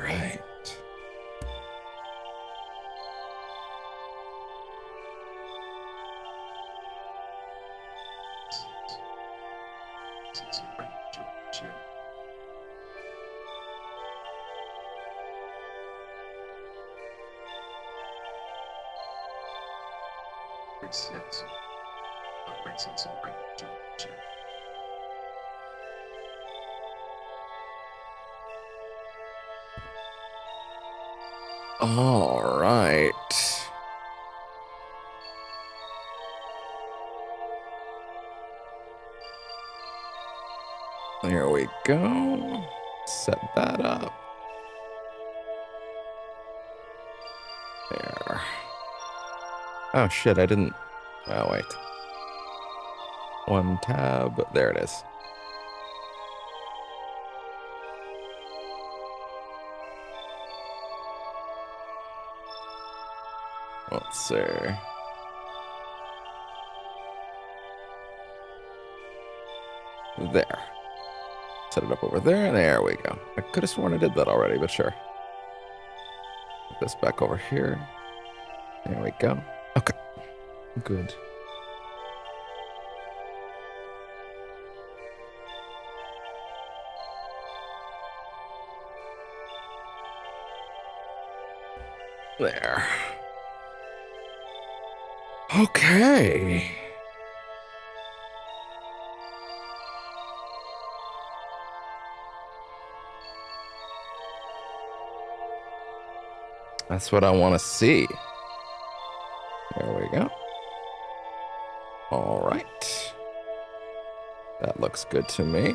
right. All right. There we go. Set that up. There. Oh shit, I didn't. Oh, wait. One tab. There it is. Let's see. There. Set it up over there. There we go. I could have sworn I did that already, but sure. Put this back over here. There we go. Okay. Good. There. Okay. That's what I want to see. There we go. All right. That looks good to me.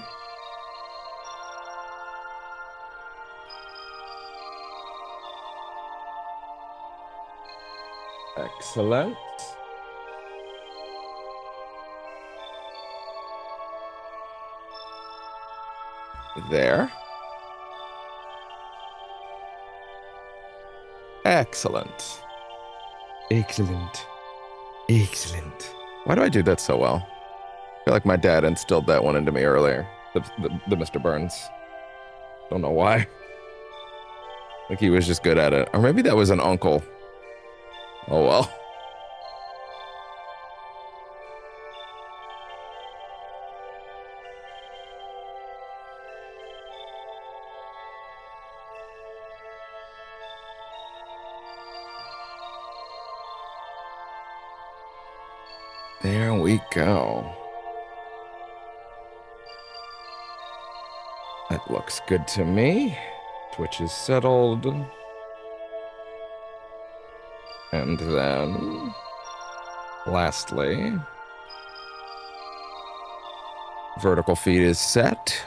Excellent. There. Excellent. Excellent. Excellent. Why do I do that so well? I feel like my dad instilled that one into me earlier. The Mr. Burns. Don't know why. Like he was just good at it. Or maybe that was an uncle. Oh well. There we go. That looks good to me. Twitch is settled. And then, lastly, vertical feed is set.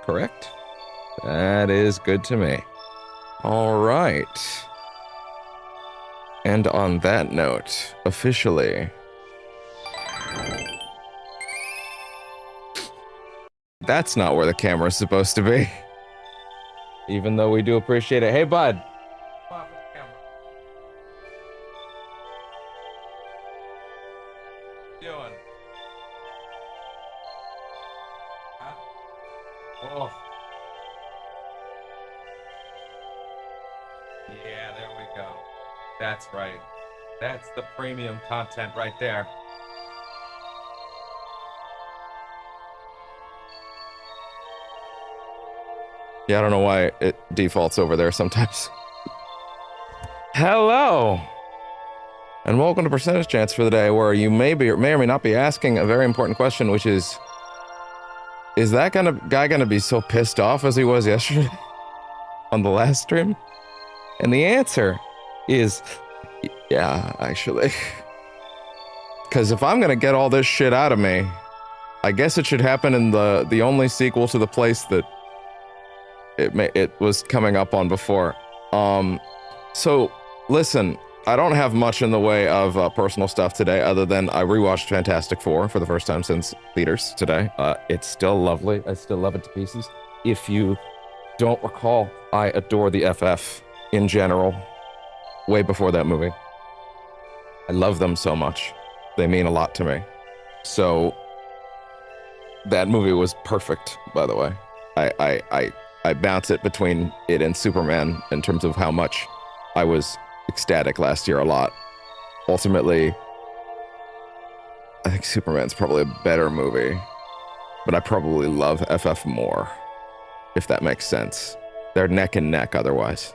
Correct? That is good to me. All right. And on that note, officially, that's not where the camera's supposed to be. Even though we do appreciate it. Hey, bud. Come on for the camera. What you doing? Huh? Oh. Yeah, there we go. That's right. That's the premium content right there. Yeah, I don't know why it defaults over there sometimes. Hello! And welcome to Percentage Chance for the day, where you may or may not be asking a very important question, which is that guy gonna be so pissed off as he was yesterday on the last stream? And the answer is, yeah, actually. Because if I'm gonna get all this shit out of me, I guess it should happen in the only sequel to the place that it was coming up on before. So listen, I don't have much in the way of personal stuff today, other than I rewatched Fantastic Four for the first time since theaters today. It's still lovely. I still love it to pieces. If you don't recall, I adore the FF in general. Way before that movie. I love them so much. They mean a lot to me. So That movie was perfect, by the way. I bounce it between it and Superman in terms of how much I was ecstatic last year a lot. Ultimately, I think Superman's probably a better movie, but I probably love FF more, if that makes sense. They're neck and neck otherwise.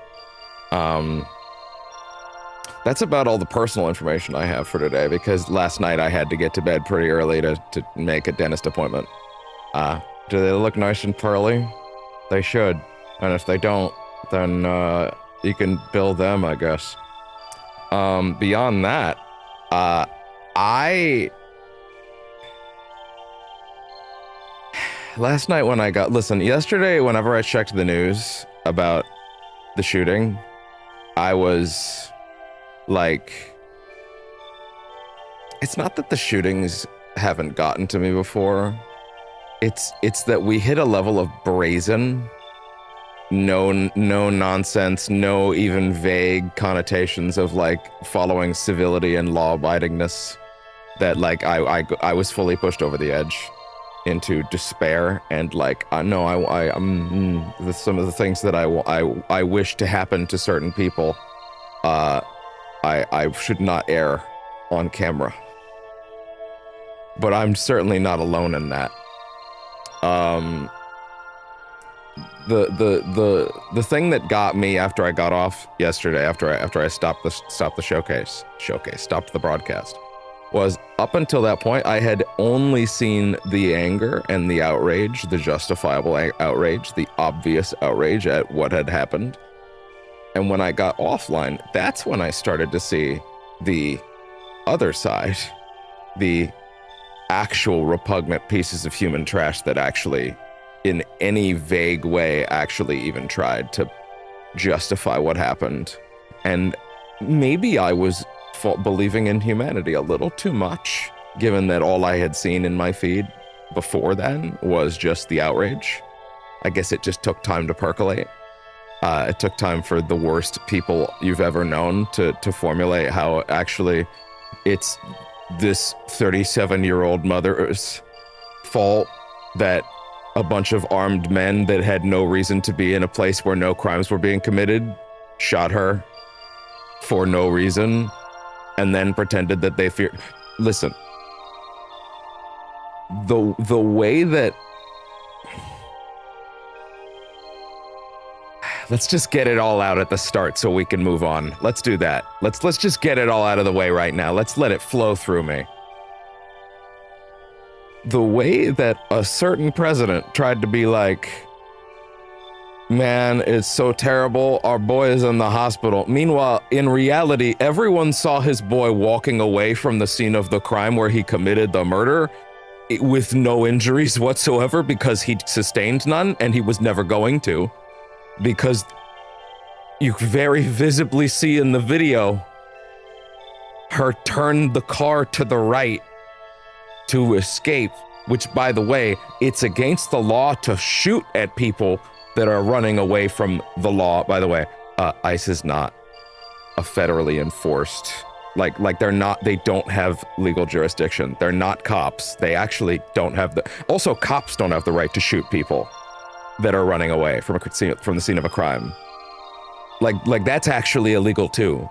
That's about all the personal information I have for today, because last night I had to get to bed pretty early to make a dentist appointment. Do they look nice and pearly? They should. And if they don't, then you can bill them, I guess. Beyond that, last night when yesterday, whenever I checked the news about the shooting, I was like, it's not that the shootings haven't gotten to me before. It's that we hit a level of brazen, no nonsense, no even vague connotations of like following civility and law-abidingness, that like I was fully pushed over the edge into despair, and like some of the things that I wish to happen to certain people, I should not air on camera. But I'm certainly not alone in that. The thing that got me after I got off yesterday, after I stopped the broadcast, was up until that point I had only seen the anger and the outrage, the justifiable outrage, the obvious outrage at what had happened. And when I got offline, that's when I started to see the other side, the actual repugnant pieces of human trash that actually, in any vague way, actually even tried to justify what happened. And maybe I was believing in humanity a little too much, given that all I had seen in my feed before then was just the outrage. I guess it just took time to percolate. It took time for the worst people you've ever known to formulate how actually it's this 37-year-old mother's fault that a bunch of armed men that had no reason to be in a place where no crimes were being committed shot her for no reason, and then pretended that they feared. Listen, the way that, let's just get it all out at the start so we can move on. Let's do that. Let's just get it all out of the way right now. Let's let it flow through me. The way that a certain president tried to be like, man, it's so terrible, our boy is in the hospital. Meanwhile, in reality, everyone saw his boy walking away from the scene of the crime where he committed the murder with no injuries whatsoever, because he sustained none, and he was never going to. Because you very visibly see in the video her turn the car to the right to escape, which, by the way, it's against the law to shoot at people that are running away from the law. By the way, ICE is not a federally enforced, like they don't have legal jurisdiction. They're not cops. They actually don't have also cops don't have the right to shoot people that are running away from the scene of a crime. Like that's actually illegal too.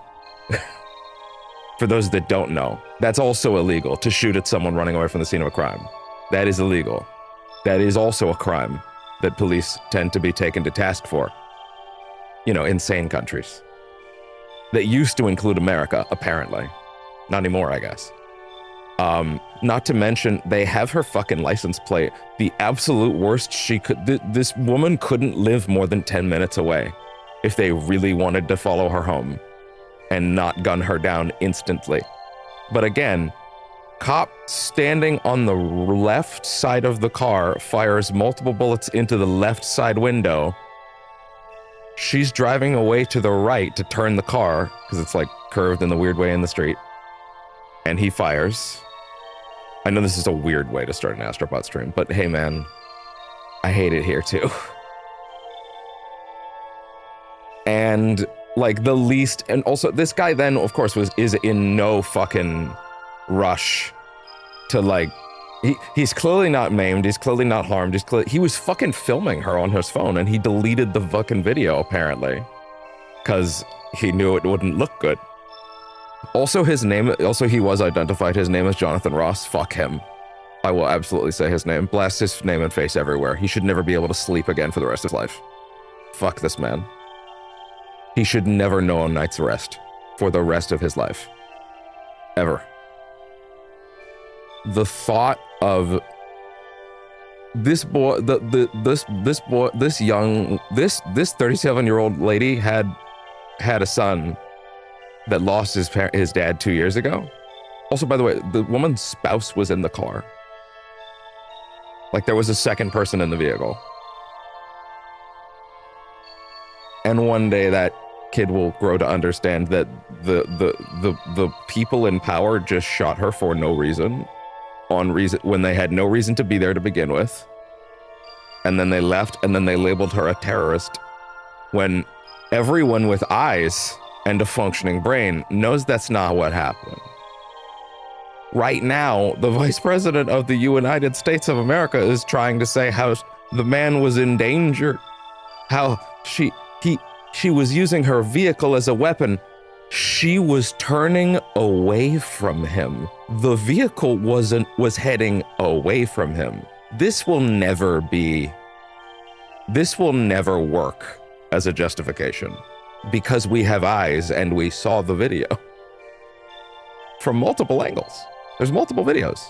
For those that don't know, that's also illegal to shoot at someone running away from the scene of a crime. That is illegal. That is also a crime that police tend to be taken to task for. You know, insane countries. That used to include America, apparently. Not anymore, I guess. Not to mention, they have her fucking license plate. The absolute worst this woman couldn't live more than 10 minutes away if they really wanted to follow her home and not gun her down instantly. But again, cop standing on the left side of the car fires multiple bullets into the left side window. She's driving away to the right to turn the car, because it's like curved in the weird way in the street. And he fires. I know this is a weird way to start an Astro Bot stream, but hey man, I hate it here too. And like the least, and also this guy then of course is in no fucking rush to like He's clearly not maimed. He's clearly not harmed. He was fucking filming her on his phone, and he deleted the fucking video apparently, because he knew it wouldn't look good. Also, he was identified. His name is Jonathan Ross. Fuck him. I will absolutely say his name. Blast his name and face everywhere. He should never be able to sleep again for the rest of his life. Fuck this man. He should never know a night's rest for the rest of his life. Ever. The thought of this boy, this 37-year-old lady had a son that lost his dad 2 years ago. Also, by the way, the woman's spouse was in the car. Like, there was a second person in the vehicle. And one day that kid will grow to understand that the people in power just shot her for no reason, when they had no reason to be there to begin with. And then they left, and then they labeled her a terrorist, when everyone with eyes and a functioning brain knows that's not what happened. Right now, the Vice President of the United States of America is trying to say how the man was in danger, how she was using her vehicle as a weapon. She was turning away from him. The vehicle was heading away from him. This will never work as a justification, because we have eyes and we saw the video from multiple angles. There's multiple videos.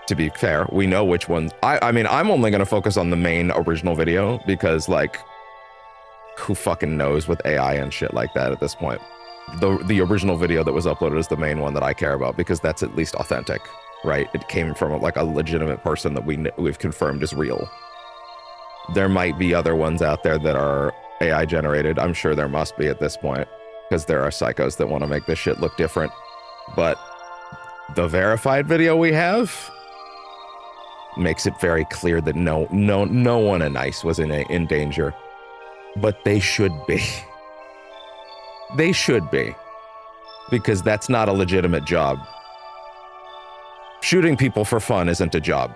To be fair, we know which ones. I mean, I'm only going to focus on the main original video, because, like, who fucking knows with AI and shit like that at this point. The original video that was uploaded is the main one that I care about, because that's at least authentic, right? It came from like a legitimate person that we've confirmed is real. There might be other ones out there that are AI generated. I'm sure there must be at this point, because there are psychos that want to make this shit look different. But the verified video we have makes it very clear that no one in ICE was in danger. But they should be. They should be. Because that's not a legitimate job. Shooting people for fun isn't a job.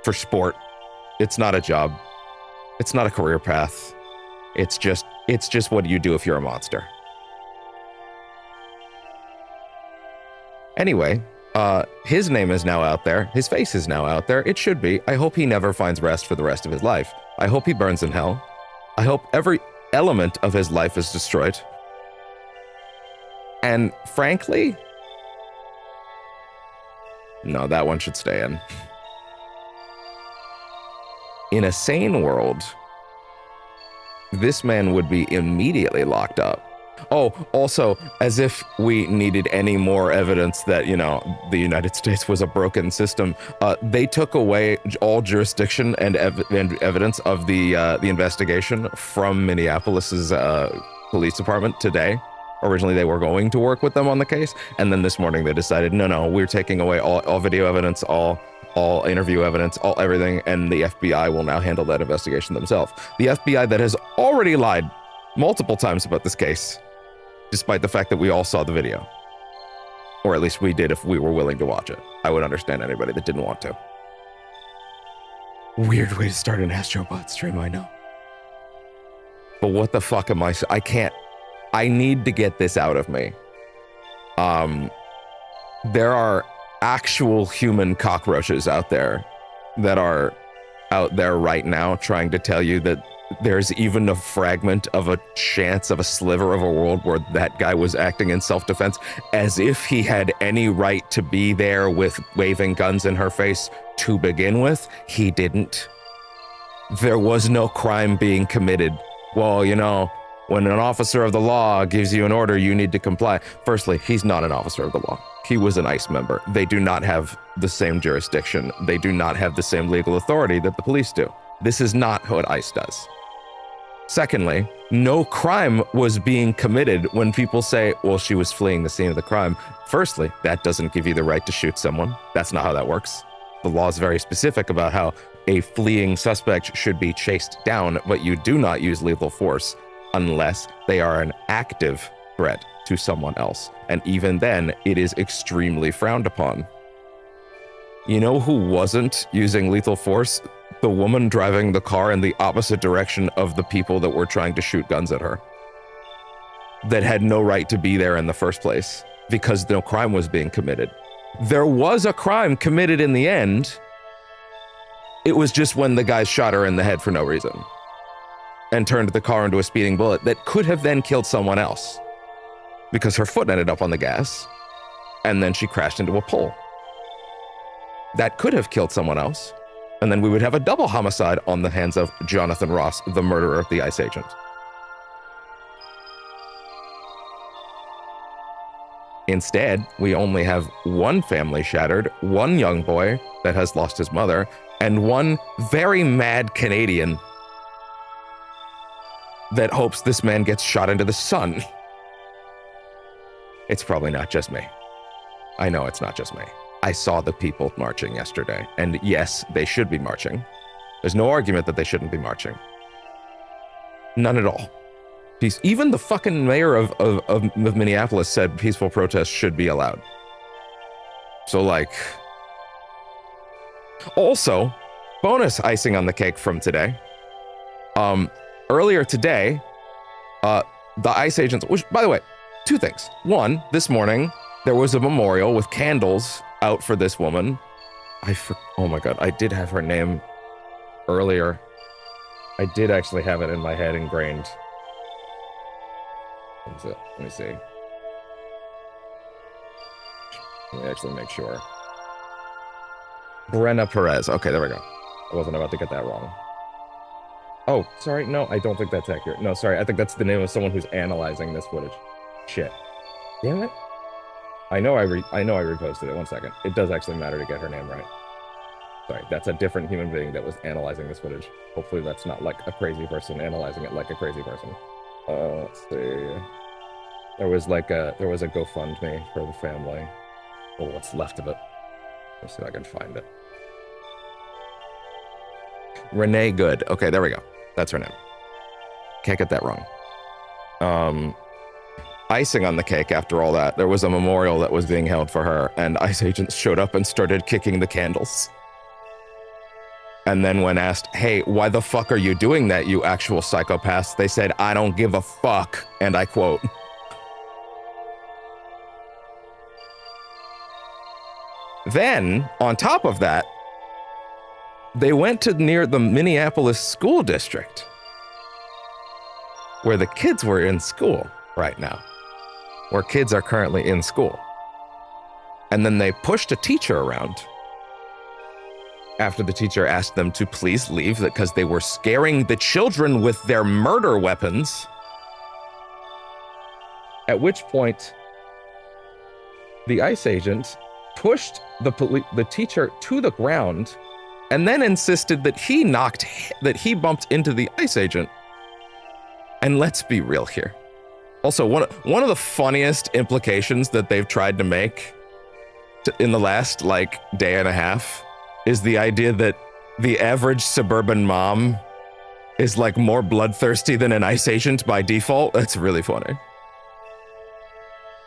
For sport, it's not a job. It's not a career path. It's just what you do if you're a monster. Anyway, his name is now out there. His face is now out there. It should be. I hope he never finds rest for the rest of his life. I hope he burns in hell. I hope every element of his life is destroyed. And frankly, no, that one should stay in. In a sane world, this man would be immediately locked up. Oh, also, as if we needed any more evidence that, you know, the United States was a broken system, they took away all jurisdiction and evidence of the investigation from Minneapolis's police department today. Originally, they were going to work with them on the case, and then this morning they decided, no, we're taking away all video evidence, all interview evidence, everything, and the FBI will now handle that investigation themselves. The FBI that has already lied multiple times about this case, despite the fact that we all saw the video. Or at least we did if we were willing to watch it. I would understand anybody that didn't want to. Weird way to start an Astro Bot stream, I know. But what the fuck am I can't. I need to get this out of me. There are actual human cockroaches out there that are out there right now trying to tell you that there's even a fragment of a chance of a sliver of a world where that guy was acting in self-defense, as if he had any right to be there with waving guns in her face to begin with. He didn't. There was no crime being committed. Well, you know, when an officer of the law gives you an order, you need to comply. Firstly, he's not an officer of the law. He was an ICE member. They do not have the same jurisdiction. They do not have the same legal authority that the police do. This is not what ICE does. Secondly, no crime was being committed when people say, well, she was fleeing the scene of the crime. Firstly, that doesn't give you the right to shoot someone. That's not how that works. The law is very specific about how a fleeing suspect should be chased down, but you do not use lethal force unless they are an active threat to someone else. And even then, it is extremely frowned upon. You know who wasn't using lethal force? The woman driving the car in the opposite direction of the people that were trying to shoot guns at her. That had no right to be there in the first place because no crime was being committed. There was a crime committed in the end. It was just when the guy shot her in the head for no reason and turned the car into a speeding bullet that could have then killed someone else because her foot ended up on the gas and then she crashed into a pole. That could have killed someone else, and then we would have a double homicide on the hands of Jonathan Ross, the murderer of the ICE agent. Instead, we only have one family shattered, one young boy that has lost his mother, and one very mad Canadian that hopes this man gets shot into the sun. It's probably not just me. I know it's not just me. I saw the people marching yesterday, and yes, they should be marching. There's no argument that they shouldn't be marching. None at all. Even the fucking mayor of Minneapolis said peaceful protests should be allowed. So like, also, bonus icing on the cake from today. Earlier today, the ICE agents, which by the way, two things. One, this morning, there was a memorial with candles out for this woman. Oh my God, I did have her name earlier. I did actually have it in my head ingrained. What is it? Let me see. Let me actually make sure. Brenna Perez. Okay, there we go. I wasn't about to get that wrong. Oh, sorry. No, I don't think that's accurate. No, sorry. I think that's the name of someone who's analyzing this footage. Shit. Damn it. I know I reposted it. 1 second. It does actually matter to get her name right. Sorry, that's a different human being that was analyzing this footage. Hopefully that's not like a crazy person analyzing it like a crazy person. Let's see. There was a GoFundMe for the family. Or what's left of it. Let's see if I can find it. Renee Good. Okay, there we go. That's her name. Can't get that wrong. Icing on the cake after all that, there was a memorial that was being held for her, and ICE agents showed up and started kicking the candles. And then when asked, hey, why the fuck are you doing that, you actual psychopaths? They said, I don't give a fuck, and I quote. Then, on top of that, they went to near the Minneapolis school district, where the kids were in school right now, where kids are currently in school. And then they pushed a teacher around after the teacher asked them to please leave because they were scaring the children with their murder weapons. At which point, the ICE agent pushed the teacher to the ground and then insisted that he bumped into the ICE agent. And let's be real here. Also, one of the funniest implications that they've tried to make in the last like day and a half is the idea that the average suburban mom is like more bloodthirsty than an ICE agent by default. That's really funny.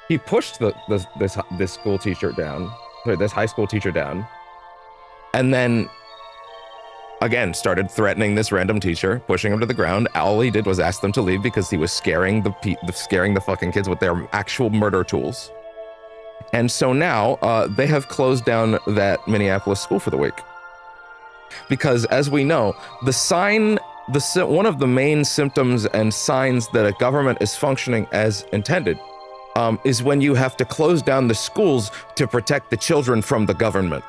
He pushed this school teacher down, this high school teacher down, and then again started threatening this random teacher, pushing him to the ground. All he did was ask them to leave because he was scaring the fucking kids with their actual murder tools. And so now they have closed down that Minneapolis school for the week. Because as we know, one of the main symptoms and signs that a government is functioning as intended is when you have to close down the schools to protect the children from the government.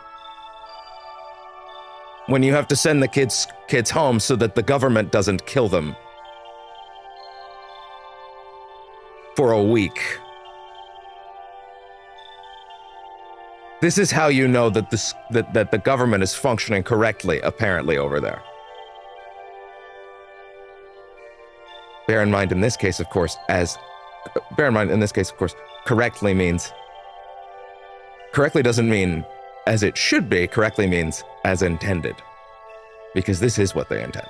When you have to send the kids home so that the government doesn't kill them for a week. This is how you know that that the government is functioning correctly, apparently, over there. Bear in mind, in this case, of course, correctly doesn't mean as it should be. Correctly means as intended, because this is what they intend.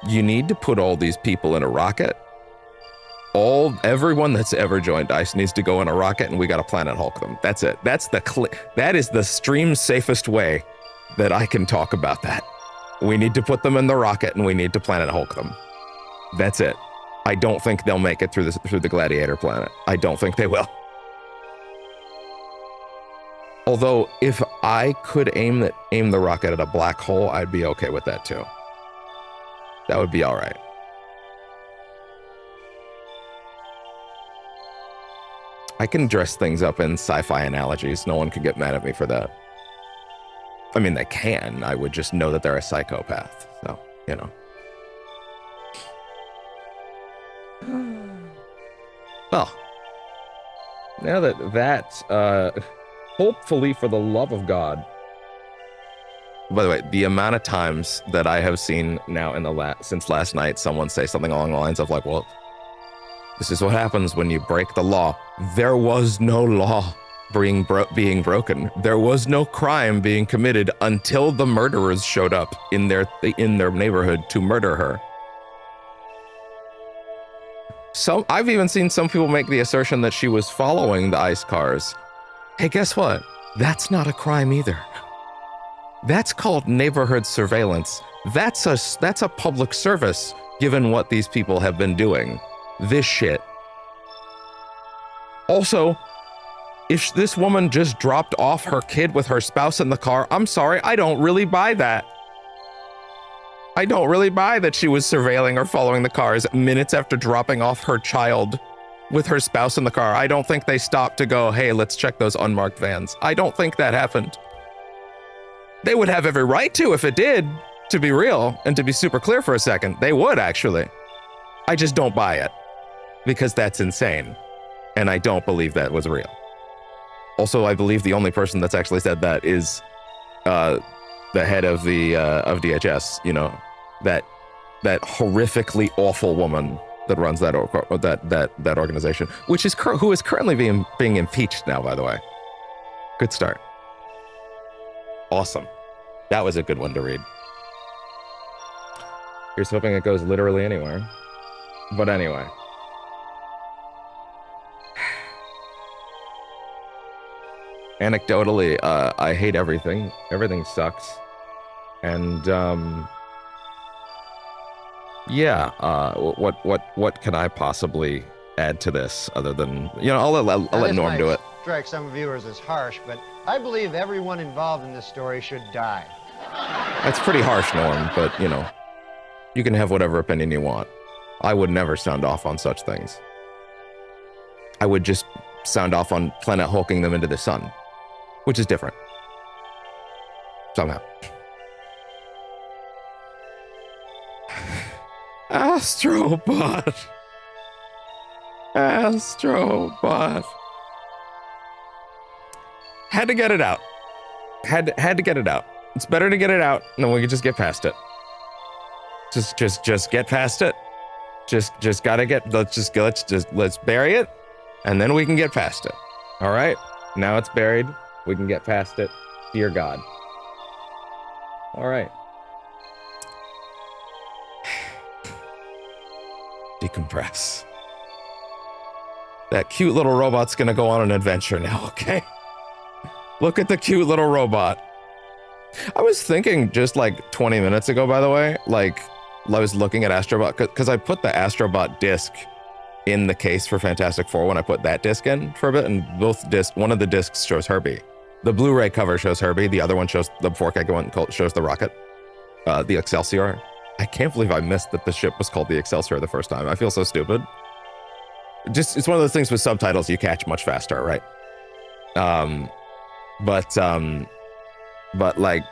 You need to put all these people in a rocket Everyone that's ever joined DICE needs to go in a rocket and we gotta Planet Hulk them. That's it. That is the stream safest way that I can talk about that. We need to put them in the rocket and we need to Planet Hulk them. That's it. I don't think they'll make it through the Gladiator planet. I don't think they will. Although, if I could aim the rocket at a black hole, I'd be okay with that too. That would be all right. I can dress things up in sci-fi analogies. No one can get mad at me for that. I mean, they can. I would just know that they're a psychopath. So, you know. Well, now that hopefully for the love of God. By the way, the amount of times that I have seen now since last night, someone say something along the lines of like, well, this is what happens when you break the law. There was no law being broken. There was no crime being committed until the murderers showed up in their neighborhood to murder her. So I've even seen some people make the assertion that she was following the ICE cars. Hey, guess what? That's not a crime either. That's called neighborhood surveillance. That's a public service, given what these people have been doing. This shit. Also, if this woman just dropped off her kid with her spouse in the car, I'm sorry, I don't really buy that. I don't really buy that she was surveilling or following the cars minutes after dropping off her child with her spouse in the car. I don't think they stopped to go, hey, let's check those unmarked vans. I don't think that happened. They would have every right to if it did, to be real, and to be super clear for a second. They would, actually. I just don't buy it, because that's insane, and I don't believe that was real. Also, I believe the only person that's actually said that is the head of DHS, you know, that horrifically awful woman that runs that organization, who is currently being impeached now, by the way. Good start. Awesome. That was a good one to read. Here's hoping it goes literally anywhere. But anyway. Anecdotally, I hate everything. Everything sucks. And yeah, what can I possibly add to this other than, you know, I'll let Norm do it. Strike some viewers as harsh, but I believe everyone involved in this story should die. That's pretty harsh, Norm, but you know, you can have whatever opinion you want. I would never sound off on such things. I would just sound off on Planet Hulking them into the sun, which is different. Somehow. Astro Bot. Astro Bot. Had to get it out. Had to get it out. It's better to get it out, and then we can just get past it. Just get past it. Just gotta get. Let's bury it, and then we can get past it. All right. Now it's buried. We can get past it. Dear God. All right. Decompress. That cute little robot's gonna go on an adventure now, okay? Look at the cute little robot. I was thinking just like 20 minutes ago, by the way, like I was looking at Astro Bot, because I put the Astro Bot disc in the case for Fantastic Four when I put that disc in for a bit, and one of the discs shows Herbie. The Blu-ray cover shows Herbie, the other one shows the 4K one shows the rocket, the Excelsior. I can't believe I missed that the ship was called the Excelsior the first time. I feel so stupid. It's one of those things with subtitles you catch much faster, right? But like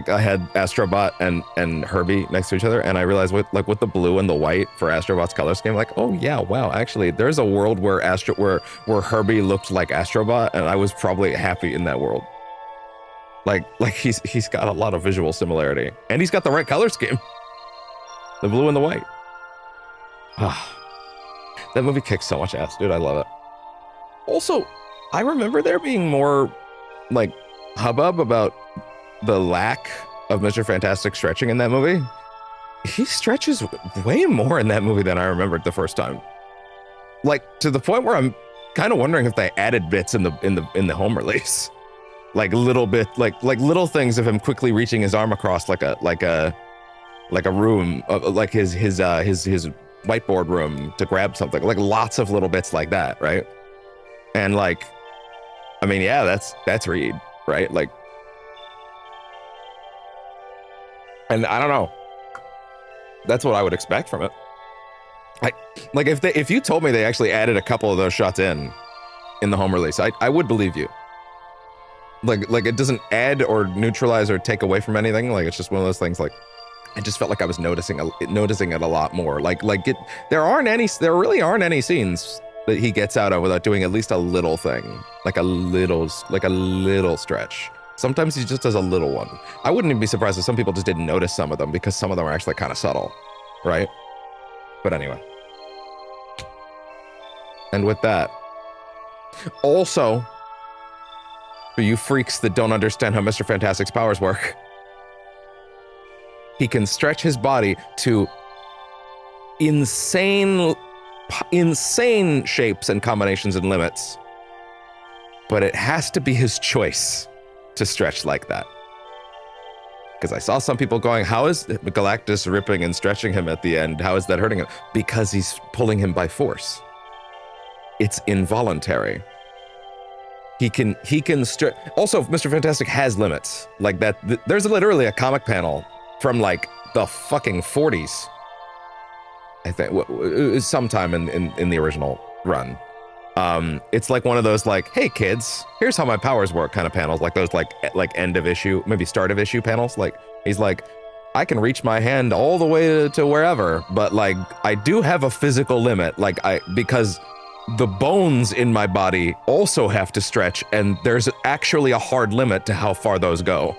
I had Astro Bot and Herbie next to each other, and I realized with the blue and the white for Astro Bot's color scheme, like, oh yeah, wow, actually there's a world where Herbie looked like Astro Bot, and I was probably happy in that world. Like he's got a lot of visual similarity, and he's got the right color scheme, the blue and the white. That movie kicks so much ass, dude. I love it. Also, I remember there being more like hubbub about the lack of Mr. Fantastic stretching in that movie. He stretches way more in that movie than I remembered the first time. like to the point where I'm kind of wondering if they added bits in the home release, like little bit, like little things of him quickly reaching his arm across like a room, like his whiteboard room to grab something, like lots of little bits like that, right? And like, I mean, yeah, that's Reed, right? Like, and I don't know, that's what I would expect from it. Like if you told me they actually added a couple of those shots in the home release, I would believe you. Like it doesn't add or neutralize or take away from anything. Like it's just one of those things. Like I just felt like I was noticing it a lot more. There really aren't any scenes that he gets out of without doing at least a little thing, like a little stretch. Sometimes he just does a little one. I wouldn't even be surprised if some people just didn't notice some of them because some of them are actually kind of subtle, right? But anyway. And with that, also, for you freaks that don't understand how Mr. Fantastic's powers work, he can stretch his body to insane shapes and combinations and limits, but it has to be his choice to stretch like that. Because I saw some people going, how is Galactus ripping and stretching him at the end? How is that hurting him? Because he's pulling him by force. It's involuntary. He can stretch. Also, Mr. Fantastic has limits like that. There's literally a comic panel from like the fucking 40s, I think, sometime in the original run. It's like one of those like, hey kids, here's how my powers work kind of panels, like those like end of issue, maybe start of issue panels. Like he's like, I can reach my hand all the way to wherever, but like I do have a physical limit, because the bones in my body also have to stretch, and there's actually a hard limit to how far those go.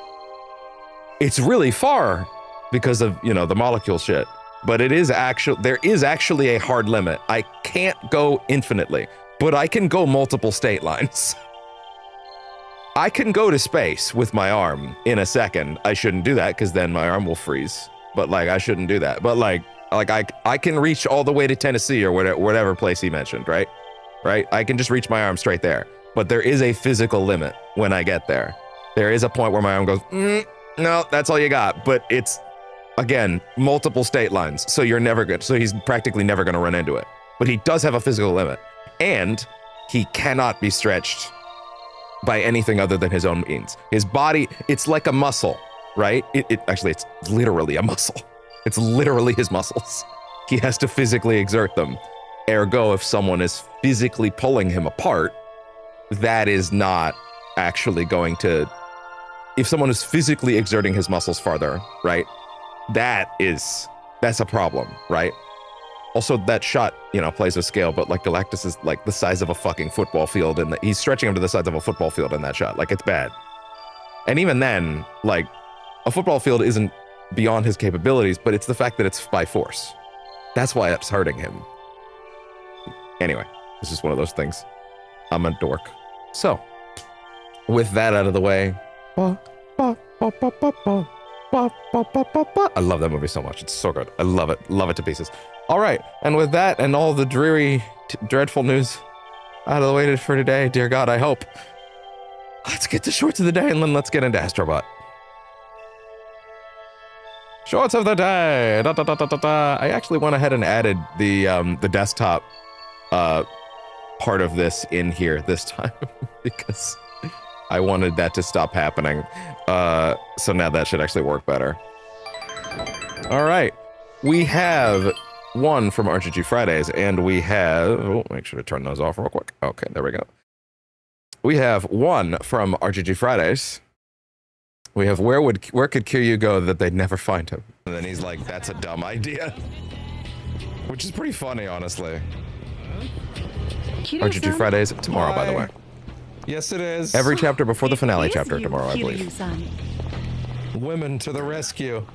It's really far because of, the molecule shit, but there is actually a hard limit. I can't go infinitely, but I can go multiple state lines. I can go to space with my arm in a second. I shouldn't do that because then my arm will freeze, but like I shouldn't do that. But like I can reach all the way to Tennessee or whatever place he mentioned, right? I can just reach my arm straight there, but there is a physical limit when I get there. There is a point where my arm goes, no, that's all you got. But it's, again, multiple state lines, so you're never good. So he's practically never going to run into it. But he does have a physical limit, and he cannot be stretched by anything other than his own means. His body, it's like a muscle, right? Actually, it's literally a muscle. It's literally his muscles. He has to physically exert them. Ergo, if someone is physically pulling him apart, that is not actually going to... If someone is physically exerting his muscles farther, right? That's a problem, right? Also, that shot, plays with scale, but like Galactus is like the size of a fucking football field, and he's stretching him to the size of a football field in that shot. Like, it's bad. And even then, like, a football field isn't beyond his capabilities, but it's the fact that it's by force. That's why it's hurting him. Anyway, this is one of those things. I'm a dork. So, with that out of the way, I love that movie so much. It's so good. I love it. Love it to pieces. All right, and with that and all the dreary, dreadful news out of the way for today, dear God, I hope. Let's get to shorts of the day, and then let's get into Astro Bot. Shorts of the day. I actually went ahead and added the desktop part of this in here this time because I wanted that to stop happening. So now that should actually work better. All right, we have one from RGG Fridays, and we have, make sure to turn those off real quick. Okay, there we go. We have one from RGG Fridays. We have where could Kiryu go that they'd never find him? And then he's like, that's a dumb idea. Which is pretty funny, honestly. RGG Fridays tomorrow, by the way. Yes, it is. Every chapter before the finale chapter tomorrow, I believe. Women to the rescue.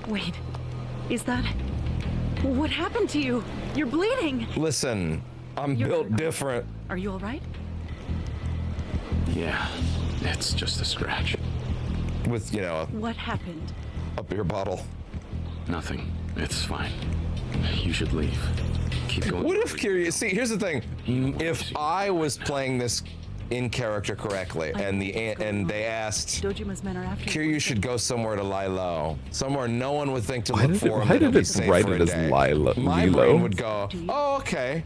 Wait, is that... What happened to you? You're bleeding. Listen, I'm built different. Are you all right? Yeah, it's just a scratch. With, What happened? a beer bottle. Nothing. It's fine. You should leave. keep going. What if curious? See, here's the thing. If I was playing this in character correctly, and they asked, Dojima's men are after Kiryu should go somewhere to lie low, somewhere no one would think to Why look did for him. why that did he'll be it safe write for it a as day. Lilo? My brain would go, oh, okay,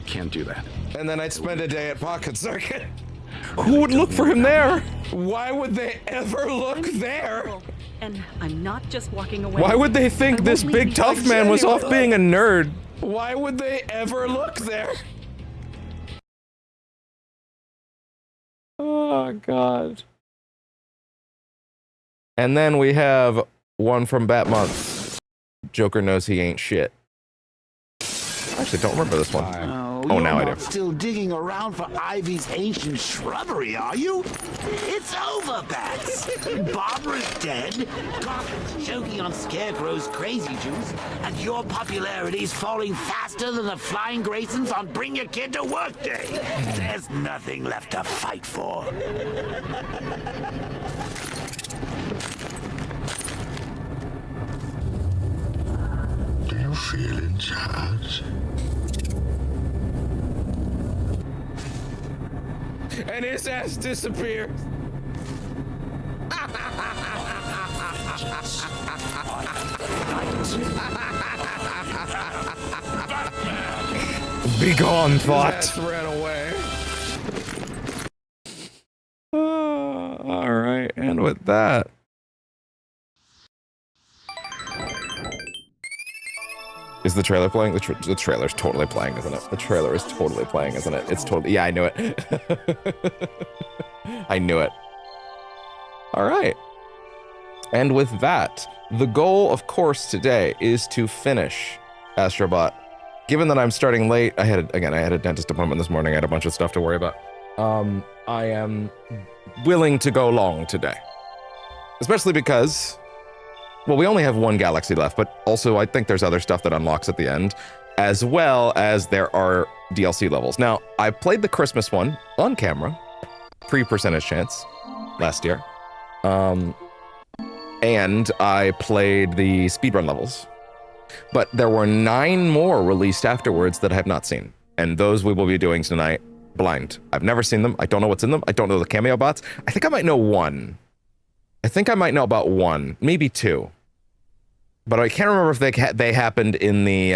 Can't do that. and then I'd spend a day at Pocket Circuit. Who would look for him there? Why would they ever look there? And I'm not just walking away. Why would they think I this won't big leave tough you man was off being a nerd? Why would they ever look there? Oh, God. And then we have one from Batmonth. Joker knows he ain't shit. I actually don't remember this one. Oh, now I do. Still digging around for Ivy's ancient shrubbery, are you? It's over, Bats. Barbara's dead, Gotham's choking on Scarecrow's crazy juice, and your popularity's falling faster than the Flying Graysons on Bring Your Kid to Work Day. There's nothing left to fight for. Do you feel in charge? And his ass disappears. Be gone, thought. His ass ran away. All right, and with that. Is the trailer playing? The trailer's totally playing, isn't it? The trailer is totally playing, isn't it? It's totally... Yeah, I knew it. I knew it. All right. And with that, the goal, of course, today is to finish Astro Bot. Given that I'm starting late, I had a dentist appointment this morning. I had a bunch of stuff to worry about. I am willing to go long today. Especially because... Well, we only have one galaxy left, but also I think there's other stuff that unlocks at the end, as well as there are DLC levels. Now, I played the Christmas one on camera, pre-percentage chance, last year. And I played the speedrun levels. But there were 9 more released afterwards that I have not seen. And those we will be doing tonight blind. I've never seen them. I don't know what's in them. I don't know the cameo bots. I think I might know one. I think I might know about one, maybe 2. But I can't remember if they happened in the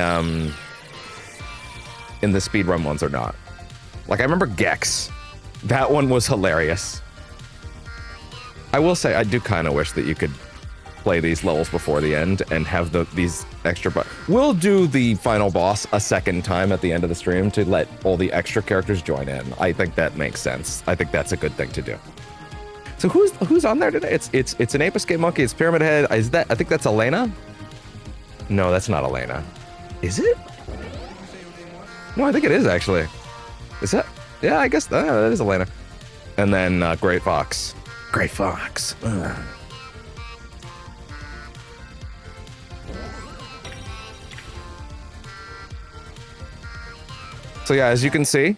speedrun ones or not. Like, I remember Gex. That one was hilarious. I will say, I do kind of wish that you could play these levels before the end and have these extra... We'll do the final boss a second time at the end of the stream to let all the extra characters join in. I think that makes sense. I think that's a good thing to do. So who's on there today? It's an Ape Escape Monkey. It's Pyramid Head. I think that's Elena. No, that's not Elena. Is it? No, I think it is actually. Is that? Yeah, I guess that is Elena. And then Great Fox. Great Fox. Ugh. So yeah, as you can see,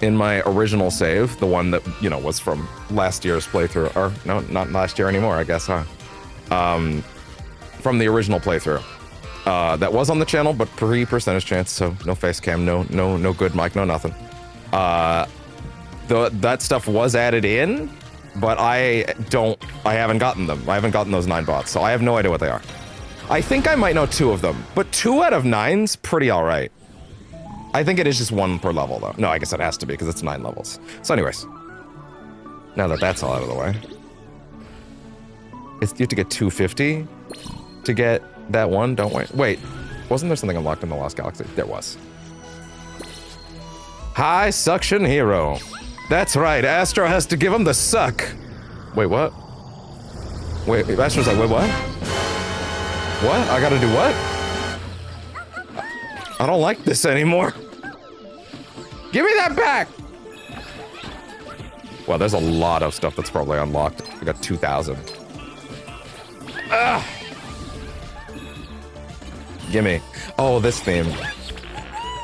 in my original save, the one that, you know, was from last year's playthrough, or no, not last year anymore, I guess, huh? From the original playthrough. That was on the channel, but pre-percentage chance, so no face cam, no good mic, no nothing. That stuff was added in, but I haven't gotten them. I haven't gotten those 9 bots, so I have no idea what they are. I think I might know 2 of them, but 2 out of 9's pretty alright. I think it is just 1 per level, though. No, I guess it has to be, because it's 9 levels. So anyways, now that that's all out of the way, you have to get 250 to get that one, don't we? Wait, wasn't there something unlocked in the Lost Galaxy? There was. High Suction Hero. That's right, Astro has to give him the suck. Wait, what? Wait, Astro's like, wait, what? What? I gotta do what? I don't like this anymore. Give me that back! Well, there's a lot of stuff that's probably unlocked. I got 2,000. Ugh! Gimme. Oh, this theme.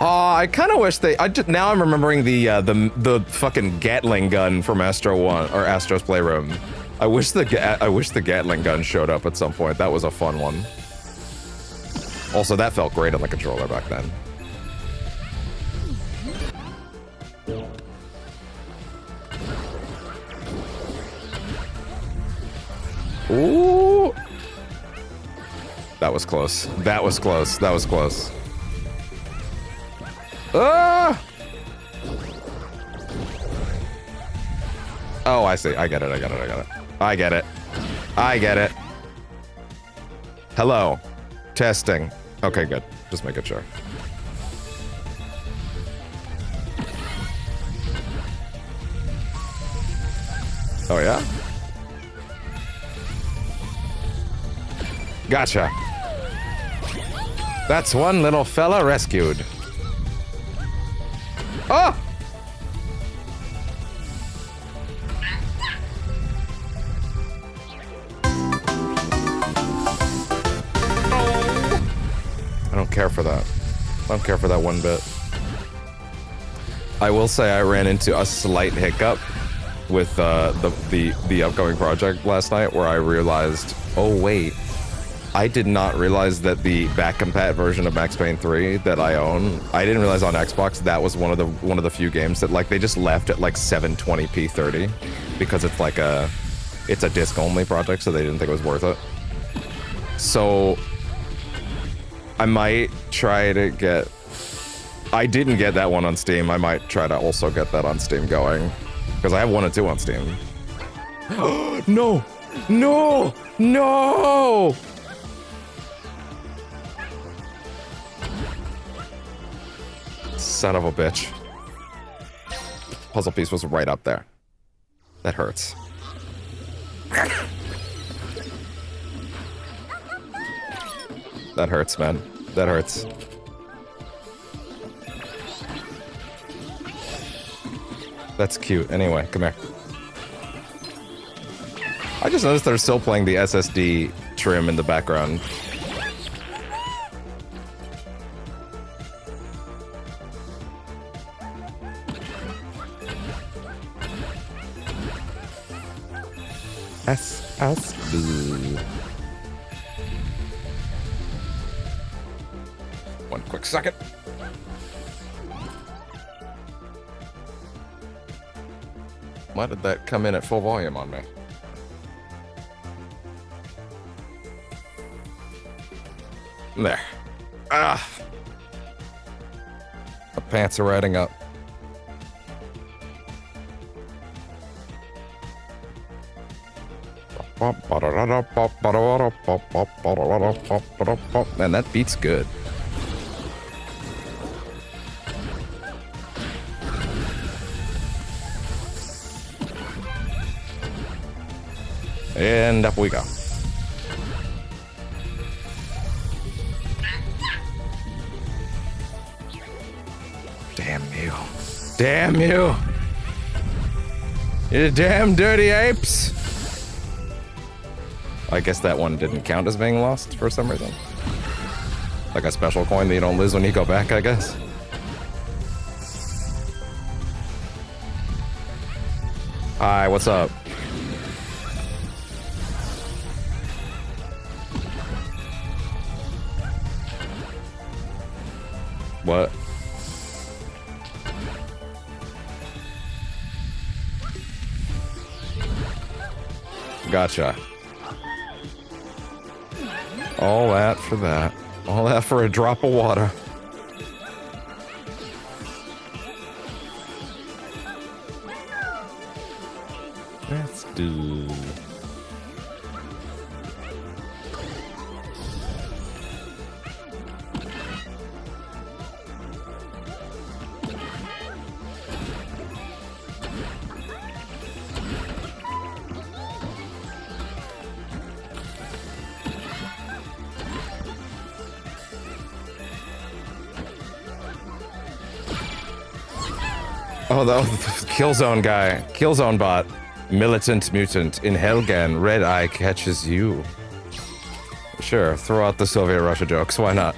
I kind of wish they... now I'm remembering the fucking Gatling gun from Astro 1, or Astro's Playroom. I wish the Gatling gun showed up at some point. That was a fun one. Also, that felt great on the controller back then. Ooh. That was close. That was close. That was close. Ah! Oh, I see. I get it. I get it. I get it. I get it. I get it. Hello. Testing. Okay, good. Just making sure. Oh, yeah? Gotcha. That's one little fella rescued. Oh! I don't care for that. I don't care for that one bit. I will say I ran into a slight hiccup with the upcoming project last night where I realized, oh wait, I did not realize that the back compat version of Max Payne 3 that I own, I didn't realize on Xbox that was one of the few games that like they just left at like 720p 30 because it's like it's a disc only project, so they didn't think it was worth it. So I might try to get, I didn't get that one on Steam. I might try to also get that on Steam going. Because I have 1 and 2 on Steam. No! No! No! Son of a bitch. Puzzle piece was right up there. That hurts. That hurts, man. That hurts. That's cute. Anyway, come here. I just noticed they're still playing the SSD trim in the background. SSD. One quick second. Why did that come in at full volume on me? There. Ah! The pants are riding up. Man, that beat's good. And up we go. Damn you. Damn you. You damn dirty apes. I guess that one didn't count as being lost for some reason. Like a special coin that you don't lose when you go back, I guess. Hi, what's up? What? Gotcha. All that for that. All that for a drop of water. Let's do... Oh, the Killzone guy. Killzone bot. Militant mutant. In Helgan, Red Eye catches you. Sure, throw out the Soviet Russia jokes. Why not?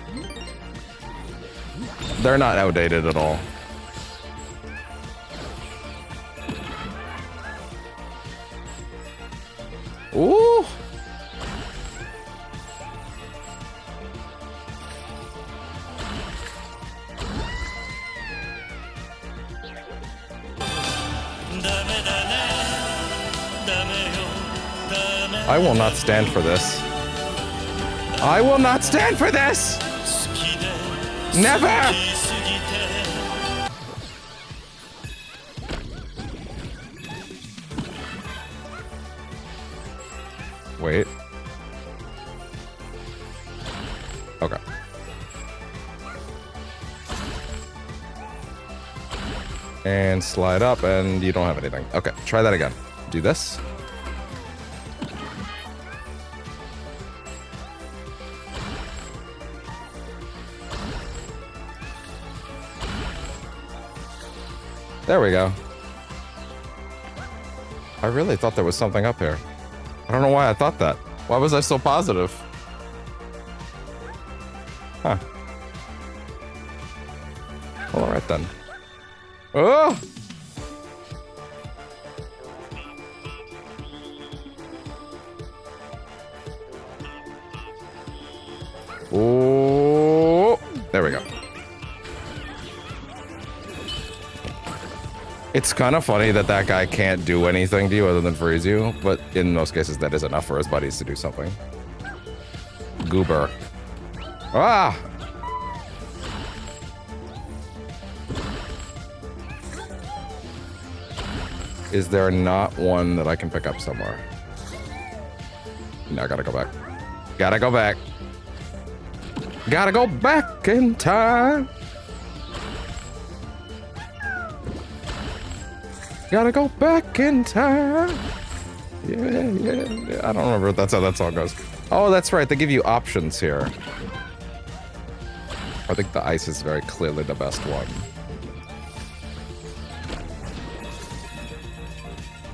They're not outdated at all. Ooh! I will not stand for this. I will not stand for this! Never! Wait. Okay. And slide up, and you don't have anything. Okay, try that again. Do this. There we go. I really thought there was something up here. I don't know why I thought that. Why was I so positive? Huh. Well, alright then. Oh! Oh! There we go. It's kind of funny that that guy can't do anything to you other than freeze you, but in most cases that is enough for his buddies to do something. Goober. Ah! Is there not one that I can pick up somewhere? No, I gotta go back. Gotta go back. Gotta go back in time. Gotta go back in time. Yeah. I don't remember if that's how that song goes. Oh, that's right. They give you options here. I think the ice is very clearly the best one.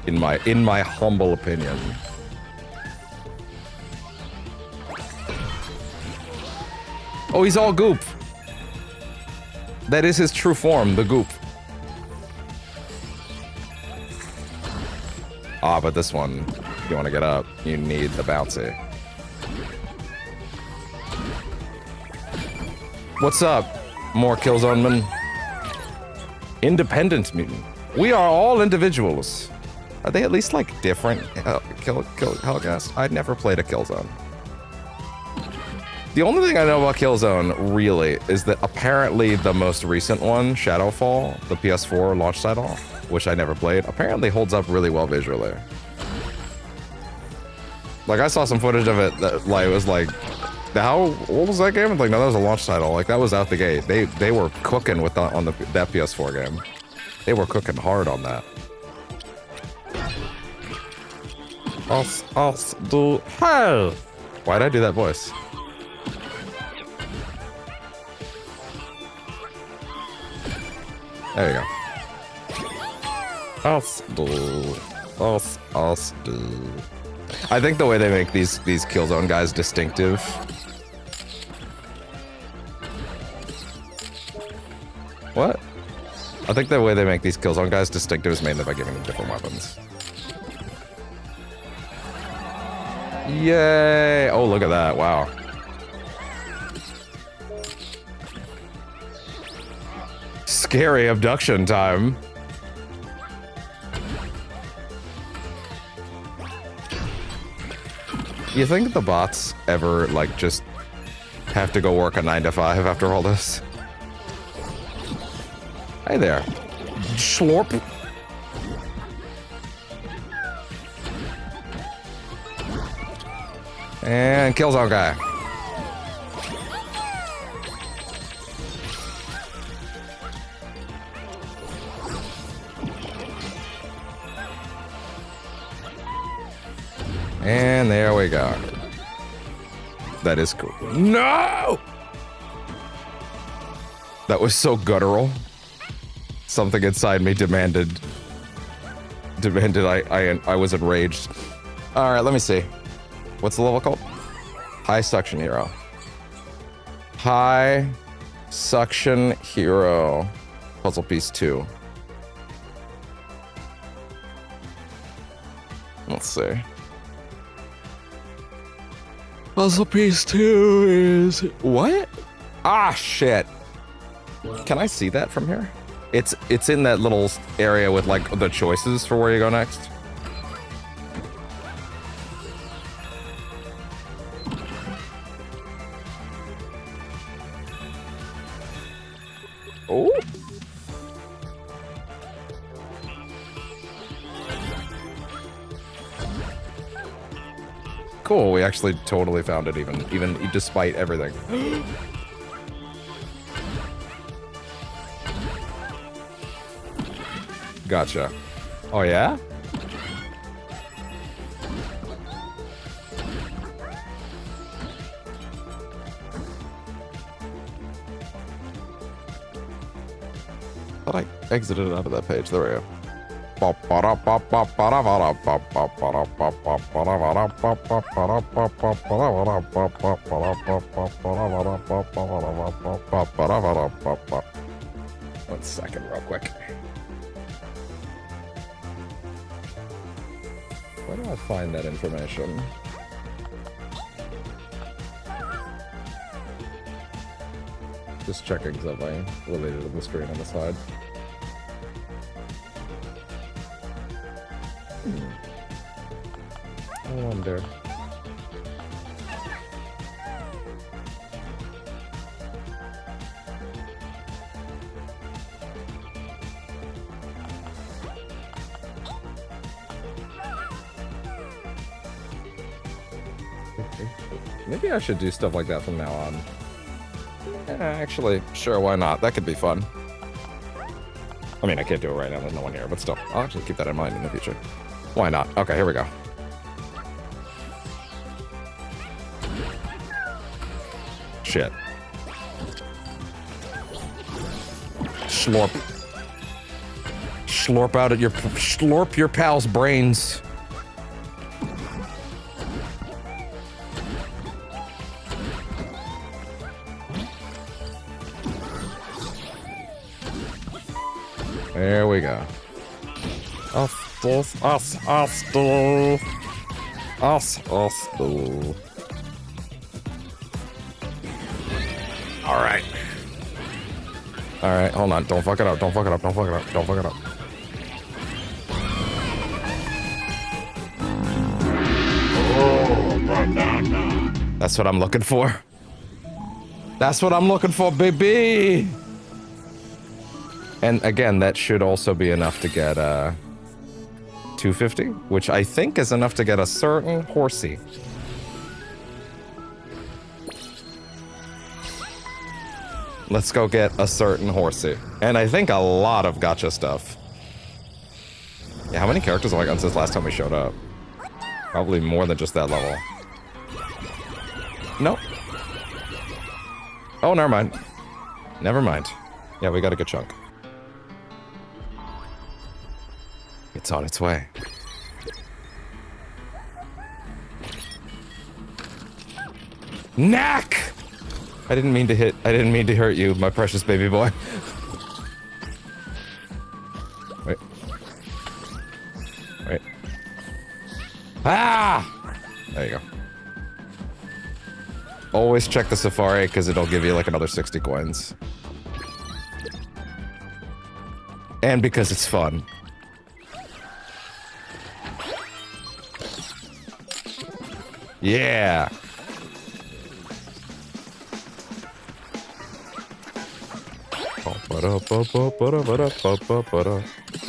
In my humble opinion. Oh, he's all goop. That is his true form, the goop. Ah, but this one, if you want to get up, you need the bouncy. What's up, more Killzone men? Independent mutant. We are all individuals. Are they at least like different Hellcast? I'd never played a Killzone. The only thing I know about Killzone, really, is that apparently the most recent one, Shadowfall, the PS4 launch title, which I never played, apparently holds up really well visually. Like, I saw some footage of it that, like, was like, what was that game? Like, no, that was a launch title. Like, that was out the gate. They were cooking with that PS4 game. They were cooking hard on that. I'll do hell. Why'd I do that voice? There you go. I think the way they make these Killzone guys distinctive. What? I think the way they make these Killzone guys distinctive is mainly by giving them different weapons. Yay! Oh, look at that. Wow. Scary abduction time. You think the bots ever, like, just have to go work a 9 to 5 after all this? Hey there. Slorp. And Killzone guy. And there we go. That is cool. No! That was so guttural. Something inside me demanded I was enraged. All right, let me see. What's the level called? High Suction Hero. High Suction Hero. Puzzle piece 2. Let's see. Puzzle piece 2 is... What? Ah, shit. Can I see that from here? It's in that little area with, like, the choices for where you go next. cool. We actually totally found it, even despite everything. Gotcha. Oh yeah? Thought I exited out of that page. There we go. One second, real quick. Where do I find that information? Just checking something related to the screen on the side. I wonder. Maybe I should do stuff like that from now on. Actually, sure, why not? That could be fun. I mean, I can't do it right now, there's no one here, but still, I'll actually keep that in mind in the future. Why not? Okay, here we go. Shit. Slurp. Slurp your pal's brains. There we go. Astro. All right. All right, hold on. Don't fuck it up. Don't fuck it up. Don't fuck it up. Don't fuck it up. That's what I'm looking for. That's what I'm looking for, baby. And again, that should also be enough to get 250, which I think is enough to get a certain horsey. Let's go get a certain horsey. And I think a lot of gacha stuff. Yeah, how many characters have I gotten since last time we showed up? Probably more than just that level. Nope. Oh, never mind. Never mind. Yeah, we got a good chunk. It's on its way. Knack! I didn't mean to hurt you, my precious baby boy. Wait. Wait. Ah! There you go. Always check the Safari, because it'll give you like another 60 coins. And because it's fun. Yeah!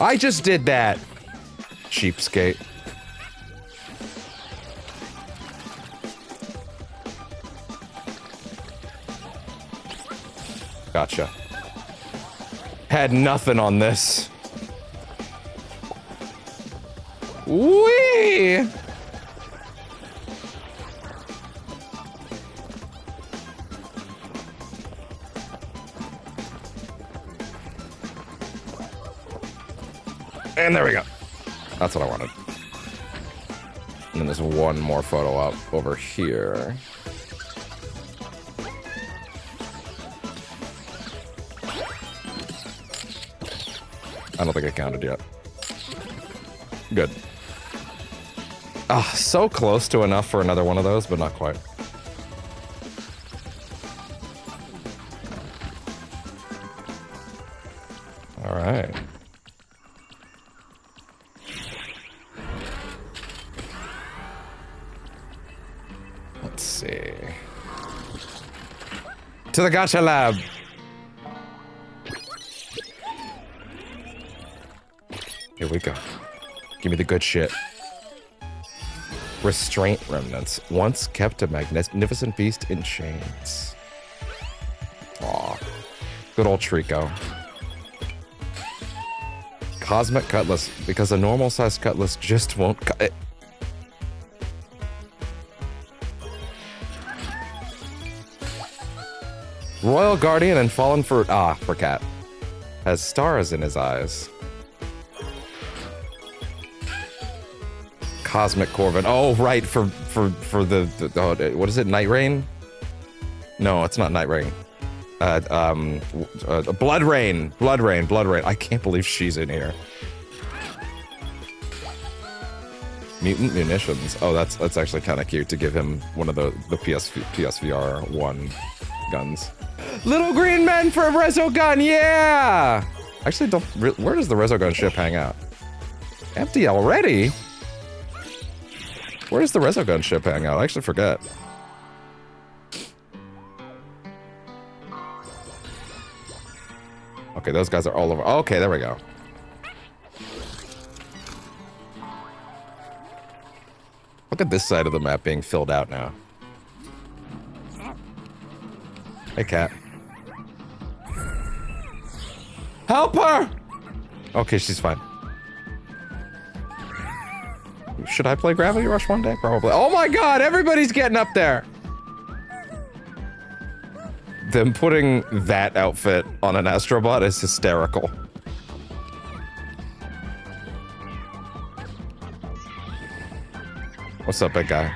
I just did that! Cheapskate. Gotcha. Had nothing on this. Whee! And there we go. That's what I wanted. And then there's one more photo up over here. I don't think I counted yet. Good. Ah, so close to enough for another one of those, but not quite. All right. Let's see. To the gacha lab. Here we go. Give me the good shit. Restraint remnants. Once kept a magnificent beast in chains. Aw. Good old Trico. Cosmic Cutlass. Because a normal-sized cutlass just won't cut it. Royal Guardian and Fallen Fruit. Ah, for cat. Has stars in his eyes. Cosmic Corvin. Oh, right, for the oh, what is it? Night Rain? No, it's not Night Rain. Blood Rain. Blood Rain. Blood Rain. I can't believe she's in here. Mutant Munitions. Oh, that's actually kind of cute to give him one of the PSVR 1 guns. Little green men for a Resogun, yeah! Actually, where does the Resogun ship hang out? Empty already? Where does the Resogun ship hang out? I actually forget. Okay, those guys are all over. Okay, there we go. Look at this side of the map being filled out now. Hey, cat. Help her! Okay, she's fine. Should I play Gravity Rush one day? Probably. Oh my god, everybody's getting up there! Them putting that outfit on an Astro Bot is hysterical. What's up, big guy?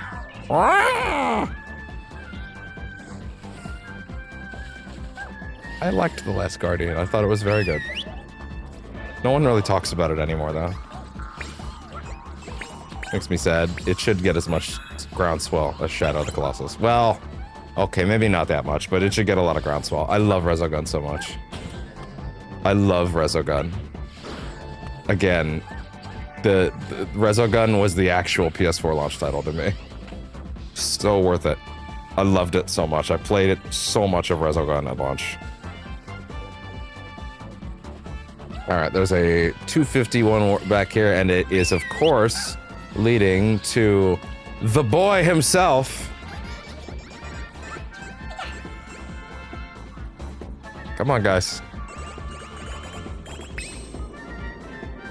I liked The Last Guardian. I thought it was very good. No one really talks about it anymore, though. Makes me sad. It should get as much groundswell as Shadow of the Colossus. Well, okay, maybe not that much, but it should get a lot of groundswell. I love Resogun so much. I love Resogun. Again, the Resogun was the actual PS4 launch title to me. So worth it. I loved it so much. I played it so much of Resogun at launch. Alright, there's a 251 back here, and it is, of course, leading to the boy himself. Come on, guys.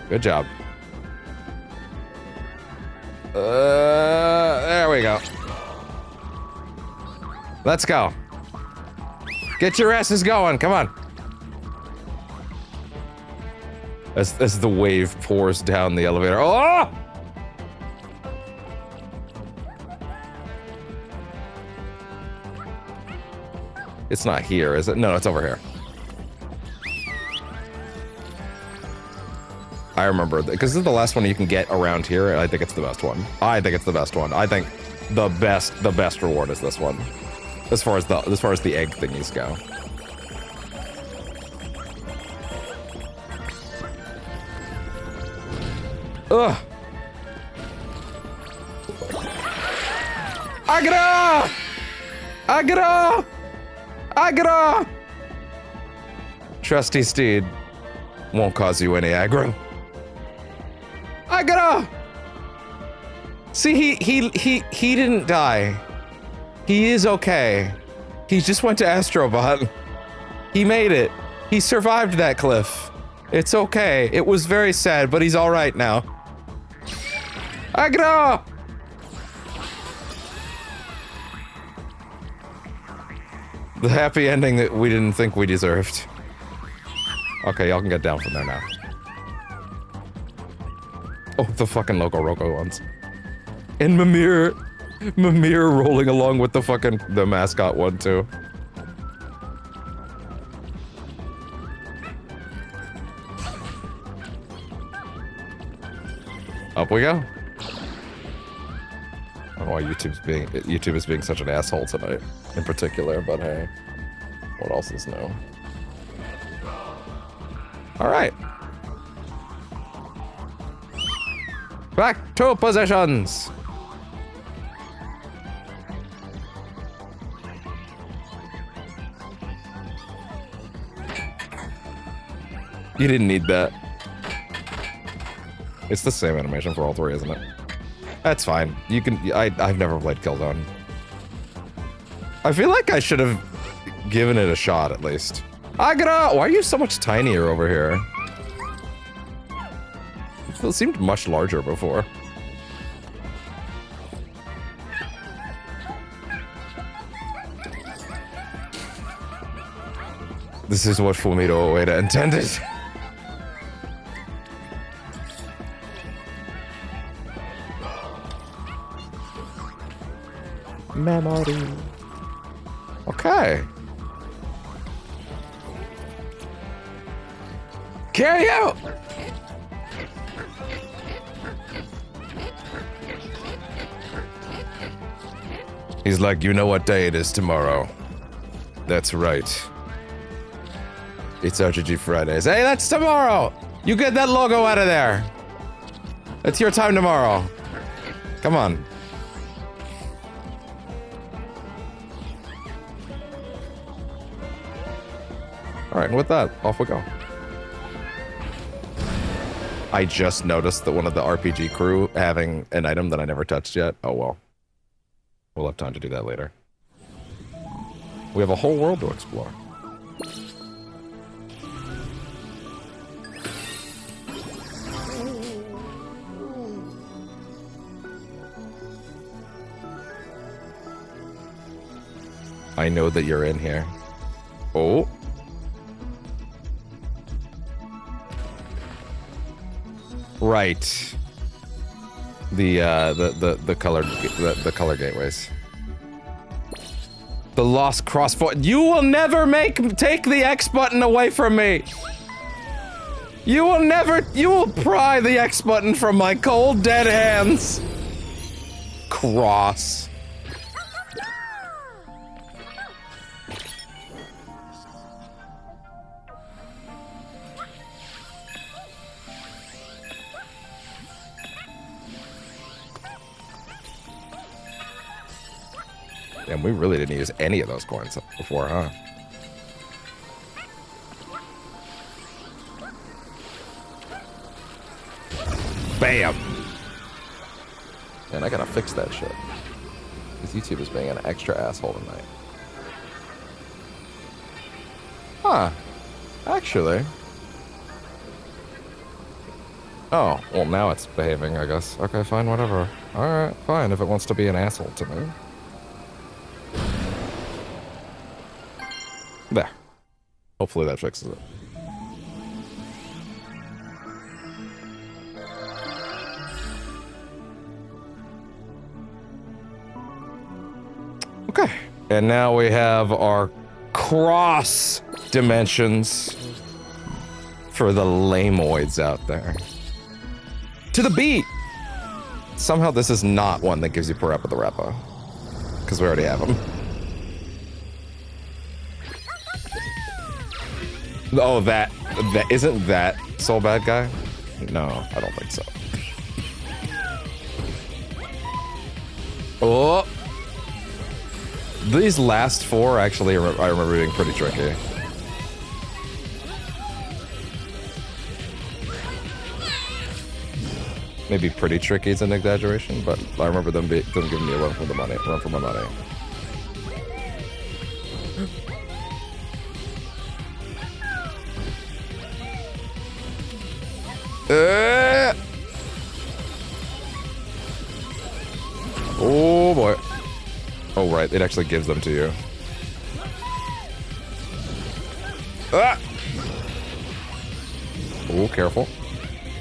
Good job. There we go. Let's go. Get your asses going, come on. As the wave pours down the elevator. Oh! It's not here, is it? No, it's over here. I remember, because this is the last one you can get around here, and I think it's the best one. I think it's the best one. I think the best reward is this one. As far as the egg thingies go. Ugh. Agra! Agra! Agra! Trusty steed won't cause you any aggro. Agra! See, he didn't die. He is okay. He just went to Astro Bot. He made it. He survived that cliff. It's okay. It was very sad, but he's all right now. Agra! The happy ending that we didn't think we deserved. Okay, y'all can get down from there now. Oh, the fucking Loco Roco ones. And Mimir rolling along with the mascot one too. Up we go. I don't know why YouTube is being such an asshole tonight, in particular, but hey, what else is new? All right, back to positions. You didn't need that. It's the same animation for all three, isn't it? That's fine. You can. I've never played Killzone. I feel like I should have given it a shot at least. Agara, why are you so much tinier over here? It seemed much larger before. This is what Fumito Ueda intended. Memory. Okay. Carry out! He's like, you know what day it is tomorrow. That's right. It's RGG Fridays. Hey, that's tomorrow! You get that logo out of there! It's your time tomorrow. Come on. Alright, with that, off we go. I just noticed that one of the RPG crew having an item that I never touched yet. Oh well. We'll have time to do that later. We have a whole world to explore. I know that you're in here. Oh. Right. The color gateways. The lost crossbow. You will never take the X button away from me. You will pry the X button from my cold dead hands. Cross. And we really didn't use any of those coins before, huh? Bam! And I gotta fix that shit. Because YouTube is being an extra asshole tonight. Huh. Actually. Oh, well now it's behaving, I guess. Okay, fine, whatever. Alright, fine, if it wants to be an asshole to me. There. Hopefully that fixes it. Okay. And now we have our cross dimensions for the lamoids out there. To the beat! Somehow this is not one that gives you Parappa the Rappa. Because we already have them. Oh, that isn't that Soul Bad Guy? No, I don't think so. Oh, these last four actually I remember being pretty tricky. Maybe pretty tricky is an exaggeration, but I remember them giving me a run for my money. Oh boy. Oh right, it actually gives them to you. Ah! Oh, careful.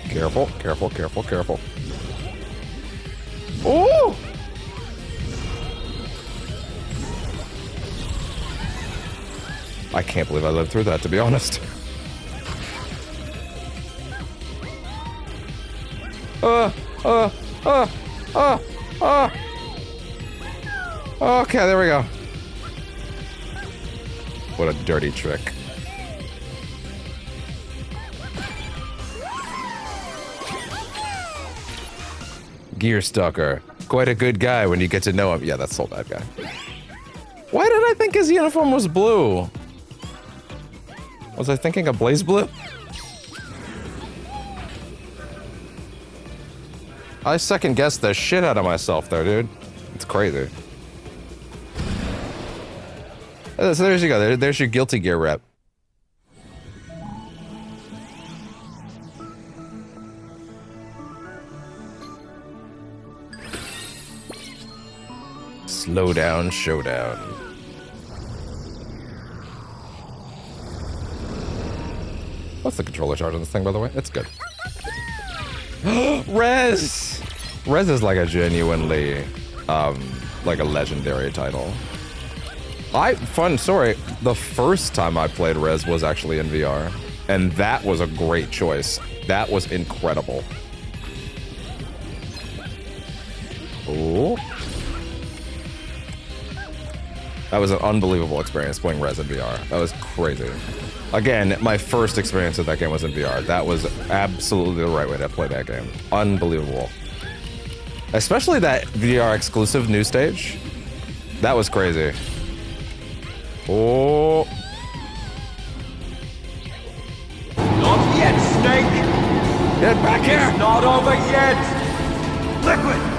Careful, careful, careful, careful. Oh! I can't believe I lived through that, to be honest. Okay, there we go. What a dirty trick. Gear Stalker. Quite a good guy when you get to know him. Yeah, that's Soul Bad Guy. Why did I think his uniform was blue? Was I thinking of Blaze Blue? I second guessed the shit out of myself there, dude. It's crazy. So there's you go. There's your Guilty Gear rep. Slow down, showdown. What's the controller charge on this thing, by the way? It's good. Rez! Rez is like a genuinely, like a legendary title. Fun story, the first time I played Rez was actually in VR, and that was a great choice. That was incredible. Ooh. That was an unbelievable experience playing Rez in VR. That was crazy. Again, my first experience with that game was in VR. That was absolutely the right way to play that game. Unbelievable. Especially that VR exclusive new stage. That was crazy. Oh. Not yet, Snake! Get back here! It's not over yet! Liquid!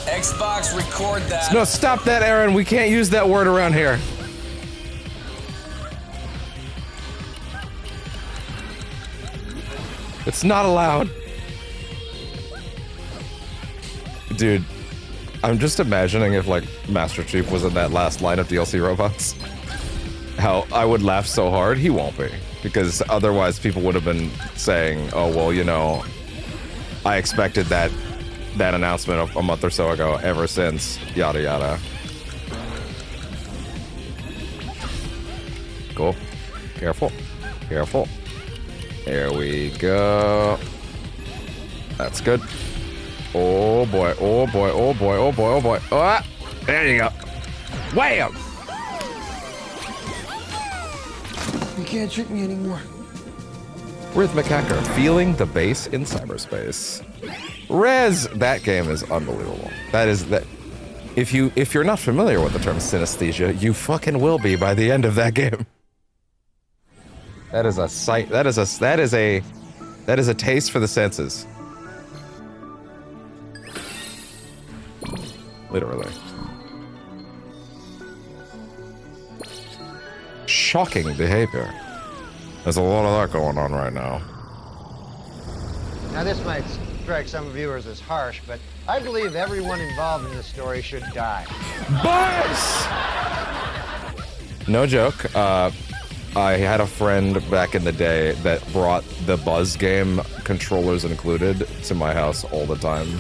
Xbox, record that. No, stop that, Aaron. We can't use that word around here. It's not allowed. Dude, I'm just imagining if, like, Master Chief was in that last line of DLC robots. How I would laugh so hard. He won't be. Because otherwise people would have been saying, oh, well, you know, I expected that announcement a month or so ago, ever since, yada yada. Cool. Careful. Careful. There we go. That's good. Oh boy, oh boy, oh boy, oh boy, oh boy. Ah! There you go. Wham! You can't trick me anymore. Rhythmic Hacker, feeling the bass in cyberspace. Rez, that game is unbelievable. That is that. If you're not familiar with the term synesthesia, you fucking will be by the end of that game. That is a sight. That is a taste for the senses. Literally. Shocking behavior. There's a lot of that going on right now. Now, this might strike some viewers as harsh, but I believe everyone involved in this story should die. Buzz! No joke. I had a friend back in the day that brought the Buzz game, controllers included, to my house all the time.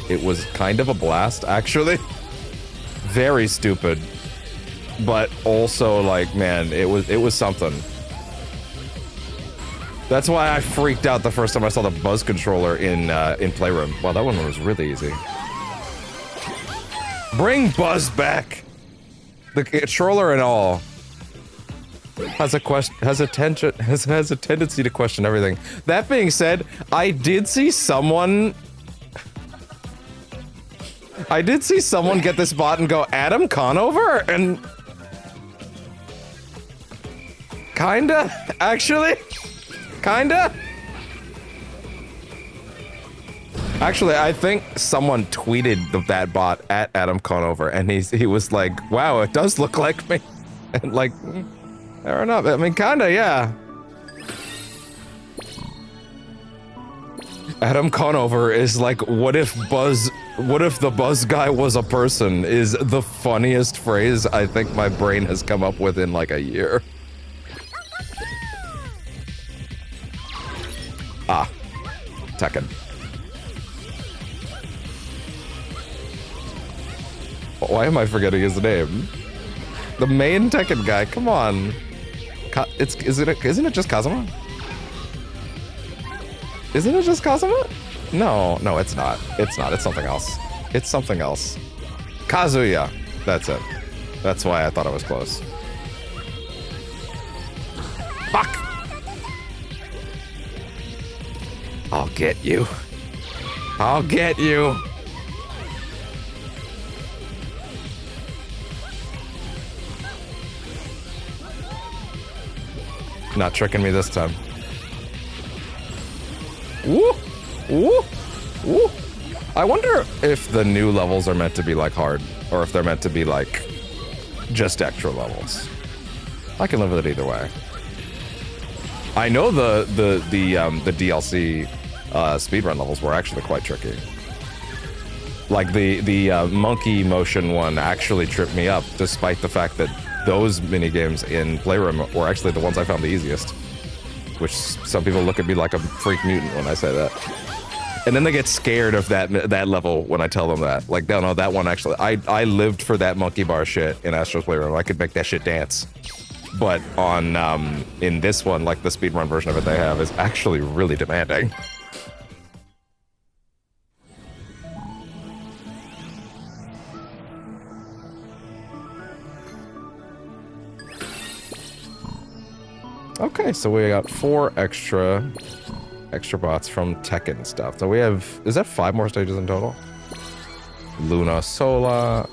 It was kind of a blast, actually. Very stupid. But also, like, man, it was something. That's why I freaked out the first time I saw the Buzz controller in Playroom. Wow, that one was really easy. Bring Buzz back. The controller and all has a tendency to question everything. That being said, I did see someone get this bot and go Adam Conover, and kinda, actually. Kinda? Actually, I think someone tweeted that bot at Adam Conover, and he was like, wow, it does look like me. And like, fair enough. I mean, kinda, yeah. Adam Conover is like, what if the Buzz guy was a person, is the funniest phrase I think my brain has come up with in like a year. Ah, Tekken. Why am I forgetting his name? The main Tekken guy, come on. Isn't it just Kazuma? Isn't it just Kazuma? No, it's not. It's not. It's something else. It's something else. Kazuya. That's it. That's why I thought I was close. Fuck! I'll get you. I'll get you. Not tricking me this time. Woo! Woo! Woo! I wonder if the new levels are meant to be like hard, or if they're meant to be like just extra levels. I can live with it either way. I know the DLC speedrun levels were actually quite tricky. Like the monkey motion one actually tripped me up, despite the fact that those mini games in Playroom were actually the ones I found the easiest. Which some people look at me like a freak mutant when I say that. And then they get scared of that level when I tell them that. Like, no, that one actually, I lived for that monkey bar shit in Astro's Playroom. I could make that shit dance. But on in this one, like the speedrun version of it they have, is actually really demanding. Okay, so we got 4 extra bots from Tekken stuff. So we have, is that 5 more stages in total? Luna Sola.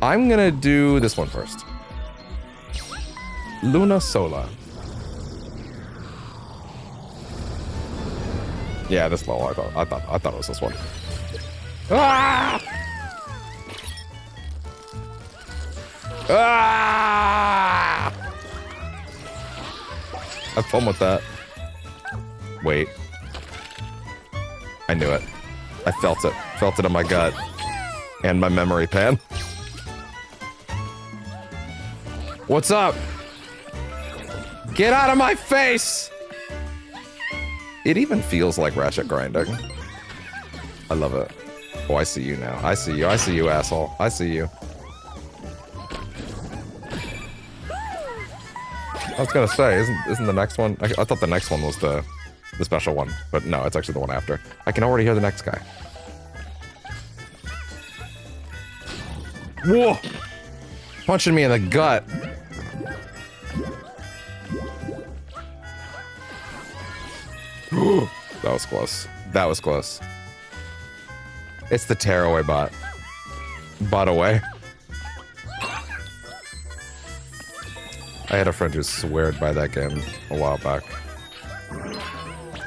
I'm gonna do this one first. Luna Sola. Yeah, this level. I thought it was this one. Ah! Ah! Have fun with that. Wait. I knew it. I felt it. Felt it in my gut. And my memory pan. What's up? Get out of my face! It even feels like ratchet grinding. I love it. Oh, I see you now. I see you. I see you, asshole. I see you. I was gonna say, isn't the next one? I thought the next one was the special one, but no, it's actually the one after. I can already hear the next guy. Whoa! Punching me in the gut. That was close. That was close. It's the tearaway bot. Bot away. I had a friend who sweared by that game a while back.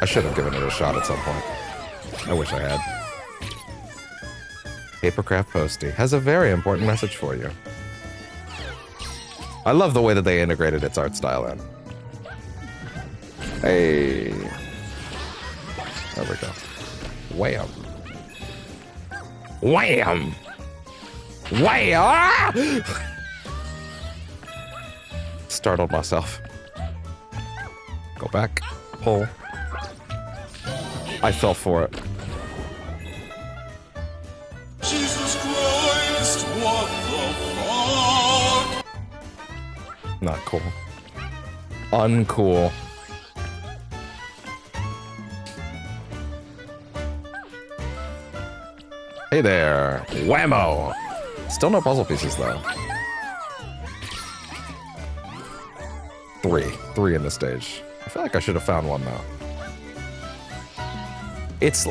I should have given it a shot at some point. I wish I had. Papercraft Posty has a very important message for you. I love the way that they integrated its art style in. Hey. There we go. Wham. Wham! Wham! Ah! Startled myself. Go back. Pull. I fell for it. Jesus Christ, what the fuck? Not cool. Uncool. Hey there. Whammo! Still no puzzle pieces though. 3 in the stage. I feel like I should have found one though. It's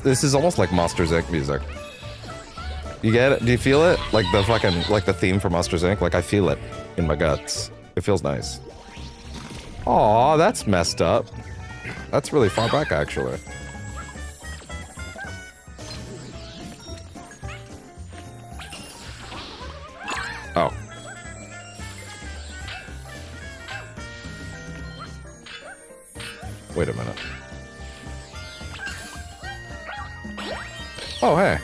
this is almost like Monsters Inc. music. You get it? Do you feel it? Like the fucking, like the theme for Monsters Inc. Like I feel it in my guts. It feels nice. Aw, that's messed up. That's really far back actually. Oh. Wait a minute. Oh, hey.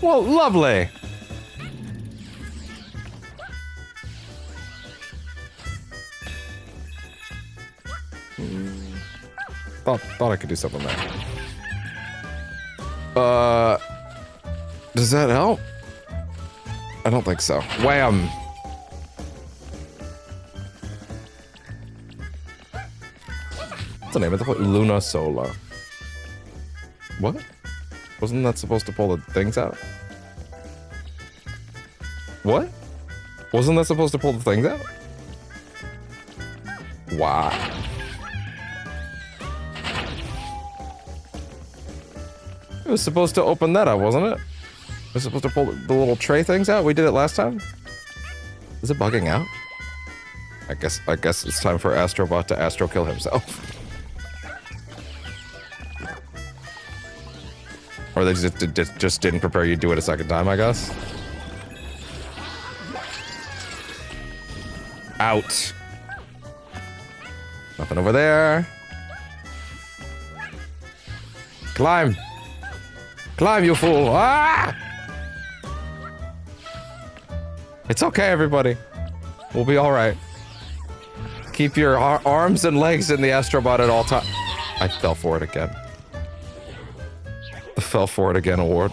Well, lovely. Thought I could do something there. Does that help? I don't think so. Wham! What's the name of the place? Luna Sola. What? Wasn't that supposed to pull the things out? What? Wasn't that supposed to pull the things out? Wow. It was supposed to open that up, wasn't it? It was supposed to pull the little tray things out? We did it last time? Is it bugging out? I guess it's time for Astro Bot to Astro kill himself. Or they just didn't prepare you to do it a second time, I guess. Out. Nothing over there. Climb. Climb, you fool. Ah! It's okay, everybody. We'll be all right. Keep your arms and legs in the Astro Bot at all times. I fell for it again. The fell for it again award.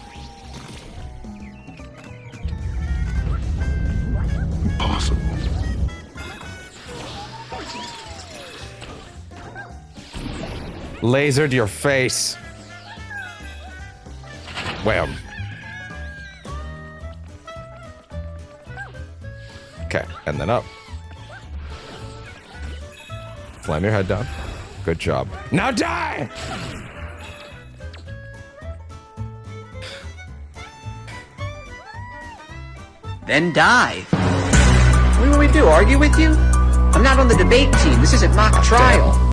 Impossible. Lasered your face. Wham. Okay, and then up. Slam your head down. Good job. Now die! Then die. What do you want me to do, argue with you? I'm not on the debate team. This isn't mock trial.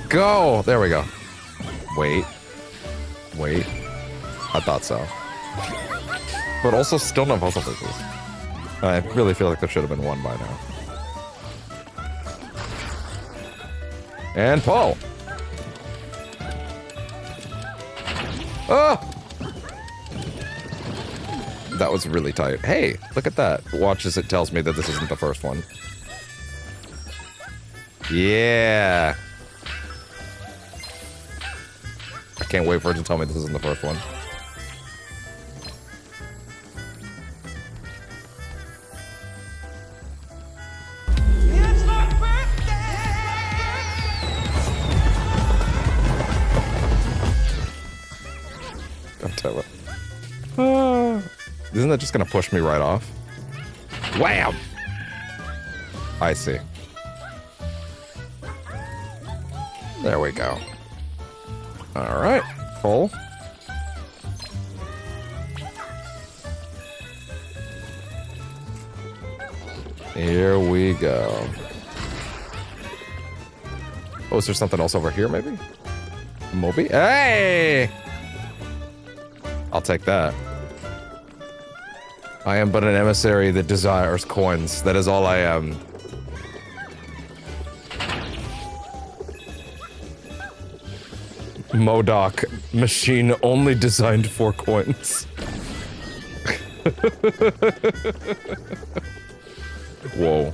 Go! There we go. Wait. Wait. I thought so. But also still no puzzle pieces. I really feel like there should have been one by now. And pull! Oh! That was really tight. Hey, look at that. Watch as it tells me that this isn't the first one. Yeah! I can't wait for it to tell me this isn't the first one. God damn it. Isn't that just gonna push me right off? Wham! I see. There we go. Alright, full. Here we go. Oh, is there something else over here, maybe? Moby? Hey! I'll take that. I am but an emissary that desires coins. That is all I am. MODOK, machine only designed for coins. Whoa.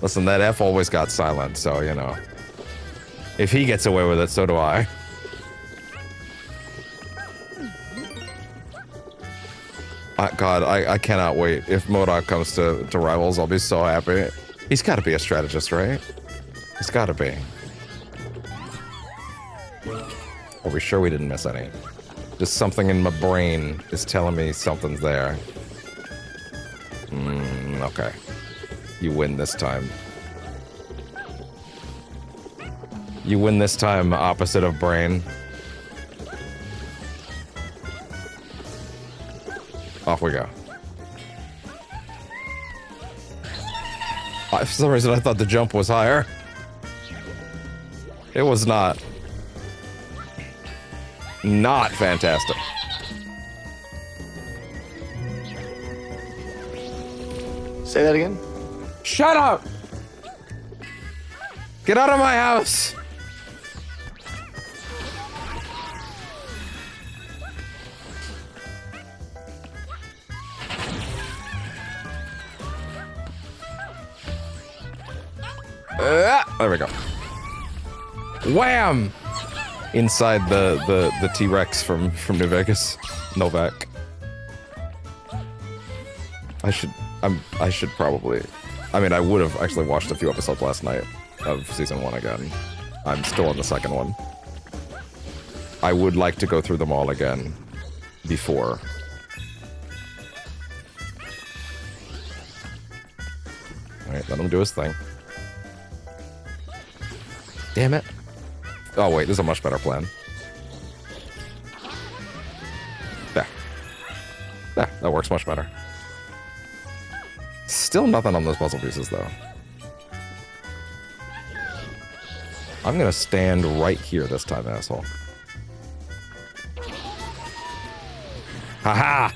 Listen, that F always got silent, so, you know. If he gets away with it, so do I. God, I cannot wait. If MODOK comes to Rivals, I'll be so happy. He's got to be a strategist, right? He's got to be. Are we sure we didn't miss any? Just something in my brain is telling me something's there. Okay. You win this time. You win this time, opposite of brain. Off we go. For some reason, I thought the jump was higher. It was not. Not fantastic. Say that again? Shut up! Get out of my house! There we go. Wham! Inside the T-Rex from New Vegas. Novak. I should probably... I mean, I would have actually watched a few episodes last night of Season 1 again. I'm still on the second one. I would like to go through them all again before. Alright, let him do his thing. Damn it. Oh wait, there's a much better plan. There. There, that works much better. Still nothing on those puzzle pieces though. I'm gonna stand right here this time, asshole. Haha!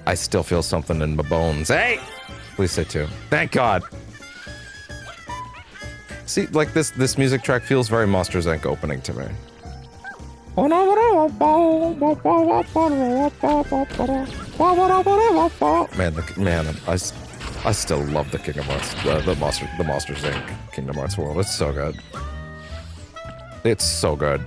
I still feel something in my bones. Hey! Please say 2. Thank God! See, like this music track feels very Monsters Inc. opening to me. Man, I still love the Kingdom Hearts, the Monsters Inc. Kingdom Hearts world. It's so good. It's so good.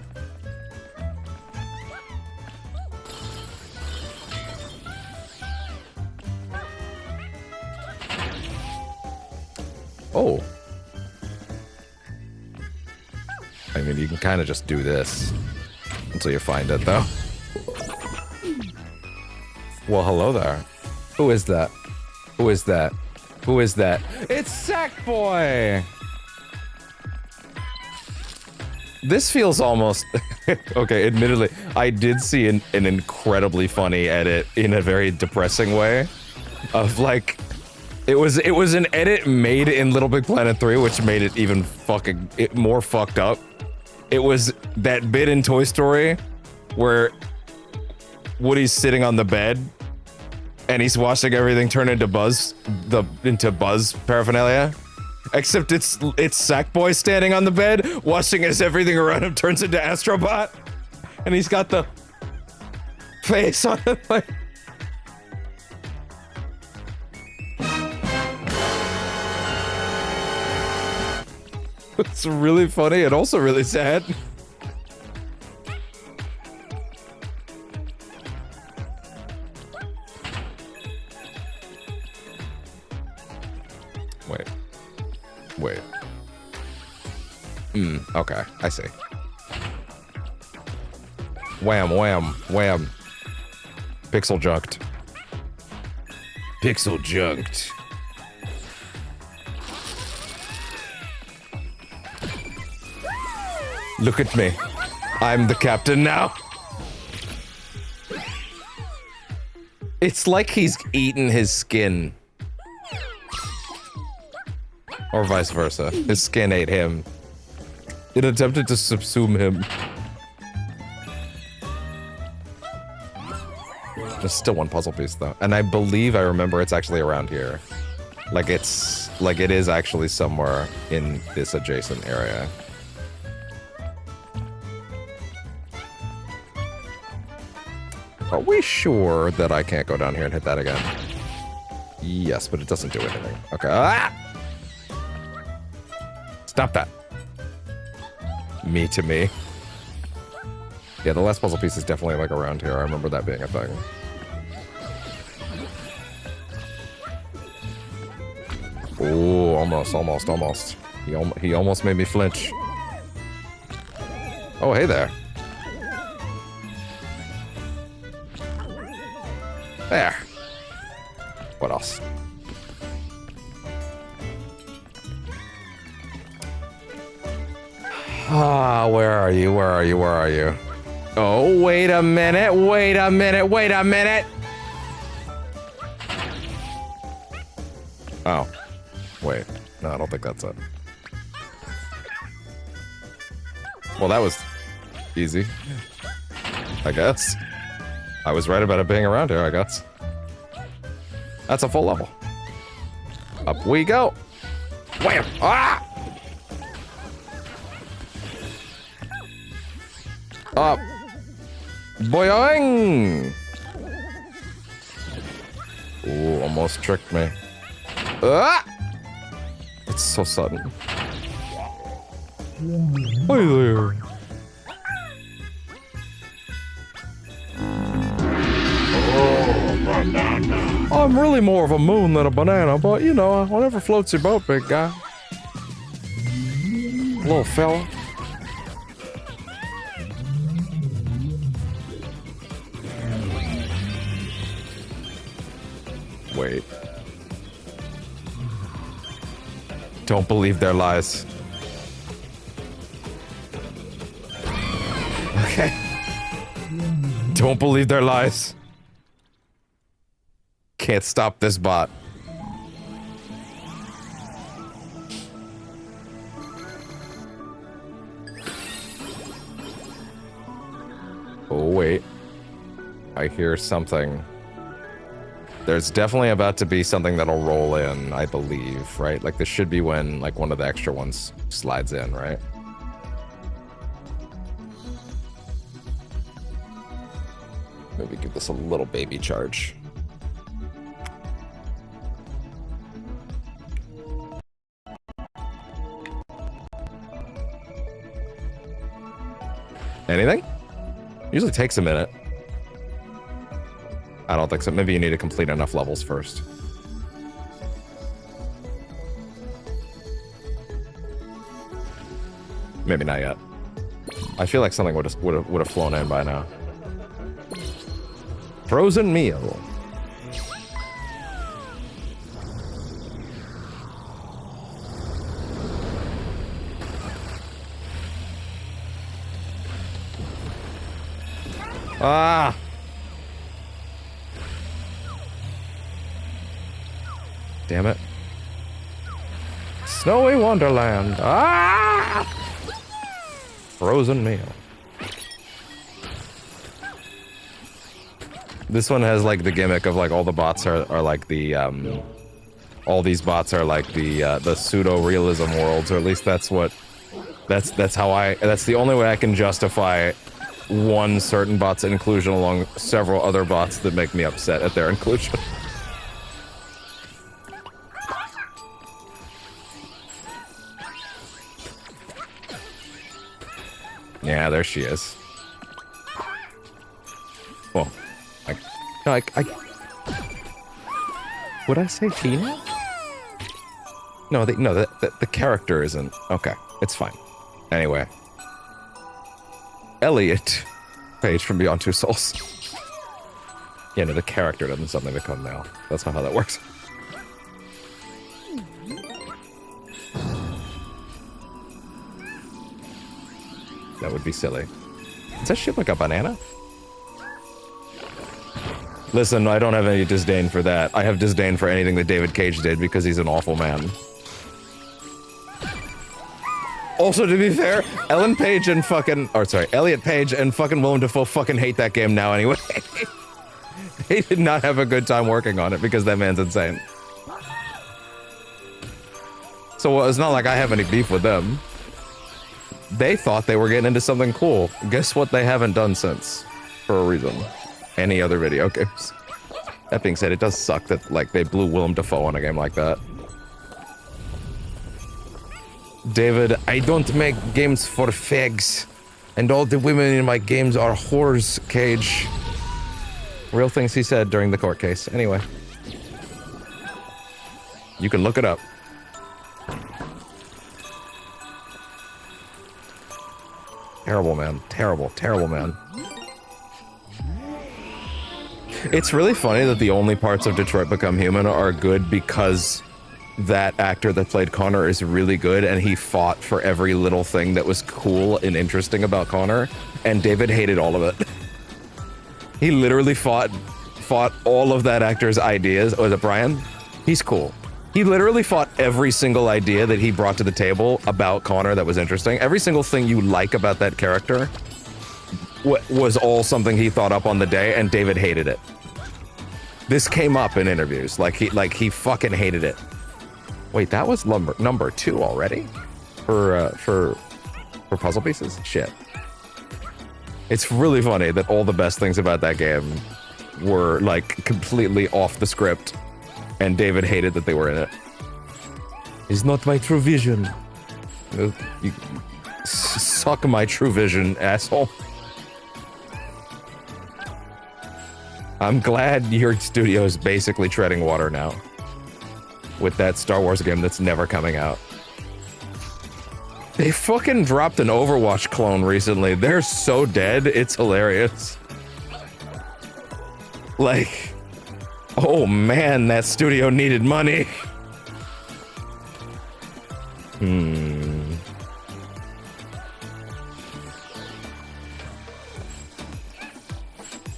Oh. I mean, you can kind of just do this until you find it, though. Well, hello there. Who is that? Who is that? Who is that? It's Sackboy! This feels almost... Okay, admittedly, I did see an incredibly funny edit in a very depressing way of, like... It was an edit made in Little Big Planet 3, which made it even more fucked up. It was that bit in Toy Story where Woody's sitting on the bed and he's watching everything turn into Buzz paraphernalia. Except it's Sackboy standing on the bed, watching as everything around him turns into Astro Bot, and he's got the face on it like. It's really funny and also really sad. Wait. Okay, I see. Wham, wham, wham. Pixel junked. Pixel junked. Look at me. I'm the captain now. It's like he's eaten his skin. Or vice versa. His skin ate him. It attempted to subsume him. There's still one puzzle piece though. And I believe I remember it's actually around here. Like it is actually somewhere in this adjacent area. Are we sure that I can't go down here and hit that again? Yes, but it doesn't do anything. Okay. Ah! Stop that. Me to me. Yeah, the last puzzle piece is definitely like around here. I remember that being a thing. Oh, almost. He almost made me flinch. Oh, hey there. There. What else? Ah, where are you? Oh, wait a minute. Oh. Wait. No, I don't think that's it. Well, that was easy. I guess. I was right about it being around here, I guess. That's a full level. Up we go. Wham! Ah! Up. Boing! Ooh, almost tricked me. Ah! It's so sudden. Hey there. I'm really more of a moon than a banana, but you know, whatever floats your boat, big guy. Little fella. Wait. Don't believe their lies. Okay. Don't believe their lies. Can't stop this bot. Oh, wait. I hear something. There's definitely about to be something that'll roll in, I believe, right? Like, this should be when, like, one of the extra ones slides in, right? Maybe give this a little baby charge. Anything? Usually takes a minute. I don't think so. Maybe you need to complete enough levels first. Maybe not yet. I feel like something would have flown in by now. Frozen meal. Ah! Damn it. Snowy Wonderland. Ah! Frozen meal. This one has like the gimmick of like all the bots are like the all these bots are like the pseudo realism worlds, or at least that's what that's the only way I can justify one certain bot's inclusion along several other bots that make me upset at their inclusion. Yeah, there she is. Well, would I say Tina? No, the character isn't. Okay, it's fine. Anyway. Elliot Page from Beyond Two Souls. Yeah, no, the character doesn't suddenly become male. That's not how that works. That would be silly. Is that shit like a banana? Listen, I don't have any disdain for that. I have disdain for anything that David Cage did because he's an awful man. Also, to be fair, Elliot Page and fucking Willem Dafoe fucking hate that game now anyway. They did not have a good time working on it because that man's insane. So it's not like I have any beef with them. They thought they were getting into something cool. Guess what they haven't done since? For a reason. Any other video games. That being said, it does suck that, like, they blew Willem Dafoe on a game like that. David, I don't make games for fags. And all the women in my games are whores, Cage. Real things he said during the court case. Anyway. You can look it up. Terrible, man. Terrible, terrible, man. It's really funny that the only parts of Detroit Become Human are good because that actor that played Connor is really good and he fought for every little thing that was cool and interesting about Connor, and David hated all of it. He literally fought all of that actor's ideas. Was it Brian? He's cool. He literally fought every single idea that he brought to the table about Connor that was interesting. Every single thing you like about that character was all something he thought up on the day, and David hated it. This came up in interviews. Like he fucking hated it. Wait, that was number 2 already? For puzzle pieces? Shit. It's really funny that all the best things about that game were like completely off the script. And David hated that they were in it. It's not my true vision. You suck my true vision, asshole. I'm glad your studio is basically treading water now. With that Star Wars game that's never coming out. They fucking dropped an Overwatch clone recently. They're so dead, it's hilarious. Like... oh man, that studio needed money.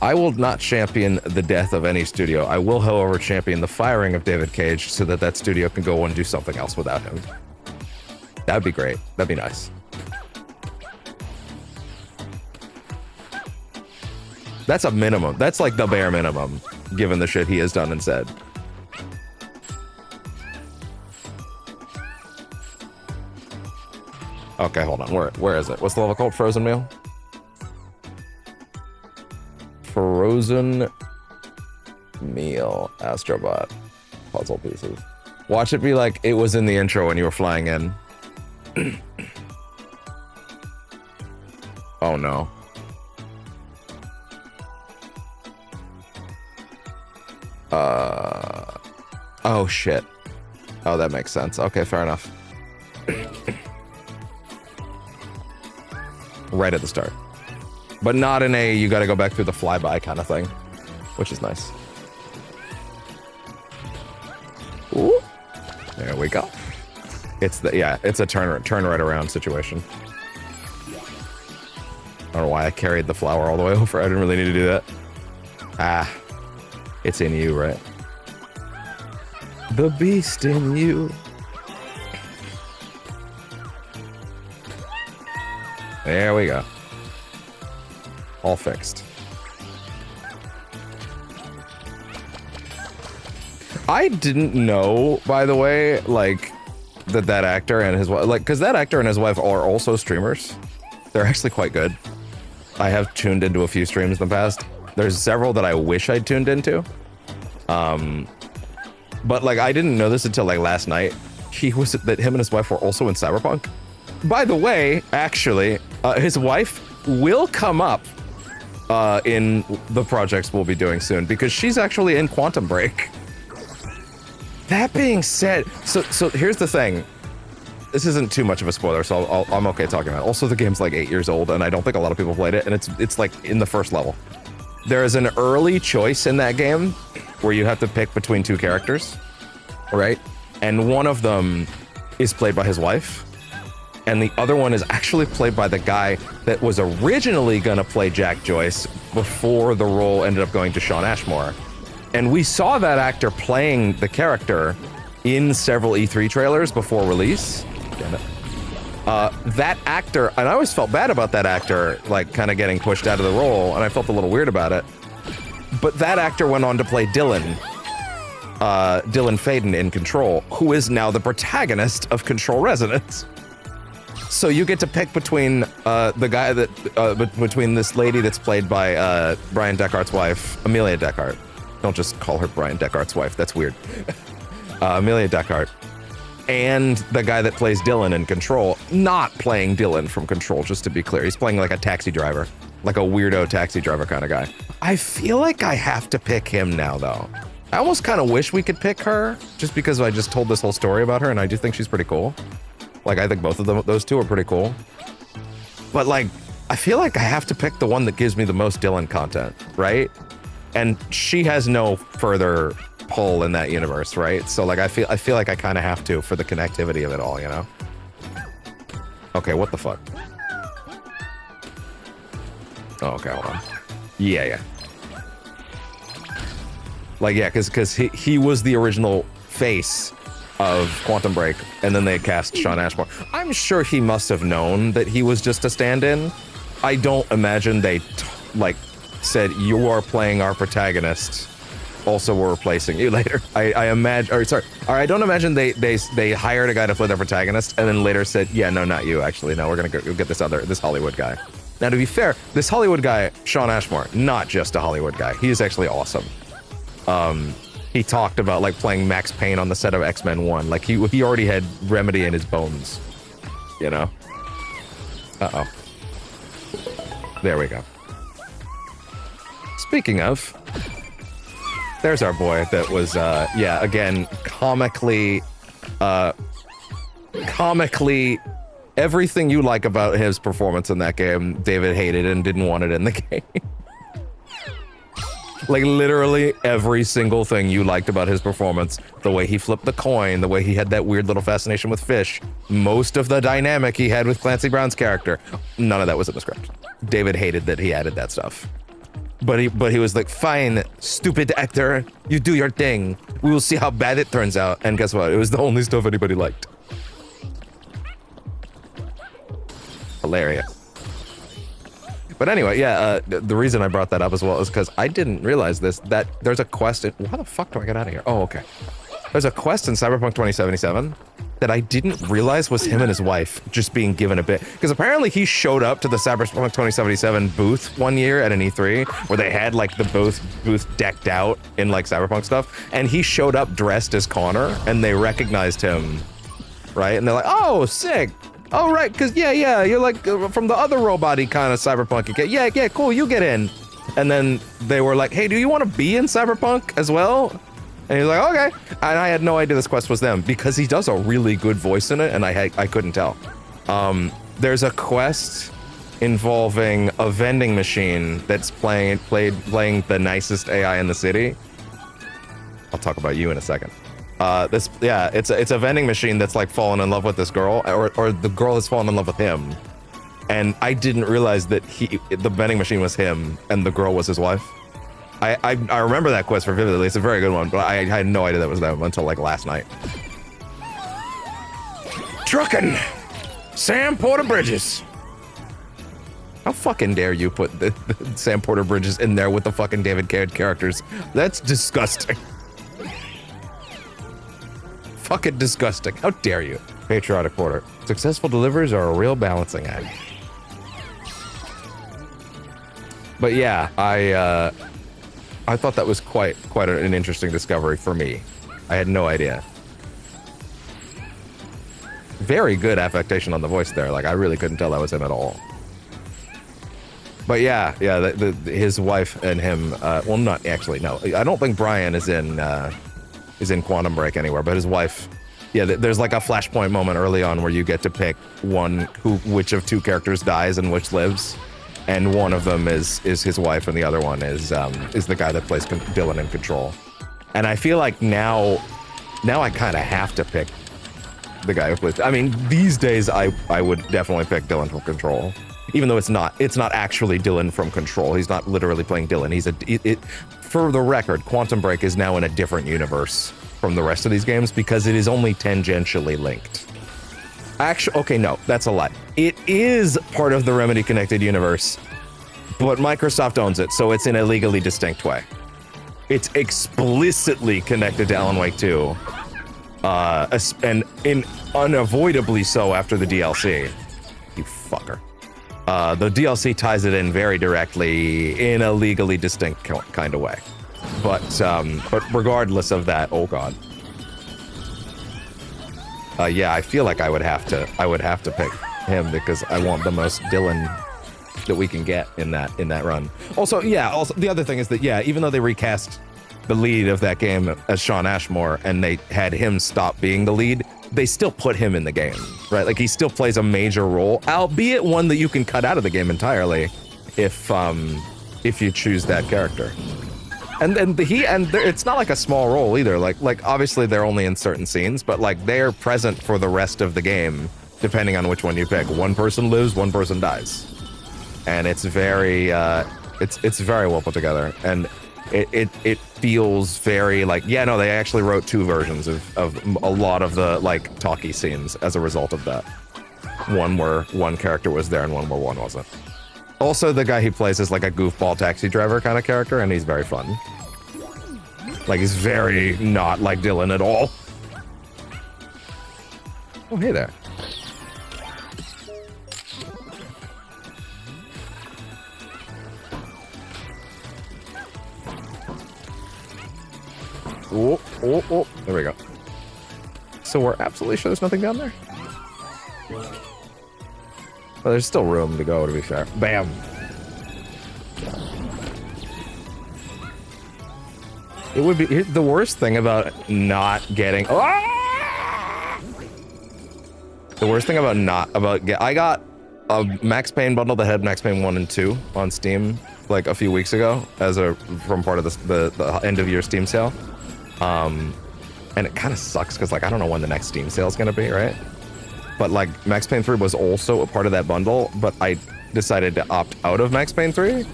I will not champion the death of any studio. I will, however, champion the firing of David Cage so that that studio can go and do something else without him. That'd be great. That'd be nice. That's a minimum. That's like the bare minimum, given the shit he has done and said. Okay, hold on. Where is it? What's the level called? Frozen meal? Frozen meal. Astro Bot. Puzzle pieces. Watch it be like it was in the intro when you were flying in. Oh no. Oh shit. Oh, that makes sense. Okay, fair enough. Right at the start. But not in a you gotta go back through the flyby kind of thing, which is nice. Ooh. There we go. It's the, yeah, it's a turn right around situation. I don't know why I carried the flower all the way over. I didn't really need to do that. Ah, it's in you, right? The beast in you. There we go. All fixed. I didn't know, by the way, like, that actor and his wife, like, because that actor and his wife are also streamers. They're actually quite good. I have tuned into a few streams in the past. There's several that I wish I'd tuned into. But, like, I didn't know this until, like, last night. Him and his wife were also in Cyberpunk. By the way, actually, his wife will come up in the projects we'll be doing soon, because she's actually in Quantum Break. That being said, so here's the thing. This isn't too much of a spoiler, so I'm okay talking about it. Also, the game's like 8 years old, and I don't think a lot of people played it, and it's like in the first level. There is an early choice in that game where you have to pick between two characters, right? And one of them is played by his wife, and the other one is actually played by the guy that was originally gonna play Jack Joyce before the role ended up going to Shawn Ashmore. And we saw that actor playing the character in several E3 trailers before release. Damn it. That actor, and I always felt bad about that actor, like kind of getting pushed out of the role, and I felt a little weird about it. But that actor went on to play Dylan Faden in Control, who is now the protagonist of Control Resonance. So you get to pick between the guy that, between this lady that's played by Brian Deckard's wife, Amelia Deckard. Don't just call her Brian Deckard's wife, that's weird. Amelia Deckard. And the guy that plays Dylan in Control, not playing Dylan from Control, just to be clear. He's playing like a taxi driver, like a weirdo taxi driver kind of guy. I feel like I have to pick him now, though. I almost kind of wish we could pick her, just because I just told this whole story about her, and I do think she's pretty cool. Like, I think both of them, those two are pretty cool. But, like, I feel like I have to pick the one that gives me the most Dylan content, right? And she has no further pull in that universe, right? So, like, I feel like I kind of have to for the connectivity of it all, you know? Okay, what the fuck? Oh, okay, hold on. Yeah. Like, yeah, because he was the original face of Quantum Break, and then they cast Shawn Ashmore. I'm sure he must have known that he was just a stand-in. I don't imagine they, like, said, you are playing our protagonist, also we're replacing you later. I imagine, or sorry, or I don't imagine they hired a guy to play their protagonist, and then later said, yeah, no, not you, actually. No, we're gonna go get this Hollywood guy. Now, to be fair, this Hollywood guy, Shawn Ashmore, not just a Hollywood guy. He is actually awesome. He talked about, like, playing Max Payne on the set of X-Men 1. Like, he already had Remedy in his bones, you know? Uh-oh. There we go. Speaking of, there's our boy that was, yeah, again, comically, everything you like about his performance in that game, David hated and didn't want it in the game. Like, literally every single thing you liked about his performance, the way he flipped the coin, the way he had that weird little fascination with fish, most of the dynamic he had with Clancy Brown's character, none of that was in the script. David hated that he added that stuff. But he was like, fine, stupid actor, you do your thing. We will see how bad it turns out. And guess what? It was the only stuff anybody liked. Hilarious. But anyway, yeah, the reason I brought that up as well is because I didn't realize that there's a quest in, how the fuck do I get out of here? Oh, okay. There's a quest in Cyberpunk 2077 that I didn't realize was him and his wife just being given a bit. Because apparently he showed up to the Cyberpunk 2077 booth one year at an E3 where they had like the booth decked out in like Cyberpunk stuff. And he showed up dressed as Connor and they recognized him, right? And they're like, oh, sick. Oh, right, because yeah, you're like from the other robot-y kind of Cyberpunk. Yeah, cool, you get in. And then they were like, hey, do you want to be in Cyberpunk as well? And he's like, okay. And I had no idea this quest was them because he does a really good voice in it, and I couldn't tell. There's a quest involving a vending machine that's playing the nicest AI in the city. I'll talk about you in a second. It's a vending machine that's like fallen in love with this girl, or the girl has fallen in love with him. And I didn't realize that the vending machine was him and the girl was his wife. I remember that quest for vividly. It's a very good one, but I had no idea that was them until like last night. Truckin'! Sam Porter Bridges! How fucking dare you put the Sam Porter Bridges in there with the fucking David Carradine characters? That's disgusting. Fucking disgusting. How dare you? Patriotic Porter. Successful deliveries are a real balancing act. But yeah, I thought that was quite an interesting discovery for me. I had no idea. Very good affectation on the voice there. Like I really couldn't tell that was him at all. But yeah, his wife and him. Well, not actually. No, I don't think Brian is in Quantum Break anywhere. But his wife. Yeah, there's like a flashpoint moment early on where you get to pick which of two characters dies and which lives. And one of them is his wife, and the other one is the guy that plays Dylan in Control. And I feel like now I kind of have to pick the guy who plays. I mean, these days I would definitely pick Dylan from Control, even though it's not actually Dylan from Control. He's not literally playing Dylan. For the record, Quantum Break is now in a different universe from the rest of these games because it is only tangentially linked. Actually, okay, no, that's a lie. It is part of the Remedy connected universe, but Microsoft owns it, so it's in a legally distinct way. It's explicitly connected to Alan Wake 2, and unavoidably so after the DLC. You fucker. The DLC ties it in very directly in a legally distinct kind of way. But regardless of that, oh god. Yeah, I feel like I would have to pick him because I want the most Dylan that we can get in that run. Also, the other thing is that even though they recast the lead of that game as Sean Ashmore and they had him stop being the lead, they still put him in the game, right? Like he still plays a major role, albeit one that you can cut out of the game entirely if you choose that character. And it's not like a small role either. Like obviously they're only in certain scenes, but like they're present for the rest of the game, depending on which one you pick. One person lives, one person dies, and it's very it's very well put together, and it feels very like they actually wrote two versions of a lot of the like talkie scenes as a result of that. One where one character was there and one where one wasn't. Also, the guy he plays is like a goofball taxi driver kind of character, and he's very fun. Like, he's very not like Dylan at all. Oh, hey there. Oh, there we go. So we're absolutely sure there's nothing down there? Well, there's still room to go, to be fair. Bam. It would be the worst thing about not getting. Ah! The worst thing I got a Max Payne bundle that had Max Payne 1 and 2 on Steam like a few weeks ago from part of the end of year Steam sale. And it kind of sucks because like I don't know when the next Steam sale is gonna be, right? But like Max Payne 3 was also a part of that bundle, but I decided to opt out of Max Payne 3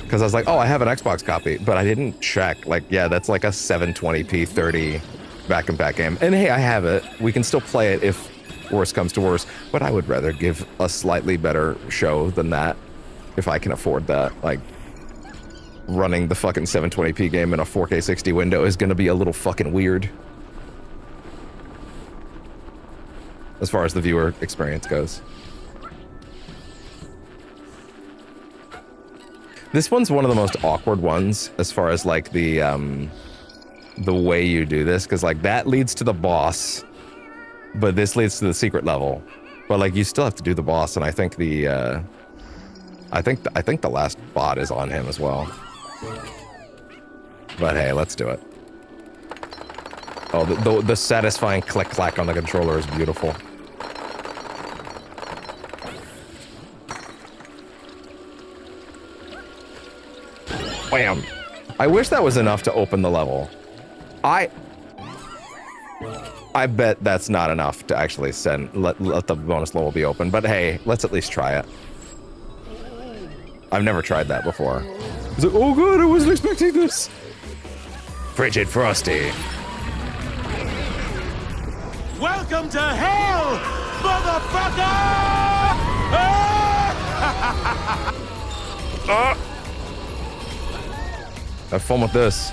because I was like, oh, I have an Xbox copy, but I didn't check. Like, yeah, that's like a 720p 30 back-and-back game. And hey, I have it. We can still play it if worse comes to worse, but I would rather give a slightly better show than that if I can afford that. Like, running the fucking 720p game in a 4K 60 window is gonna be a little fucking weird. As far as the viewer experience goes. This one's one of the most awkward ones as far as like the way you do this, because like that leads to the boss, but this leads to the secret level. But like you still have to do the boss, and I think the I think the last bot is on him as well. But hey, let's do it. Oh, the satisfying click clack on the controller is beautiful. Wham! I wish that was enough to open the level. I bet that's not enough to actually let the bonus level be open, but hey, let's at least try it. I've never tried that before. It's like, oh god, I wasn't expecting this. Frigid Frosty. Welcome to hell, motherfucker! Have fun with this.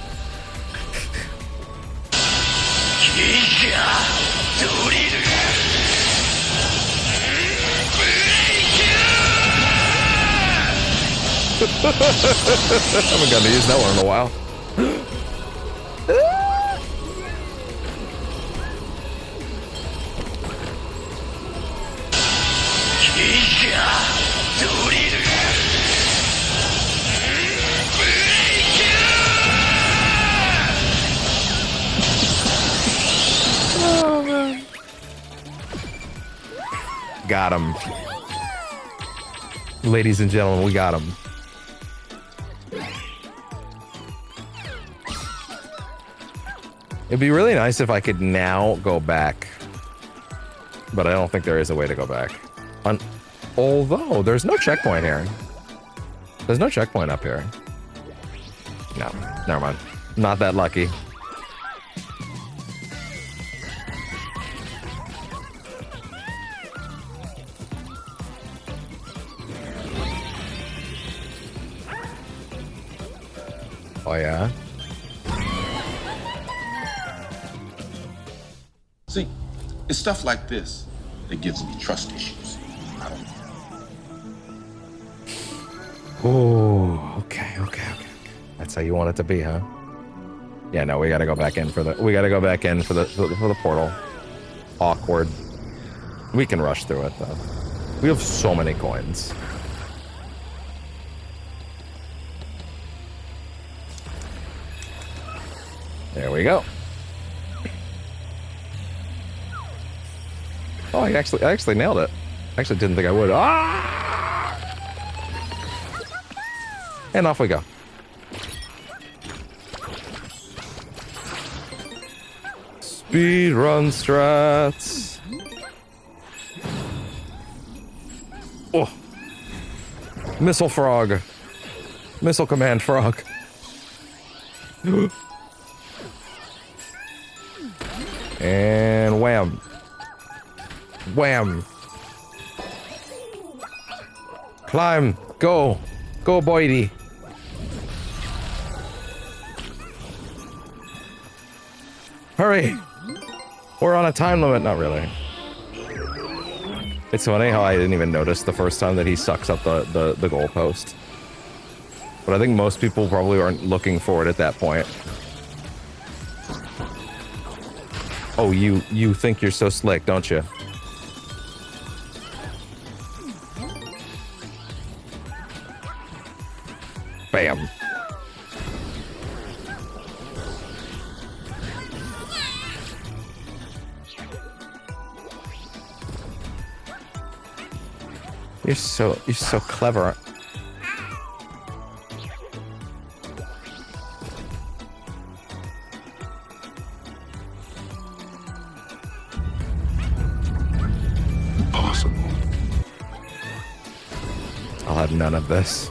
I haven't gotten to use that one in a while. Oh, man. Got him. Ladies and gentlemen, we got him. It'd be really nice if I could now go back. But I don't think there is a way to go back. Although, there's no checkpoint here. There's no checkpoint up here. No, never mind. Not that lucky. Oh, yeah? See, it's stuff like this that gives me trust issues. I don't know. Oh, okay. That's how you want it to be, huh? Yeah, no, we gotta go back in for the portal. Awkward. We can rush through it though. We have so many coins. There we go. Oh, I actually nailed it. I actually didn't think I would. Ah! And off we go. Speed run strats. Oh. Missile frog. Missile command frog. And wham. Wham. Climb. Go. Go, Boydie. Hurry. We're on a time limit. Not really. It's funny how I didn't even notice the first time that he sucks up the goalpost. But I think most people probably aren't looking for it at that point. Oh, you think you're so slick, don't you? Bam. You're so clever. Impossible. I'll have none of this.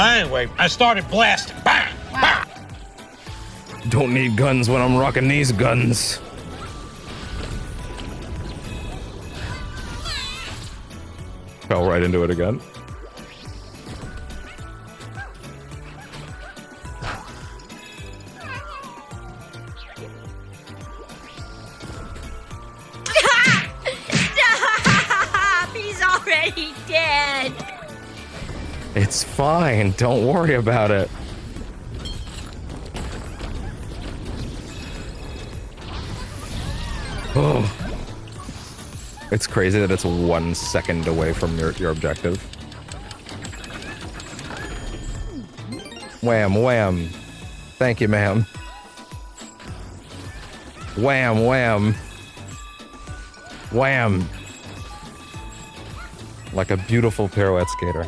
Anyway, I started blasting. Bang! Bang! Don't need guns when I'm rocking these guns. Fell right into it again. Stop! He's already dead. It's fine. Don't worry about it. Oh. It's crazy that it's 1 second away from your objective. Wham, wham. Thank you, ma'am. Wham, wham. Wham. Like a beautiful pirouette skater.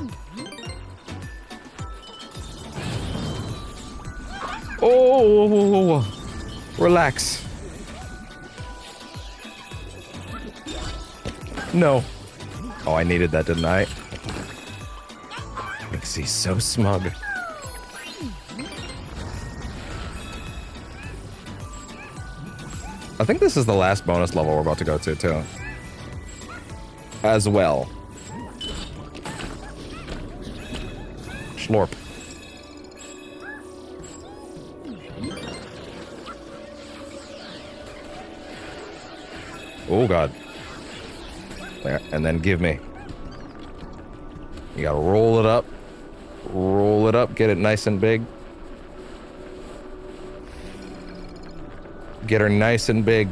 Oh, relax. No. Oh, I needed that, didn't I? Makes he so smug. I think this is the last bonus level we're about to go to, too. As well. Schlorp. Oh, God. There, and then give me. You gotta roll it up. Roll it up, get it nice and big. Get her nice and big.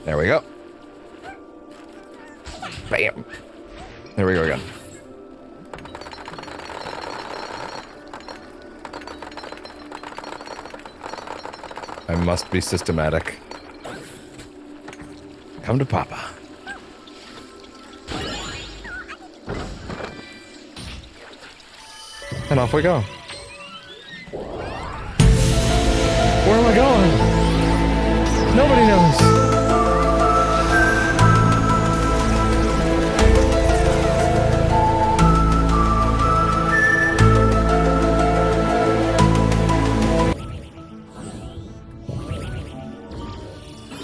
There we go. Bam. There we go again. I must be systematic. Come to Papa. And off we go. Where am I going? Nobody knows.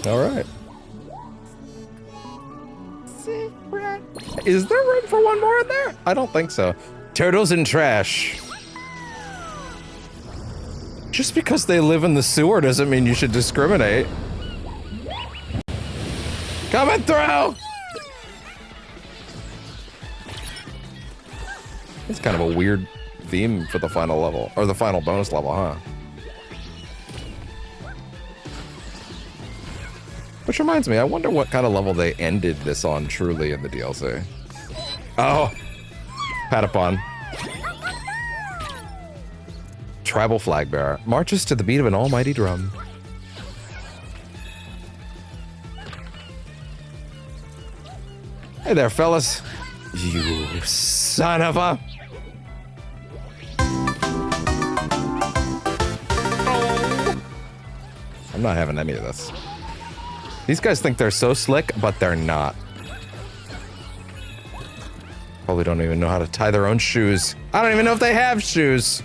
All right. Is there room for one more in there? I don't think so. Turtles and trash. Just because they live in the sewer doesn't mean you should discriminate. Coming through! It's kind of a weird theme for the final level, or the final bonus level, huh? Which reminds me, I wonder what kind of level they ended this on truly in the DLC. Oh! Patapon. Tribal flag bearer marches to the beat of an almighty drum. Hey there, fellas. You son of a... I'm not having any of this. These guys think they're so slick, but they're not. Probably don't even know how to tie their own shoes. I don't even know if they have shoes.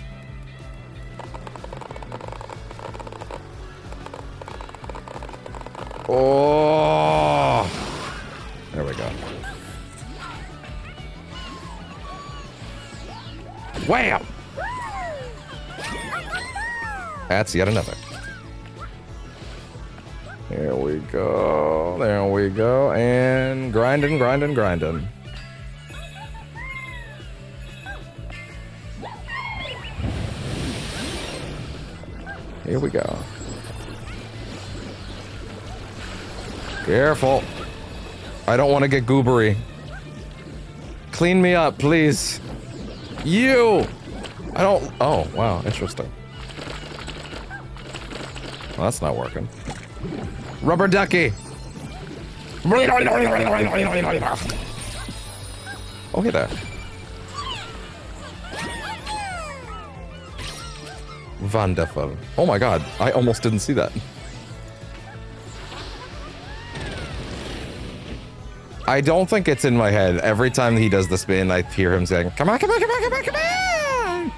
Oh, there we go. Wham! That's yet another. There we go. There we go. And grinding, grinding, grinding. Here we go. Careful. I don't want to get goobery. Clean me up, please. You! I don't... Oh, wow. Interesting. Well, that's not working. Rubber ducky. Oh, hey there. Wonderful. Oh my god, I almost didn't see that. I don't think it's in my head. Every time he does the spin, I hear him saying, come on, come on, come on, come on, come on!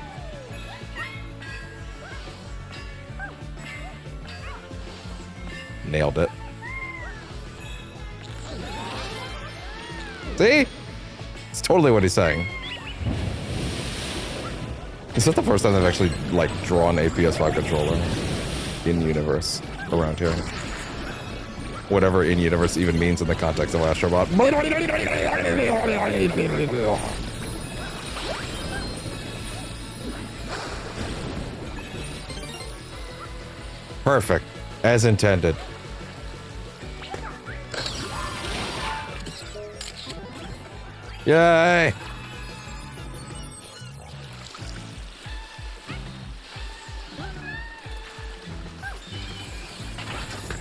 Nailed it. See? It's totally what he's saying. Is that the first time they've actually, like, drawn a PS5 controller in-universe around here? Whatever in-universe even means in the context of Astro Bot. Perfect. As intended. Yay!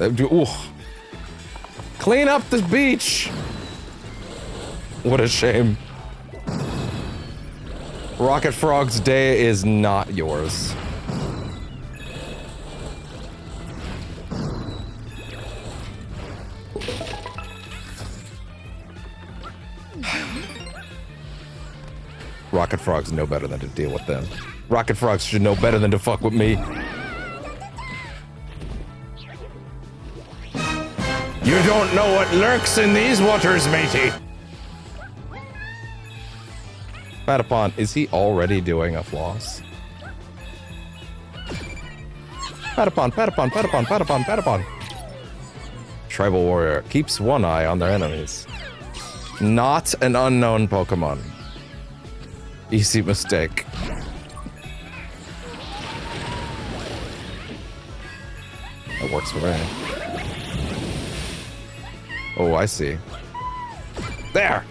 Ooh. Clean up this beach! What a shame. Rocket Frog's day is not yours. Rocket Frogs know better than to deal with them. Rocket Frogs should know better than to fuck with me. You don't know what lurks in these waters, matey. Patapon, is he already doing a floss? Patapon, Patapon, Patapon, Patapon, Patapon. Tribal Warrior keeps one eye on their enemies. Not an unknown Pokemon. Easy mistake. That works for me. Oh, I see. There!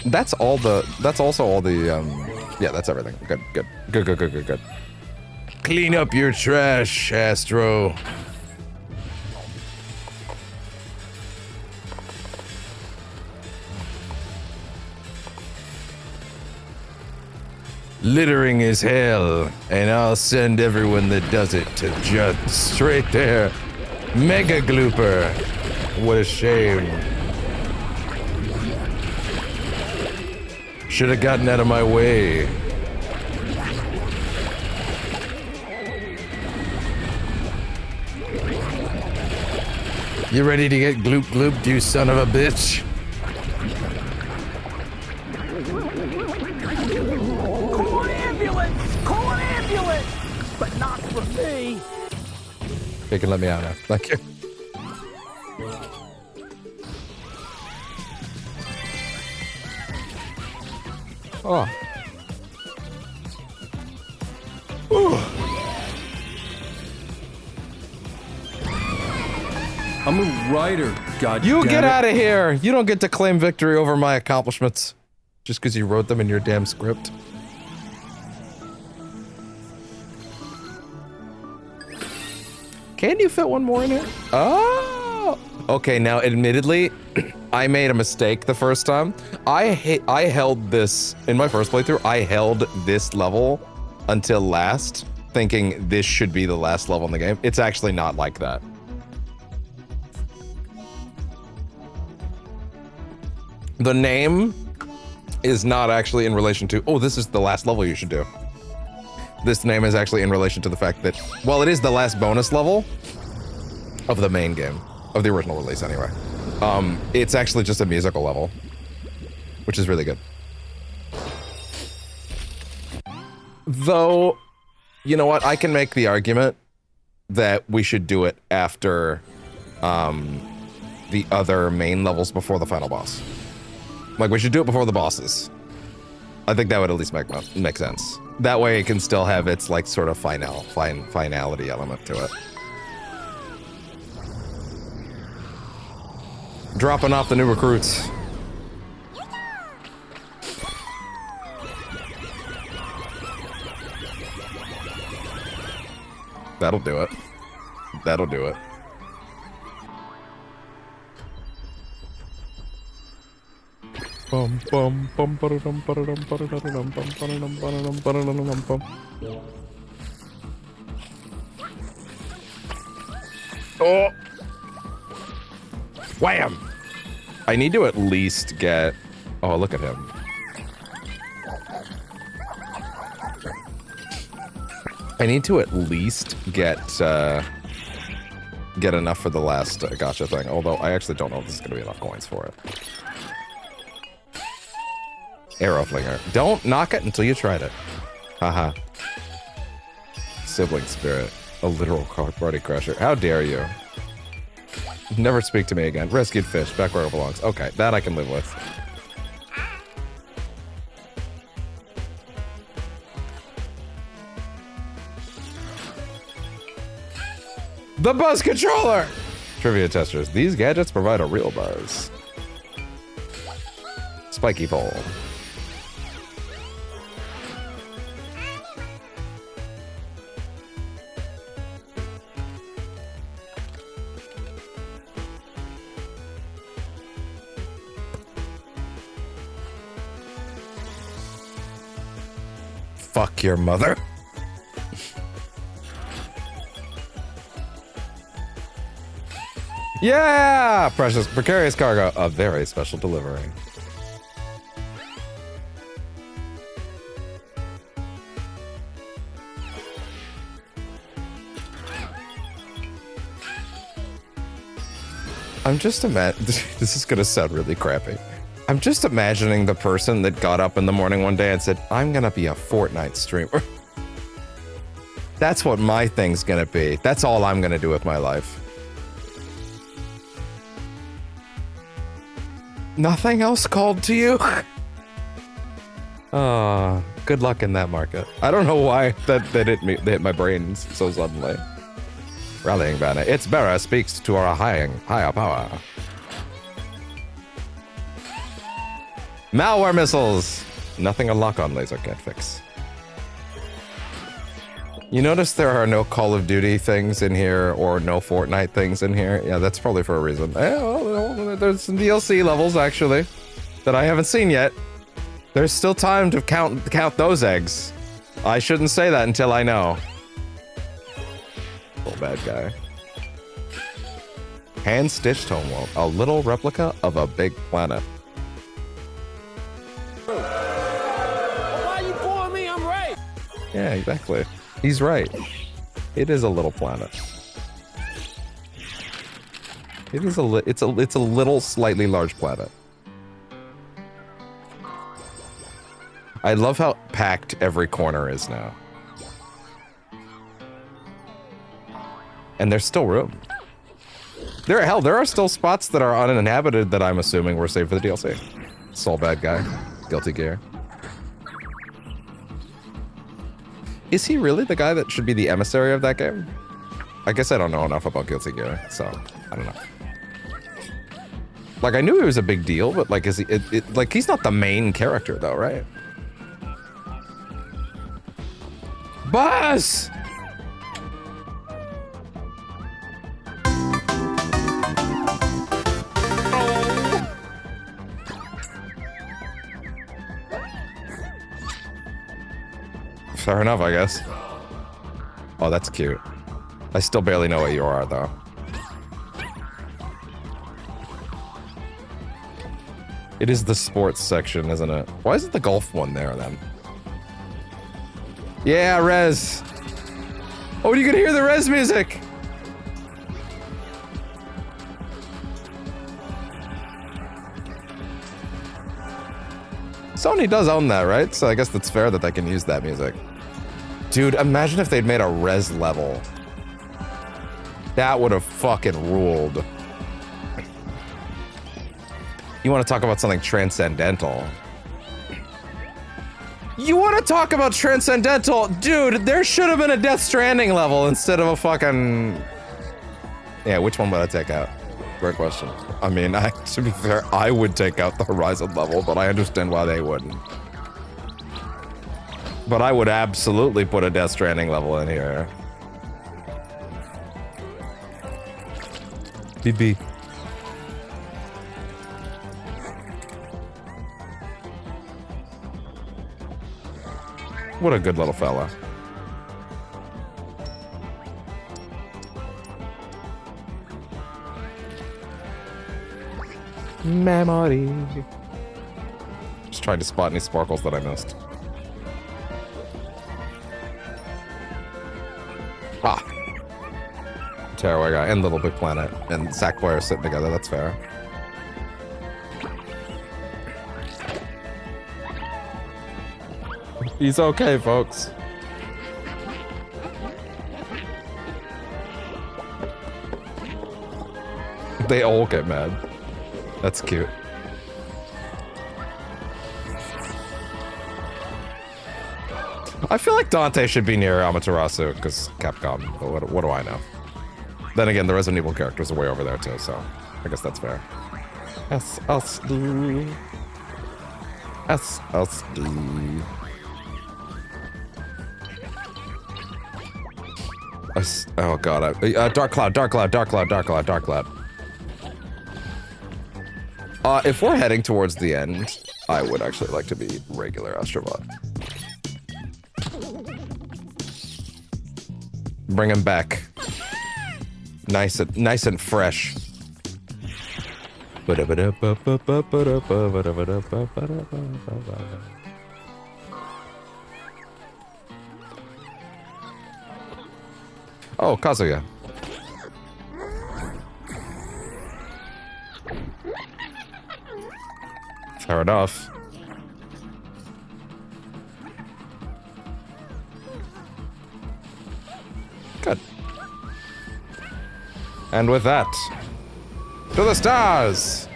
That's all the... That's also all the, yeah, that's everything. Good, good. Good, good, good, good, good. Clean up your trash, Astro. Littering is hell, and I'll send everyone that does it to just straight there. Mega Glooper. What a shame. Should have gotten out of my way. You ready to get gloop glooped, you son of a bitch? Call an ambulance! Call an ambulance! But not for me! You can let me out now. Thank you. Oh. Ooh. I'm a writer, goddammit. You get out of here! You don't get to claim victory over my accomplishments. Just because you wrote them in your damn script. Can you fit one more in here? Oh! Okay, now admittedly, I made a mistake the first time. I held this, in my first playthrough, I held this level until last, thinking this should be the last level in the game. It's actually not like that. The name is not actually in relation to, oh, this is the last level you should do. This name is actually in relation to the fact that, well, it is the last bonus level of the main game, of the original release anyway. It's actually just a musical level, which is really good. Though, you know what, I can make the argument that we should do it after the other main levels before the final boss. Like, we should do it before the bosses. I think that would at least make sense. That way it can still have its, like, sort of finality element to it. Dropping off the new recruits. That'll do it. That'll do it. Bum bum bum ba-da-dum ba-da-dum ba-da-dum bum ba-da-dum ba-da-dum bum. Oh. Wham! I need to at least get... Oh, look at him. I need to at least get enough for the last gotcha thing, although I actually don't know if this is going to be enough coins for it. Arrow flinger. Don't knock it until you tried it. Haha. Sibling spirit. A literal party crusher. How dare you? Never speak to me again. Rescued fish. Back where it belongs. Okay, that I can live with. The buzz controller! Trivia testers. These gadgets provide a real buzz. Spiky pole. Fuck your mother. Yeah! Precious, precarious cargo. A very special delivery. I'm just this is gonna sound really crappy. I'm just imagining the person that got up in the morning one day and said, I'm gonna be a Fortnite streamer. That's what my thing's gonna be. That's all I'm gonna do with my life. Nothing else called to you? Oh, good luck in that market. I don't know why that hit my brains so suddenly. Rallying banner. Its bearer speaks to our higher power. Malware missiles. Nothing a lock-on laser can't fix. You notice there are no Call of Duty things in here or no Fortnite things in here? Yeah, that's probably for a reason. Well, there's some DLC levels, actually, that I haven't seen yet. There's still time to count those eggs. I shouldn't say that until I know. Little bad guy. Hand-stitched homeworld. A little replica of a big planet. Well, why you calling me? I'm right. Yeah, exactly. He's right. It is a little planet. It is it's a little slightly large planet. I love how packed every corner is now. And there's still room. There are still spots that are uninhabited that I'm assuming were saved for the DLC. Soul bad guy. Guilty Gear. Is he really the guy that should be the emissary of that game? I guess I don't know enough about Guilty Gear, so I don't know. Like, I knew he was a big deal, but like, is he? Like, he's not the main character, though, right? Boss! Fair enough, I guess. Oh, that's cute. I still barely know what you are, though. It is the sports section, isn't it? Why isn't the golf one there, then? Yeah, Rez! Oh, you can hear the Rez music! Sony does own that, right? So I guess that's fair that they can use that music. Dude, imagine if they'd made a Rez level. That would have fucking ruled. You want to talk about something transcendental? You want to talk about transcendental? Dude, there should have been a Death Stranding level instead of a fucking... Yeah, which one would I take out? Great question. I mean, to be fair, I would take out the Horizon level, but I understand why they wouldn't. But I would absolutely put a Death Stranding level in here. BB. What a good little fella. Memory. Just trying to spot any sparkles that I missed. Ah. Tearaway guy and Little Big Planet and Sackboy are sitting together. That's fair. He's okay, folks. They all get mad. That's cute. I feel like Dante should be near Amaterasu because Capcom, but what do I know? Then again, the Resident Evil characters are way over there too, so I guess that's fair. SSD. SSD. Oh god, Dark Cloud. If we're heading towards the end, I would actually like to be regular Astro Bot. Bring him back. Nice and fresh. Oh, Kazuya. Fair enough. Good. And with that, to the stars!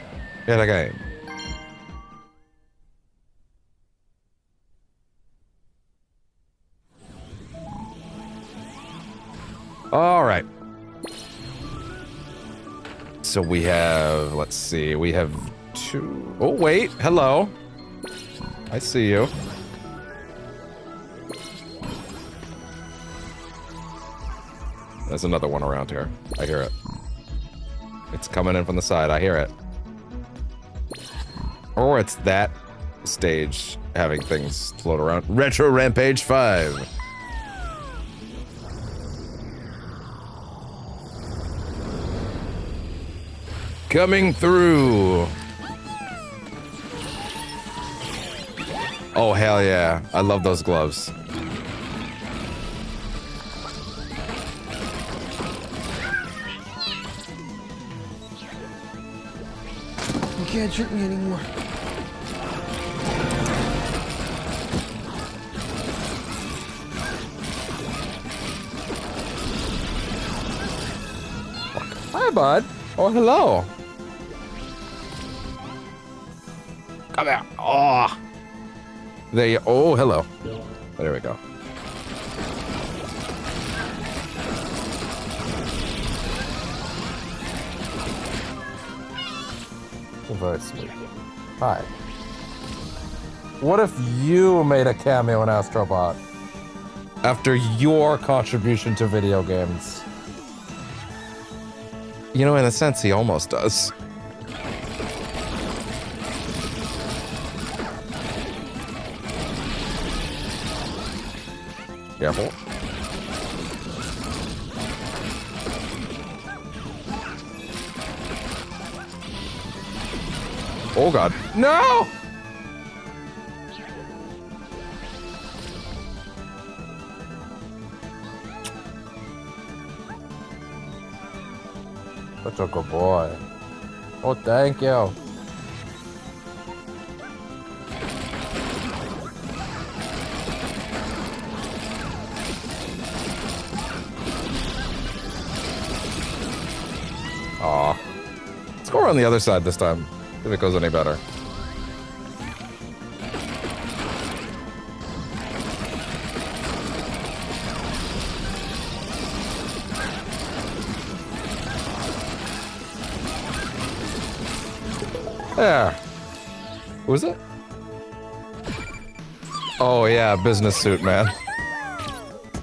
Yet again. All right. So we have, let's see, we have 2. Oh, wait. Hello. I see you. There's another one around here. I hear it. It's coming in from the side. I hear it. Or it's that stage having things float around. Retro Rampage 5. Coming through. Oh, hell yeah. I love those gloves. You can't trick me anymore. Hi, bud. Oh, hello. Come here. Oh. Oh, hello. There we go. Oh, very sweet. Hi. What if you made a cameo in Astro Bot? After your contribution to video games? You know, in a sense, he almost does. Careful. Oh god. No! Such a good boy. Oh, thank you. Aw. Let's go around the other side this time. See if it goes any better. There. Who is it? Oh yeah, business suit, man.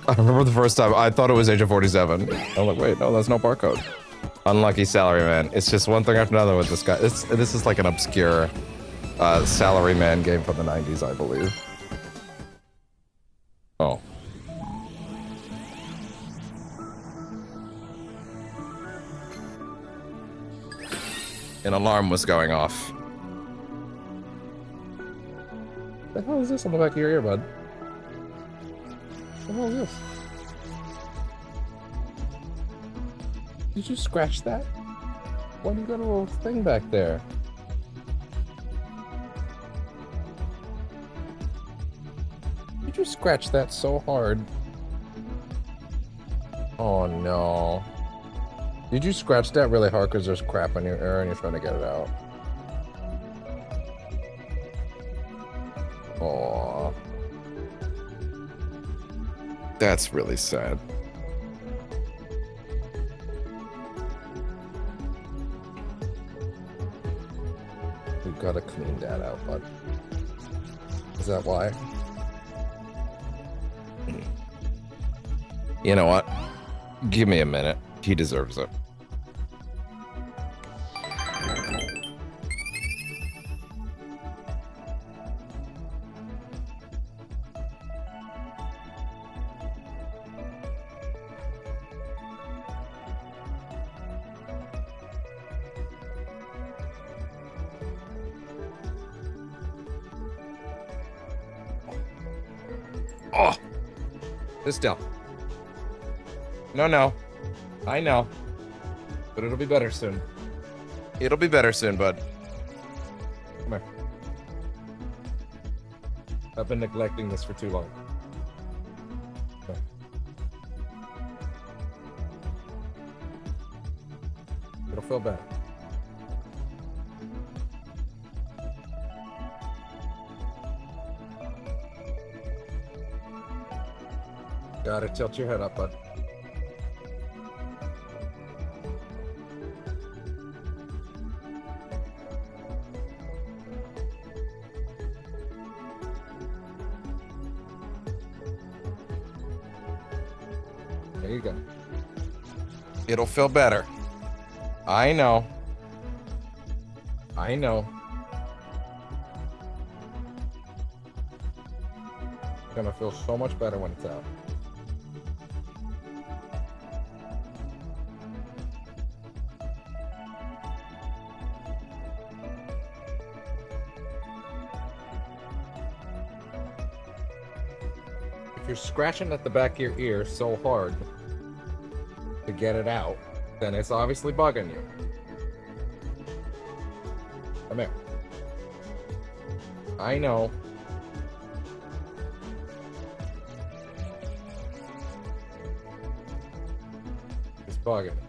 I remember the first time I thought it was Agent 47. I'm like, wait, no, that's no barcode. Unlucky salaryman. It's just one thing after another with this guy. This is like an obscure salaryman game from the 90s, I believe. Oh. An alarm was going off. What the hell is this on the back of your ear, bud? What the hell is this? Did you scratch that? Why do you got a little thing back there? Did you scratch that so hard? Oh no. Did you scratch that really hard because there's crap in your ear and you're trying to get it out? Aww. That's really sad. We've got to clean that out, bud. Is that why? You know what? Give me a minute. He deserves it. Oh! Sit still. No. I know. But it'll be better soon. It'll be better soon, bud. Come here. I've been neglecting this for too long. Come here. It'll feel better. Gotta tilt your head up, bud. There you go. It'll feel better. I know. I know. It's gonna feel so much better when it's out. If you're scratching at the back of your ear so hard to get it out, then it's obviously bugging you. Come here. I know. It's bugging me.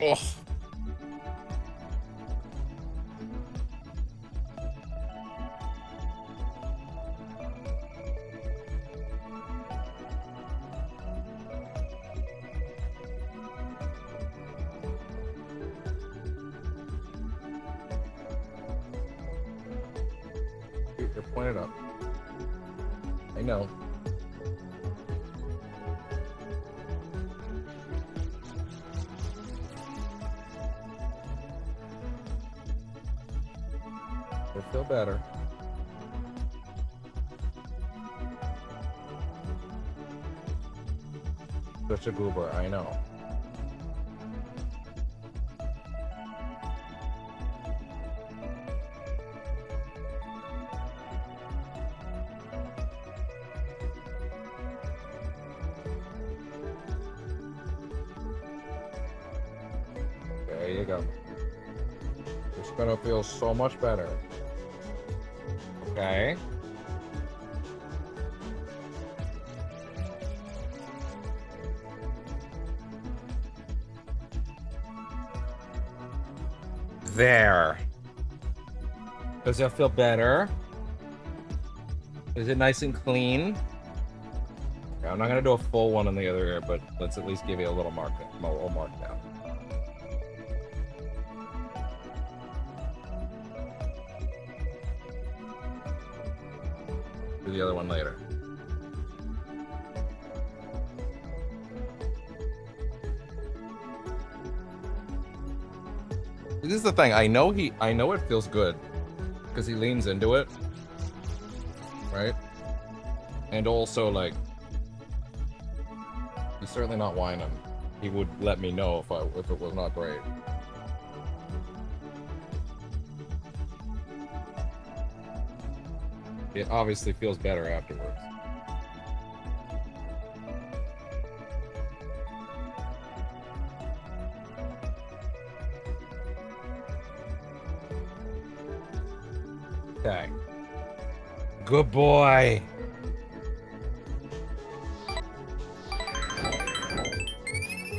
Oh. You're pointed up. I know. You'll feel better. Such a goober, I know. There you go. It's gonna feel so much better. Okay. There. Does that feel better? Is it nice and clean? Okay, I'm not gonna do a full one on the other ear, but let's at least give you a little mark down. Do the other one later. This is the thing. I know it feels good because he leans into it, right? And also, like, He's certainly not whining. He would let me know if it was not great. It obviously feels better afterwards. Okay. Good boy.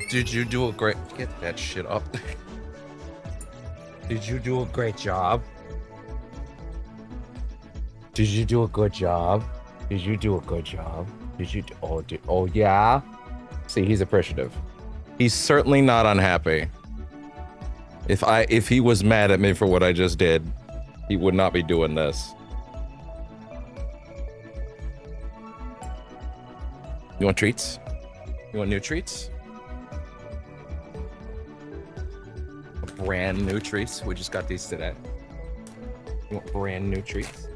Did you do a great... Get that shit up. Did you do a great job? Did you do a good job? Did you do a good job? Did you... Oh, yeah? See, he's appreciative. He's certainly not unhappy. If he was mad at me for what I just did, he would not be doing this. You want treats? You want new treats? Brand new treats. We just got these today. You want brand new treats?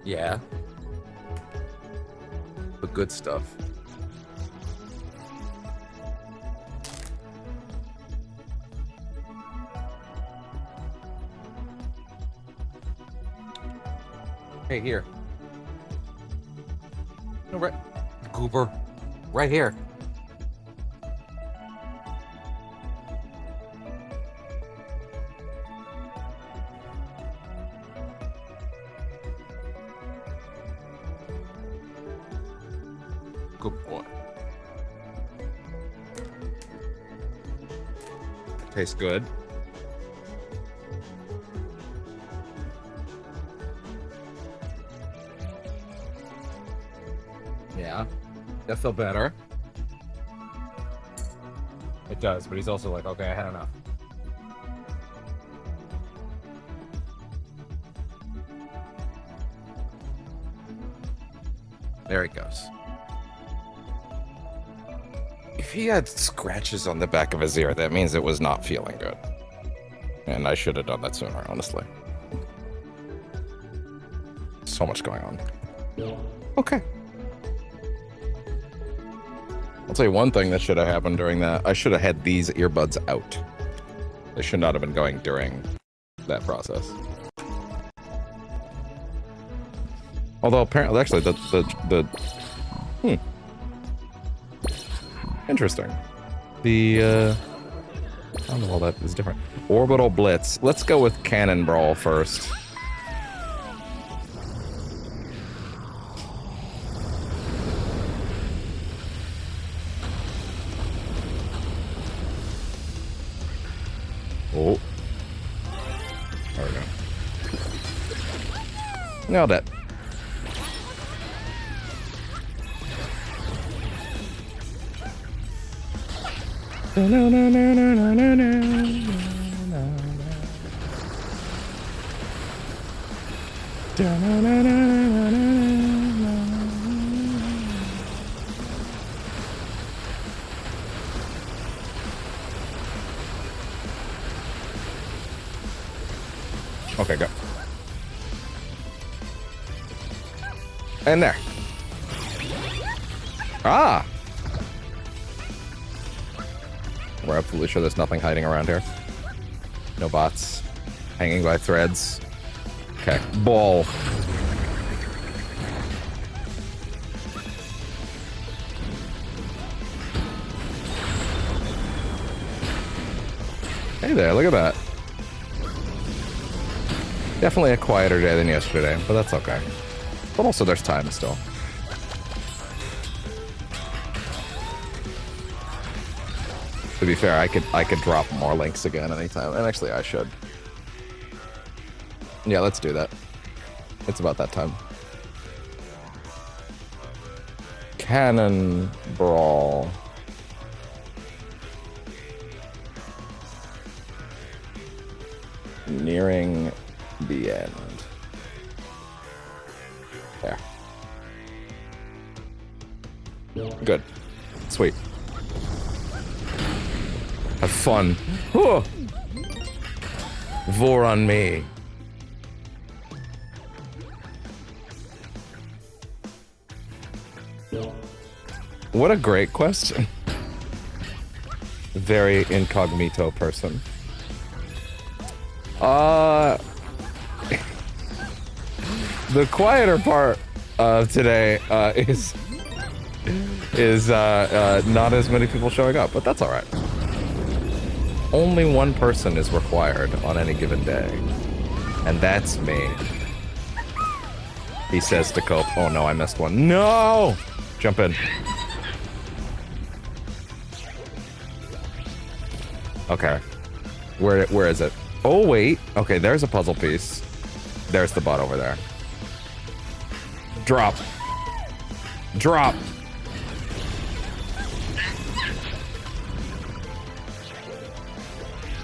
Yeah. The good stuff. Hey, here. No, right. Goober. Right here. Good boy. Tastes good. Yeah. That feel better. It does, but he's also like, okay, I had enough. There he goes. If he had scratches on the back of his ear, that means it was not feeling good. And I should have done that sooner, honestly. So much going on. Okay. I'll tell you one thing that should have happened during that. I should have had these earbuds out. They should not have been going during that process. Although apparently, actually, interesting. I don't know, all that is different. Orbital Blitz. Let's go with Cannon Brawl first. Oh. There we go. Nailed it. Okay, go. And there. Ah! We're absolutely sure there's nothing hiding around here. No bots. Hanging by threads. Okay. Ball. Hey there, look at that. Definitely a quieter day than yesterday, but that's okay. But also there's time still. To be fair, I could drop more links again anytime, and actually I should. Yeah, let's do that. It's about that time. Cannon Brawl. Nearing the end. There. Good. Sweet. Have fun. Oh. Vor on me. What a great question. Very incognito person. The quieter part of today is not as many people showing up, but that's all right. Only one person is required on any given day, and that's me. He says to Cope, oh no, I missed one. No! Jump in. Okay. Where is it? Oh, wait. Okay, there's a puzzle piece. There's the bot over there. Drop. Drop.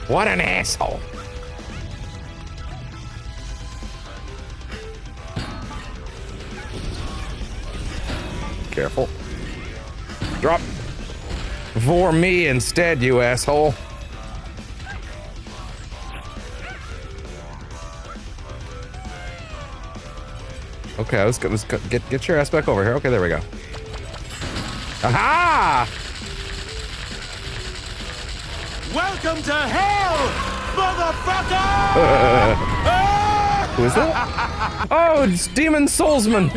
What an asshole. Careful. Drop. For me instead, you asshole. Okay, let's get your ass back over here. Okay, there we go. Aha! Welcome to hell, motherfucker! Who is that? Oh, it's Demon Soulsman!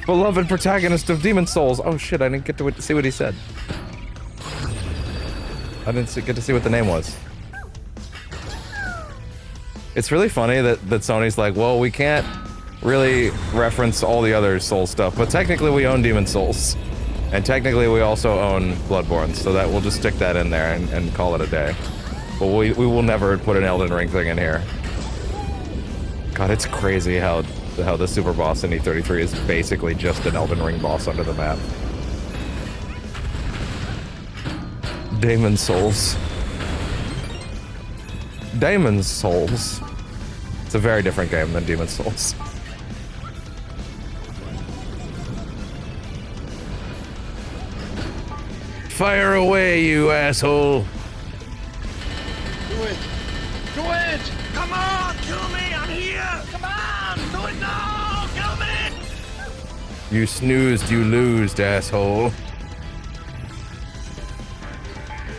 Beloved protagonist of Demon Souls. Oh shit, I didn't get to see what he said. I didn't get to see what the name was. It's really funny that Sony's like, well, we can't really reference all the other Soul stuff, but technically we own Demon Souls. And technically we also own Bloodborne, so that we'll just stick that in there and call it a day. But we will never put an Elden Ring thing in here. God, it's crazy how the super boss in E33 is basically just an Elden Ring boss under the map. Demon Souls. Demon Souls. It's a very different game than Demon Souls. Fire away, you asshole! Do it! Do it! Come on! Kill me! I'm here! Come on! Do it now! Kill me! You snoozed, you losed, asshole.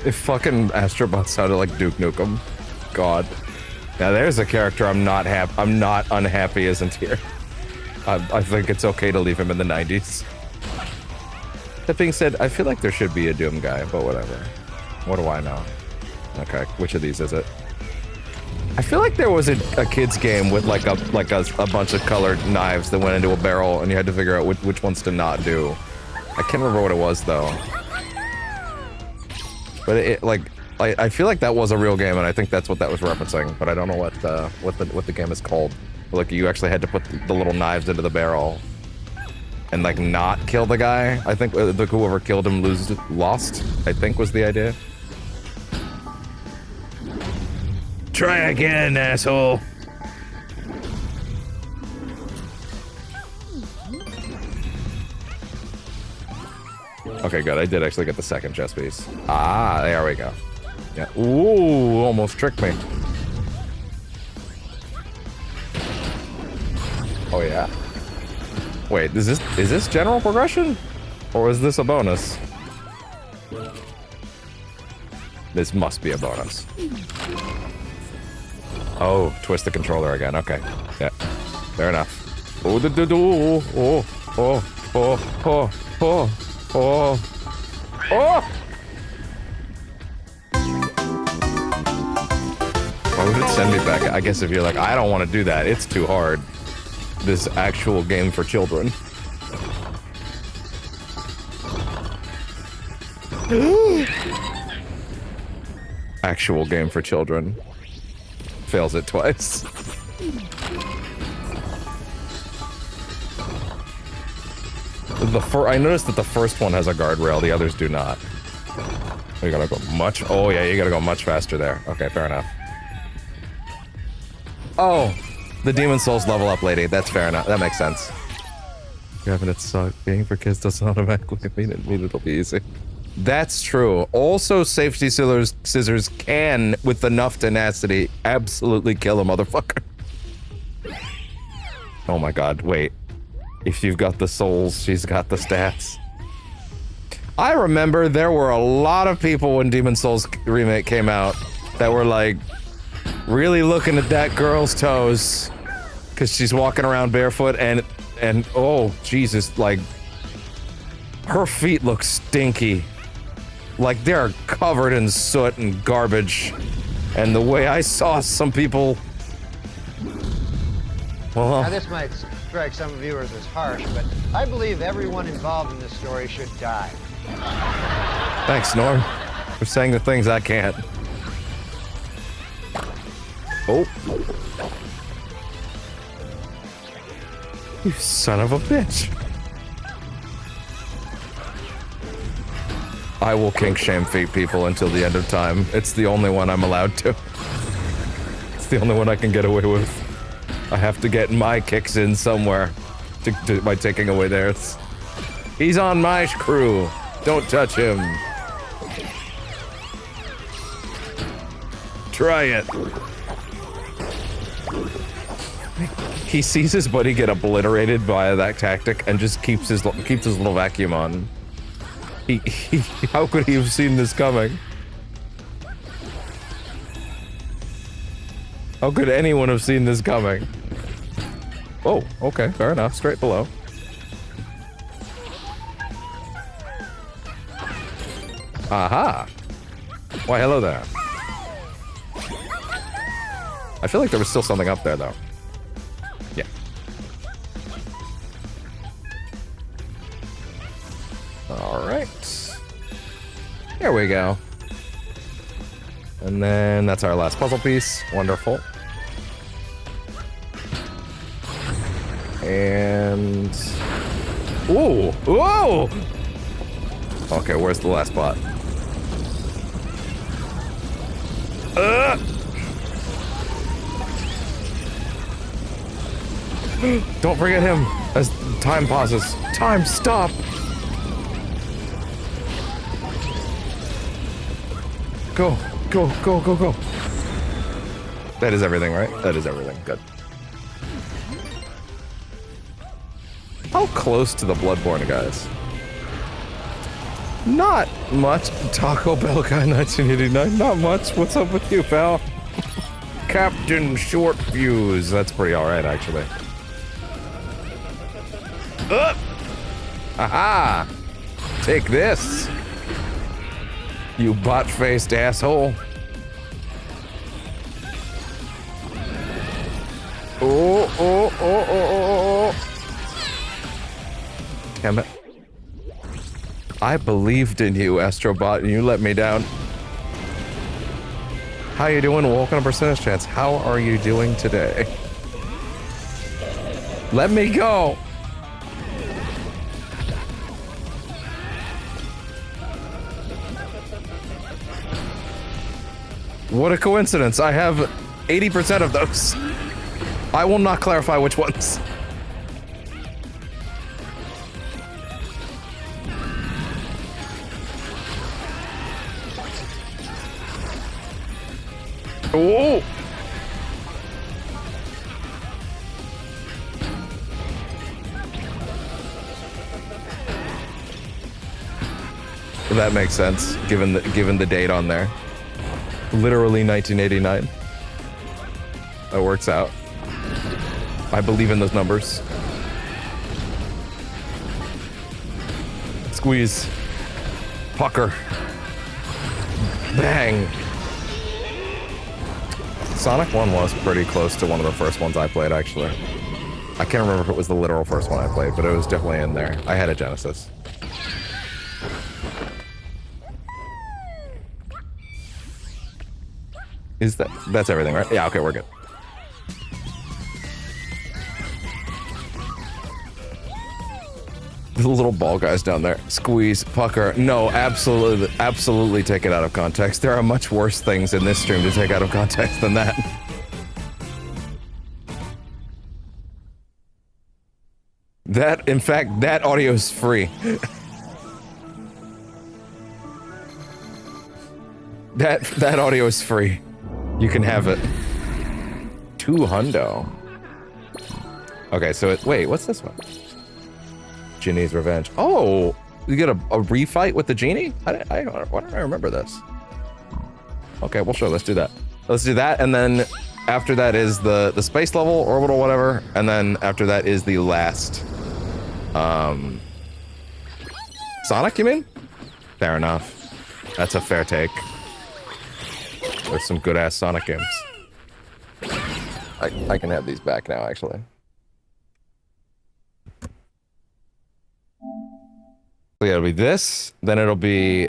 If fucking Astro Bot sounded like Duke Nukem. God. Now there's a character I'm not unhappy isn't here. I think it's okay to leave him in the 90s. That being said, I feel like there should be a Doom guy, but whatever. What do I know? Okay, which of these is it? I feel like there was a kid's game with like a bunch of colored knives that went into a barrel, and you had to figure out which ones to not do. I can't remember what it was though. But I feel like that was a real game, and I think that's what that was referencing. But I don't know what the game is called. Like you actually had to put the little knives into the barrel. And like not kill the guy. I think whoever killed him lost, I think was the idea. Try again, asshole. Okay, good. I did actually get the second chest piece. Ah, there we go. Yeah. Ooh, almost tricked me. Oh yeah. Wait, is this general progression? Or is this a bonus? This must be a bonus. Oh, twist the controller again. Okay. Yeah. Fair enough. Oh, oh, oh, oh, oh, oh, oh, oh! Why would it send me back? I guess if you're like, I don't want to do that. It's too hard. This actual game for children. Actual game for children. Fails it twice. I noticed that the first one has a guardrail, the others do not. You gotta go much. Oh yeah, you gotta go much faster there. Okay, fair enough. Oh, the Demon Souls level up lady. That's fair enough. That makes sense. Having it suck. Being for kids doesn't automatically mean it'll be easy. That's true. Also, safety scissors can, with enough tenacity, absolutely kill a motherfucker. Oh my god, wait. If you've got the souls, she's got the stats. I remember there were a lot of people when Demon's Souls remake came out that were like really looking at that girl's toes because she's walking around barefoot and oh Jesus, like her feet look stinky. Like they're covered in soot and garbage. And the way I saw some people, well, now this might strike some viewers as harsh, but I believe everyone involved in this story should die. thanks, Norm, for saying the things I can't. Oh. You son of a bitch. I will kink shame feet people until the end of time. It's the only one I'm allowed to. It's the only one I can get away with. I have to get my kicks in somewhere by taking away theirs. He's on my crew. Don't touch him. Try it. He sees his buddy get obliterated by that tactic and just keeps his little vacuum on. How could he have seen this coming? How could anyone have seen this coming? Oh, okay, fair enough. Straight below. Aha! Why, hello there. I feel like there was still something up there, though. Yeah. Alright. Here we go. And then that's our last puzzle piece. Wonderful. And... Ooh! Whoa! Okay, where's the last bot? Don't forget him as time pauses. Time, stop! Go, go, go, go, go. That is everything, right? That is everything. Good. How close to the Bloodborne, guys? Not much. Taco Bell guy 1989. Not much. What's up with you, pal? Captain Short Fuse. That's pretty alright, actually. Aha! Take this, you bot-faced asshole. Oh, oh, oh, oh, oh, oh. Damn it. I believed in you, Astro Bot, and you let me down. How you doing? Welcome to Percentage Chance. How are you doing today? Let me go! What a coincidence. I have 80% of those. I will not clarify which ones. Oh! That makes sense, given the date on there. Literally 1989. That works out. I believe in those numbers. Squeeze. Pucker. Bang. Sonic 1 was pretty close to one of the first ones I played, actually. I can't remember if it was the literal first one I played, but it was definitely in there. I had a Genesis. That's everything, right? Yeah, okay, we're good. The little ball guys down there. Squeeze, pucker. No, absolutely take it out of context. There are much worse things in this stream to take out of context than that. In fact, that audio is free. That audio is free. You can have it. 2 hundo. Okay, so wait, what's this one? Genie's Revenge. Oh, you get a refight with the genie? Why don't I remember this? Okay, well, sure, let's do that. Let's do that, and then after that is the space level, orbital, whatever, and then after that is the last... Sonic, you mean? Fair enough. That's a fair take. There's some good-ass Sonic games. I can have these back now, actually. So yeah, it'll be this, then it'll be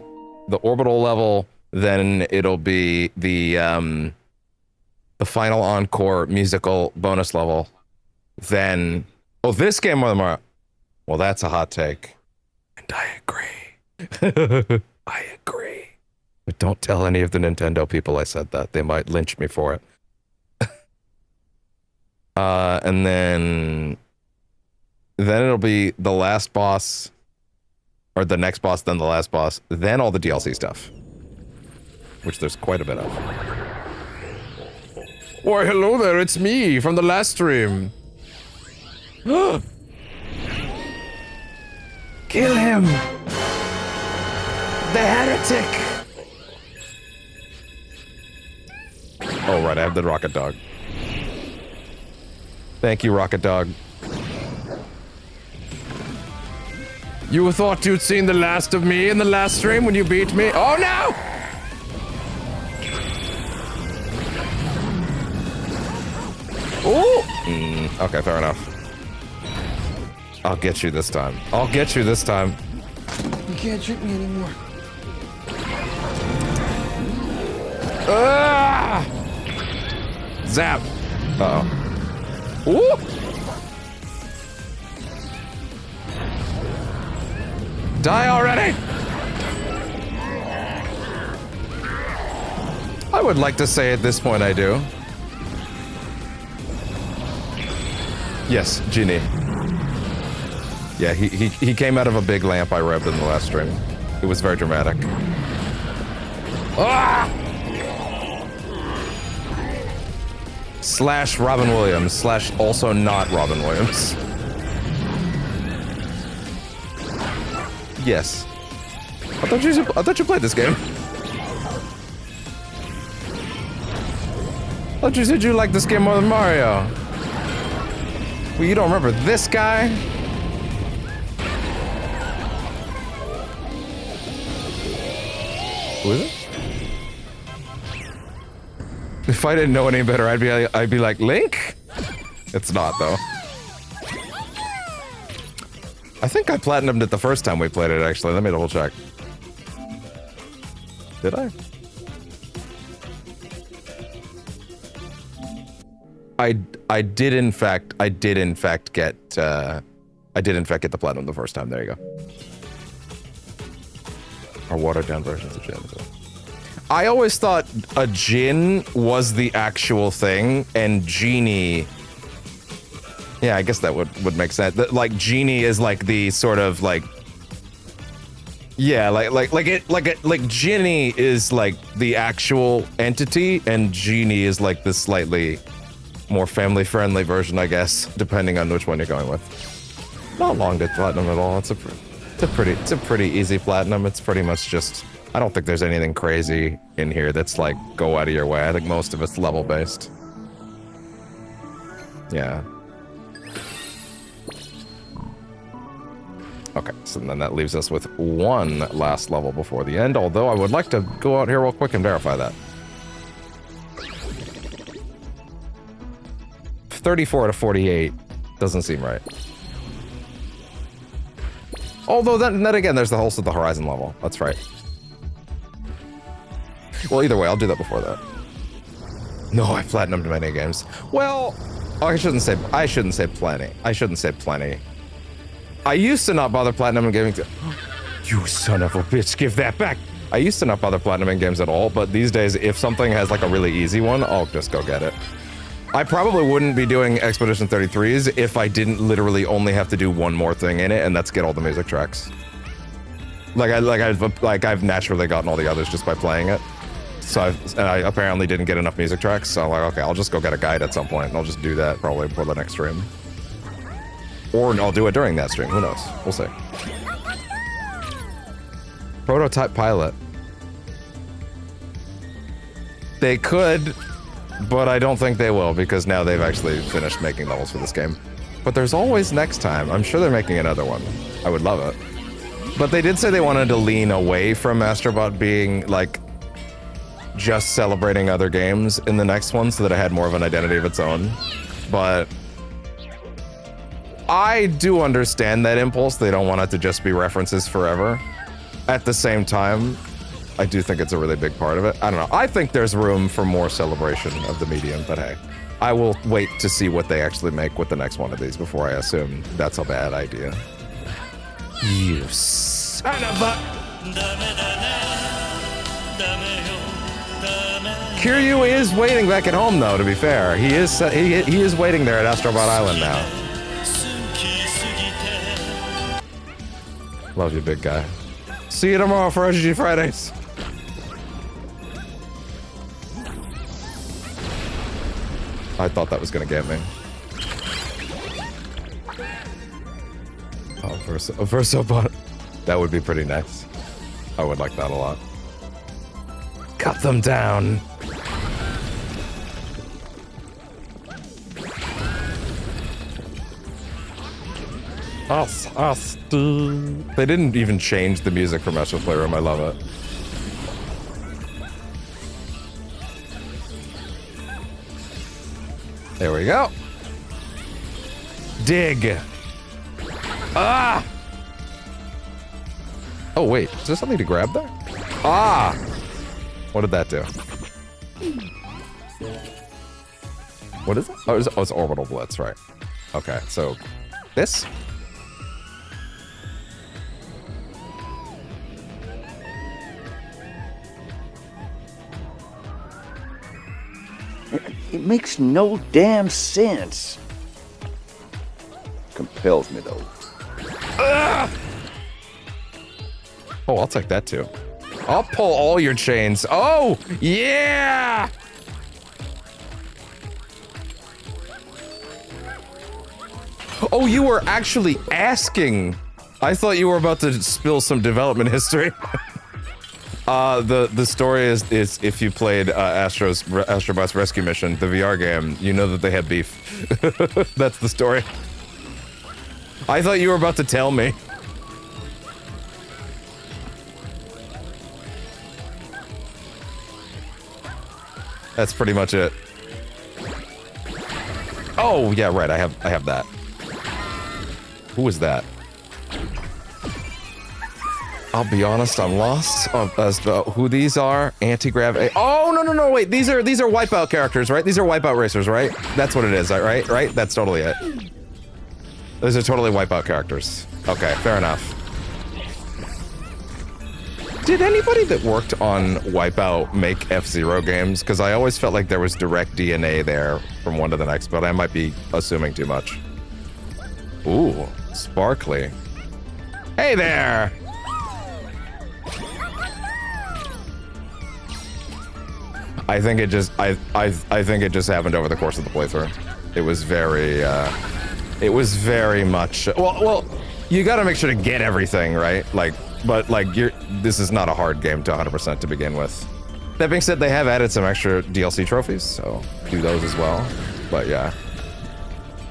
the orbital level, then it'll be the final encore musical bonus level. Then, oh, this game more than Mario. Well, that's a hot take. And I agree. I agree. But don't tell any of the Nintendo people I said that. They might lynch me for it. And then it'll be the last boss, or the next boss, then the last boss, then all the DLC stuff, which there's quite a bit of. Why, hello there, it's me from the last stream. Kill him! The heretic! Oh, right, I have the rocket dog. Thank you, rocket dog. You thought you'd seen the last of me in the last stream when you beat me? Oh, no! Ooh! Okay, fair enough. I'll get you this time. I'll get you this time. You can't trick me anymore. Ah! Zap! Uh-oh. Ooh! Die already! I would like to say at this point I do. Yes, Genie. Yeah, he came out of a big lamp I revved in the last stream. It was very dramatic. Ah! Slash Robin Williams, slash also not Robin Williams. Yes. I thought you played this game. I thought you said you liked this game more than Mario. Well, you don't remember this guy? Who is it? If I didn't know any better, I'd be like, Link? It's not, though. I think I platinumed it the first time we played it, actually. Let me double check. Did I? I did in fact get the platinum the first time. There you go. Or watered down versions of Jin. I always thought a Jin was the actual thing, and Genie. Yeah, I guess that would make sense. Like Genie is like the sort of like. Yeah, like Genie is like the actual entity, and Genie is like the slightly more family-friendly version, I guess, depending on which one you're going with. Not long to platinum at all. It's a pretty easy platinum. It's pretty much just. I don't think there's anything crazy in here that's like go out of your way. I think most of it's level based. Yeah. Okay, so then that leaves us with one last level before the end, although I would like to go out here real quick and verify that. 34 to 48 doesn't seem right. Although then again, there's also the Horizon level. That's right. Well, either way, I'll do that before that. No, I platinumed many games. Well, I shouldn't say plenty. I shouldn't say plenty. I used to not bother platinum gaming. You son of a bitch, give that back. I used to not bother platinum games at all, but these days, if something has like a really easy one, I'll just go get it. I probably wouldn't be doing Expedition 33s if I didn't literally only have to do one more thing in it, and that's get all the music tracks. I've naturally gotten all the others just by playing it. So I apparently didn't get enough music tracks, so I'm like, okay, I'll just go get a guide at some point, and I'll just do that probably before the next stream. Or I'll do it during that stream. Who knows? We'll see. Prototype pilot. They could, but I don't think they will because now they've actually finished making levels for this game. But there's always next time. I'm sure they're making another one. I would love it. But they did say they wanted to lean away from Astro Bot being, like, just celebrating other games in the next one so that it had more of an identity of its own. But I do understand that impulse. They don't want it to just be references forever. At the same time, I do think it's a really big part of it. I don't know. I think there's room for more celebration of the medium, but hey. I will wait to see what they actually make with the next one of these before I assume that's a bad idea. You son of a... Kiryu is waiting back at home, though, to be fair. He is waiting there at Astro Bot Island now. Love you, big guy. See you tomorrow for RGG Fridays. I thought that was gonna get me. Oh, Verso Bot. That would be pretty nice. I would like that a lot. Cut them down. They didn't even change the music from Astro Playroom. I love it. There we go. Dig. Ah! Oh, wait. Is there something to grab there? Ah! What did that do? What is it? Oh, it's Orbital Blitz, right. Okay, so this? It makes no damn sense. Compels me, though. Ah! Oh, I'll take that, too. I'll pull all your chains. Oh, yeah! Oh, you were actually asking. I thought you were about to spill some development history. The story is if you played Astro Bot's Rescue Mission, the VR game, you know that they had beef. That's the story. I thought you were about to tell me. That's pretty much it. Oh yeah, right. I have that. Who was that? I'll be honest, I'm lost as to who these are. Anti-grav. Oh no, wait. These are Wipeout characters, right? These are Wipeout racers, right? That's what it is, right? Right? That's totally it. Those are totally Wipeout characters. Okay, fair enough. Did anybody that worked on Wipeout make F-Zero games? Because I always felt like there was direct DNA there from one to the next, but I might be assuming too much. Ooh, sparkly. Hey there! I think it just I think it just happened over the course of the playthrough. It was very much well you got to make sure to get everything right, but this is not a hard game to 100% to begin with. That being said, they have added some extra DLC trophies, so do those as well. But yeah,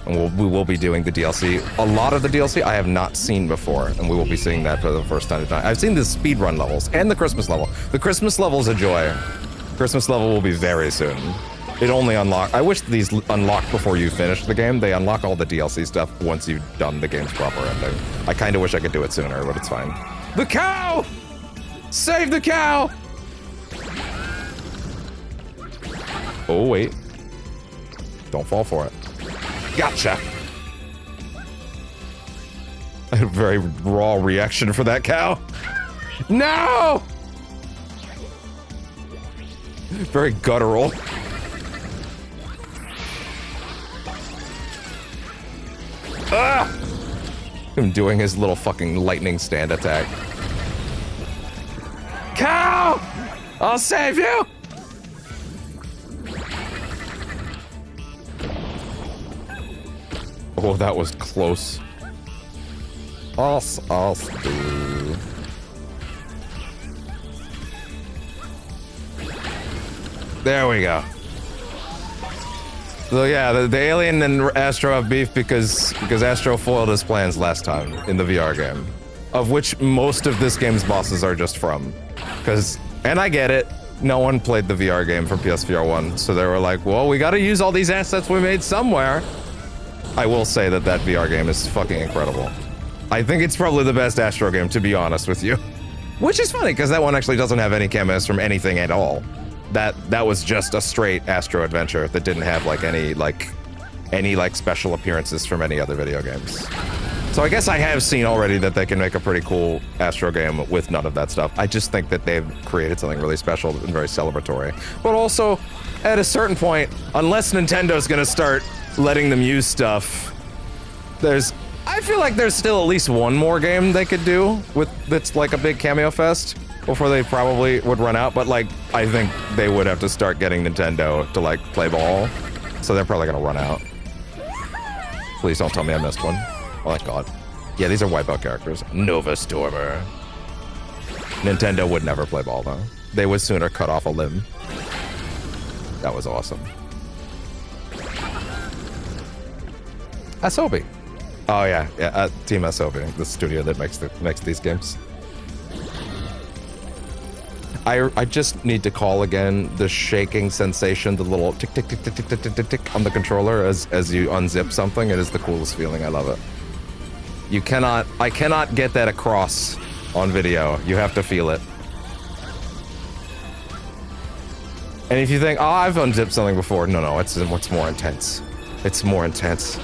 and we will be doing the DLC. A lot of the DLC I have not seen before, and we will be seeing that for the first time tonight. I've seen the speedrun levels and the Christmas level. The Christmas level is a joy. Christmas level will be very soon. It only unlock. I wish these unlock before you finish the game. They unlock all the DLC stuff once you've done the game's proper ending. I kind of wish I could do it sooner, but it's fine. The cow! Save the cow! Oh, wait. Don't fall for it. Gotcha! I had a very raw reaction for that cow. No! Very guttural. Ah! Him doing his little fucking lightning stand attack. Cow! I'll save you! Oh, that was close. do. There we go. So yeah, the alien and Astro have beef because Astro foiled his plans last time in the VR game, of which most of this game's bosses are just from. And I get it, no one played the VR game for PSVR 1, so they were like, well, we gotta use all these assets we made somewhere. I will say that VR game is fucking incredible. I think it's probably the best Astro game, to be honest with you. Which is funny, because that one actually doesn't have any cameos from anything at all. That was just a straight Astro adventure that didn't have like any special appearances from any other video games. So I guess I have seen already that they can make a pretty cool Astro game with none of that stuff. I just think that they've created something really special and very celebratory. But also, at a certain point, unless Nintendo's gonna start letting them use stuff, I feel like there's still at least one more game they could do that's like a big cameo fest before they probably would run out, but like, I think they would have to start getting Nintendo to like play ball, so they're probably gonna run out. Please don't tell me I missed one. Oh my god. Yeah, these are Wipeout characters. Nova Stormer. Nintendo would never play ball though. They would sooner cut off a limb. That was awesome. Asobi. Oh yeah, Team Asobi, the studio that makes these games. I just need to call again the shaking sensation, the little tick tick tick tick tick tick tick tick tick on the controller as you unzip something. It is the coolest feeling. I love it. I cannot get that across on video. You have to feel it. And if you think, oh, I've unzipped something before, no, it's more intense. It's more intense.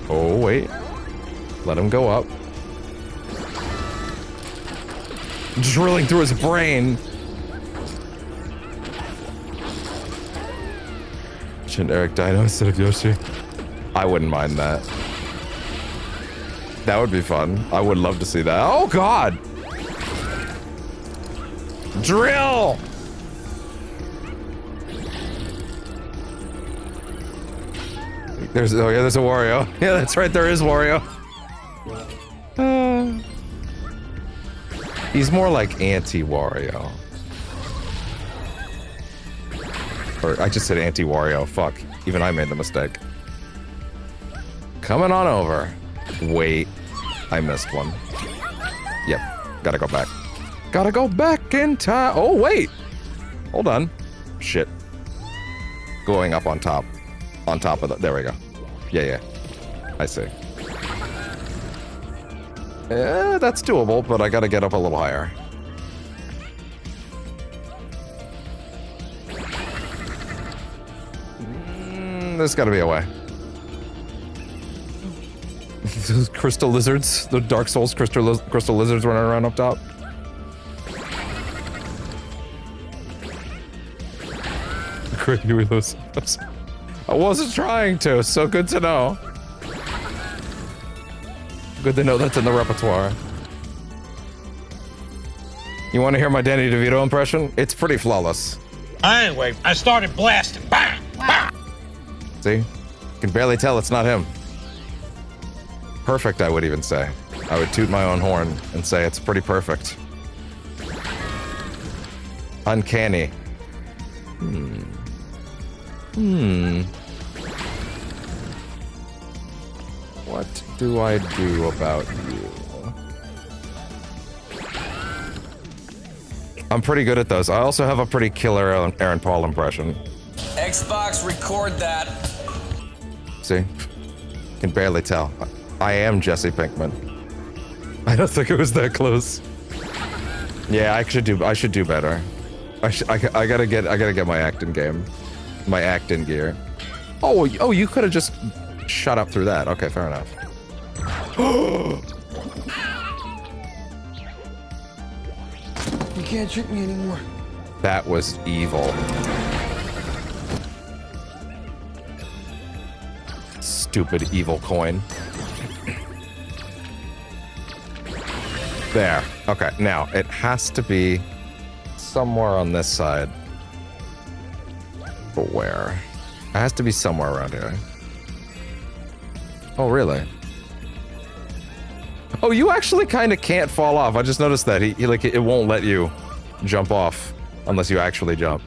Oh wait, let him go up. Drilling through his brain. Generic Dino instead of Yoshi. I wouldn't mind that. That would be fun. I would love to see that. Oh god! Drill! There's a Wario. Yeah, that's right, there is Wario. He's more like anti-Wario. Or I just said anti-Wario. Fuck. Even I made the mistake. Coming on over. Wait. I missed one. Yep. Gotta go back. Gotta go back in time. Oh, wait. Hold on. Shit. Going up on top. On top of the... There we go. Yeah. I see. That's doable, but I gotta get up a little higher. There's gotta be a way. Those crystal lizards, the Dark Souls crystal lizards running around up top. I wasn't trying to, so good to know. Good to know that's in the repertoire. You want to hear my Danny DeVito impression? It's pretty flawless. Anyway, I started blasting. Bang! Bang! See? You can barely tell it's not him. Perfect, I would even say. I would toot my own horn and say it's pretty perfect. Uncanny. What do I do about you? I'm pretty good at those. I also have a pretty killer Aaron Paul impression. Xbox, record that. See? Can barely tell. I am Jesse Pinkman. I don't think it was that close. Yeah, I should do better. I gotta get my acting game. My acting gear. Oh, you could have just shut up through that. Okay, fair enough. You can't trick me anymore. That was evil. Stupid evil coin. There. Okay, now it has to be somewhere on this side. But where? It has to be somewhere around here. Oh, really? Oh, you actually kind of can't fall off. I just noticed that. He like, it won't let you jump off unless you actually jump.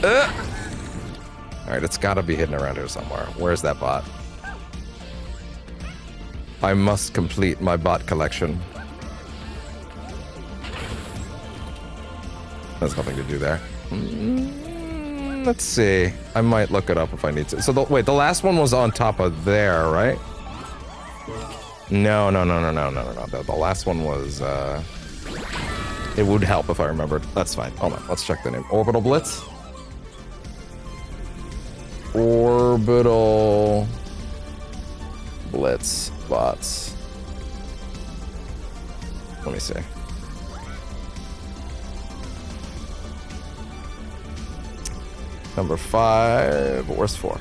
Alright, it's gotta be hidden around here somewhere. Where's that bot? I must complete my bot collection. There's nothing to do there. Let's see. I might look it up if I need to. So, wait, the last one was on top of there, right? No. The last one was, it would help if I remembered. That's fine. Hold on. Let's check the name. Orbital Blitz? Orbital Blitz bots. Let me see. Number 5. Where's 4?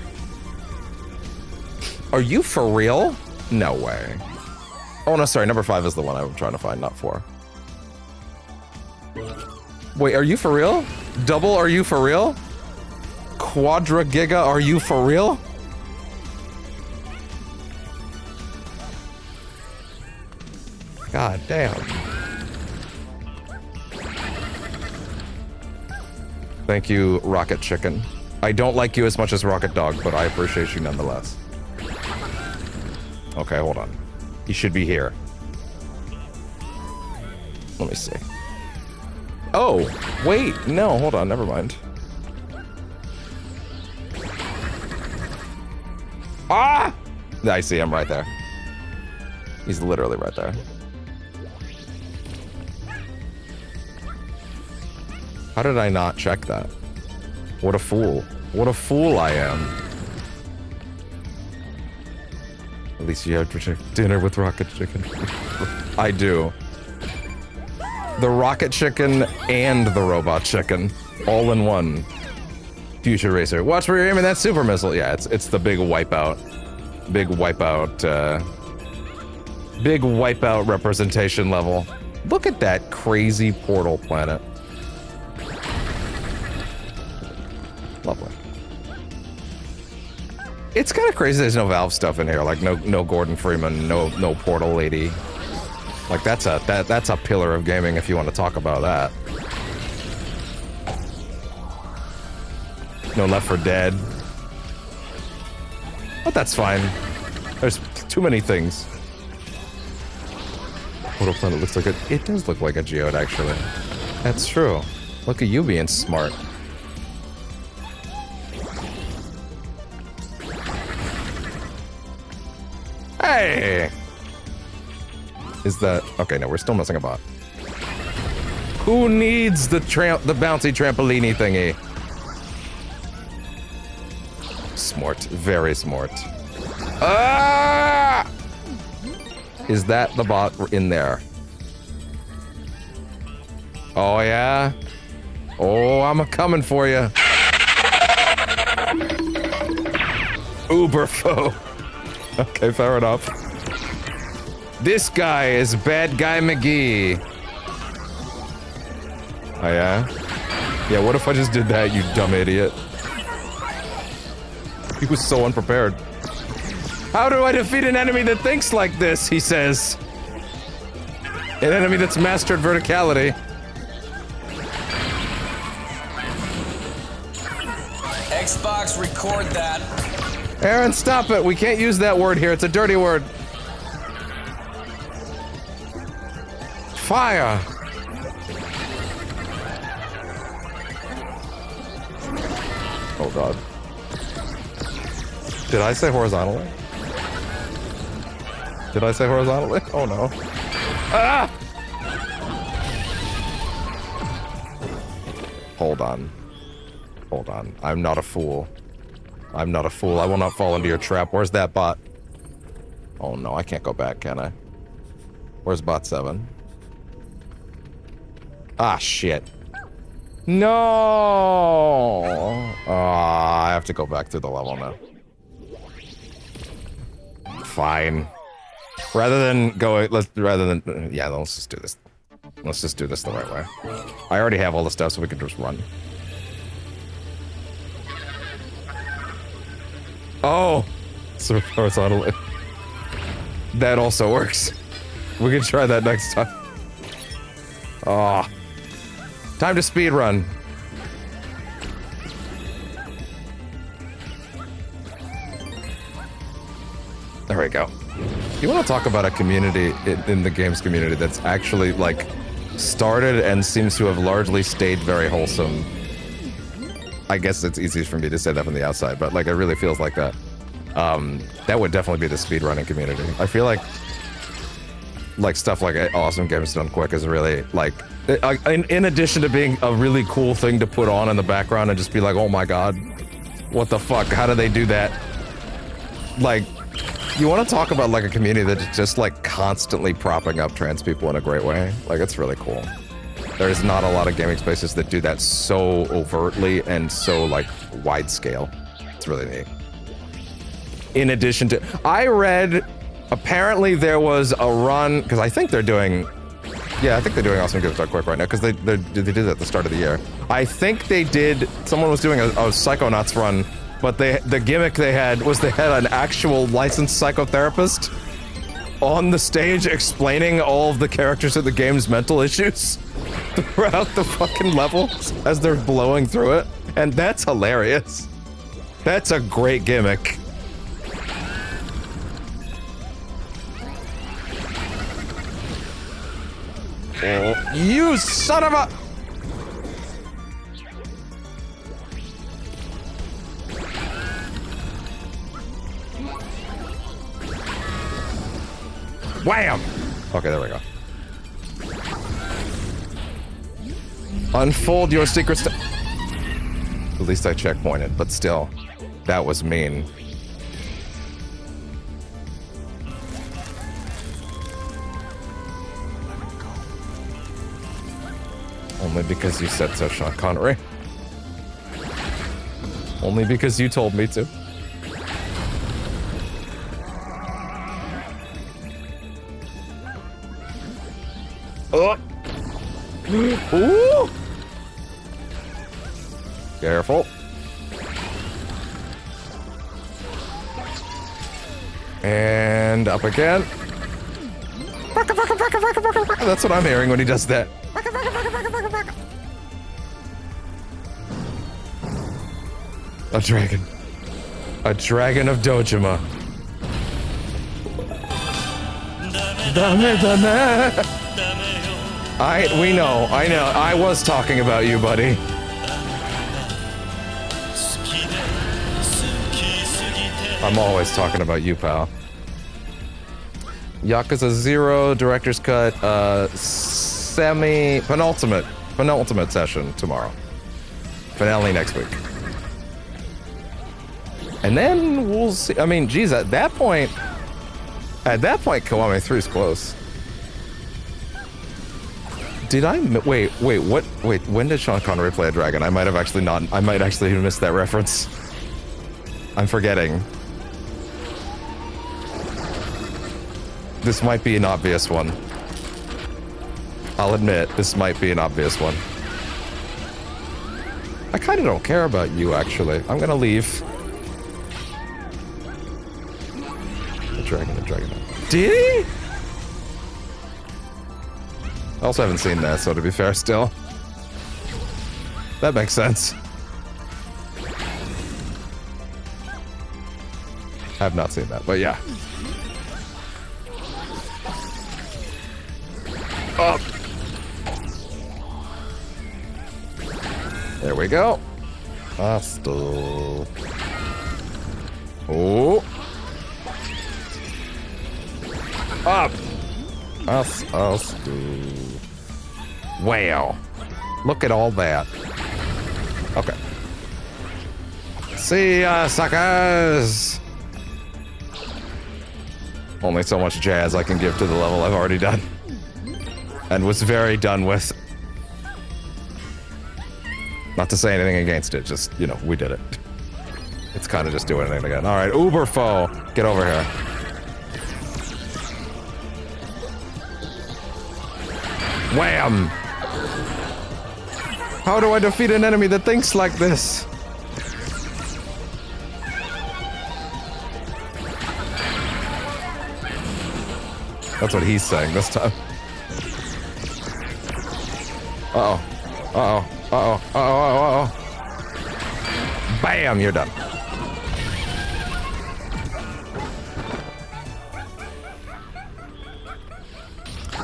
Are you for real? No way. Oh, no, sorry. Number 5 is the one I'm trying to find, not 4. Wait, are you for real? Double, are you for real? Quadra Giga, are you for real? God damn. Thank you, Rocket Chicken. I don't like you as much as Rocket Dog, but I appreciate you nonetheless. Okay, hold on. He should be here. Let me see. Oh, wait. No, hold on. Never mind. Ah! I see him right there. He's literally right there. How did I not check that? What a fool. What a fool I am. At least you have to dinner with Rocket Chicken. I do. The Rocket Chicken and the Robot Chicken. All in one. Future Racer. Watch where you're aiming that super missile. Yeah, it's the big wipeout. Big wipeout, big wipeout representation level. Look at that crazy portal planet. Lovely. It's kind of crazy there's no Valve stuff in here, like no Gordon Freeman, no Portal Lady. Like that's a pillar of gaming if you want to talk about that. No Left 4 Dead. But that's fine. There's too many things. Portal Planet looks like it does look like a geode, actually. That's true. Look at you being smart. Hey! Is that... Okay, no, we're still missing a bot. Who needs the bouncy trampolini thingy? Smart. Very smart. Ah! Is that the bot in there? Oh, yeah? Oh, I'm coming for you. Uber foe. Okay, fair enough. This guy is Bad Guy McGee. Oh, yeah? Yeah, what if I just did that, you dumb idiot? He was so unprepared. How do I defeat an enemy that thinks like this, he says. An enemy that's mastered verticality. Xbox, record that. Aaron, stop it. We can't use that word here. It's a dirty word. Fire. Oh, God. Did I say horizontally? Did I say horizontally? Oh, no. Ah! Hold on. Hold on. I'm not a fool. I'm not a fool. I will not fall into your trap. Where's that bot? Oh, no. I can't go back, can I? Where's bot 7? Ah, shit. No! Oh, I have to go back through the level now. Fine. Rather than going, let's just do this. Let's just do this the right way. I already have all the stuff, so we can just run. Oh! So horizontally. That also works. We can try that next time. Oh. Time to speed run. There we go. You want to talk about a community in the games community that's actually, like, started and seems to have largely stayed very wholesome. I guess it's easy for me to say that from the outside, but, like, it really feels like that. That would definitely be the speedrunning community. I feel like stuff like Awesome Games Done Quick is really, like, in addition to being a really cool thing to put on in the background and just be like, oh my god, what the fuck, how do they do that? Like, you want to talk about, like, a community that's just, like, constantly propping up trans people in a great way. Like, it's really cool. There's not a lot of gaming spaces that do that so overtly and so, like, wide scale. It's really neat. In addition to... I read... Apparently there was a run... Because I think they're doing... Yeah, I think they're doing Awesome Games Done Quick right now, because they did it at the start of the year. I think they did... Someone was doing a Psychonauts run, but the gimmick they had was they had an actual licensed psychotherapist on the stage explaining all of the characters of the game's mental issues throughout the fucking levels as they're blowing through it. And that's hilarious. That's a great gimmick. Oh, you son of a... Wham! Okay, there we go. Unfold your secrets. At least I checkpointed, but still, that was mean. Only because you said so, Sean Connery. Only because you told me to. Oh! Ooh! Careful. And up again. That's what I'm hearing when he does that. A dragon. A dragon of Dojima. We know, I know. I was talking about you, buddy. I'm always talking about you, pal. Yakuza 0, Director's Cut, penultimate session tomorrow. Finale next week. And then we'll see. I mean, geez, at that point, Kiwami 3 is close. Did I wait, what? Wait, when did Sean Connery play a dragon? I might actually have missed that reference. I'm forgetting. This might be an obvious one. I'll admit, this might be an obvious one. I kind of don't care about you, actually. I'm gonna leave. The dragon. Did he? I also haven't seen that, so to be fair, still. That makes sense. I have not seen that, but yeah. Up. There we go. Astro. Oh. Up. Astro. Wow. Look at all that. Okay. See ya, suckers! Only so much jazz I can give to the level I've already done. And was very done with. Not to say anything against it, just, you know, we did it. It's kind of just doing it again. Alright, Uber foe, get over here. Wham! How do I defeat an enemy that thinks like this? That's what he's saying this time. Uh-oh. Uh-oh. Uh-oh. Uh-oh. Uh-oh. Bam! You're done.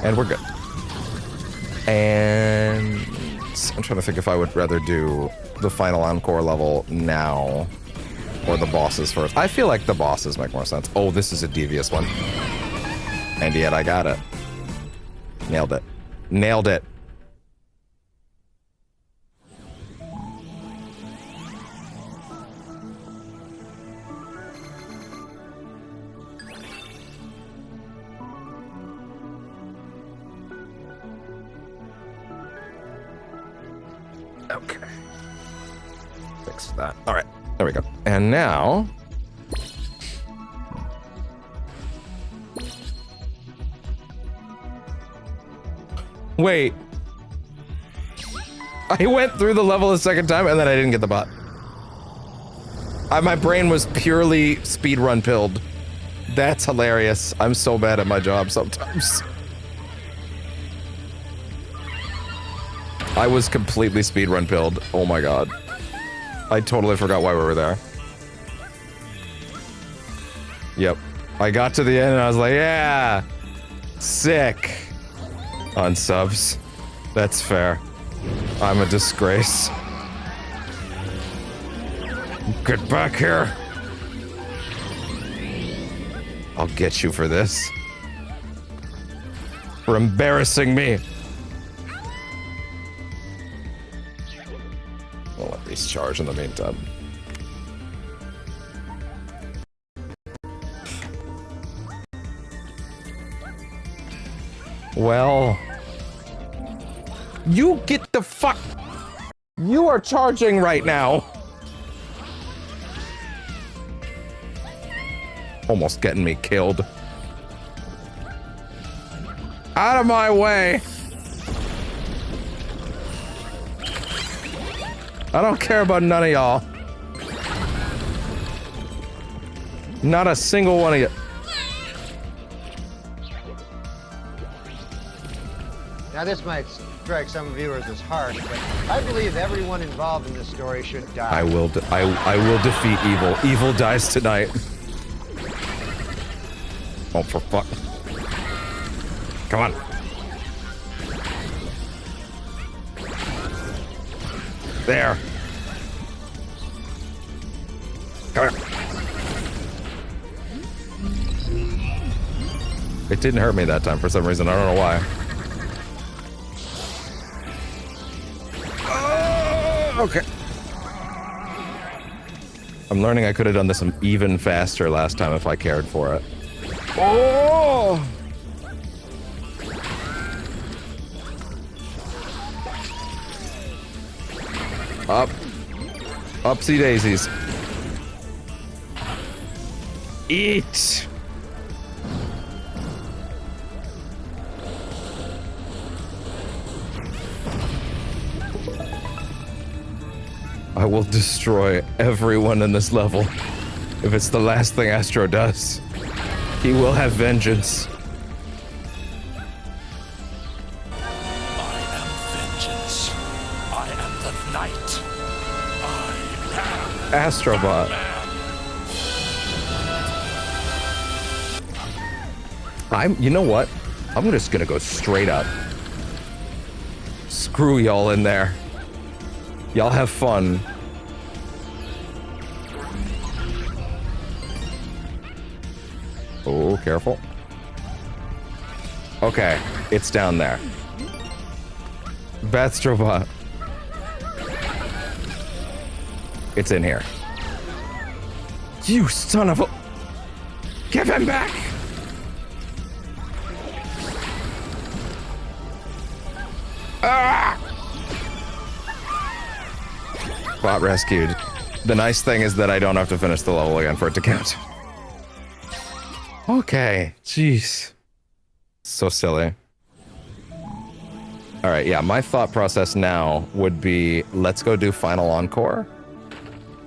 And we're good. And I'm trying to think if I would rather do the final encore level now or the bosses first. I feel like the bosses make more sense. Oh, this is a devious one. And yet I got it. Nailed it. Nailed it. Okay. Fix that. All right. There we go. And now... Wait. I went through the level a second time and then I didn't get the bot. My brain was purely speedrun pilled. That's hilarious. I'm so bad at my job sometimes. I was completely speedrun pilled. Oh my god. I totally forgot why we were there. Yep. I got to the end and I was like, yeah! Sick! On subs. That's fair. I'm a disgrace. Get back here! I'll get you for this. For embarrassing me! I'll let these charge in the meantime. Well... You get the fuck... You are charging right now! Almost getting me killed. Out of my way! I don't care about none of y'all. Not a single one of you. Now this might strike some viewers as harsh, but I believe everyone involved in this story should die. I will defeat evil. Evil dies tonight. Oh, for fuck. Come on. There. Come here. It didn't hurt me that time for some reason. I don't know why. Okay. I'm learning I could have done this even faster last time if I cared for it. Oh! Up. Upsy daisies. Eat! I will destroy everyone in this level. If it's the last thing Astro does, he will have vengeance. I am vengeance. I am the night. I am Astro Bot. You know what? I'm just gonna go straight up. Screw y'all in there. Y'all have fun. Oh, careful. Okay, it's down there. Astro Bot. It's in here. You son of a... Give him back! Ah! Bot rescued. The nice thing is that I don't have to finish the level again for it to count. Okay, jeez. So silly. Alright, yeah, my thought process now would be, let's go do Final Encore.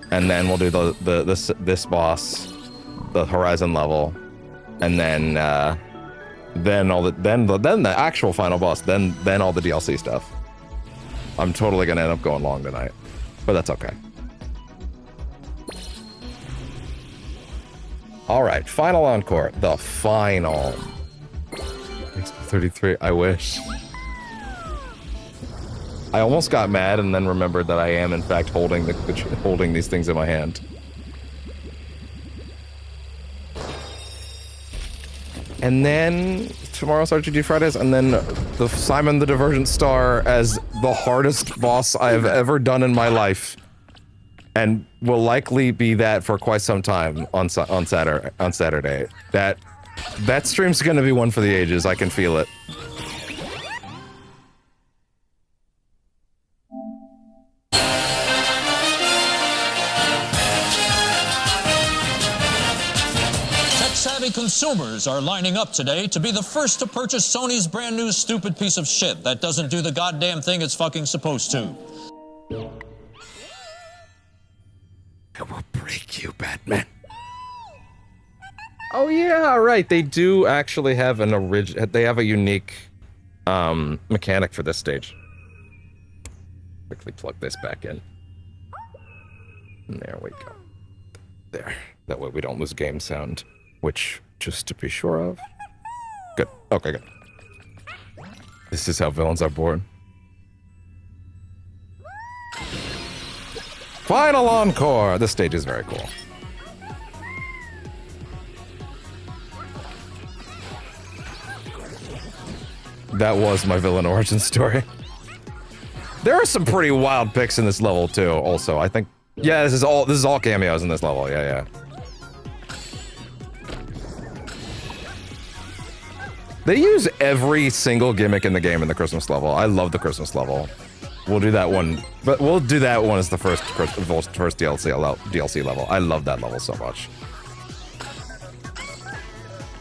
And then we'll do this boss, the Horizon level. And then then the actual final boss, then all the DLC stuff. I'm totally gonna end up going long tonight, but that's okay. All right, final encore, the final. 33, I wish. I almost got mad and then remembered that I am in fact holding holding these things in my hand. And then tomorrow's RGG Fridays, and then the Simon the Divergent Star as the hardest boss I have ever done in my life, and will likely be that for quite some time on Saturday. That stream's gonna be one for the ages. I can feel it. Tech-savvy consumers are lining up today to be the first to purchase Sony's brand new stupid piece of shit that doesn't do the goddamn thing it's fucking supposed to. I will break you, Batman. Oh yeah, right. They do actually have an they have a unique mechanic for this stage. Quickly plug this back in. And there we go. There. That way we don't lose game sound, which, just to be sure of. Good. Okay, good. This is how villains are born. Final encore! This stage is very cool. That was my villain origin story. There are some pretty wild picks in this level too, also. I think, yeah, this is all cameos in this level, yeah. They use every single gimmick in the game in the Christmas level. I love the Christmas level. We'll do that one, but we'll do that one as the first DLC level. I love that level so much.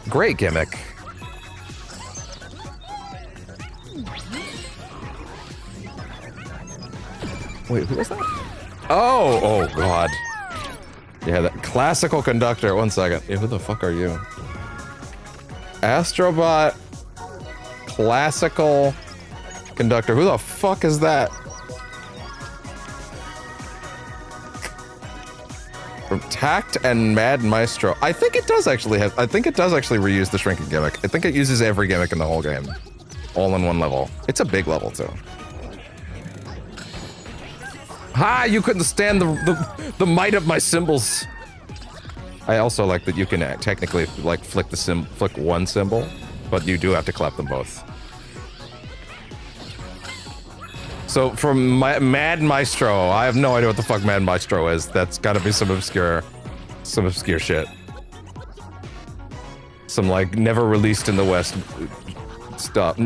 Great gimmick. Wait, who was that? Oh god. Yeah, that classical conductor. 1 second. Yeah, who the fuck are you? Astro Bot. Classical conductor. Who the fuck is that? From Tact and Mad Maestro. I think it does actually reuse the shrinking gimmick. I think it uses every gimmick in the whole game. All in one level. It's a big level too. Ha! You couldn't stand the might of my symbols. I also like that you can technically like flick one symbol, but you do have to clap them both. So from Mad Maestro, I have no idea what the fuck Mad Maestro is. That's got to be some obscure shit. Some like never released in the West stuff.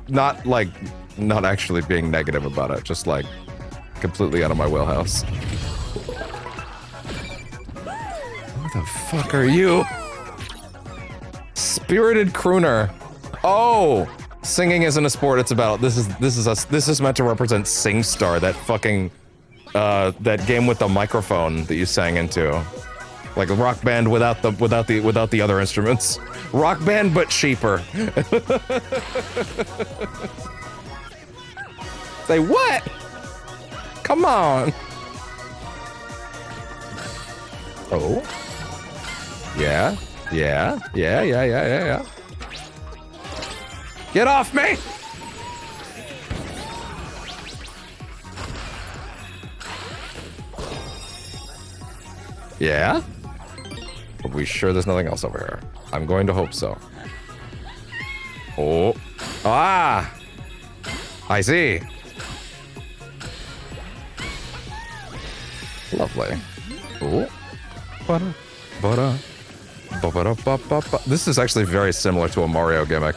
Not actually being negative about it, just like completely out of my wheelhouse. Who the fuck are you? Spirited Crooner. Oh! Singing isn't a sport, it's a battle. This is meant to represent SingStar, that fucking that game with the microphone that you sang into. Like a rock band without the other instruments. Rock band but cheaper. Say what? Come on. Oh. Yeah. Get off me! Yeah? Are we sure there's nothing else over here? I'm going to hope so. Oh. Ah! I see. Lovely. Oh. This is actually very similar to a Mario gimmick.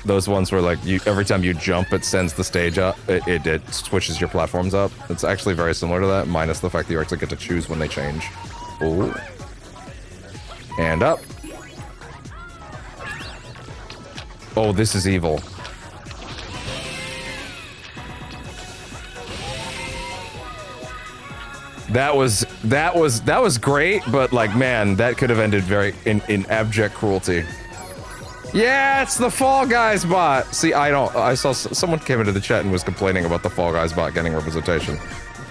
Those ones where like every time you jump, it sends the stage up. It switches your platforms up. It's actually very similar to that, minus the fact that you actually get to choose when they change. Oh. And up. Oh, this is evil. That was great, but like, man, that could have ended in abject cruelty. Yeah, it's the Fall Guys bot. See, I saw someone came into the chat and was complaining about the Fall Guys bot getting representation.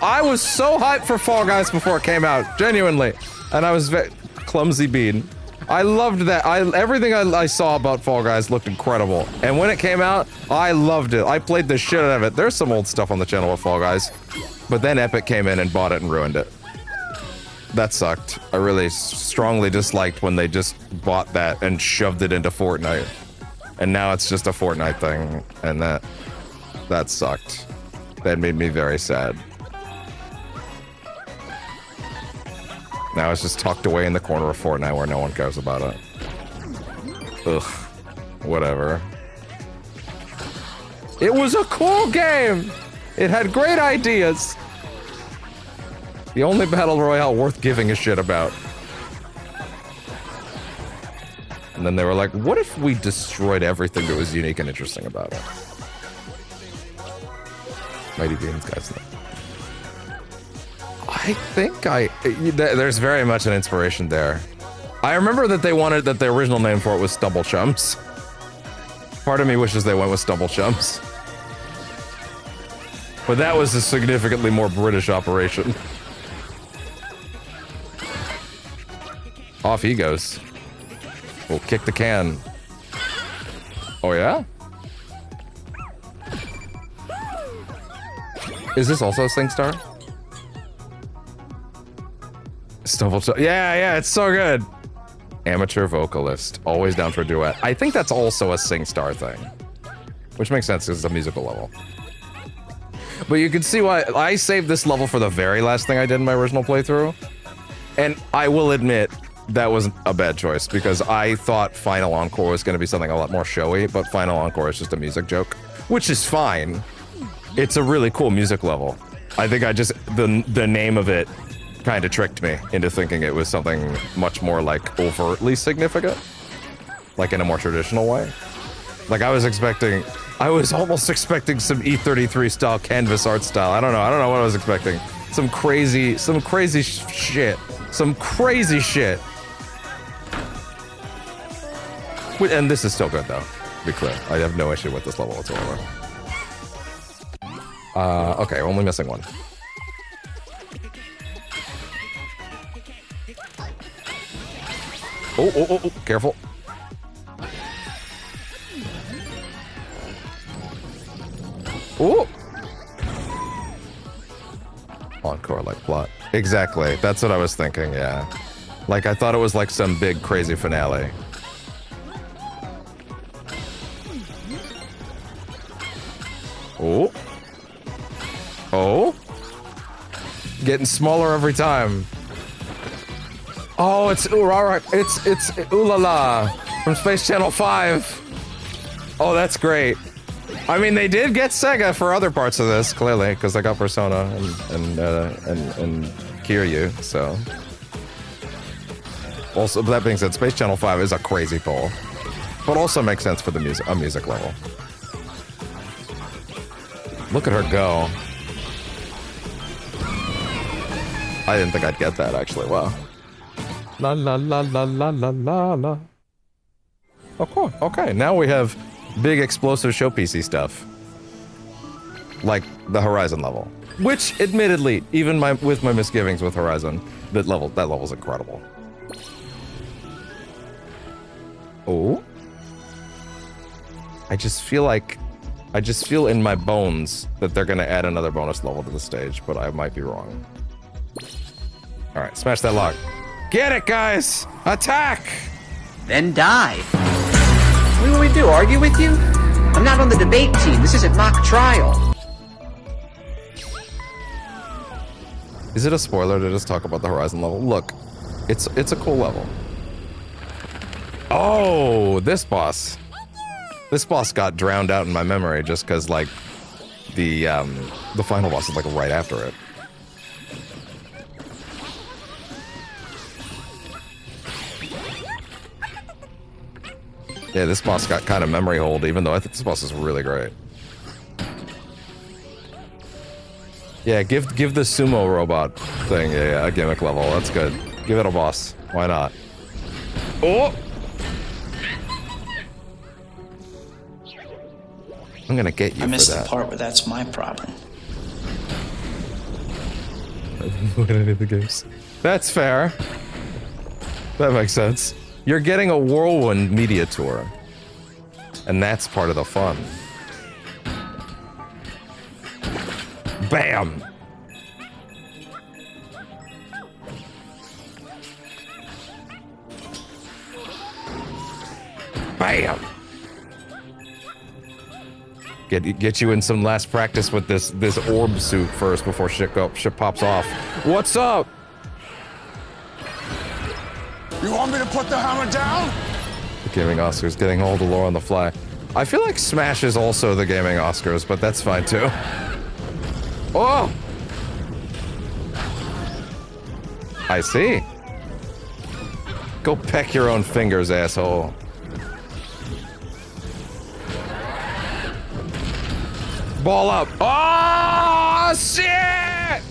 I was so hyped for Fall Guys before it came out, genuinely. And I was clumsy bean. I loved that. Everything I saw about Fall Guys looked incredible. And when it came out, I loved it. I played the shit out of it. There's some old stuff on the channel with Fall Guys. But then Epic came in and bought it and ruined it. That sucked. I really strongly disliked when they just bought that and shoved it into Fortnite. And now it's just a Fortnite thing, and that sucked. That made me very sad. Now it's just tucked away in the corner of Fortnite where no one cares about it. Ugh. Whatever. It was a cool game! It had great ideas! The only battle royale worth giving a shit about. And then they were like, what if we destroyed everything that was unique and interesting about it? Mighty Beans, guys. I think there's very much an inspiration there. I remember that they wanted that the original name for it was Stubble Chums. Part of me wishes they went with Stubble Chums. But that was a significantly more British operation. Off he goes. We'll kick the can. Oh yeah? Is this also a SingStar? Yeah, it's so good. Amateur vocalist, always down for a duet. I think that's also a SingStar thing, which makes sense because it's a musical level. But you can see why I saved this level for the very last thing I did in my original playthrough, and I will admit that was a bad choice because I thought Final Encore was going to be something a lot more showy, but Final Encore is just a music joke, which is fine. It's a really cool music level. I think the name of it kind of tricked me into thinking it was something much more like overtly significant, like in a more traditional way. Like I was almost expecting some E33 style canvas art style. I don't know what I was expecting. Some crazy shit. Some crazy shit. And this is still good though, to be clear. I have no issue with this level whatsoever. Okay, only missing one. Oh, careful. Oh! Encore like plot. Exactly, that's what I was thinking, yeah. Like, I thought it was like some big crazy finale. Oh. Oh. Getting smaller every time. Oh, it's Ooh La La from Space Channel 5. Oh, that's great. I mean, they did get Sega for other parts of this, clearly, because they got Persona and Kiryu, so. Also, that being said, Space Channel 5 is a crazy pull, but also makes sense for the music level. Look at her go. I didn't think I'd get that, actually. Wow. La la la la la la la la. Oh, cool. Okay, now we have big explosive showpiecey stuff. Like the Horizon level. Which, admittedly, even with my misgivings with Horizon, that level's incredible. Oh? I just feel in my bones that they're gonna add another bonus level to the stage, but I might be wrong. Alright, smash that lock. Get it, guys! Attack! Then die. What do we do, argue with you? I'm not on the debate team. This isn't mock trial. Is it a spoiler to just talk about the Horizon level? Look, it's a cool level. Oh, this boss. This boss got drowned out in my memory just because, like, the final boss is, like, right after it. Yeah, this boss got kind of memory hold, even though I think this boss is really great. Yeah, give the sumo robot thing a gimmick level. That's good. Give it a boss. Why not? Oh! I'm gonna get you I for missed the that. part where that's my problem. I didn't win any of the games. That's fair. That makes sense. You're getting a whirlwind media tour. And that's part of the fun. Bam! Bam! Get you in some last practice with this orb suit first before shit pops off. What's up? You want me to put the hammer down? The gaming Oscars, getting all the lore on the fly. I feel like Smash is also the gaming Oscars, but that's fine too. Oh! I see. Go peck your own fingers, asshole. Ball up. Oh, shit!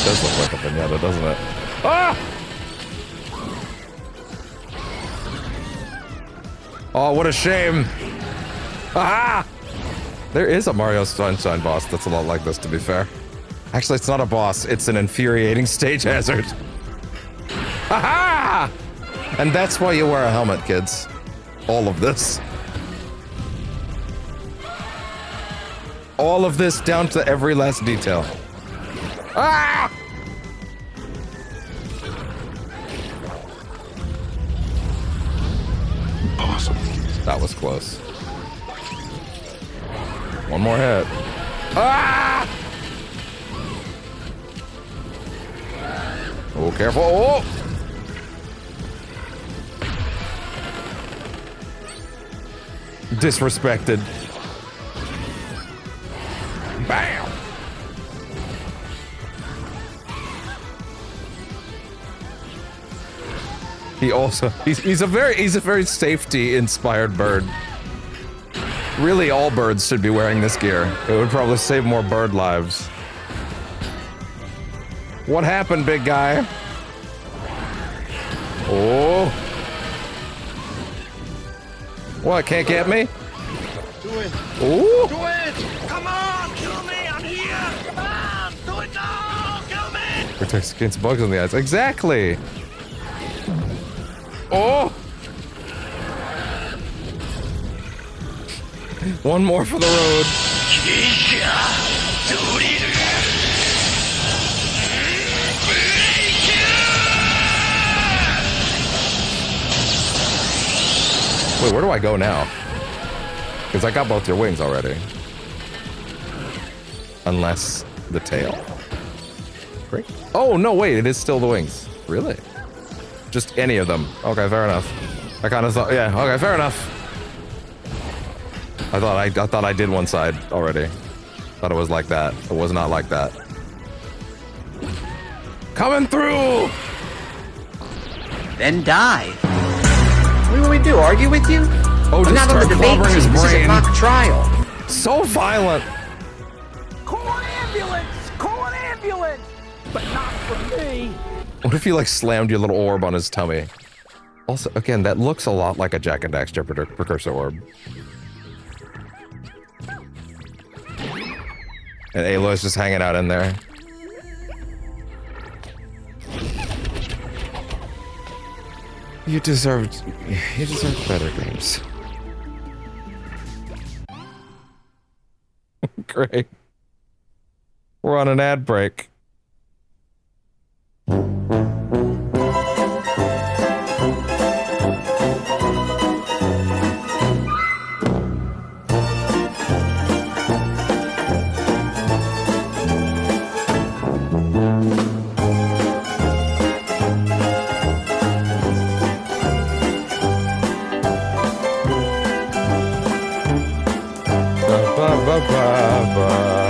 Does look like a pinata, doesn't it? Ah! Oh, what a shame. Aha! There is a Mario Sunshine boss that's a lot like this, to be fair. Actually, it's not a boss, it's an infuriating stage hazard. Aha! And that's why you wear a helmet, kids. All of this. All of this down to every last detail. Ah! Awesome. That was close. One more hit. Ah! Oh, careful. Oh! Disrespected. Bam! He also he's a very safety inspired bird. Really, all birds should be wearing this gear. It would probably save more bird lives. What happened, big guy? Oh. What, can't get me? Do it. Ooh. Do it. Come on, kill me. I'm here. Come on. Do it now. Kill me. Protects against bugs on the eyes. Exactly. Oh. One more for the road. Wait, where do I go now? Because I got both your wings already. Unless the tail. Great. Oh, no, wait, it is still the wings. Really? Just any of them. Okay, fair enough. I kind of thought, yeah, okay, fair enough. I thought I did one side already. Thought it was like that. It was not like that. Coming through! Then dive. What do we do? Argue with you? Oh, I'm just not on the start debate clobbering his team. This is a brain. mock trial. So violent. Call an ambulance! Call an ambulance! But not for me! What if you like slammed your little orb on his tummy? Also, again, that looks a lot like a Jack and Daxter precursor orb. And Aloy's just hanging out in there. You deserved better games. Great. We're on an ad break.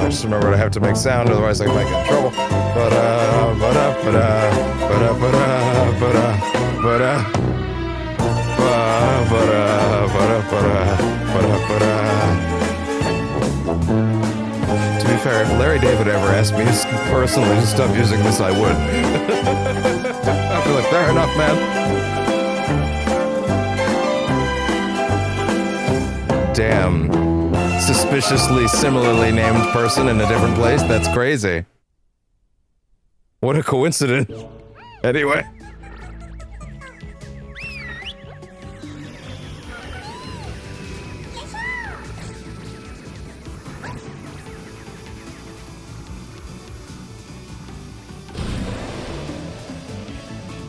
Just remember I have to make sound, otherwise I might get in trouble. To be fair, if Larry David ever asked me personally to stop using this, I would. I'd be like, fair enough, man. Damn. Suspiciously similarly named person in a different place? That's crazy. What a coincidence. Anyway.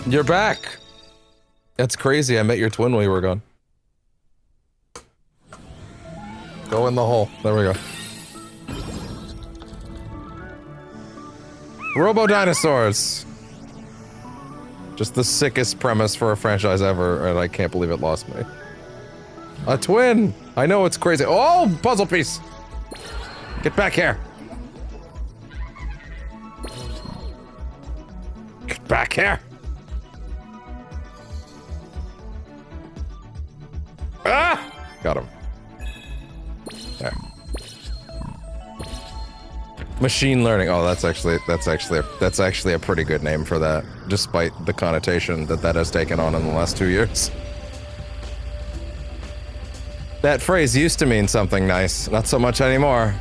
You're back. That's crazy. I met your twin while you were gone. Go in the hole. There we go. Robo Dinosaurs. Just the sickest premise for a franchise ever, and I can't believe it lost me. A twin! I know it's crazy. Oh, puzzle piece! Get back here! Get back here! Ah! Got him. There. Machine learning. Oh, that's actually a pretty good name for that, despite the connotation that that has taken on in the last 2 years. That phrase used to mean something nice, not so much anymore.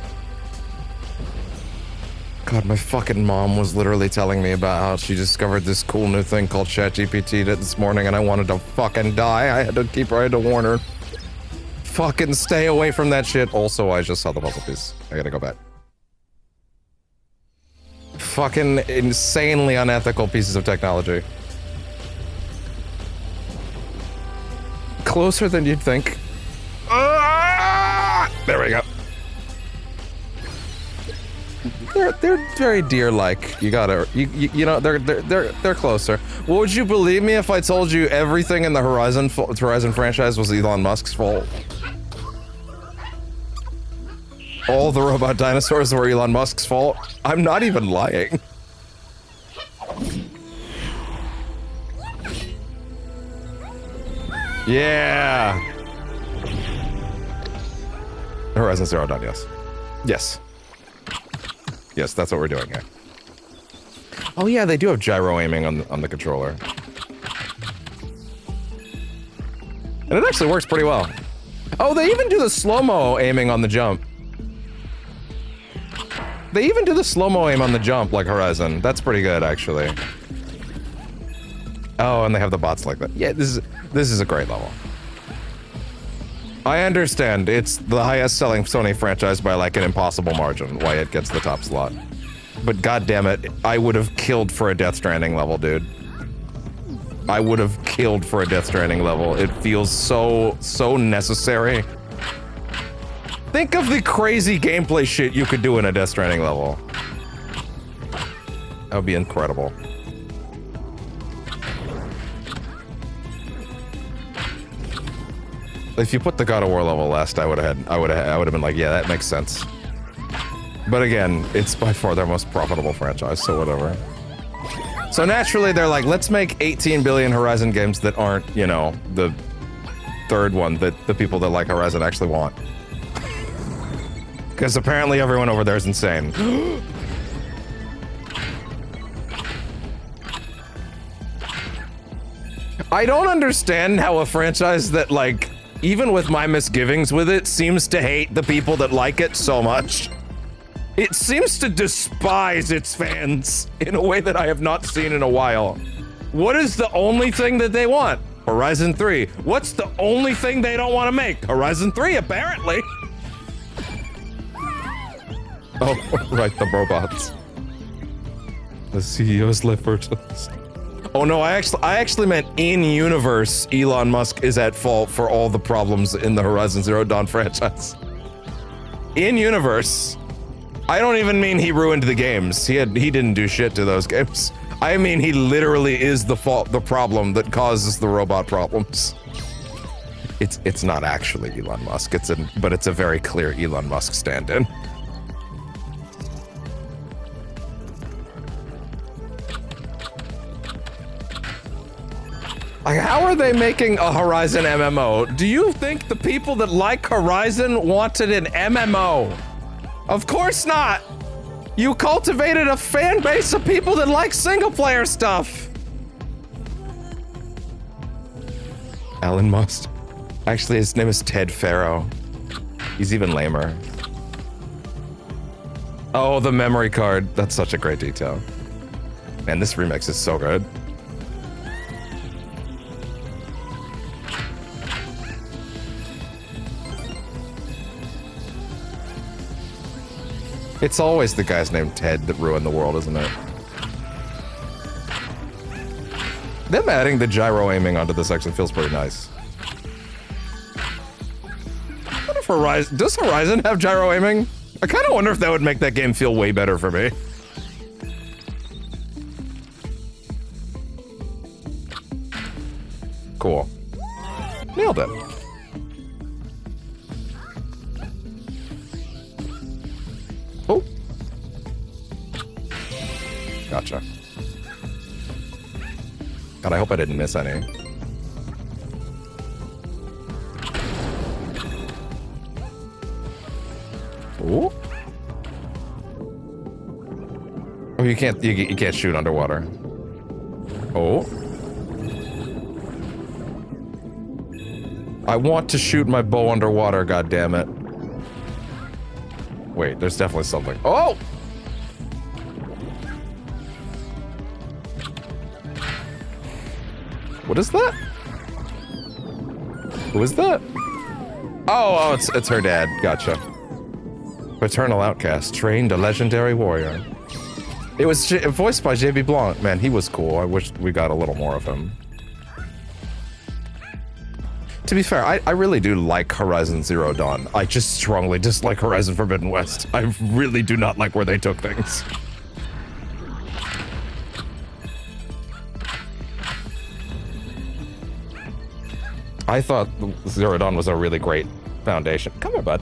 God, my fucking mom was literally telling me about how she discovered this cool new thing called ChatGPT this morning, and I wanted to fucking die. I had to warn her. Fucking stay away from that shit. Also, I just saw the puzzle piece. I gotta go back. Fucking insanely unethical pieces of technology. Closer than you'd think. There we go. They're very deer-like. You gotta, you know, they're closer. Well, would you believe me if I told you everything in the Horizon franchise was Elon Musk's fault? All the robot dinosaurs were Elon Musk's fault? I'm not even lying. Yeah. Horizon Zero Dawn, yes. Yes. Yes, that's what we're doing here. Oh yeah, they do have gyro aiming on the controller. And it actually works pretty well. Oh, they even do the slow-mo aiming on the jump. They even do the slow-mo aim on the jump like Horizon. That's pretty good, actually. Oh, and they have the bots like that. Yeah, this is a great level. I understand, it's the highest selling Sony franchise by like an impossible margin, why it gets the top slot. But goddammit, I would have killed for a Death Stranding level, dude. I would have killed for a Death Stranding level. It feels so necessary. Think of the crazy gameplay shit you could do in a Death Stranding level. That would be incredible. If you put the God of War level last, I would have been like, yeah, that makes sense. But again, it's by far their most profitable franchise, so whatever. So naturally, they're like, let's make 18 billion Horizon games that aren't, you know, the third one that the people that like Horizon actually want. Because apparently everyone over there is insane. I don't understand how a franchise that, like, even with my misgivings with it, seems to hate the people that like it so much. It seems to despise its fans in a way that I have not seen in a while. What is the only thing that they want? Horizon 3. What's the only thing they don't want to make? Horizon 3, apparently. Oh, right, the robots. The CEO's live for... Oh no, I actually meant in-universe Elon Musk is at fault for all the problems in the Horizon Zero Dawn franchise. In-universe. I don't even mean he ruined the games. He didn't do shit to those games. I mean he literally is the problem that causes the robot problems. It's not actually Elon Musk, but it's a very clear Elon Musk stand-in. Like, how are they making a Horizon MMO? Do you think the people that like Horizon wanted an MMO? Of course not! You cultivated a fan base of people that like single-player stuff! Alan Must. Actually, his name is Ted Farrow. He's even lamer. Oh, the memory card. That's such a great detail. Man, this remix is so good. It's always the guy's named Ted that ruined the world, isn't it? Them adding the gyro aiming onto this section feels pretty nice. What if Horizon... Does Horizon have gyro aiming? I kind of wonder if that would make that game feel way better for me. Cool. Nailed it. Oh. Gotcha. God, I hope I didn't miss any. Ooh. Oh, you can't shoot underwater. Oh. I want to shoot my bow underwater, goddammit. Wait, there's definitely something. Oh! What is that? Who is that? Oh, it's her dad. Gotcha. Paternal outcast, trained a legendary warrior. It was voiced by JB Blanc. Man, he was cool. I wish we got a little more of him. To be fair, I really do like Horizon Zero Dawn. I just strongly dislike Horizon Forbidden West. I really do not like where they took things. I thought Zero Dawn was a really great foundation. Come here, bud.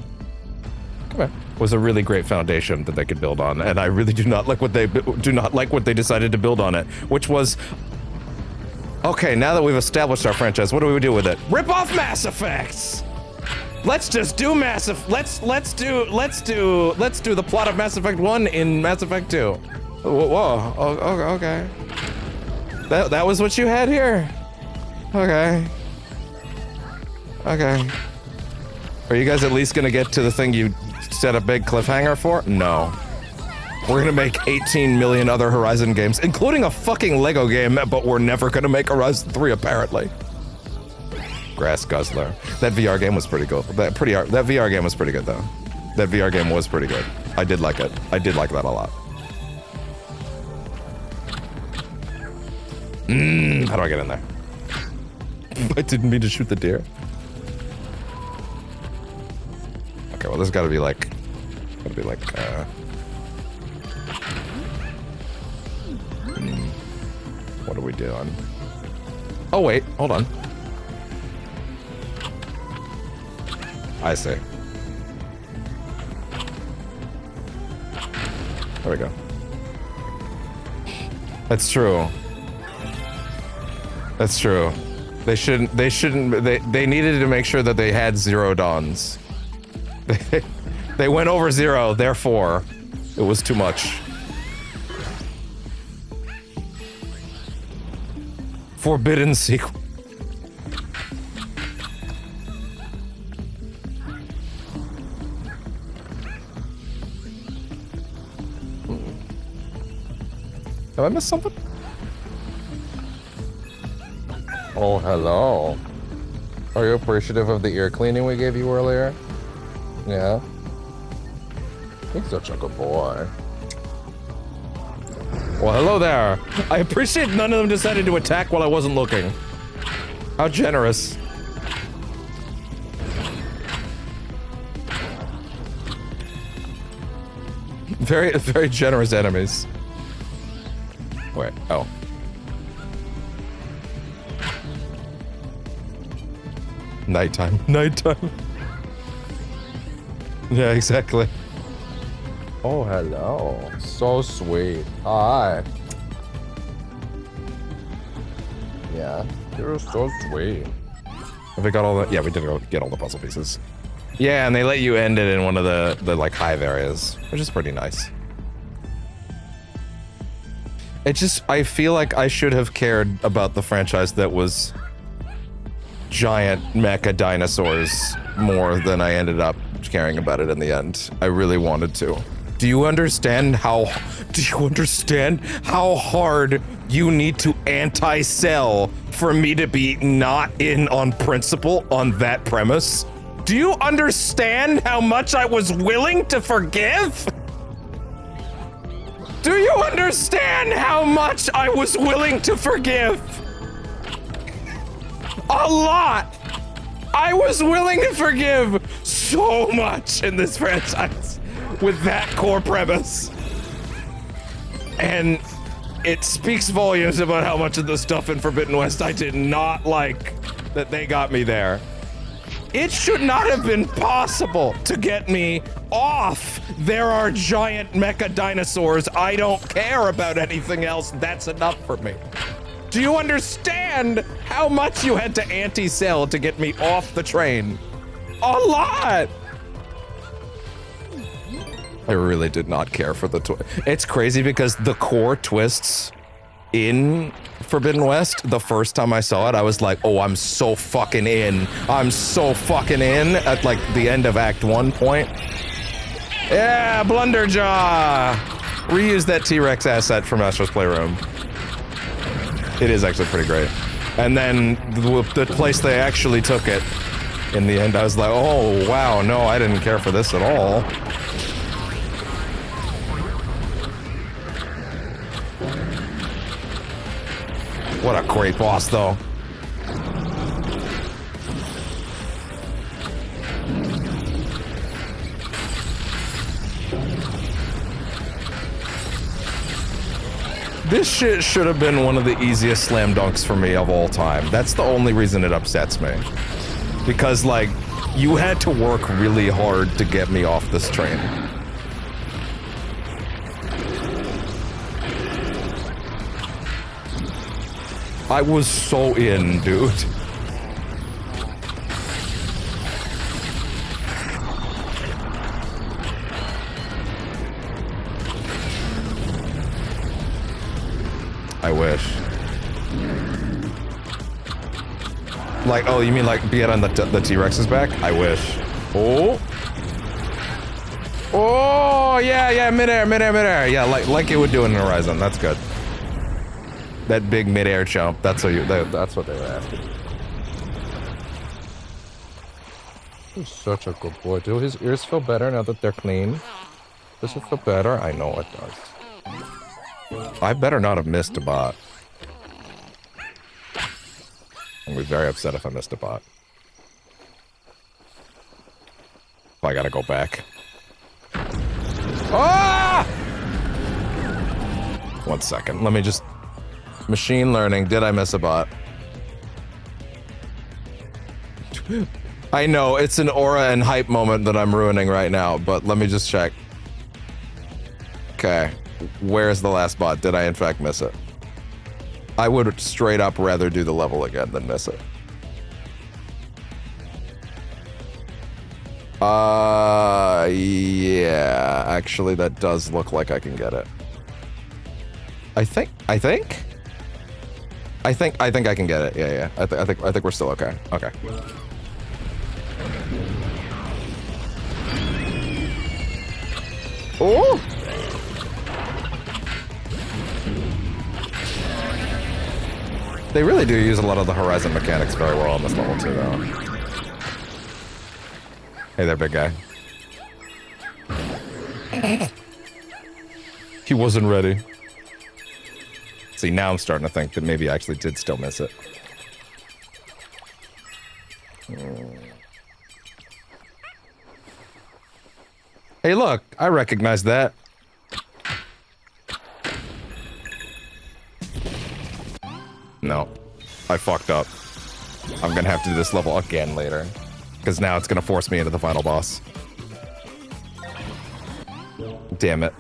Come here. Was a really great foundation that they could build on, and I really do not like what they decided to build on it, which was. Okay, now that we've established our franchise, what do we do with it? Rip off Mass Effects. Let's just do let's do the plot of Mass Effect 1 in Mass Effect 2. Whoa. Oh, okay. That was what you had here. Okay. Okay. Are you guys at least gonna get to the thing you set a big cliffhanger for? No. We're gonna make 18 million other Horizon games, including a fucking Lego game, but we're never gonna make Horizon 3, apparently. Grass Guzzler. That VR game was pretty cool. That VR game was pretty good, though. That VR game was pretty good. I did like it. I did like that a lot. How do I get in there? I didn't mean to shoot the deer. Okay, well, this gotta be like... What are we doing? Oh, wait. Hold on. I see. There we go. That's true. That's true. They needed to make sure that they had Zero Dawns. They went over zero, therefore, it was too much. Forbidden sequel. Have I missed something? Oh, hello. Are you appreciative of the ear cleaning we gave you earlier? Yeah? He's such a good boy. Well, hello there. I appreciate none of them decided to attack while I wasn't looking. How generous. Very, very generous enemies. Wait, oh. Nighttime. Nighttime. Yeah, exactly. Oh, hello. So sweet. Hi. Yeah, you're so sweet. Have we got all the... Yeah, we did get all the puzzle pieces. Yeah, and they let you end it in one of the like, hive areas, which is pretty nice. I feel like I should have cared about the franchise that was giant mecha dinosaurs more than I ended up caring about it in the end. I really wanted to. Do you understand how hard you need to anti-sell for me to be not in on principle on that premise? Do you understand how much I was willing to forgive? Do you understand how much I was willing to forgive? A lot! I was willing to forgive so much in this franchise with that core premise. And it speaks volumes about how much of the stuff in Forbidden West I did not like that they got me there. It should not have been possible to get me off. There are giant mecha dinosaurs. I don't care about anything else. That's enough for me. Do you understand how much you had to anti-sell to get me off the train? A lot! I really did not care for the twist. It's crazy because the core twists in Forbidden West, the first time I saw it, I was like, oh, I'm so fucking in. I'm so fucking in at like the end of Act 1 point. Yeah, Blunderjaw! Reuse that T-Rex asset from Astro's Playroom. It is actually pretty great. And then the place they actually took it, in the end, I was like, oh, wow, no, I didn't care for this at all. What a great boss, though. This shit should have been one of the easiest slam dunks for me of all time. That's the only reason it upsets me. Because, like, you had to work really hard to get me off this train. I was so in, dude. I wish. Like, oh, you mean like be it on the T-Rex's back? I wish. Oh. Oh, yeah, midair. Yeah, like it would do in Horizon. That's good. That big mid-air jump. That's what they were after. He's such a good boy. Do his ears feel better now that they're clean? Does it feel better? I know it does. I better not have missed a bot. I'm gonna be very upset if I missed a bot. Oh, I gotta go back. Ah! 1 second. Let me just... Machine learning. Did I miss a bot? I know, it's an aura and hype moment that I'm ruining right now, but let me just check. Okay. Where's the last bot? Did I in fact miss it? I would straight up rather do the level again than miss it. Yeah, actually that does look like I can get it. I think I can get it. Yeah. I think we're still okay. Okay. Oh! They really do use a lot of the Horizon mechanics very well on this level too, though. Hey there, big guy. He wasn't ready. See, now I'm starting to think that maybe I actually did still miss it. Hey, look, I recognize that. No, I fucked up. I'm gonna have to do this level again later, because now it's gonna force me into the final boss. Damn it.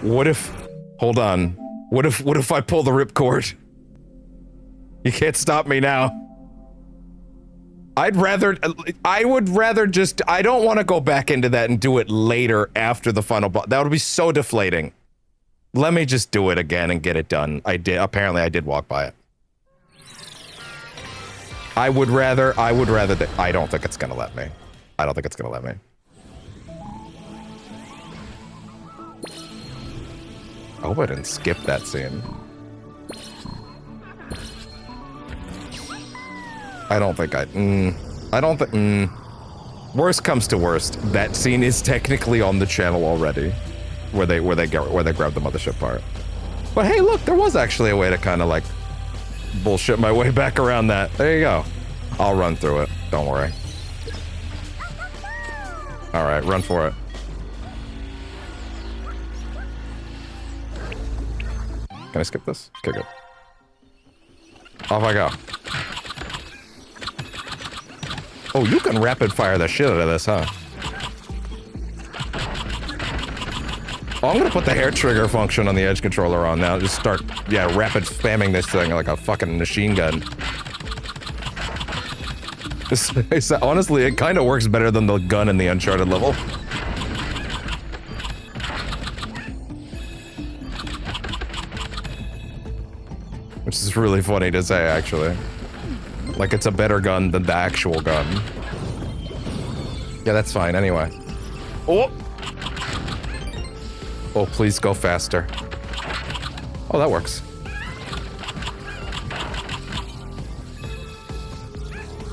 What if... Hold on. What if I pull the ripcord? You can't stop me now. I would rather just... I don't want to go back into that and do it later after the final boss. That would be so deflating. Let me just do it again and get it done. I did. Apparently, I did walk by it. I would rather. I don't think it's gonna let me. I don't think it's gonna let me. I hope I didn't skip that scene. I don't think I don't think. Worst comes to worst, that scene is technically on the channel already, where they grab the mothership part. But hey, look, there was actually a way to kind of like bullshit my way back around that. There you go. I'll run through it. Don't worry. All right, run for it. Can I skip this? Okay, good. Off I go. Oh, you can rapid fire the shit out of this, huh? Oh, I'm gonna put the hair trigger function on the edge controller on now. Just start, yeah, rapid spamming this thing like a fucking machine gun. Honestly, it kind of works better than the gun in the Uncharted level. Which is really funny to say, actually. Like, it's a better gun than the actual gun. Yeah, that's fine, anyway. Oh! Oh, please go faster. Oh, that works.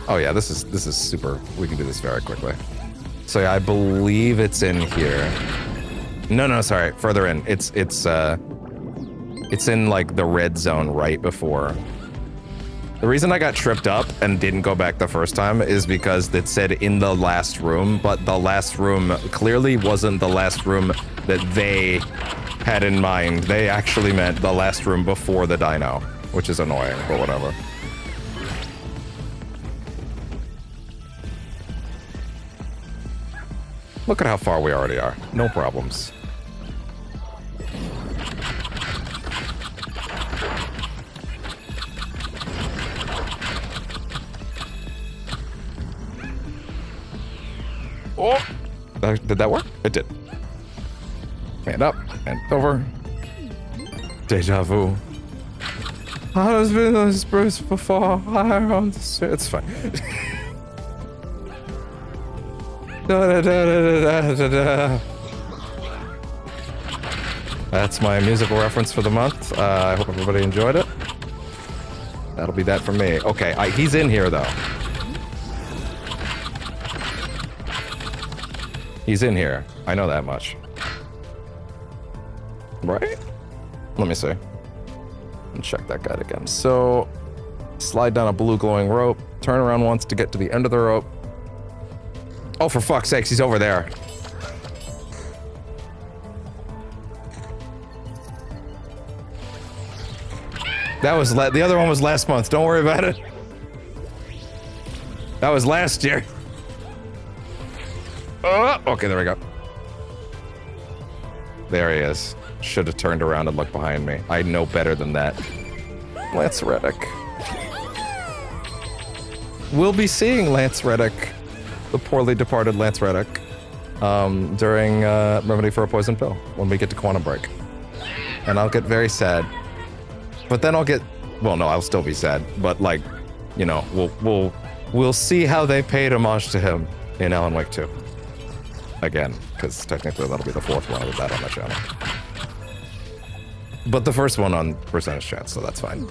Oh yeah, this is super. We can do this very quickly. So yeah, I believe it's in here. No, sorry, further in. It's in like the red zone right before. The reason I got tripped up and didn't go back the first time is because it said in the last room, but the last room clearly wasn't the last room that they had in mind. They actually meant the last room before the dino, which is annoying, but whatever. Look at how far we already are. No problems. Oh! Did that work? It did. Hand up, and over. Deja vu. I was been this Bruce before. It's fine. That's my musical reference for the month. I hope everybody enjoyed it. That'll be that for me. Okay, he's in here though. He's in here. I know that much. Right? Let me see. And check that guy again. So, slide down a blue glowing rope. Turn around once to get to the end of the rope. Oh, for fuck's sakes, he's over there. That was the other one was last month. Don't worry about it. That was last year. Okay, there we go. There he is. Should have turned around and looked behind me. I know better than that. Lance Reddick. We'll be seeing Lance Reddick, the poorly departed Lance Reddick, during Remedy for a Poison Pill when we get to Quantum Break. And I'll get very sad. But then I'll get, well, no, I'll still be sad. But like, you know, we'll see how they paid homage to him in Alan Wake 2. Again, because technically that'll be the fourth one with that on the channel. But the first one on percentage chance, so that's fine.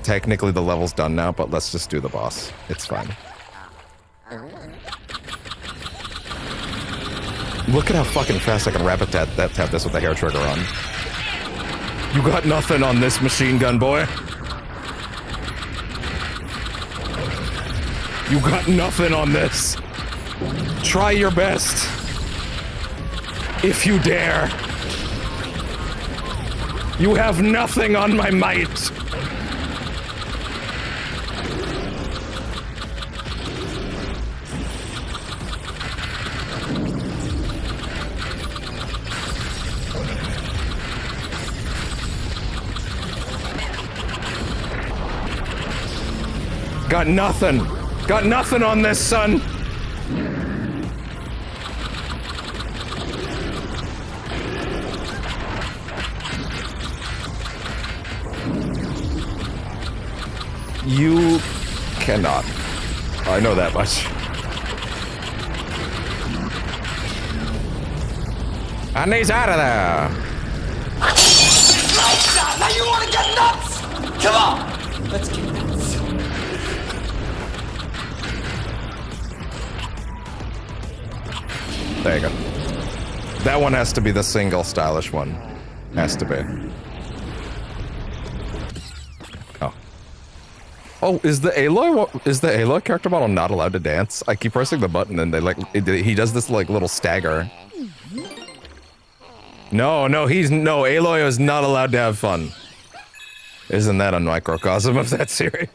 Technically the level's done now, but let's just do the boss. It's fine. Look at how fucking fast I can rapid tap this with the hair trigger on. You got nothing on this machine gun, boy. You got nothing on this. Try your best. If you dare. You have nothing on my might. Got nothing. Got nothing on this, son. You cannot. I know that much. And he's out of there. Now you want to get nuts? Come on, let's get nuts. There you go. That one has to be the single stylish one. Has to be. Oh. Oh, is the Aloy character model not allowed to dance? I keep pressing the button and he does this like little stagger. No, Aloy is not allowed to have fun. Isn't that a microcosm of that series?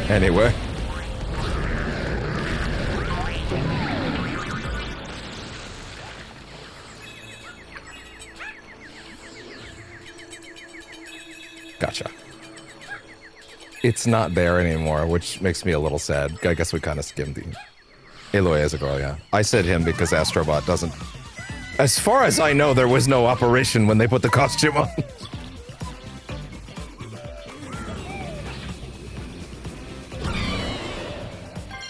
Anyway. Gotcha. It's not there anymore, which makes me a little sad. I guess we kind of skimmed the... Aloy as a girl, yeah. I said him because Astro Bot doesn't... As far as I know, there was no operation when they put the costume on.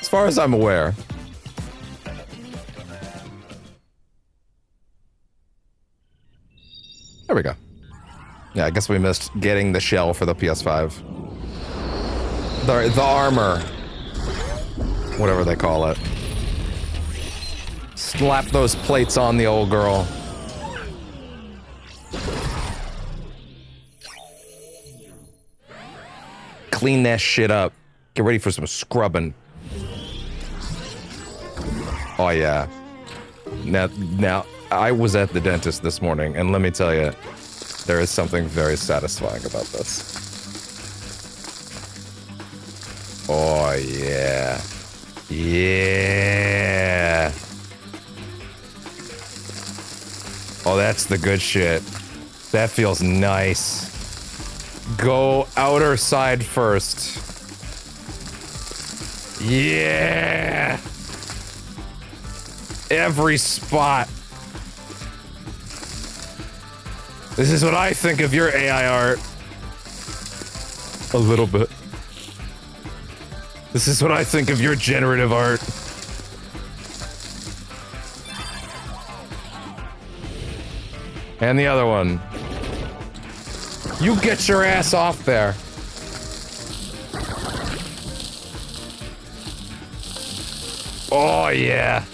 As far as I'm aware. There we go. Yeah, I guess we missed getting the shell for the PS5. The armor. Whatever they call it. Slap those plates on the old girl. Clean that shit up. Get ready for some scrubbing. Oh yeah. Now, I was at the dentist this morning, and let me tell you, there is something very satisfying about this. Oh yeah. Yeah. Oh, that's the good shit. That feels nice. Go outer side first. Yeah. Every spot. This is what I think of your AI art. A little bit. This is what I think of your generative art. And the other one. You get your ass off there. Oh, yeah.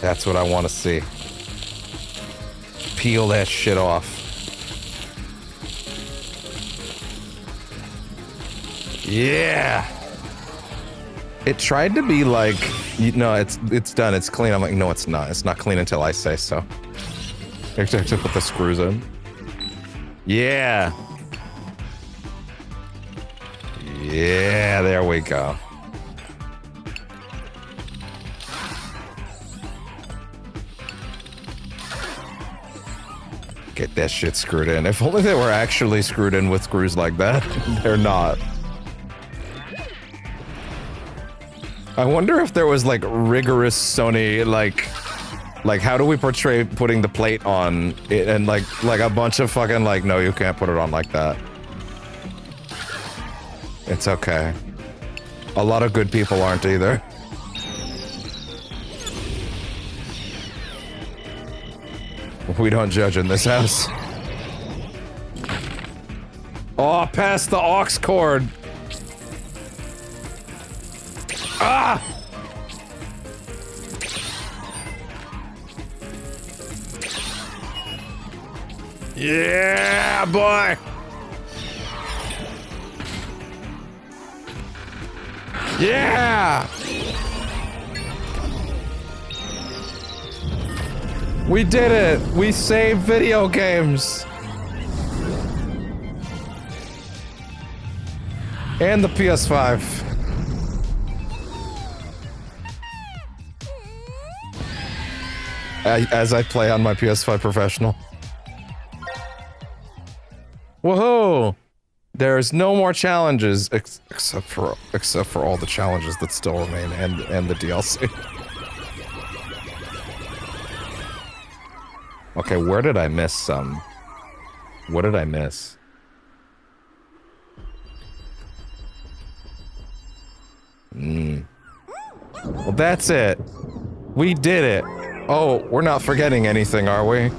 That's what I want to see. Peel that shit off. Yeah. It tried to be like, no, it's done, it's clean. I'm like, no, it's not. It's not clean until I say so. I have to put the screws in. Yeah. Yeah, there we go. Get that shit screwed in. If only they were actually screwed in with screws like that. They're not. I wonder if there was like rigorous Sony like how do we portray putting the plate on it, and like a bunch of fucking like, no, you can't put it on like that. It's okay. A lot of good people aren't either. We don't judge in this house. Oh, past the aux cord. Ah! Yeah, boy! Yeah! We did it! We saved video games! And the PS5. as I play on my PS5 Professional. Woohoo! There's no more challenges except for all the challenges that still remain and the DLC. Okay, where did I miss some? What did I miss? Well, that's it. We did it. Oh, we're not forgetting anything, are we?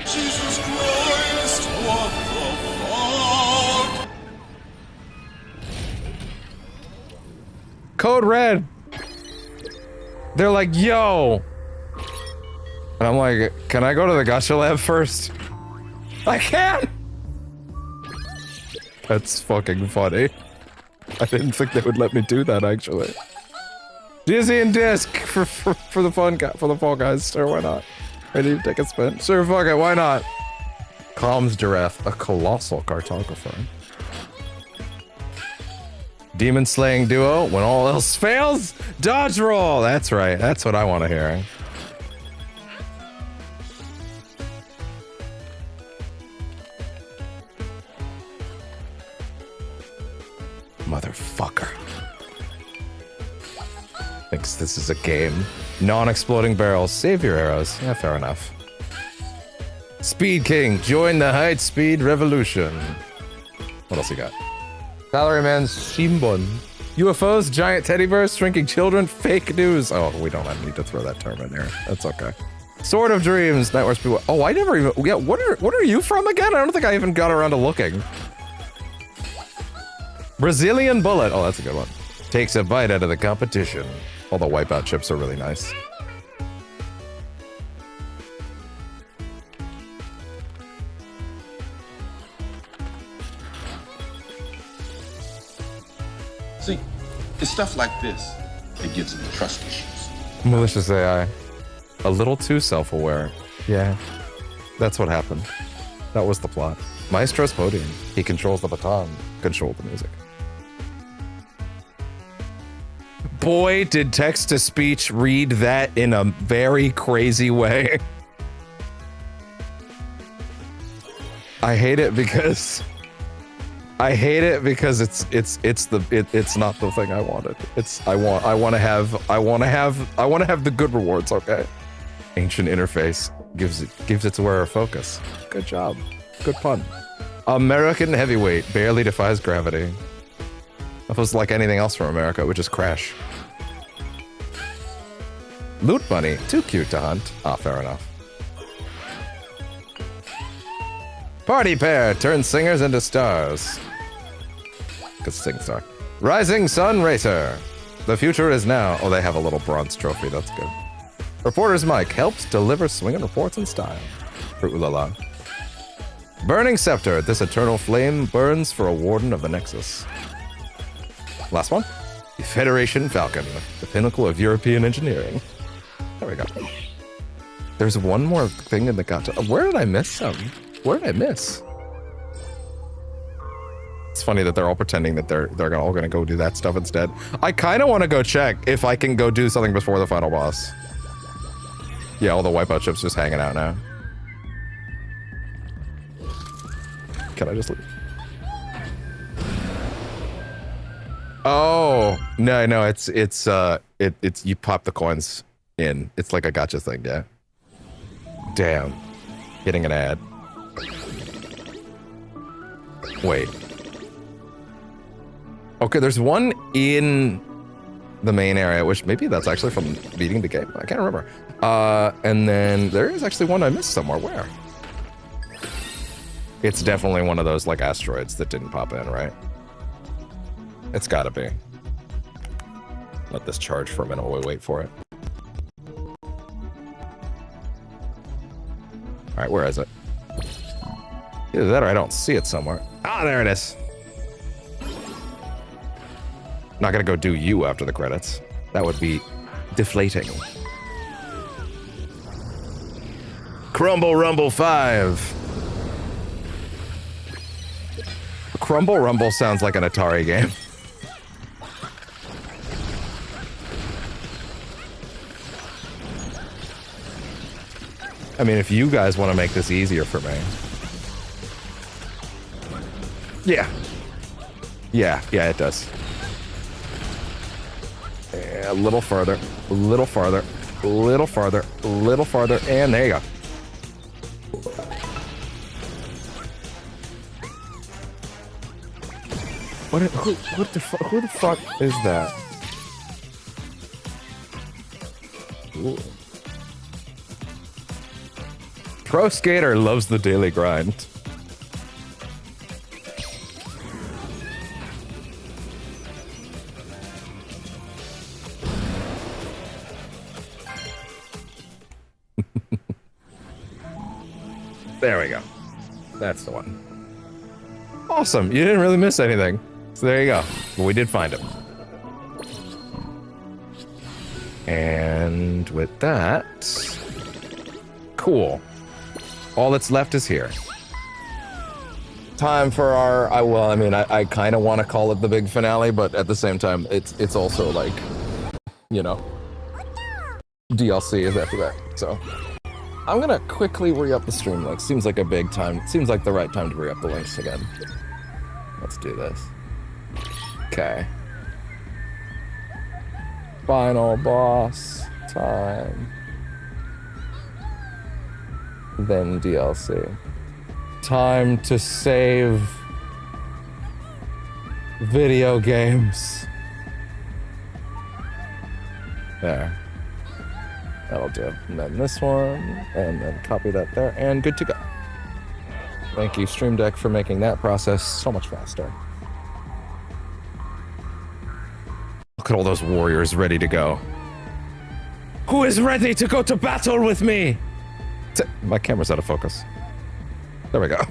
Jesus Christ, what the fuck? Code Red. They're like, yo. And I'm like, can I go to the gacha lab first? I can! That's fucking funny. I didn't think they would let me do that, actually. Dizzy and Disc for the Fall Guys. Sure, why not? Ready to take a spin? Sure, fuck it, why not? Calms Giraffe, a colossal cartographer. Demon slaying duo, when all else fails, dodge roll! That's right, that's what I want to hear. Motherfucker. Thinks this is a game. Non-exploding barrels, save your arrows. Yeah, fair enough. Speed King, join the height speed revolution. What else you got? Salaryman's Shimbun. UFOs, giant teddy bears, shrinking children, fake news. Oh, we don't need to throw that term in here. That's okay. Sword of Dreams, Nightmares Beware. Oh, I never even... Yeah, what are you from again? I don't think I even got around to looking. Brazilian Bullet. Oh, that's a good one. Takes a bite out of the competition. All the Wipeout chips are really nice. See, it's stuff like this that gives them trust issues. Malicious AI. A little too self-aware. Yeah. That's what happened. That was the plot. Maestro's podium. He controls the baton. Control the music. Boy, did text-to-speech read that in a very crazy way. I hate it because it's not the thing I wanted. I want to have the good rewards, okay? Ancient interface gives its wearer focus. Good job. Good pun. American heavyweight barely defies gravity. If it was like anything else from America, it would just crash. Loot bunny, too cute to hunt. Ah, fair enough. Party pair, turn singers into stars. Cause sing star. Rising Sun Racer. The future is now. Oh, they have a little bronze trophy, that's good. Reporter's mic helps deliver swinging reports in style. For Ulala. Burning Scepter, this eternal flame burns for a warden of the Nexus. Last one. The Federation Falcon, the pinnacle of European engineering. There we go. There's one more thing in the gacha. Where did I miss some? Where did I miss? It's funny that they're all pretending that they're all gonna go do that stuff instead. I kind of want to go check if I can go do something before the final boss. Yeah, all the Wipeout chips just hanging out now. Can I just leave? Oh no, it's you pop the coins in. It's like a gacha thing, yeah. Damn, getting an ad. Wait. Okay, there's one in the main area, which maybe that's actually from beating the game. I can't remember. And then there is actually one I missed somewhere. Where? It's definitely one of those like asteroids that didn't pop in, right? It's gotta be. Let this charge for a minute while we wait for it. Alright, where is it? Either that or I don't see it somewhere. Ah, there it is. Not gonna go do you after the credits. That would be deflating. Crumble Rumble 5. Crumble Rumble sounds like an Atari game. mean, if you guys want to make this easier for me. Yeah. Yeah, it does. Yeah, a little farther, a little farther, a little farther, a little farther, and there you go. Who the fuck is that? Ooh. Pro skater loves the daily grind. There we go. That's the one. Awesome. You didn't really miss anything. So there you go. But we did find him. And with that... Cool. All that's left is here. Time for our... I kind of want to call it the big finale, but at the same time, it's also like, you know, DLC is after that, so... I'm gonna quickly re-up the stream links. Seems like a big time. Seems like the right time to re-up the links again. Let's do this. Okay. Final boss time. Then DLC. Time to save video games. There. That'll do. And then this one, and then copy that there, and good to go. Thank you, Stream Deck, for making that process so much faster. Look at all those warriors ready to go. Who is ready to go to battle with me? My camera's out of focus. There we go.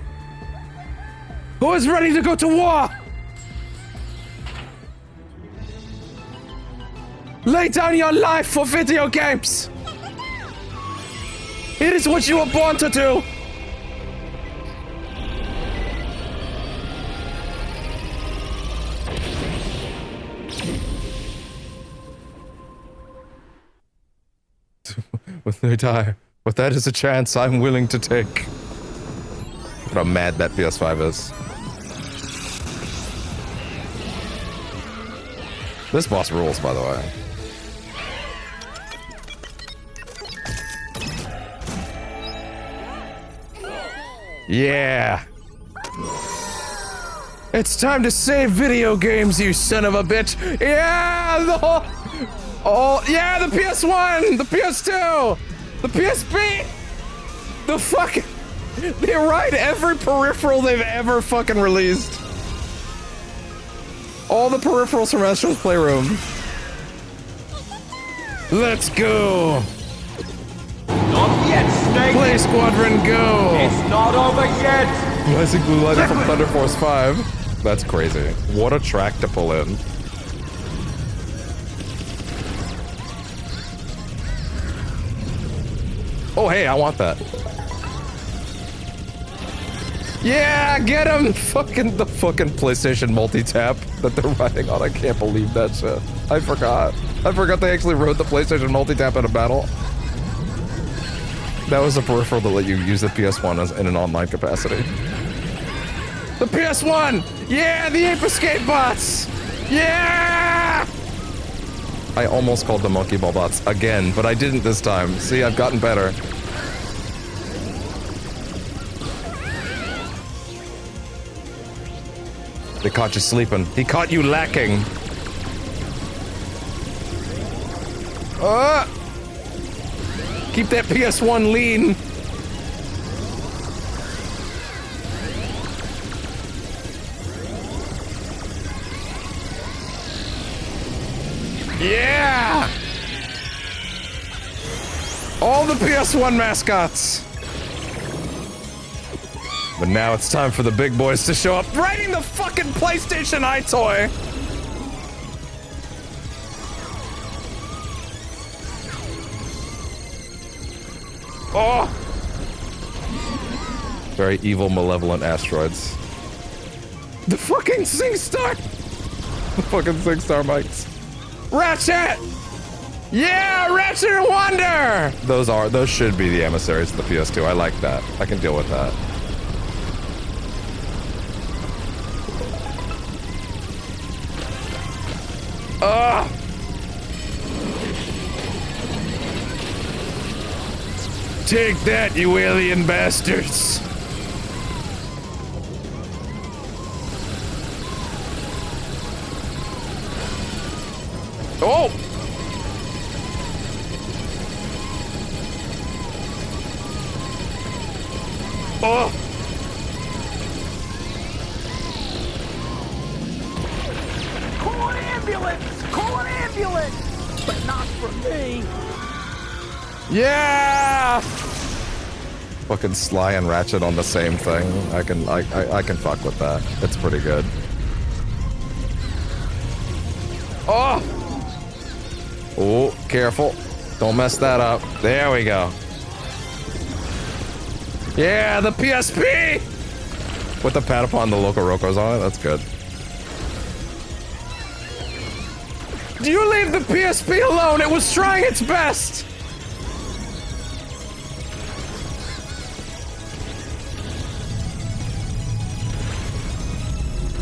Who is ready to go to war? Lay down your life for video games! It is what you were born to do! With no die. But that is a chance I'm willing to take. Look how mad that PS5 is. This boss rules, by the way. Yeah! It's time to save video games, you son of a bitch! Yeah! Yeah, the PS1! The PS2! The PSP! The fucking... They ride every peripheral they've ever fucking released. All the peripherals from Astro's Playroom. Let's go! Not yet, Snake! Play Squadron, go! It's not over yet! Blessing Blue Lighter from Thunder Force 5. That's crazy. What a track to pull in. Oh, hey, I want that. Yeah, get him! The fucking PlayStation multi-tap that they're riding on. I can't believe that shit. I forgot. I forgot they actually rode the PlayStation multi-tap in a battle. That was a peripheral that let you use the PS1 as in an online capacity. The PS1! Yeah, the Ape Escape bots! Yeah! I almost called them Monkey Ball bots again, but I didn't this time. See, I've gotten better. They caught you sleeping. He caught you lacking. Keep that PS1 lean. Yeah! All the PS1 mascots. But now it's time for the big boys to show up riding the fucking PlayStation iToy. Oh! Very evil, malevolent asteroids. The fucking SingStar! The fucking SingStar mics. Ratchet! Yeah, Ratchet and Wonder! Those should be the emissaries of the PS2. I like that. I can deal with that. Ugh! Take that, you alien bastards! Oh! Oh! Call an ambulance! Call an ambulance! But not for me! Yeah! Fucking Sly and Ratchet on the same thing. I can fuck with that. It's pretty good. Oh! Oh, careful. Don't mess that up. There we go. Yeah, the PSP! With the pat upon the Loco Rocos on it, that's good. Do you leave the PSP alone? It was trying its best!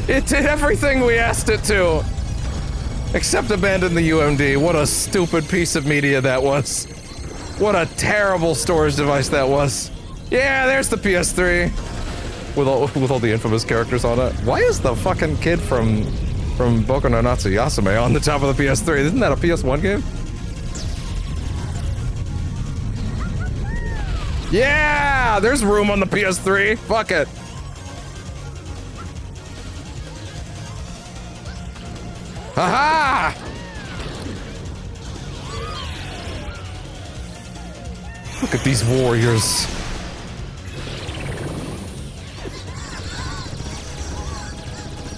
It did everything we asked it to! Except abandon the UMD. What a stupid piece of media that was. What a terrible storage device that was. Yeah, there's the PS3. With all the infamous characters on it. Why is the fucking kid from Boku no Natsu Yasume on the top of the PS3? Isn't that a PS1 game? Yeah! There's room on the PS3. Fuck it. Haha! Look at these warriors.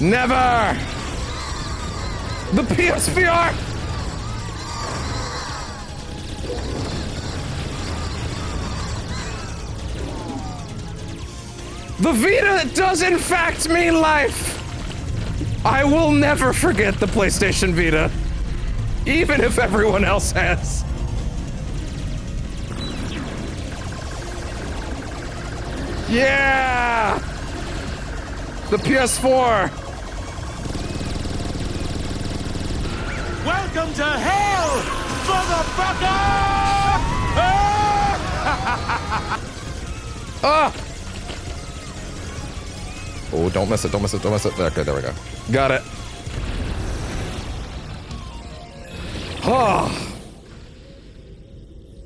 Never! The PSVR! The Vita does in fact mean life! I will never forget the PlayStation Vita, even if everyone else has. Yeah! The PS4! Welcome to hell, motherfucker! Ah! Oh, don't miss it, don't miss it, don't miss it. Okay, there we go. Got it. Oh.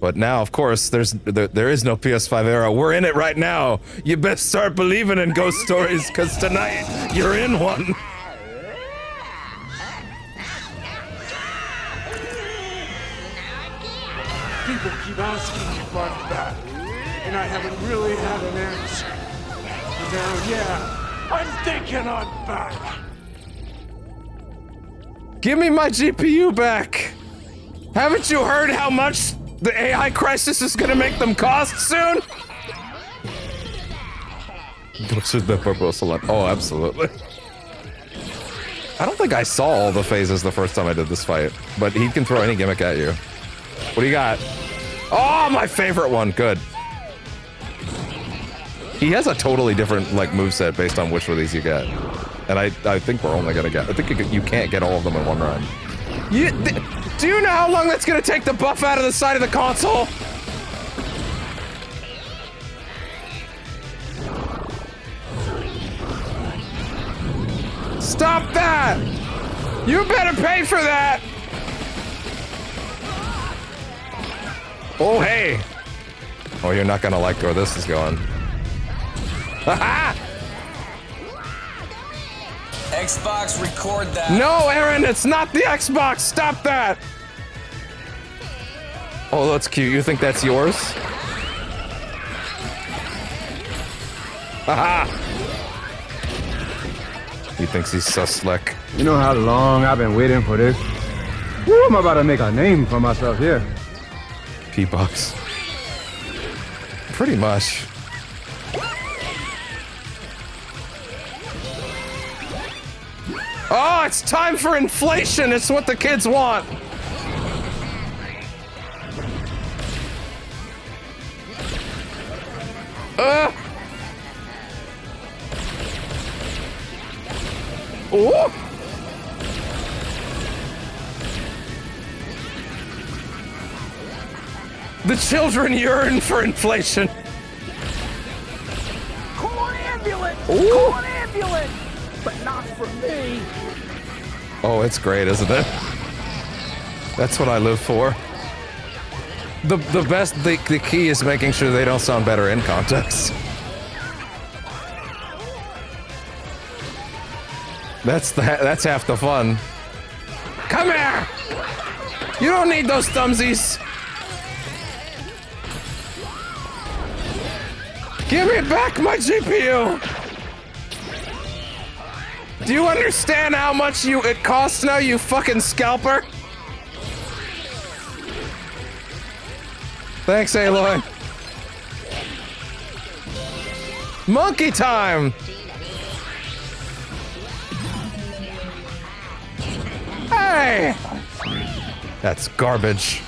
But now, of course, there is no PS5 era. We're in it right now. You best start believing in ghost stories, because tonight, you're in one. People keep asking me about that, and I haven't really had an answer. But now, yeah, I'm thinking I'm back. Give me my GPU back. Haven't you heard how much the AI crisis is gonna make them cost soon? Oh, absolutely. I don't think I saw all the phases the first time I did this fight, but he can throw any gimmick at you. What do you got? Oh, my favorite one. Good. He has a totally different, like, moveset based on which of these you get. And I think we're only gonna get... I think you can't get all of them in one run. Do you know how long that's gonna take the buff out of the side of the console? Stop that! You better pay for that! Oh, hey! Oh, you're not gonna like where this is going. Haha! Xbox, record that. No, Aaron, it's not the Xbox! Stop that! Oh, that's cute. You think that's yours? Haha! He thinks he's so slick. You know how long I've been waiting for this? Woo, I'm about to make a name for myself here. P-Bucks. Pretty much. Oh, it's time for inflation! It's what the kids want! Oh! The children yearn for inflation. Call an ambulance! Ooh. Call an ambulance! But not for me. Oh, it's great, isn't it? That's what I live for. The key is making sure they don't sound better in context. That's half the fun. Come here! You don't need those thumbsies! Give me back my GPU! Do you understand how much it costs now, you fucking scalper? Thanks, Aloy. Monkey time! Hey! That's garbage.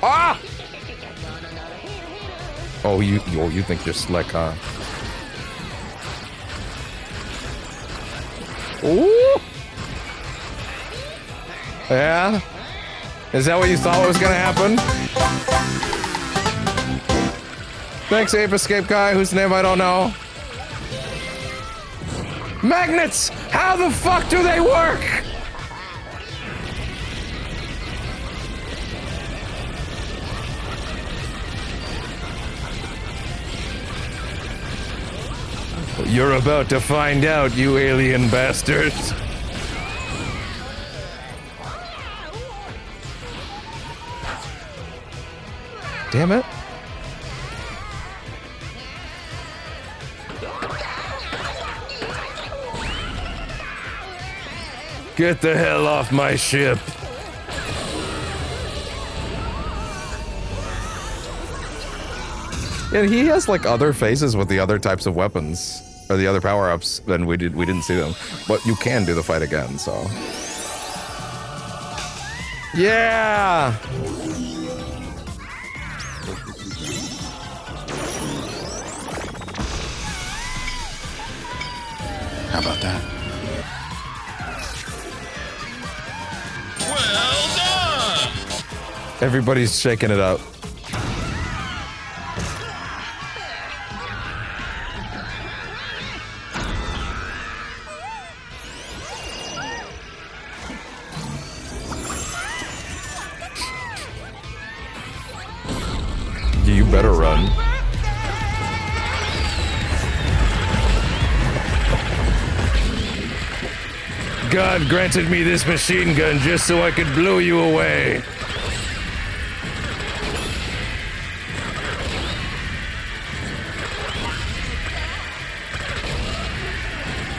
Ah! Oh, you think you're slick, huh? Ooh! Yeah? Is that what you thought was gonna happen? Thanks, Ape Escape guy, whose name I don't know. Magnets! How the fuck do they work? You're about to find out, you alien bastards. Damn it. Get the hell off my ship. Yeah, he has like other phases with the other types of weapons. Or the other power-ups, then we didn't see them. But you can do the fight again, so. Yeah! How about that? Well done! Everybody's shaking it up. You better run. God granted me this machine gun just so I could blow you away.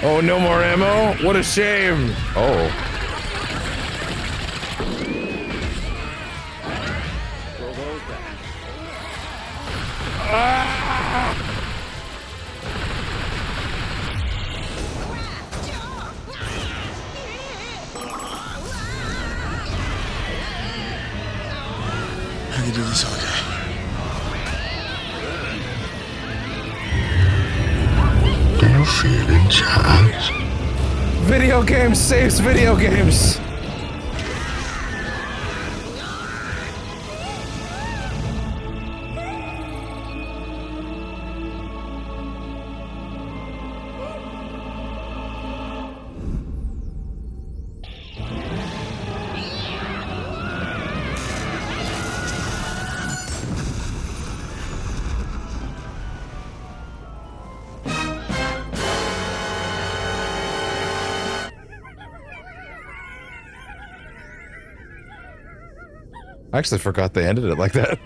Oh, no more ammo? What a shame. Oh. I can do this all day. Do you feel in charge? Video games saves video games. I actually forgot they ended it like that.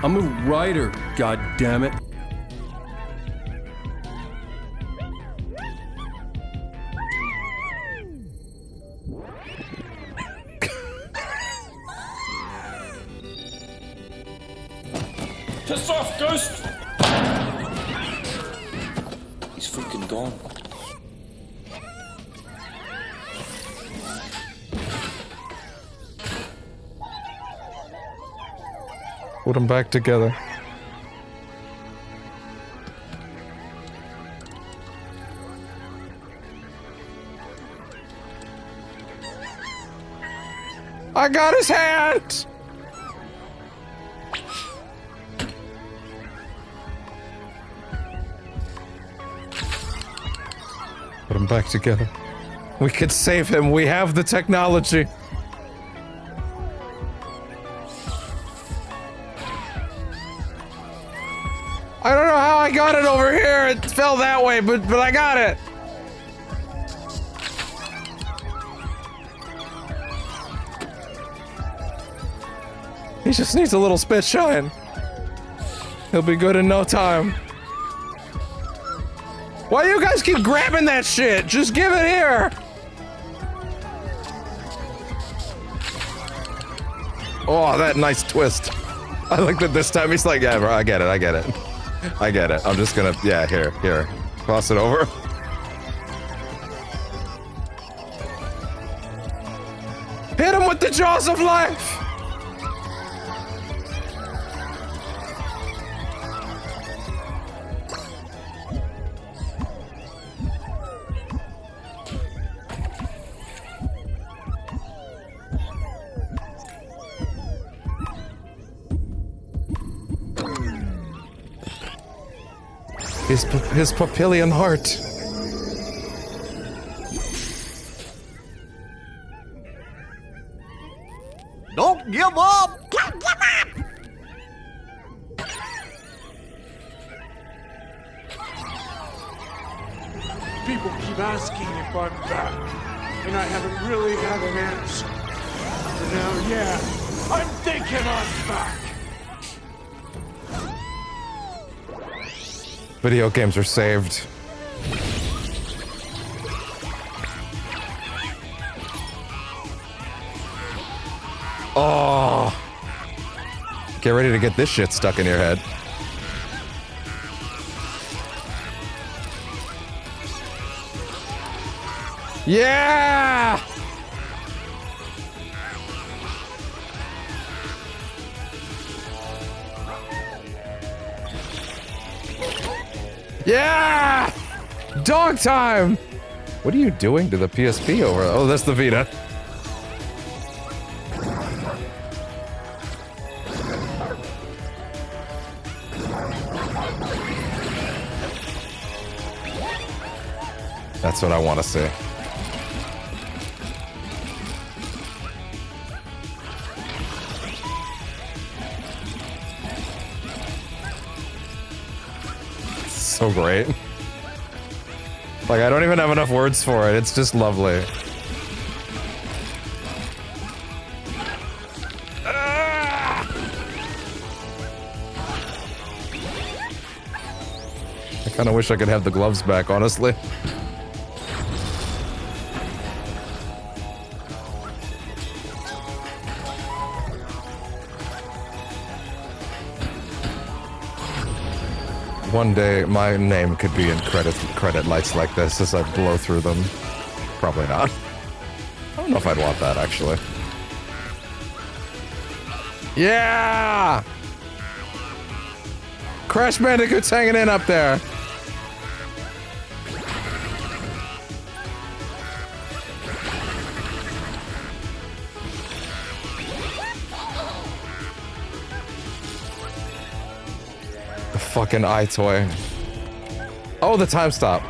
I'm a writer, goddammit. Piss off, Ghost! He's freaking gone. Put them back together. I got his hand! Put him back together. We could save him. We have the technology. I don't know how I got it over here. It fell that way, but I got it. He just needs a little spit shine. He'll be good in no time. Why do you guys keep grabbing that shit? Just give it here. Oh, that nice twist. I like that this time he's like, yeah, bro, I get it, I get it. I get it. I'm just gonna, yeah, here. Cross it over. Hit him with the jaws of life! His papillion heart. Don't give up! People keep asking if I'm back, and I haven't really had an answer. For now, yeah, I'm thinking I'm back. Video games are saved. Oh. Get ready to get this shit stuck in your head. Yeah! Yeah! Dog time! What are you doing to the PSP over? Oh, that's the Vita. That's what I want to see. So great. Like, I don't even have enough words for it. It's just lovely. I kind of wish I could have the gloves back, honestly. One day, my name could be in credit lights like this as I blow through them. Probably not. I don't know if I'd want that, actually. Yeah! Crash Bandicoot's hanging in up there. Fucking eye toy. Oh, the time stop.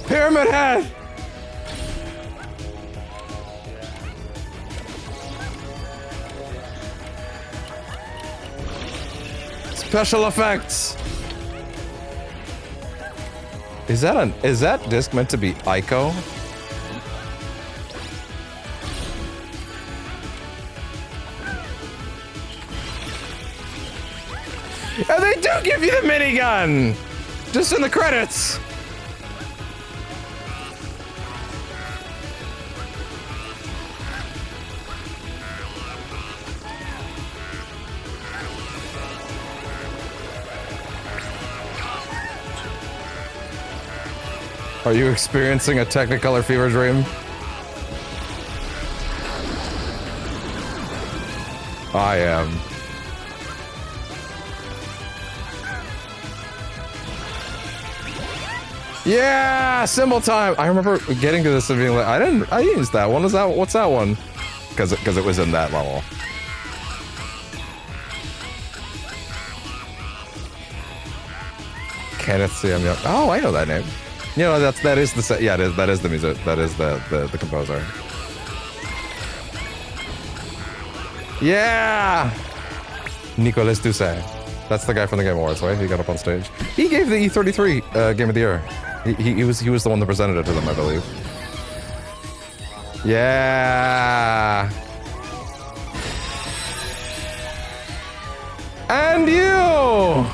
Pyramid Head! Special effects! Is that disc meant to be Ico? And they do give you the minigun! Just in the credits! Are you experiencing a Technicolor fever dream? I am. Yeah, symbol time. I remember getting to this and being like, I used that one. What's that one? Because it was in that level. Kenneth CM. Oh, I know that name. You know, that is the music. That is the composer. Yeah! Nicolas Doucet. That's the guy from the Game Awards, right? He got up on stage. He gave the E33 Game of the Year. He was the one that presented it to them, I believe. Yeah! And you!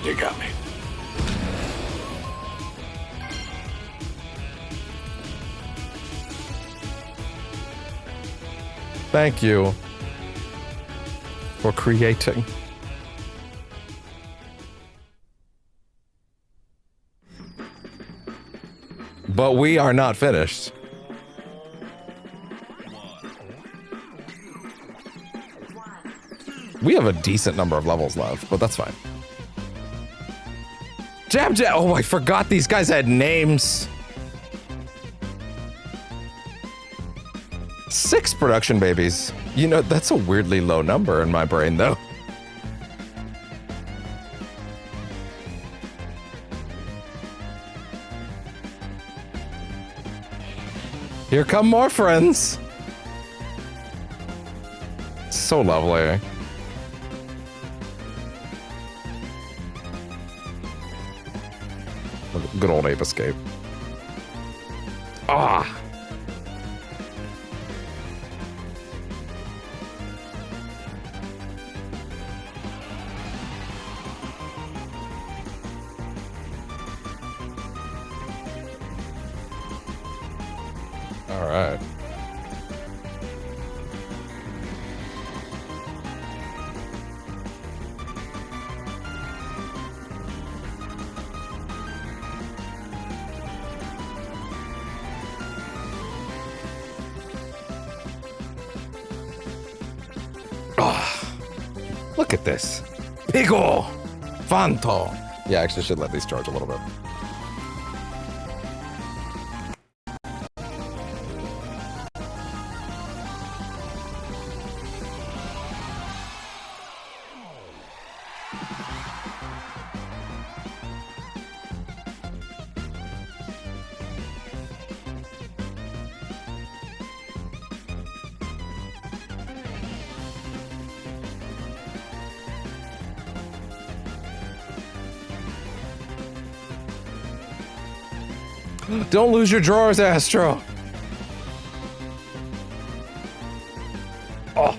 You got me. Thank you for creating. But we are not finished. We have a decent number of levels left, but that's fine. Jab Jab! Oh, I forgot these guys had names. 6 production babies. You know, that's a weirdly low number in my brain, though. Here come more friends. So lovely. Good old Ape Escape. Ah! All right. Look at this. Pigo! Fanto! Yeah, I actually should let these charge a little bit. Don't lose your drawers, Astro. Oh.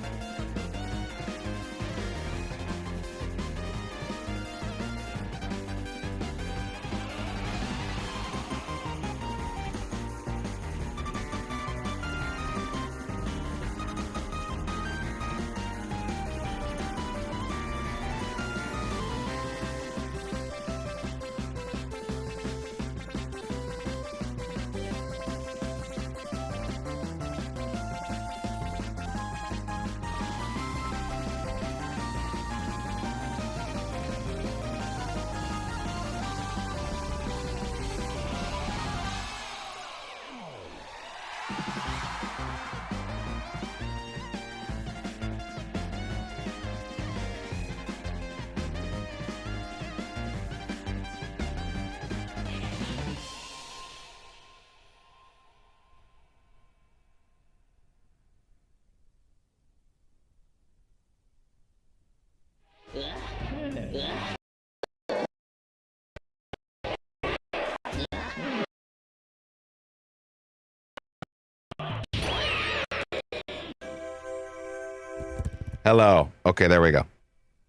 Hello. Okay, there we go.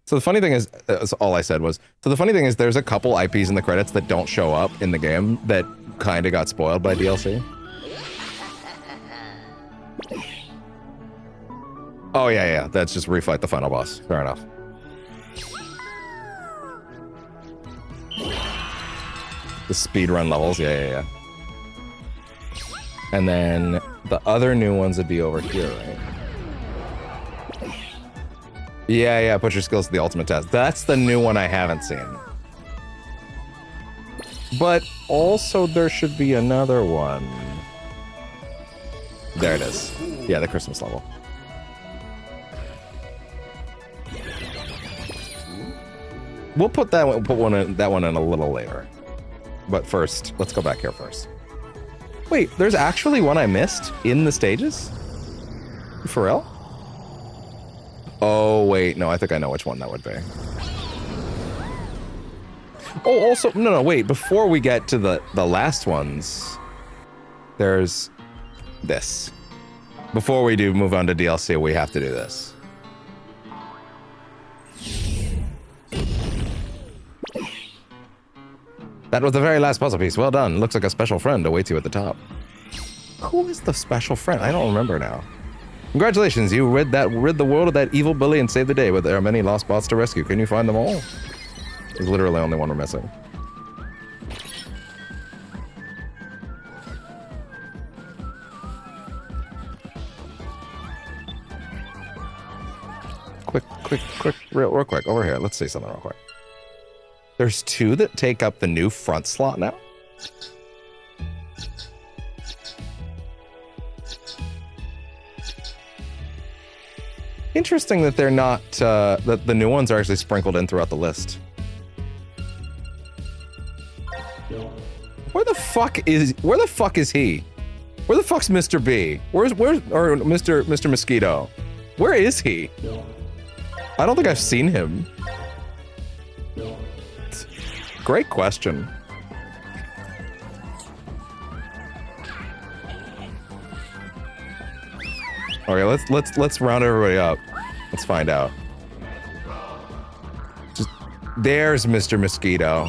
So the funny thing is, that's all I said was, so the funny thing is there's a couple IPs in the credits that don't show up in the game that kind of got spoiled by DLC. Oh, yeah. That's just refight the final boss. Fair enough. The speedrun levels. Yeah. And then the other new ones would be over here, right? Yeah, put your skills to the ultimate test. That's the new one I haven't seen. But also there should be another one. There it is. Yeah, the Christmas level. We'll put that one in a little later. But first, let's go back here first. Wait, there's actually one I missed in the stages? For real? Oh, wait, no, I think I know which one that would be. Oh, also, no, wait, before we get to the last ones, there's this. Before we do move on to DLC, we have to do this. That was the very last puzzle piece. Well done. Looks like a special friend awaits you at the top. Who is the special friend? I don't remember now. Congratulations, you rid the world of that evil bully and saved the day, but there are many lost bots to rescue. Can you find them all? There's literally only one we're missing. Quick, real quick, over here. Let's see something real quick. There's two that take up the new front slot now. Interesting that they're not, that the new ones are actually sprinkled in throughout the list. Where the fuck is he? Where the fuck's Mr. B? Where's or Mr. Mosquito? Where is he? I don't think I've seen him. Great question. Okay, let's round everybody up. Let's find out. There's Mr. Mosquito.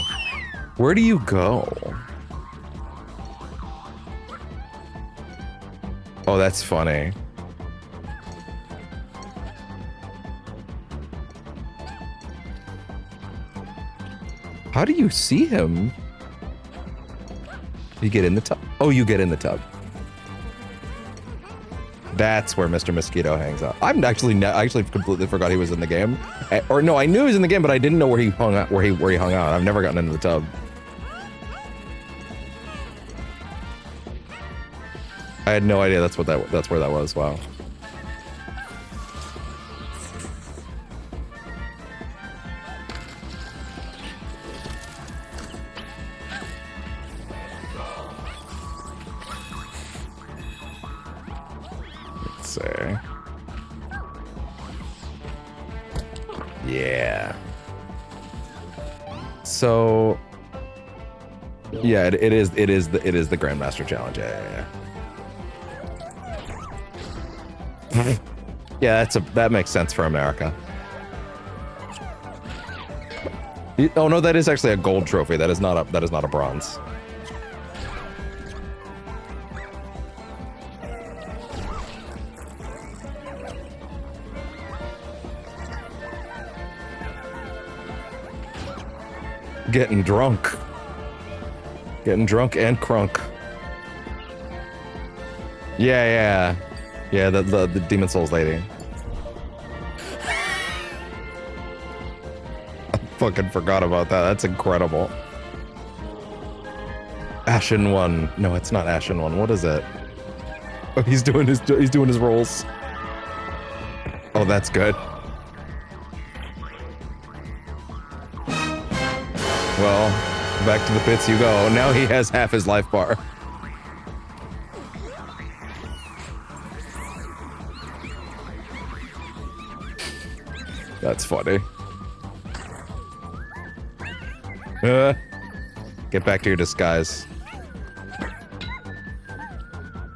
Where do you go? Oh, that's funny. How do you see him? You get in the tub. Oh, you get in the tub. That's where Mr. Mosquito hangs out. I actually completely forgot he was in the game. Or no, I knew he was in the game, but I didn't know where he hung out. Where he hung out. I've never gotten into the tub. I had no idea that's where that was. Wow. Yeah. So yeah, it is the Grandmaster Challenge. Yeah. Yeah, that makes sense for America. Oh no, that is actually a gold trophy. That is not a bronze. Getting drunk and crunk. Yeah, the Demon Souls lady. I fucking forgot about that. That's incredible. Ashen One. No, it's not Ashen One. What is it? Oh, he's doing his rolls. Oh, that's good. Well, back to the pits you go. Now he has half his life bar. That's funny. Get back to your disguise.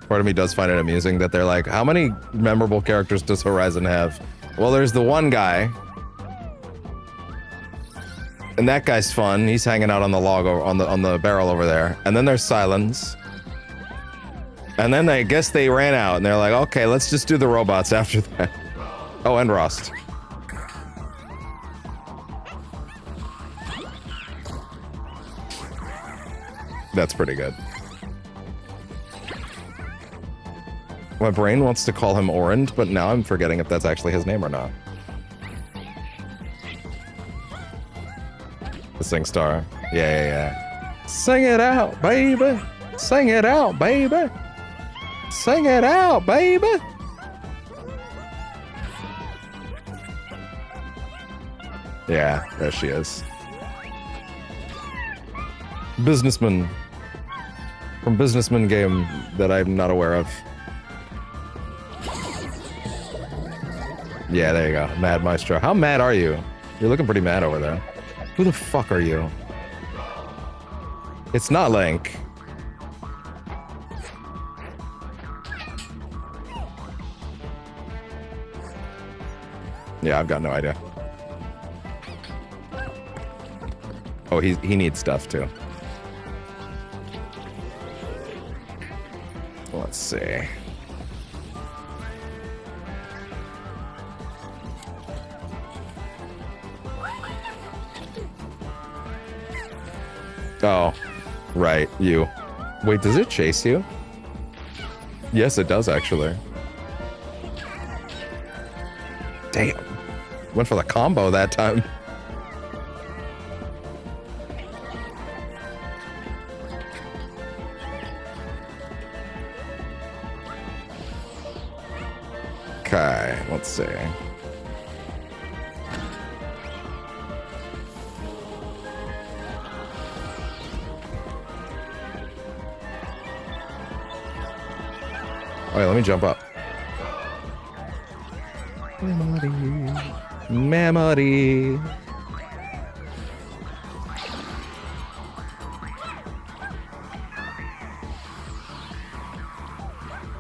Part of me does find it amusing that they're like, how many memorable characters does Horizon have? Well, there's the one guy. And that guy's fun. He's hanging out on the log on the barrel over there. And then there's Silence. And then I guess they ran out and they're like, okay, let's just do the robots after that. Oh, and Rust. That's pretty good. My brain wants to call him Orand, but now I'm forgetting if that's actually his name or not. The Sing Star. Yeah. Sing it out, baby. Sing it out, baby. Sing it out, baby. Yeah, there she is. Businessman. From Businessman game that I'm not aware of. Yeah, there you go. Mad Maestro. How mad are you? You're looking pretty mad over there. Who the fuck are you? It's not Link. Yeah, I've got no idea. Oh, he needs stuff too. Let's see. Oh, right, you. Wait, does it chase you? Yes, it does, actually. Damn. Went for the combo that time. Okay, let's see. Oh, yeah, let me jump up. Memory.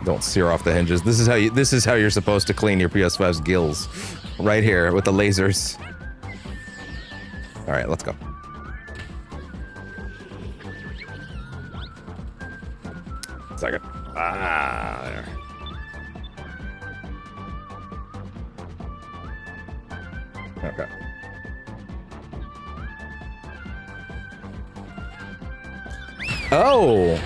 Don't sear off the hinges. This is how you're supposed to clean your PS5's gills. Right here with the lasers. All right, let's go. Second. Ah, there. Okay. Oh!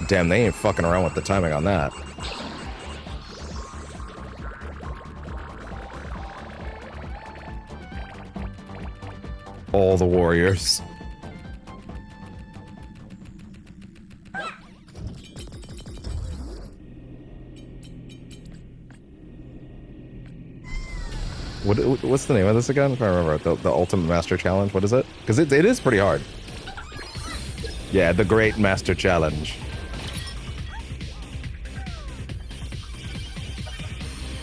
Damn, they ain't fucking around with the timing on that. All the warriors. What's the name of this again? If I remember it, the Ultimate Master Challenge. What is it? Because it is pretty hard. Yeah, the Great Master Challenge.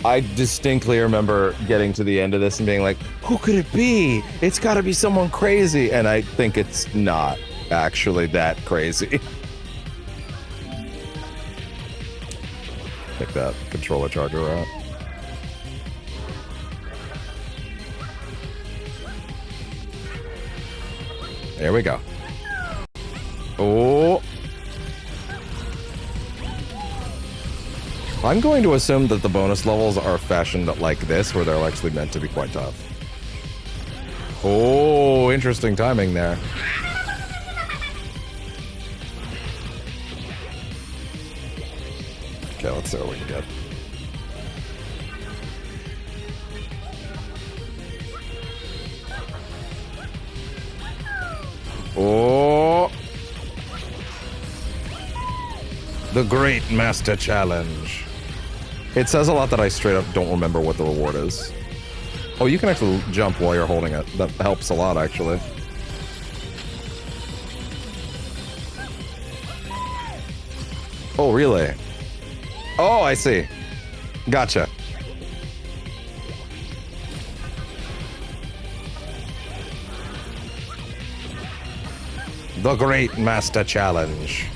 I distinctly remember getting to the end of this and being like, who could it be? It's got to be someone crazy. And I think it's not actually that crazy. Take that controller charger out. There we go. Oh. I'm going to assume that the bonus levels are fashioned like this, where they're actually meant to be quite tough. Oh, interesting timing there. Okay, let's see what we can get. Oh! The Great Master Challenge. It says a lot that I straight up don't remember what the reward is. Oh, you can actually jump while you're holding it. That helps a lot, actually. Oh, really? Oh, I see. Gotcha. The Great Master Challenge.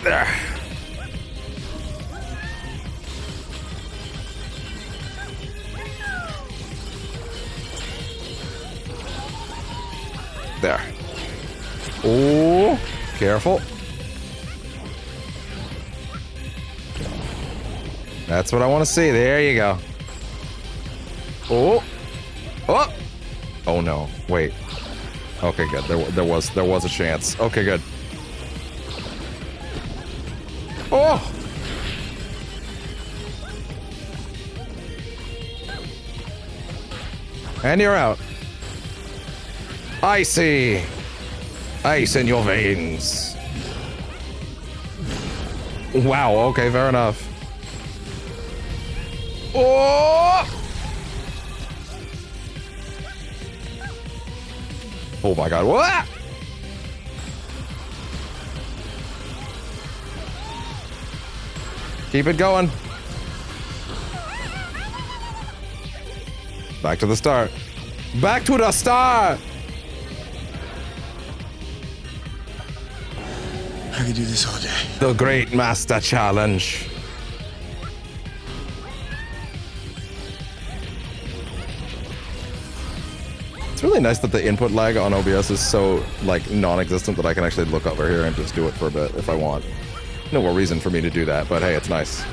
There. There. Oh, careful. That's what I want to see. There you go. Oh. Oh. Oh no. Wait. Okay, good. There was a chance. Okay, good. Oh. And you're out. Icy. Ice in your veins. Wow, okay, fair enough. Oh! Oh my god, what? Keep it going. Back to the start. Back to the start! I could do this all day. The Great Master Challenge. It's really nice that the input lag on OBS is so, like, non-existent that I can actually look over here and just do it for a bit if I want. No more reason for me to do that, but hey, it's nice.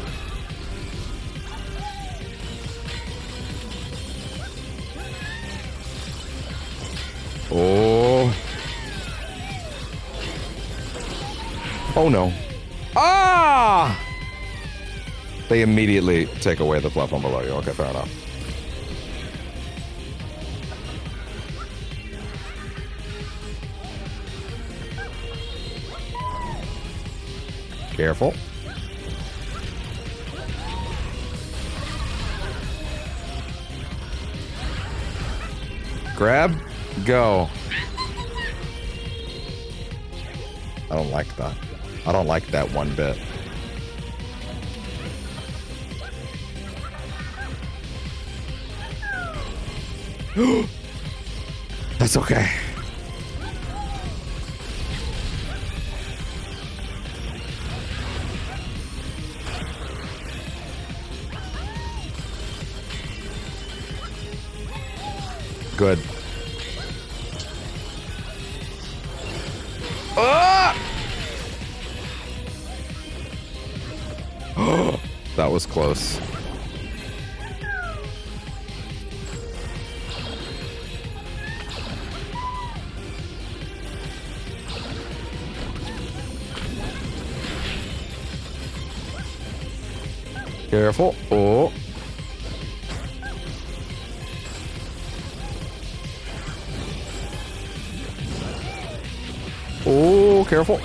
Oh. Oh no. Ah! They immediately take away the platform below you. Okay, fair enough. Careful. Grab, go. I don't like that. I don't like that one bit. That's okay. Good. Ah! That was close. Careful. Oh. Oh, careful.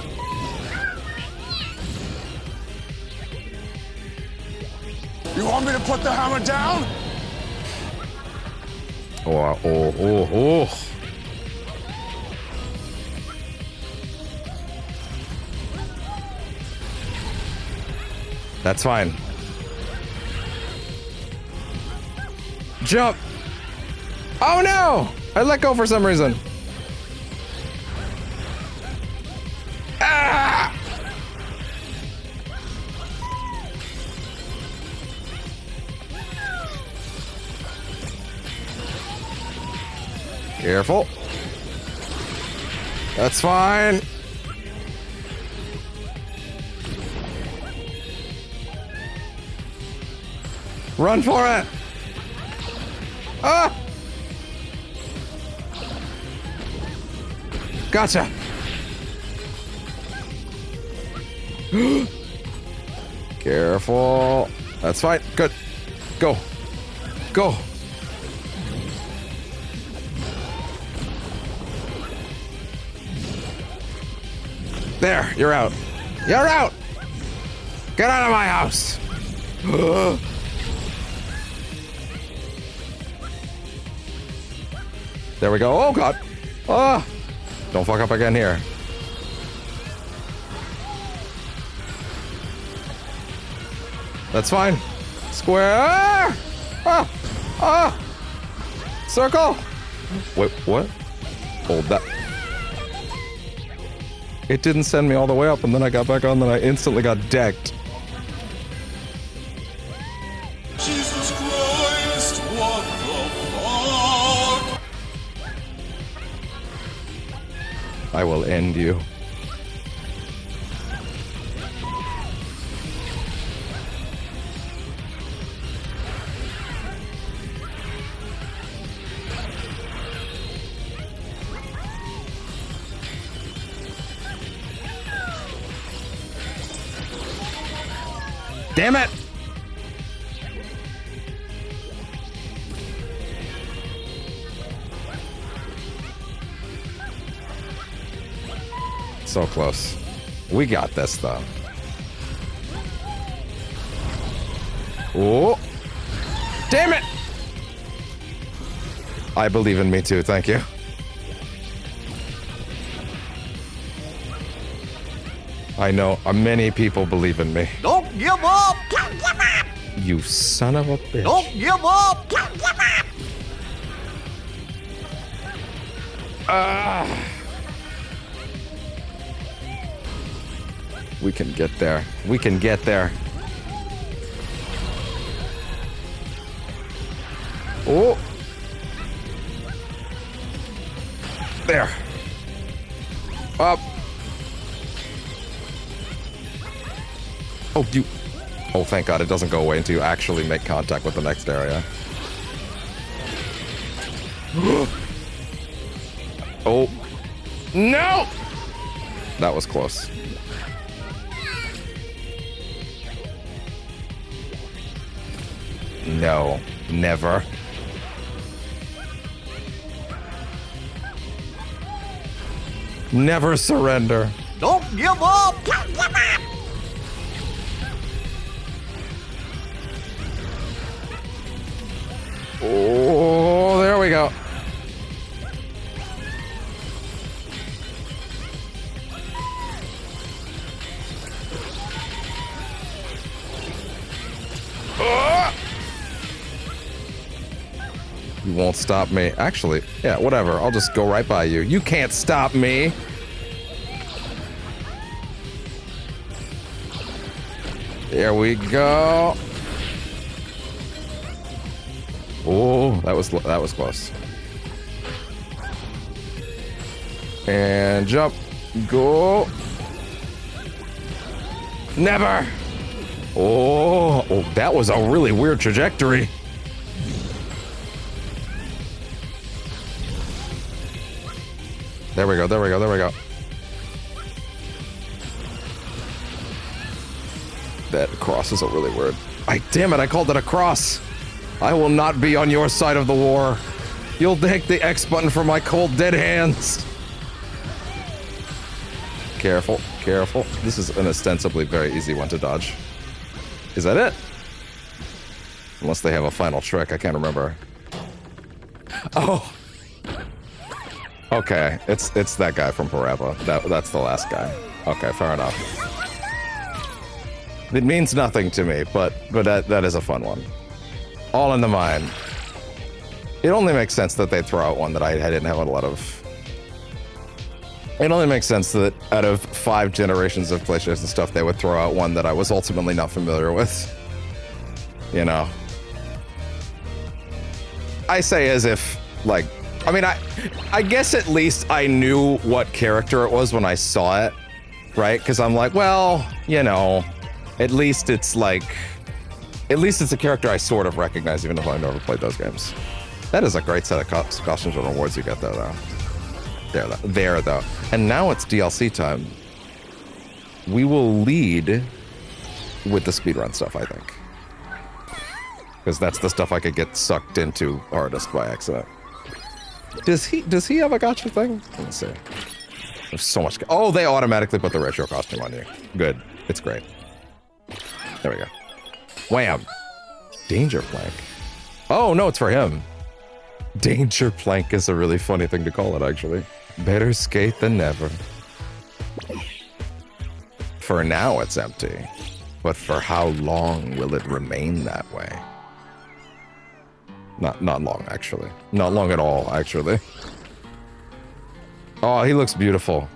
You want me to put the hammer down? Oh. That's fine. Jump! Oh no! I let go for some reason. Ah! Careful. That's fine. Run for it! Ah! Gotcha! Careful. That's fine. Good. Go. Go. There, you're out. You're out! Get out of my house! There we go. Oh, God. Oh. Don't fuck up again here. That's fine. Square. Ah! Ah! Circle. Wait, what? Hold that. It didn't send me all the way up, and then I got back on, then I instantly got decked. Jesus Christ, what the fuck? I will end you. Damn it! So close. We got this, though. Oh! Damn it! I believe in me too, thank you. I know many people believe in me. Don't give up! Don't give up! You son of a bitch. Don't give up! Don't give up! We can get there. We can get there. Oh! There. Up. Oh, you... Oh, thank God, it doesn't go away until you actually make contact with the next area. Oh. No! That was close. No, never. Never surrender. Don't give up! Don't give up! Oh, there we go. You won't stop me. Actually, yeah, whatever. I'll just go right by you. You can't stop me. There we go. Oh, that was close. And jump. Go. Never. Oh, that was a really weird trajectory. There we go, there we go, there we go. That cross is a really weird. Damn it, I called it a cross. I will not be on your side of the war. You'll take the X button from my cold dead hands. Careful, careful. This is an ostensibly very easy one to dodge. Is that it? Unless they have a final trick, I can't remember. Oh! Okay, it's that guy from Parappa. That's the last guy. Okay, fair enough. It means nothing to me, but that is a fun one. All in the mind. It only makes sense that they throw out one that I didn't have a lot of. It only makes sense that out of 5 generations of PlayStation stuff, they would throw out one that I was ultimately not familiar with. You know. I say as if, like, I mean, I guess at least I knew what character it was when I saw it, right? Because I'm like, well, you know, at least it's like, at least it's a character I sort of recognize, even if I've never played those games. That is a great set of costumes and rewards you get there, though. There, though. And now it's DLC time. We will lead with the speedrun stuff, I think. Because that's the stuff I could get sucked into hardest by accident. Does he have a gotcha thing? Let me see. There's so much. Oh, they automatically put the retro costume on you. Good. It's great. There we go. Wham. Danger plank. Oh, no, it's for him. Danger plank is a really funny thing to call it, actually. Better skate than never. For now, it's empty. But for how long will it remain that way? Not long, actually. Not long at all, actually. Oh, he looks beautiful.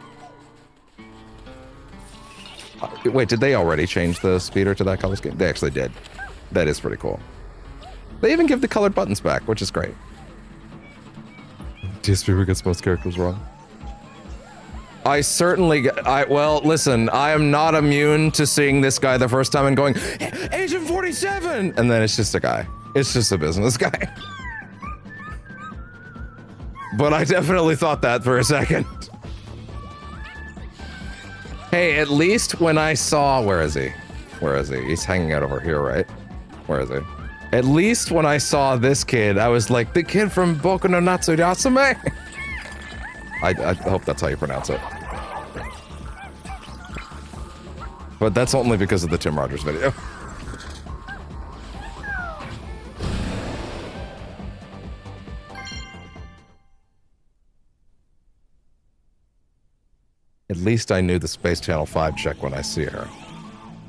Wait, did they already change the speeder to that color scheme? They actually did. That is pretty cool. They even give the colored buttons back, which is great. DSP gets most characters wrong. I certainly... well, listen, I am not immune to seeing this guy the first time and going, Agent 47! And then it's just a guy. It's just a business guy. But I definitely thought that for a second. Hey, at least when I saw... Where is he? Where is he? He's hanging out over here, right? Where is he? At least when I saw this kid, I was like, the kid from Boku no Natsuyasume? I hope that's how you pronounce it. But that's only because of the Tim Rogers video. At least I knew the Space Channel 5 chick when I see her.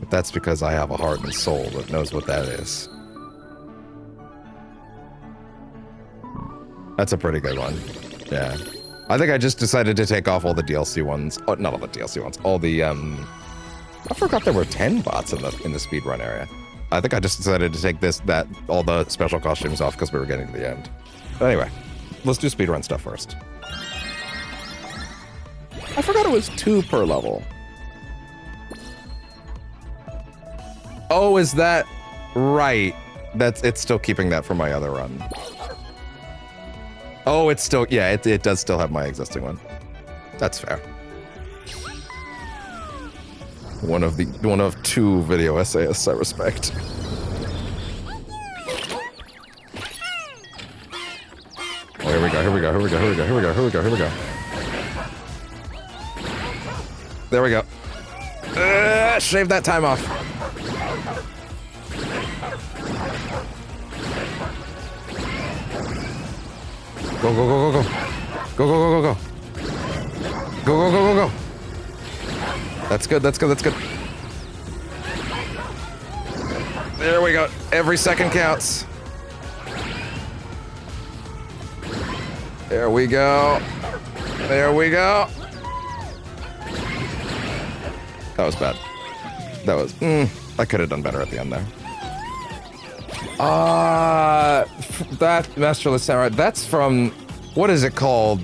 But that's because I have a heart and soul that knows what that is. That's a pretty good one. Yeah. I think I just decided to take off all the DLC ones. Oh, not all the DLC ones. All the, I forgot there were 10 bots in the speedrun area. I think I just decided to take all the special costumes off because we were getting to the end. But anyway, let's do speedrun stuff first. I forgot it was 2 per level. Oh, is that right? It's still keeping that from my other run. Oh, it's still, yeah, it does still have my existing one. That's fair. One of 2 video essayists I respect. Oh, here we go, here we go, here we go, here we go, here we go, here we go, here we go. There we go. Shave that time off. Go, go, go, go, go. Go, go, go, go, go. Go, go, go, go, go. That's good, that's good, that's good. There we go. Every second counts. There we go. There we go. That was bad. That was, I could have done better at the end there. That Masterless Samurai, that's from, what is it called?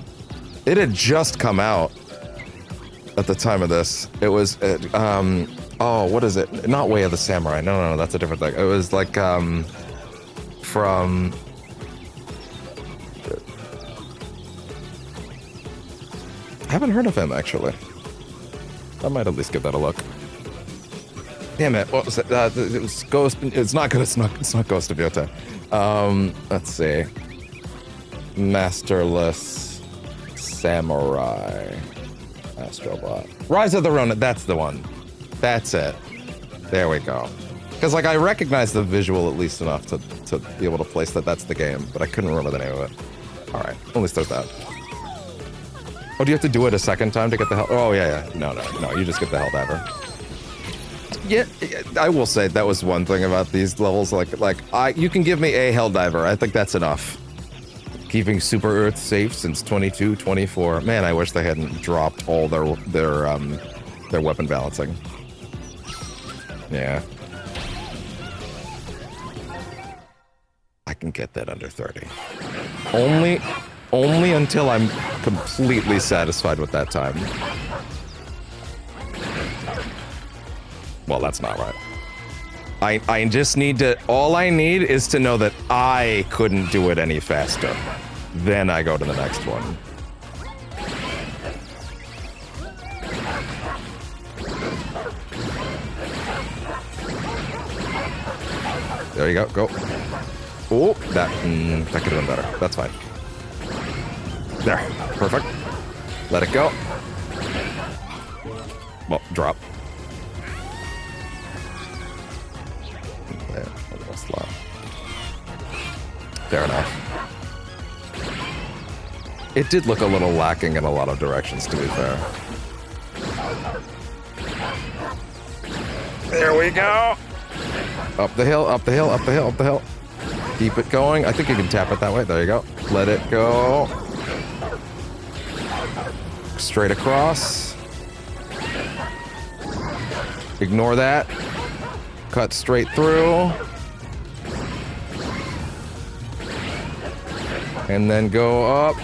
It had just come out at the time of this. It was, oh, what is it? Not Way of the Samurai. No, that's a different thing. It was like, from... I haven't heard of him, actually. I might at least give that a look. Damn it! What was it? It was Ghost. It's not good. It's not Ghost of Yota. Let's see. Masterless Samurai. Astro Bot. Rise of the Ronin. That's the one. That's it. There we go. Because like I recognize the visual at least enough to be able to place that that's the game, but I couldn't remember the name of it. All right. At least there's that. Oh, do you have to do it a second time to get the hell? Oh, yeah. No. You just get the Helldiver. Yeah, I will say that was one thing about these levels. You can give me a Helldiver. I think that's enough. Keeping Super Earth safe since 22-24. Man, I wish they hadn't dropped all their weapon balancing. Yeah. I can get that under 30. Only until I'm completely satisfied with that time. Well, that's not right. I just need to... All I need is to know that I couldn't do it any faster. Then I go to the next one. There you go. Go. Oh, that could have been better. That's fine. There. Perfect. Let it go. Well, drop. There. A little slow. Fair enough. It did look a little lacking in a lot of directions, to be fair. There we go. Up the hill, up the hill, up the hill, up the hill. Keep it going. I think you can tap it that way. There you go. Let it go. Straight across. Ignore that. Cut straight through. And then go up.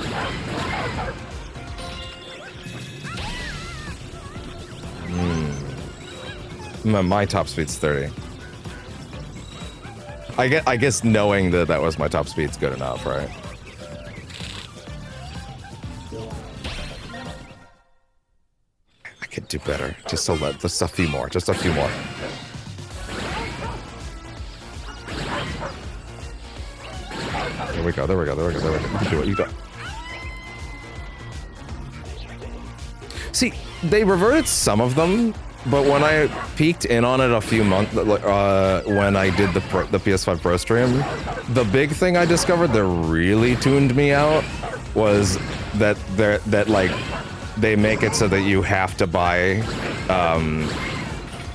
My top speed's 30. I guess knowing that was my top speed's good enough, right? I could do better. Just a few more. Just a few more. There we go, there we go, there we go, there we go. You can do it, you do it. See, they reverted some of them, but when I peeked in on it a few months, when I did the PS5 Pro stream, the big thing I discovered that really tuned me out was that like they make it so that you have to buy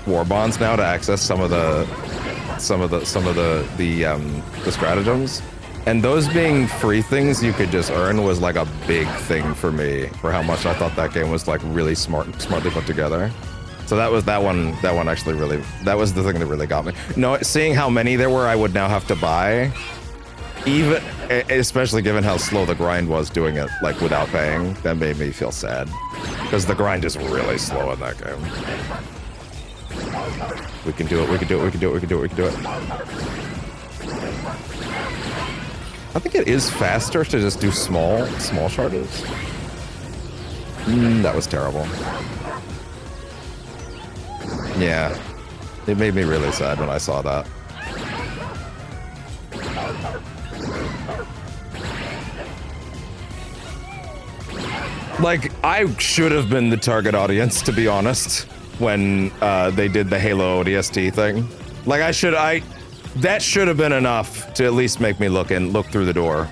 war bonds now to access some of the stratagems. And those being free things you could just earn was like a big thing for me for how much I thought that game was like really smartly put together. So that was that one actually really, that was the thing that really got me. No, seeing how many there were I would now have to buy, even especially given how slow the grind was doing it like without paying, that made me feel sad. Because the grind is really slow in that game. We can do it, we can do it, we can do it, we can do it, we can do it. I think it is faster to just do small charges. That was terrible. Yeah, it made me really sad when I saw that. Like, I should have been the target audience, to be honest, when they did the Halo ODST thing. Like, that should have been enough to at least make me look through the door.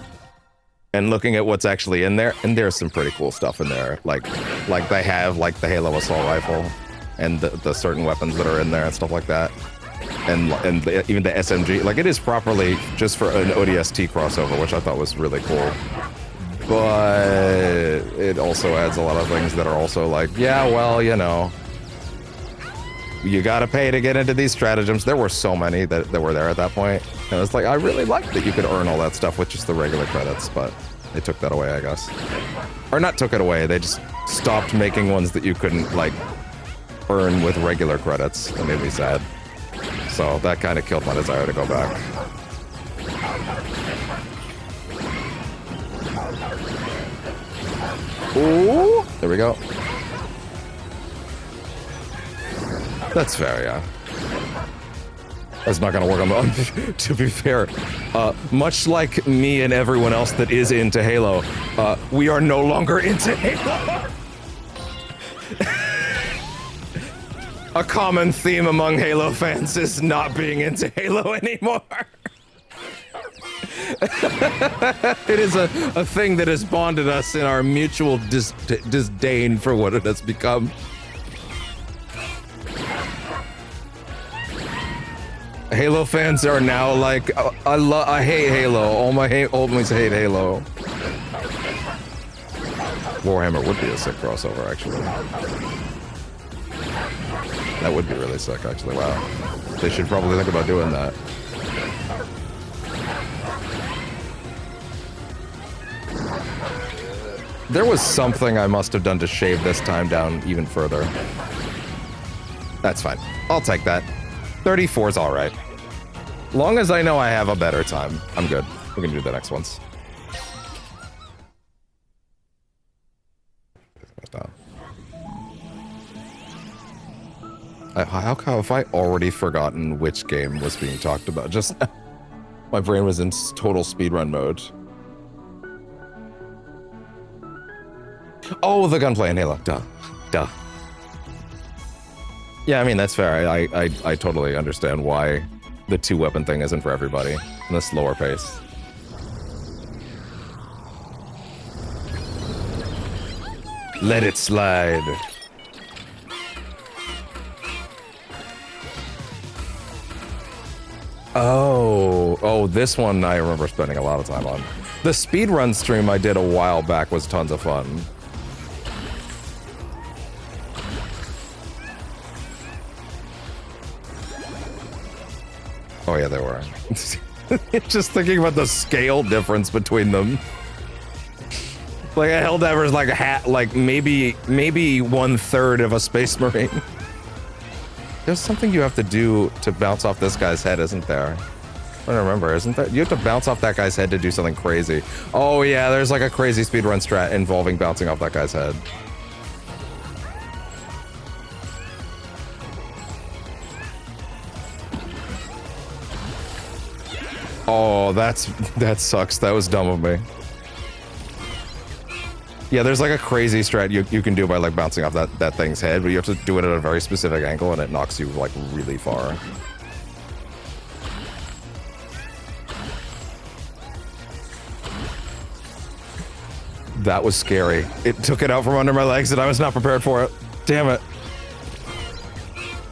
And looking at what's actually in there, and there's some pretty cool stuff in there. Like they have like the Halo assault rifle and the certain weapons that are in there and stuff like that. And even the SMG, like it is properly just for an ODST crossover, which I thought was really cool. But it also adds a lot of things that are also like, yeah, well, you know, you gotta pay to get into these stratagems. There were so many that were there at that point. And it's like, I really liked that you could earn all that stuff with just the regular credits, but they took that away, I guess. Or not took it away, they just stopped making ones that you couldn't, like, earn with regular credits. It made me sad. So that kind of killed my desire to go back. Ooh, there we go. That's fair, yeah. That's not gonna work on the... To be fair, much like me and everyone else that is into Halo, we are no longer into Halo. A common theme among Halo fans is not being into Halo anymore. It is a thing that has bonded us in our mutual disdain for what it has become. Halo fans are now like, I hate Halo. All my homies hate Halo. Warhammer would be a sick crossover, actually. That would be really sick, actually. Wow. They should probably think about doing that. There was something I must have done to shave this time down even further. That's fine. I'll take that. 34 is all right. Long as I know I have a better time, I'm good. We can do the next ones. How have I already forgotten which game was being talked about? Just my brain was in total speedrun mode. Oh, the gunplay in Halo. Duh. Yeah, I mean, that's fair. I totally understand why the two-weapon thing isn't for everybody in the slower pace. Let it slide. Oh, this one I remember spending a lot of time on. The speedrun stream I did a while back was tons of fun. Oh yeah, they were. Just thinking about the scale difference between them. Like a Helldiver is like a hat, like maybe 1/3 of a Space Marine. There's something you have to do to bounce off this guy's head, isn't there? I don't remember, isn't there? You have to bounce off that guy's head to do something crazy. Oh yeah, there's like a crazy speedrun strat involving bouncing off that guy's head. Oh, that sucks. That was dumb of me. Yeah, there's like a crazy strat you can do by like bouncing off that thing's head, but you have to do it at a very specific angle and it knocks you like really far. That was scary. It took it out from under my legs and I was not prepared for it. Damn it.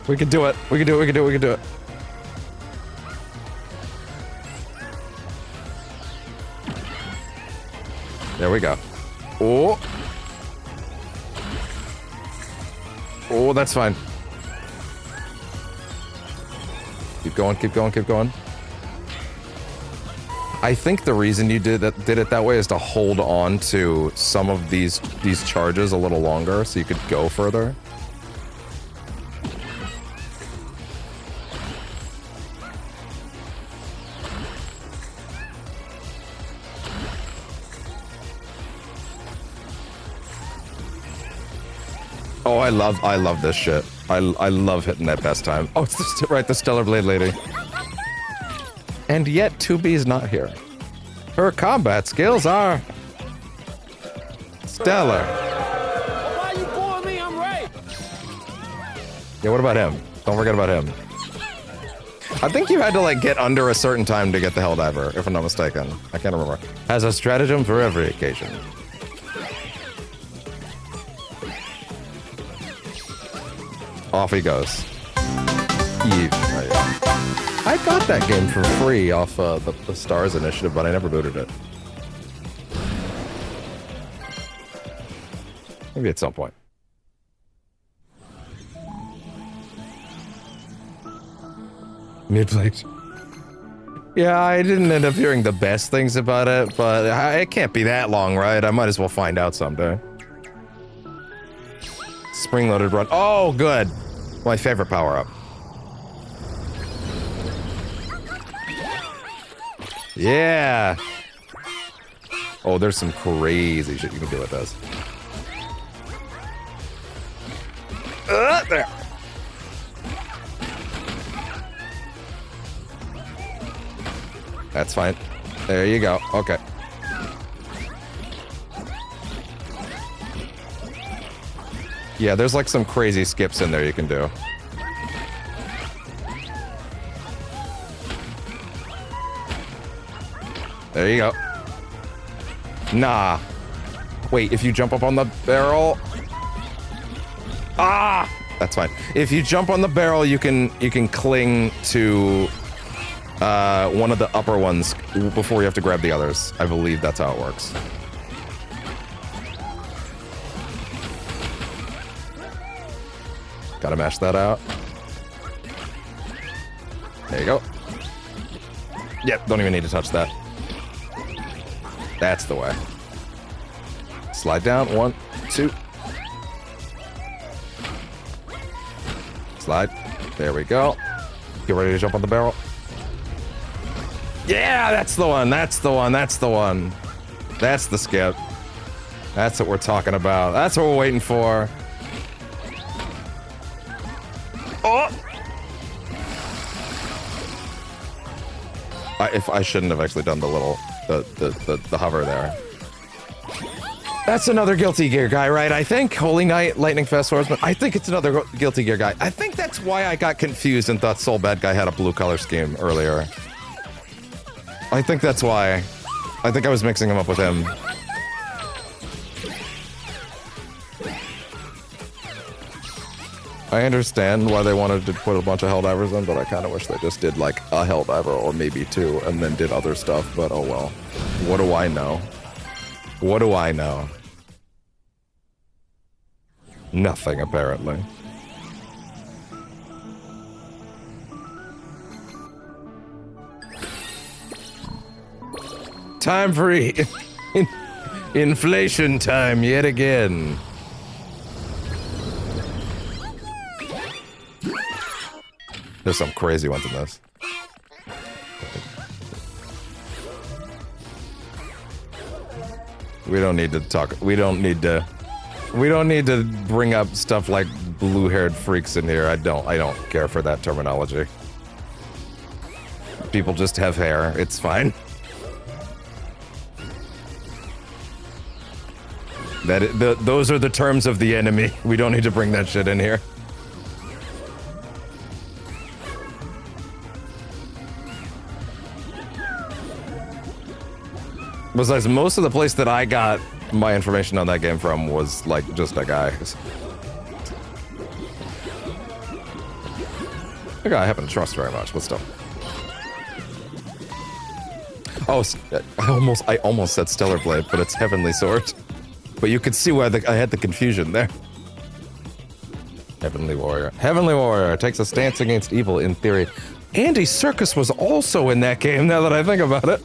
We can do it. We can do it. We can do it. We can do it. There we go. Oh. Oh, that's fine. Keep going, keep going, keep going. I think the reason you did it that way is to hold on to some of these charges a little longer so you could go further. Oh, I love this shit. I love hitting that best time. Oh, it's the Stellar Blade Lady. And yet 2B's not here. Her combat skills are stellar. Why you pulling me? I'm right. Yeah, what about him? Don't forget about him. I think you had to like get under a certain time to get the Helldiver, if I'm not mistaken. I can't remember. Has a stratagem for every occasion. Off he goes. I got that game for free off the Stars Initiative, but I never booted it. Maybe at some point. Mid-plate. Yeah, I didn't end up hearing the best things about it, but it can't be that long, right? I might as well find out someday. Spring-loaded run. Oh, good. My favorite power-up. Yeah. Oh, there's some crazy shit you can do with this. There. That's fine. There you go. Okay. Yeah, there's like some crazy skips in there you can do. There you go. Nah. Wait, if you jump up on the barrel... Ah! That's fine. If you jump on the barrel, you can cling to one of the upper ones before you have to grab the others. I believe that's how it works. Gotta mash that out. There you go. Yep, don't even need to touch that. That's the way. Slide down. 1, 2. Slide. There we go. Get ready to jump on the barrel. Yeah, that's the one. That's the one. That's the one. That's the skip. That's what we're talking about. That's what we're waiting for. Oh! I shouldn't have actually done the little the hover there. That's another Guilty Gear guy, right? I think Holy Knight, Lightning Fast Swordsman. I think it's another Guilty Gear guy. I think that's why I got confused and thought Soul Bad Guy had a blue color scheme earlier. I think that's why. I think I was mixing him up with him. I understand why they wanted to put a bunch of Helldivers in, but I kind of wish they just did like a Helldiver or maybe 2 and then did other stuff, but oh well. What do I know? What do I know? Nothing, apparently. Time for inflation time yet again. There's some crazy ones in this. We don't need to talk. We don't need to bring up stuff like blue-haired freaks in here. I don't care for that terminology. People just have hair. It's fine. Those are the terms of the enemy. We don't need to bring that shit in here. Besides, most of the place that I got my information on that game from was, like, just a guy. A guy I happen to trust very much, but still. Oh, I almost said Stellar Blade, but it's Heavenly Sword. But you could see why I had the confusion there. Heavenly Warrior. Heavenly Warrior takes a stance against evil in theory. Andy Serkis was also in that game, now that I think about it.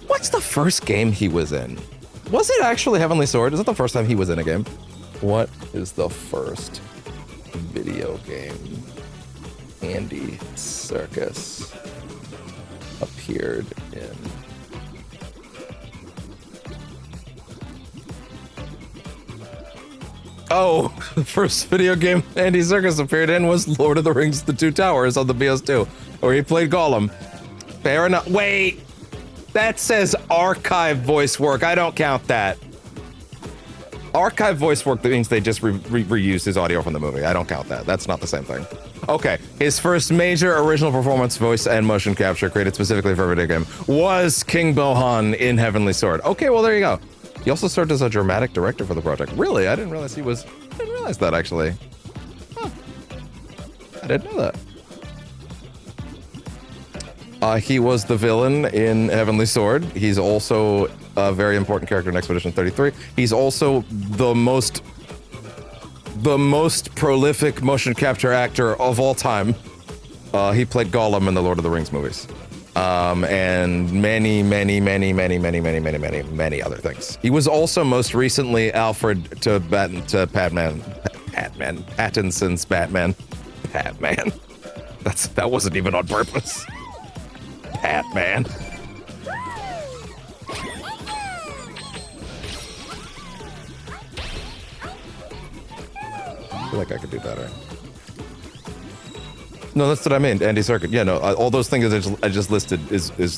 What's the first game he was in? Was it actually Heavenly Sword? Is it the first time he was in a game? What is the first video game Andy Serkis appeared in? Oh, the first video game Andy Serkis appeared in was Lord of the Rings: The Two Towers on the PS2, where he played Gollum. Fair enough. Wait, that says archive voice work. I don't count that. Archive voice work, that means they just reused his audio from the movie. I don't count that. That's not the same thing. Okay, his first major original performance, voice and motion capture created specifically for a video game was King Bohan in Heavenly Sword. Okay, well, there you go. He also served as a dramatic director for the project. Really? I didn't realize he was... I didn't realize that, actually. Huh. I didn't know that. He was the villain in Heavenly Sword. He's also a very important character in Expedition 33. He's also the most prolific motion capture actor of all time. He played Gollum in the Lord of the Rings movies. And many other things. He was also most recently Alfred to Pattinson's Batman. Batman. That wasn't even on purpose. Batman. I feel like I could do better. No, that's what I mean, Andy Serkis. Yeah, no, all those things I just listed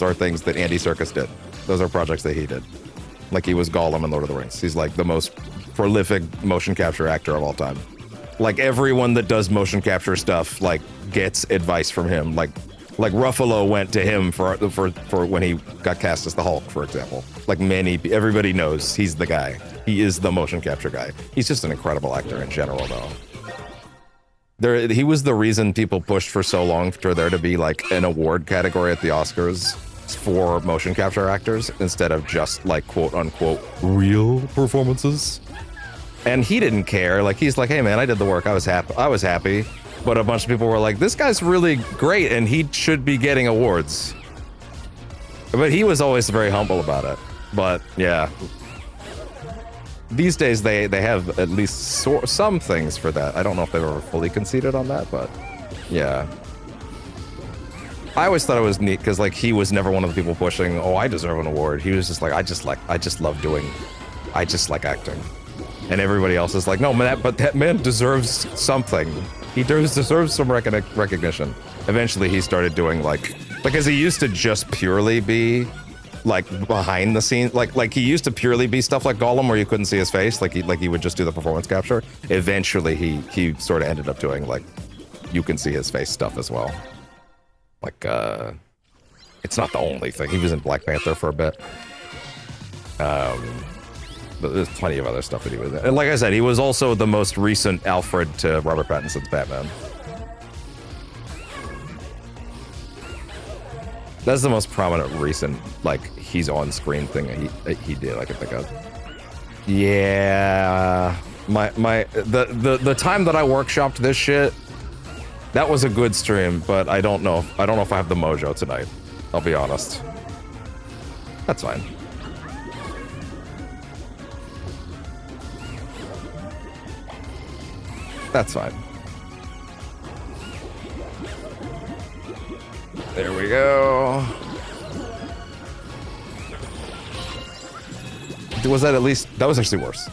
are things that Andy Serkis did. Those are projects that he did. Like, he was Gollum in Lord of the Rings. He's like the most prolific motion capture actor of all time. Like, everyone that does motion capture stuff, like, gets advice from him. Like Ruffalo went to him for when he got cast as the Hulk, for example. Like, everybody knows he's the guy. He is the motion capture guy. He's just an incredible actor in general, though. He was the reason people pushed for so long for there to be, like, an award category at the Oscars for motion capture actors instead of just, like, quote-unquote real performances. And he didn't care. Like, he's like, hey, man, I did the work. I was happy. But a bunch of people were like, this guy's really great and he should be getting awards. But he was always very humble about it. But, yeah. These days, they have at least some things for that. I don't know if they've ever fully conceded on that, but yeah. I always thought it was neat because, like, he was never one of the people pushing, oh, I deserve an award. He was just like, I just like acting. And everybody else is like, no, but that man deserves something. He deserves some recognition. Eventually, he started doing, like, because he used to just purely be, like, behind the scenes, like he used to purely be stuff like Gollum where you couldn't see his face, like he would just do the performance capture. Eventually he sort of ended up doing, like, you can see his face stuff as well. Like, it's not the only thing. He was in Black Panther for a bit. But there's plenty of other stuff that he was in. And like I said, he was also the most recent Alfred to Robert Pattinson's Batman. That's the most prominent recent, like, he's on screen thing he did I can think of. Yeah, the time that I workshopped this shit, that was a good stream, but I don't know if I have the mojo tonight. I'll be honest. That's fine. That's fine. There we go. Was that at least? That was actually worse.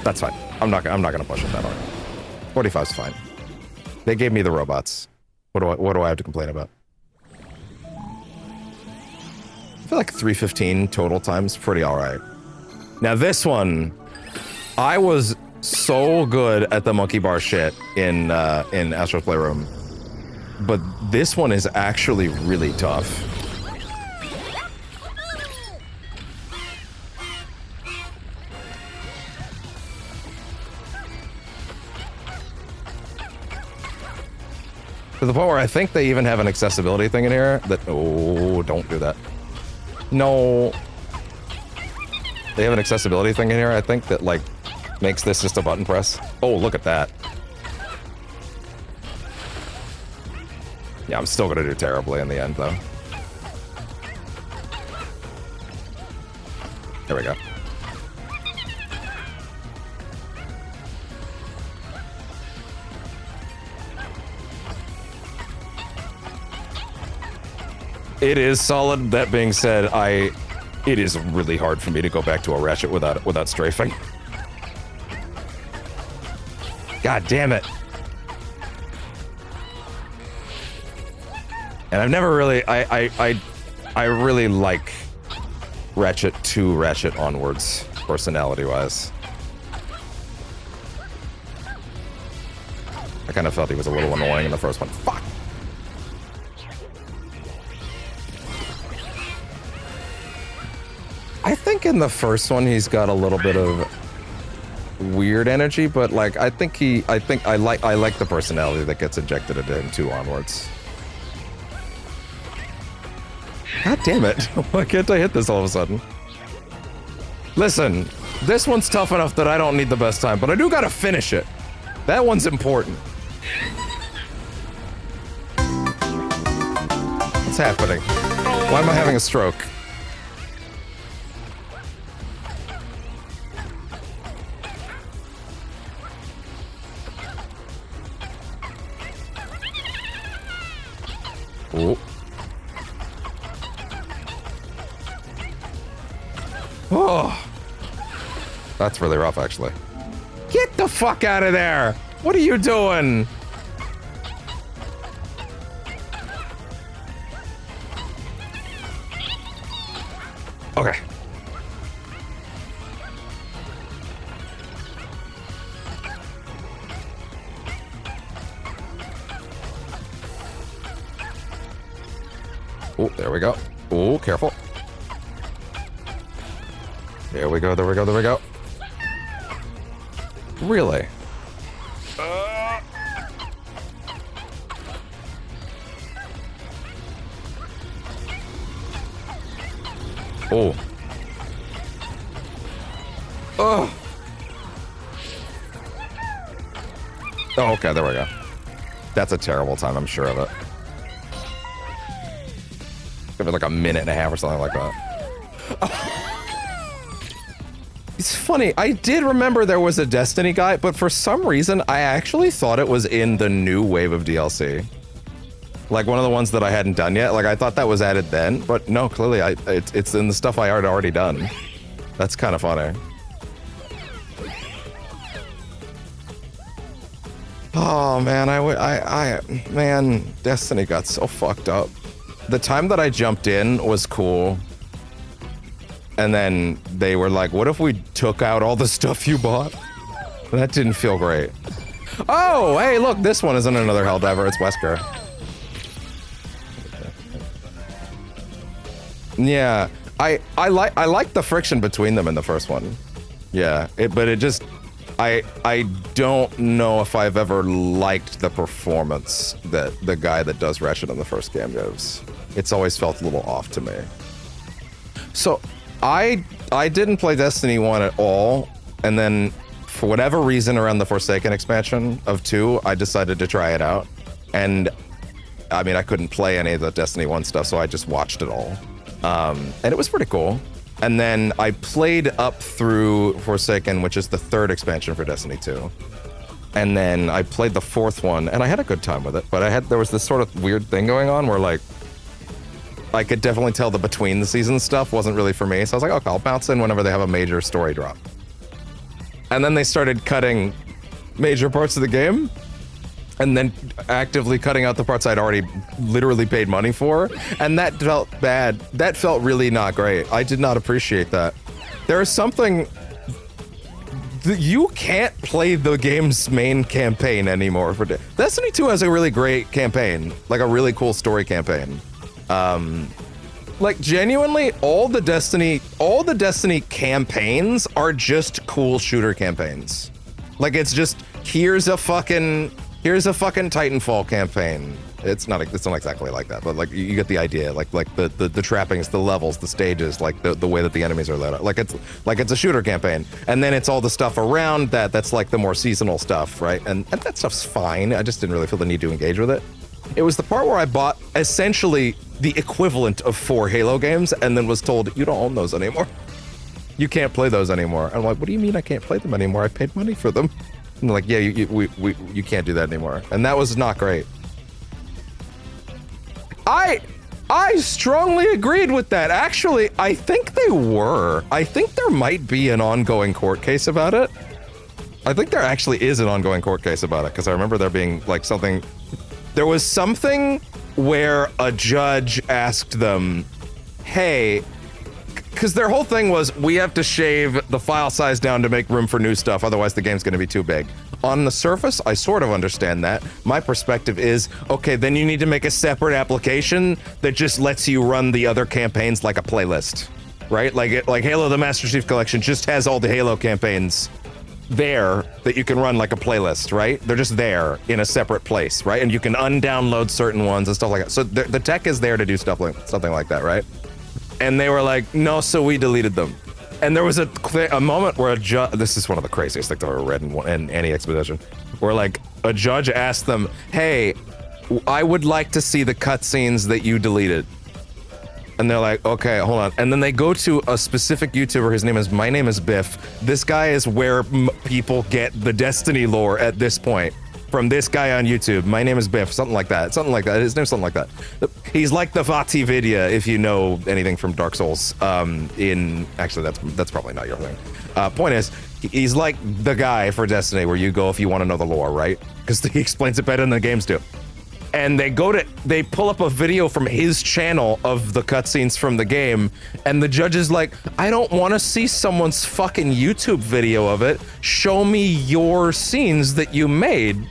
That's fine. I'm not gonna push it that hard. 45's fine. They gave me the robots. What do I have to complain about? I feel like 315 total times pretty alright. Now this one, I was so good at the monkey bar shit in Astro's Playroom, but this one is actually really tough. To the point where I think they even have an accessibility thing in here that, oh, don't do that. No. They have an accessibility thing in here, I think, that, like, makes this just a button press. Oh, look at that. Yeah, I'm still gonna do terribly in the end, though. There we go. It is solid. That being said, it is really hard for me to go back to a ratchet without strafing. God damn it. And I've never really, I really like Ratchet to Ratchet onwards, personality-wise. I kind of felt he was a little annoying in the first one. Fuck! I think in the first one he's got a little bit of weird energy, but like I think I like the personality that gets injected into him too onwards. God damn it. Why can't I hit this all of a sudden? Listen, this one's tough enough that I don't need the best time, but I do gotta finish it. That one's important. What's happening? Why am I having a stroke? Oh. Oh. That's really rough, actually. Get the fuck out of there! What are you doing? Okay. Oh, there we go. Oh, careful. There we go, there we go, there we go. Really? Oh. Oh. Oh, okay, there we go. That's a terrible time, I'm sure of it. Give it like a minute and a half or something like that. Oh. It's funny, I did remember there was a Destiny guy, but for some reason, I actually thought it was in the new wave of DLC. Like one of the ones that I hadn't done yet. Like I thought that was added then, but no, clearly it's in the stuff I had already done. That's kind of funny. Oh man, man, Destiny got so fucked up. The time that I jumped in was cool. And then they were like, what if we took out all the stuff you bought? That didn't feel great. Oh, hey, look, this one isn't another Helldiver, it's Wesker. Yeah, I like the friction between them in the first one. Yeah, but it just, I don't know if I've ever liked the performance that the guy that does Ratchet in the first game gives. It's always felt a little off to me. So, I didn't play Destiny 1 at all, and then for whatever reason around the Forsaken expansion of 2, I decided to try it out. And I mean, I couldn't play any of the Destiny 1 stuff, so I just watched it all. And it was pretty cool. And then I played up through Forsaken, which is the 3rd expansion for Destiny 2. And then I played the 4th one, and I had a good time with it, but there was this sort of weird thing going on where like, I could definitely tell the between the seasons stuff wasn't really for me. So I was like, okay, I'll bounce in whenever they have a major story drop. And then they started cutting major parts of the game. and then actively cutting out the parts I'd already literally paid money for, and that felt bad. That felt really not great. I did not appreciate that. There is something... You can't play the game's main campaign anymore. Destiny 2 has a really great campaign, like a really cool story campaign. Like genuinely, all the Destiny campaigns are just cool shooter campaigns. Like it's just here's a fucking Titanfall campaign. It's not exactly like that, but like you get the idea. Like the trappings, the levels, the stages, like the way that the enemies are laid out. Like it's a shooter campaign, and then it's all the stuff around that. That's like the more seasonal stuff, right? And that stuff's fine. I just didn't really feel the need to engage with it. It was the part where I bought essentially the equivalent of 4 Halo games, and then was told you don't own those anymore. You can't play those anymore. I'm like, what do you mean I can't play them anymore? I paid money for them. And they're like, yeah, you can't do that anymore, and that was not great. I strongly agreed with that. Actually, I think they were. I think there might be an ongoing court case about it. I think there actually is an ongoing court case about it, because I remember there being like something... There was something where a judge asked them, hey... Because their whole thing was, we have to shave the file size down to make room for new stuff, otherwise the game's gonna be too big. On the surface, I sort of understand that. My perspective is, okay, then you need to make a separate application that just lets you run the other campaigns like a playlist, right? Like Halo the Master Chief Collection just has all the Halo campaigns there that you can run like a playlist, right? They're just there in a separate place, right? And you can undownload certain ones and stuff like that. So the tech is there to do stuff like something like that, right? And they were like, no, so we deleted them. And there was a moment where a judge, this is one of the craziest things I've ever read in any exposition, where like a judge asked them, hey, I would like to see the cutscenes that you deleted. And they're like, okay, hold on. And then they go to a specific YouTuber, his name is My Name is Biff. This guy is where people get the Destiny lore at this point. From this guy on YouTube. My Name is Biff, something like that. Something like that. His name's something like that. He's like the Vati Vidya, if you know anything from Dark Souls. Actually, that's probably not your thing. Point is, he's like the guy for Destiny where you go if you want to know the lore, right? Because he explains it better than the games do. And they pull up a video from his channel of the cutscenes from the game, and the judge is like, I don't want to see someone's fucking YouTube video of it. Show me your scenes that you made,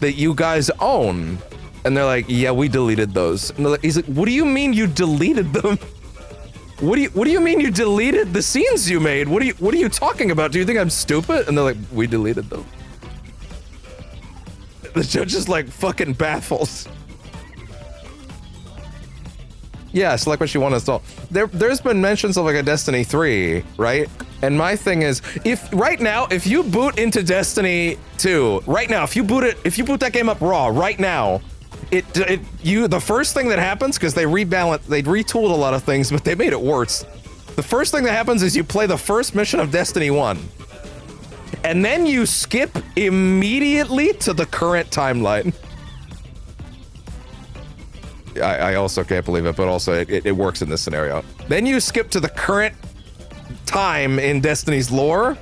that you guys own. And they're like, yeah, we deleted those. And he's like, what do you mean you deleted them? What do you mean you deleted the scenes you made? What are you talking about? Do you think I'm stupid? And they're like, we deleted them. The judge is like fucking baffled. Yeah, select what you want to install. There's been mentions of like a Destiny 3, right? And my thing is, if you boot into Destiny 2, right now, if you boot that game up raw, right now, the first thing that happens, because they retooled a lot of things, but they made it worse. The first thing that happens is you play the first mission of Destiny 1. And then you skip immediately to the current timeline. I also can't believe it, but also it works in this scenario. Then you skip to the current time in Destiny's lore,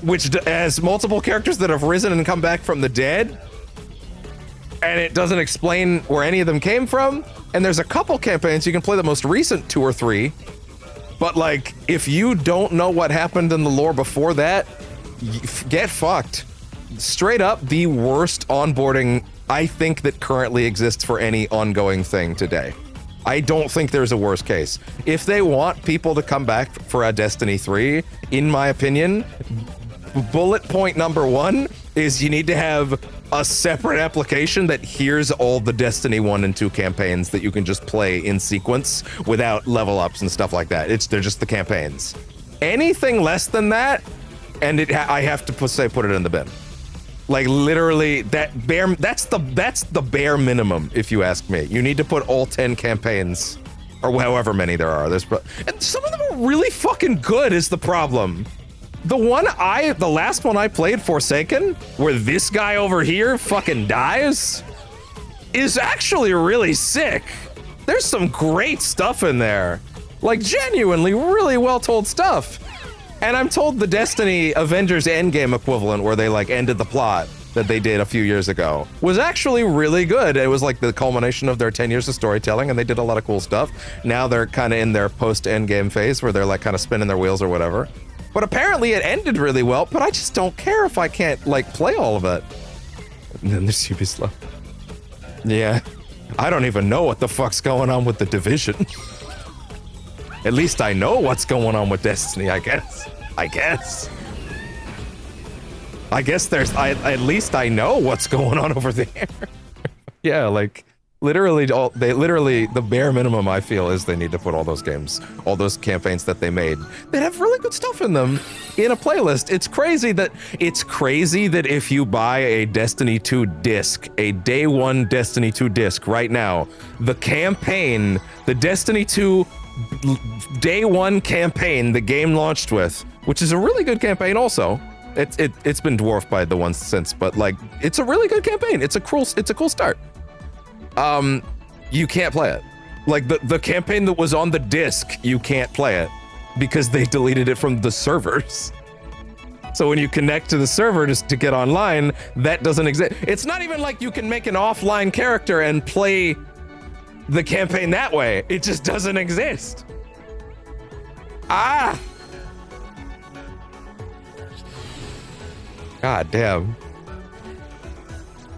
which has multiple characters that have risen and come back from the dead. And it doesn't explain where any of them came from. And there's a couple campaigns, you can play the most recent 2 or 3. But like, if you don't know what happened in the lore before that, get fucked. Straight up, the worst onboarding I think that currently exists for any ongoing thing today. I don't think there's a worst case. If they want people to come back for a Destiny 3, in my opinion, bullet point number 1 is you need to have a separate application that here's all the Destiny 1 and 2 campaigns that you can just play in sequence without level ups and stuff like that. They're just the campaigns. Anything less than that, and I have to put it in the bin. Like literally, that's the bare minimum, if you ask me. You need to put all 10 campaigns, or however many there are. And some of them are really fucking good is the problem. The last one I played, Forsaken, where this guy over here fucking dies, is actually really sick. There's some great stuff in there. Like genuinely really well told stuff. And I'm told the Destiny Avengers Endgame equivalent, where they like ended the plot, that they did a few years ago was actually really good. It was like the culmination of their 10 years of storytelling, and they did a lot of cool stuff. Now they're kind of in their post-endgame phase where they're like kind of spinning their wheels or whatever. But apparently it ended really well, but I just don't care if I can't like play all of it. And then there's Ubisoft. Yeah. I don't even know what the fuck's going on with The Division. At least I know what's going on with Destiny, I guess. At least I know what's going on over there. Yeah, like, the bare minimum I feel is they need to put all those games, all those campaigns that they made, that have really good stuff in them, in a playlist. It's crazy that if you buy a Destiny 2 disc, a day one Destiny 2 disc right now, the campaign, the Destiny 2 day one campaign the game launched with, which is a really good campaign also. It's been dwarfed by the ones since, but like, it's a really good campaign. It's a cool start. You can't play it. Like the campaign that was on the disc, you can't play it because they deleted it from the servers. So when you connect to the server just to get online, that doesn't exist. It's not even like you can make an offline character and play the campaign that way. It just doesn't exist. Ah! God damn.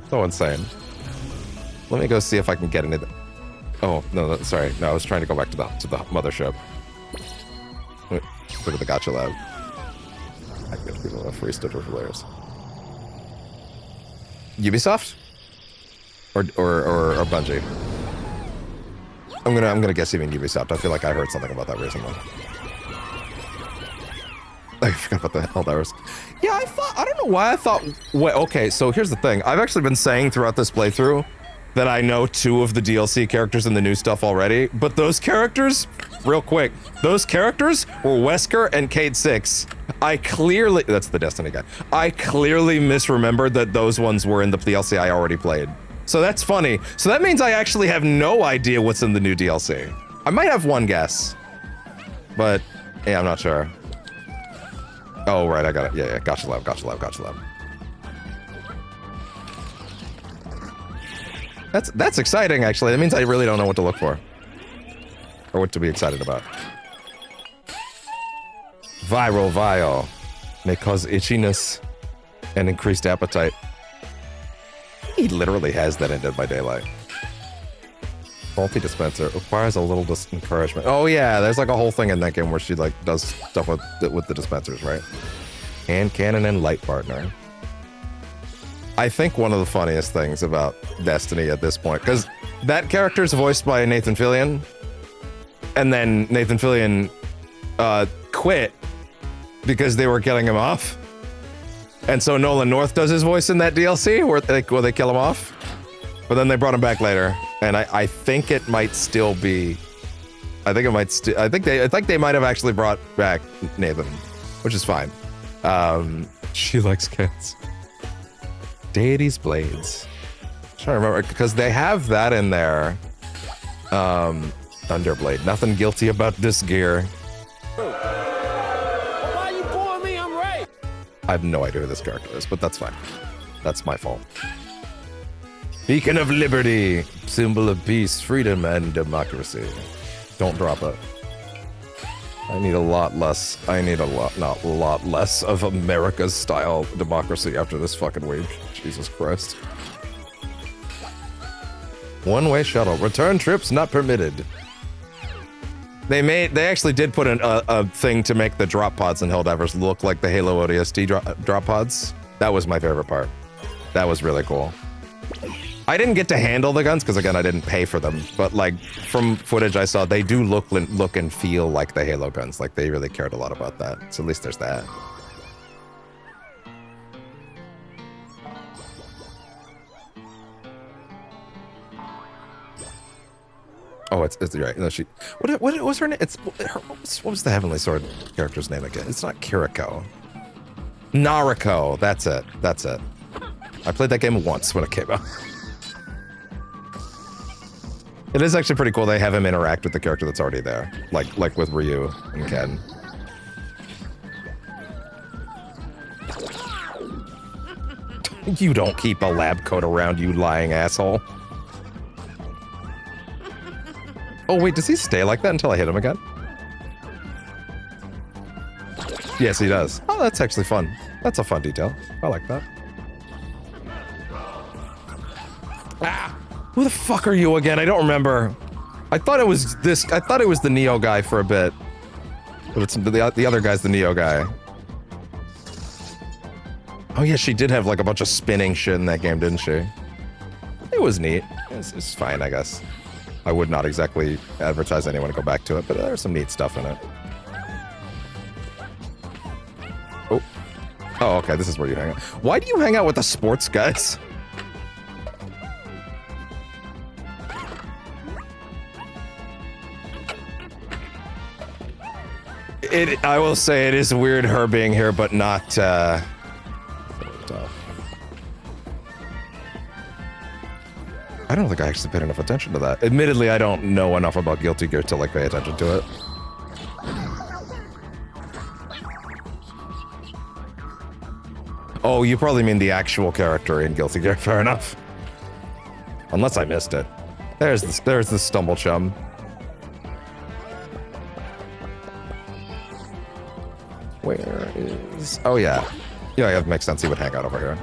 So insane. Let me go see if I can get into the... Oh, no, sorry. No, I was trying to go back to the mothership. Wait, go to the Gacha Lab. I can give people a free sticker for layers. Ubisoft? Or Bungie? I'm gonna guess even Ubisoft. I feel like I heard something about that recently. I forgot about the Helldivers. Yeah, I don't know why I thought... Wait, okay, so here's the thing. I've actually been saying throughout this playthrough that I know 2 of the DLC characters in the new stuff already, but those characters, real quick, those characters were Wesker and Cade 6. That's the Destiny guy. I clearly misremembered that those ones were in the DLC I already played. So that's funny. So that means I actually have no idea what's in the new DLC. I might have one guess, but yeah, I'm not sure. Oh, right, I got it. Yeah, Gacha Lab. That's exciting, actually. That means I really don't know what to look for. Or what to be excited about. Viral Vial may cause itchiness and increased appetite. He literally has that in Dead by Daylight. Faulty dispenser requires a little encouragement. Oh yeah, there's like a whole thing in that game where she like does stuff with the dispensers, right? Hand cannon and light partner. I think one of the funniest things about Destiny at this point, because that character is voiced by Nathan Fillion, and then Nathan Fillion quit because they were killing him off, and so Nolan North does his voice in that DLC where they kill him off, but then they brought him back later, and I think it might still be, I think they might have actually brought back Nathan, which is fine. She likes cats. Deity's Blades. I'm trying to remember, because they have that in there. Thunderblade. Nothing guilty about this gear. Why you booing me? I'm right. I have no idea who this character is, but that's fine. That's my fault. Beacon of Liberty. Symbol of peace, freedom, and democracy. Don't drop it. I need a lot less of America's style democracy after this fucking week. Jesus Christ. One-way shuttle. Return trips not permitted. They actually did put a thing to make the drop pods in Helldivers look like the Halo ODST drop pods. That was my favorite part. That was really cool. I didn't get to handle the guns because, again, I didn't pay for them. But like from footage I saw, they do look and feel like the Halo guns. Like they really cared a lot about that. So at least there's that. Oh, it's right. No, she. What was her name? What was the Heavenly Sword character's name again? It's not Kiriko. Nariko. That's it. I played that game once when it came out. It is actually pretty cool. They have him interact with the character that's already there, like with Ryu and Ken. You don't keep a lab coat around, you lying asshole. Oh wait, does he stay like that until I hit him again? Yes, he does. Oh, that's actually fun. That's a fun detail. I like that. Ah! Who the fuck are you again? I don't remember. I thought it was this. I thought it was the Neo guy for a bit. But it's the other guy's the Neo guy. Oh yeah, she did have like a bunch of spinning shit in that game, didn't she? It was neat. It's fine, I guess. I would not exactly advertise anyone to go back to it, but there's some neat stuff in it. Oh. Oh, okay, this is where you hang out. Why do you hang out with the sports guys? I will say it is weird her being here, but not, I don't think I actually paid enough attention to that. Admittedly, I don't know enough about Guilty Gear to like pay attention to it. Oh, you probably mean the actual character in Guilty Gear. Fair enough. Unless I missed it. There's the Stumble Chum. Where is... Oh, yeah. Yeah, it makes sense. He would hang out over here.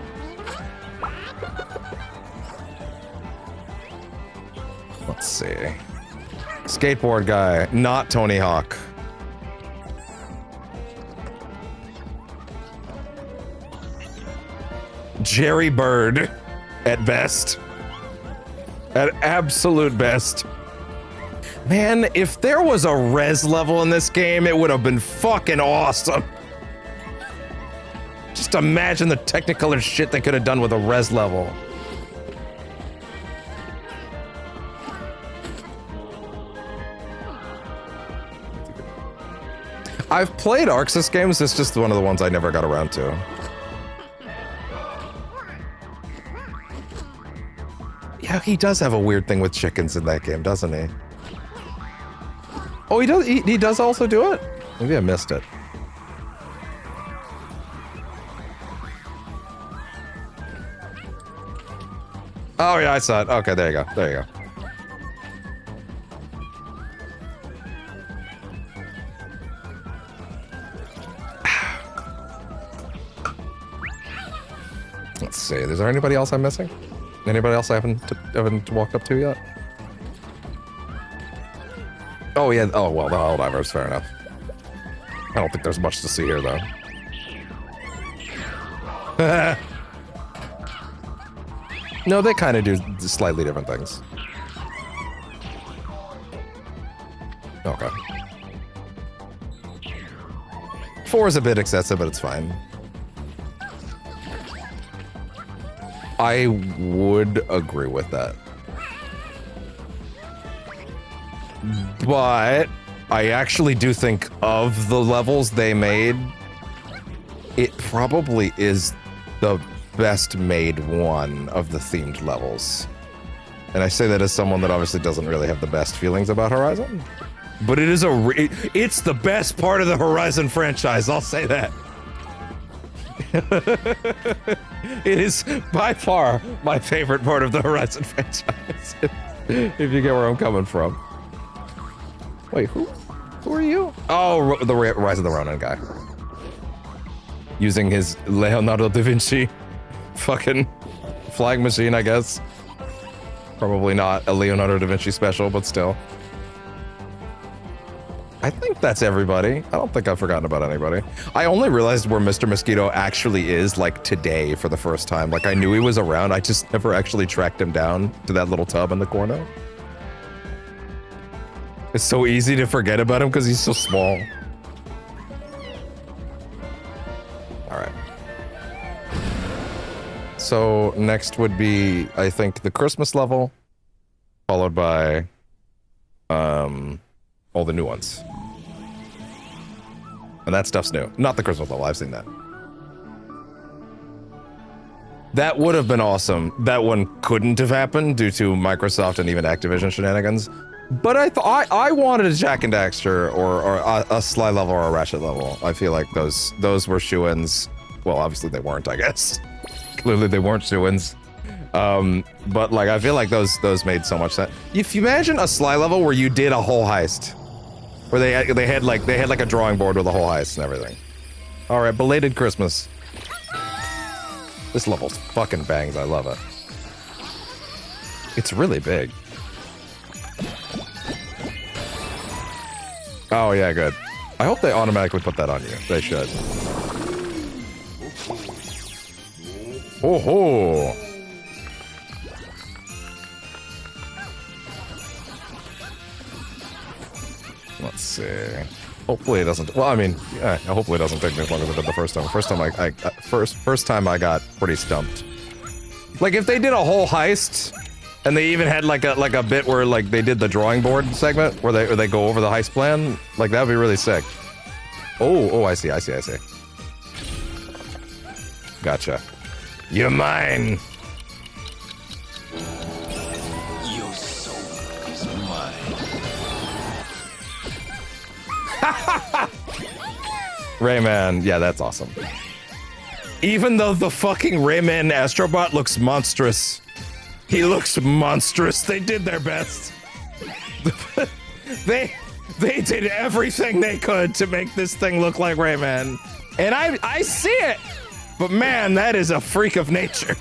Let's see. Skateboard guy, not Tony Hawk. Jerry Bird, at best. At absolute best. Man, if there was a res level in this game, it would have been fucking awesome. Just imagine the Technicolor shit they could have done with a res level. I've played Arxis games, it's just one of the ones I never got around to. Yeah, he does have a weird thing with chickens in that game, doesn't he? Oh, he does. He does also do it? Maybe I missed it. Oh yeah, I saw it. Okay, there you go. There you go. Let's see. Is there anybody else I'm missing? Anybody else I haven't walked up to yet? Oh yeah. Oh well, the Helldivers. Fair enough. I don't think there's much to see here though. No, they kind of do slightly different things. Okay. 4 is a bit excessive, but it's fine. I would agree with that. But I actually do think of the levels they made, it probably is the best made one of the themed levels. And I say that as someone that obviously doesn't really have the best feelings about Horizon. But it is it's the best part of the Horizon franchise, I'll say that. It is by far my favorite part of the Horizon franchise. If you get where I'm coming from. Wait, who are you? Oh, the Rise of the Ronin guy. Using his Leonardo da Vinci fucking flying machine, I guess. Probably not a Leonardo da Vinci special, but still. I think that's everybody. I don't think I've forgotten about anybody. I only realized where Mr. Mosquito actually is, like, today for the first time. Like, I knew he was around, I just never actually tracked him down to that little tub in the corner. It's so easy to forget about him because he's so small. Alright. So, next would be, I think, the Christmas level, followed by, all the new ones. And that stuff's new. Not the Christmas level, I've seen that. That would have been awesome. That one couldn't have happened due to Microsoft and even Activision shenanigans. But I wanted a Jack and Daxter or a Sly level or a Ratchet level. I feel like those were shoo-ins. Well, obviously they weren't, I guess. Clearly they weren't shoo-ins. But like I feel like those made so much sense. If you imagine a Sly level where you did a whole heist, where they had like a drawing board with a whole heist and everything. All right, belated Christmas. This level's fucking bangs. I love it. It's really big. Oh yeah, good. I hope they automatically put that on you. They should. Oh ho! Let's see. Hopefully it doesn't. Well, I mean, yeah, hopefully it doesn't take me as long as it did the first time. First time I got pretty stumped. Like if they did a whole heist, and they even had like a bit where like they did the drawing board segment where they go over the heist plan, like that would be really sick. Oh, I see. Gotcha. You're mine. Your soul is mine. Rayman, yeah, that's awesome. Even though the fucking Rayman Astro Bot looks monstrous. He looks monstrous. They did their best. They did everything they could to make this thing look like Rayman. And I see it. But man, that is a freak of nature.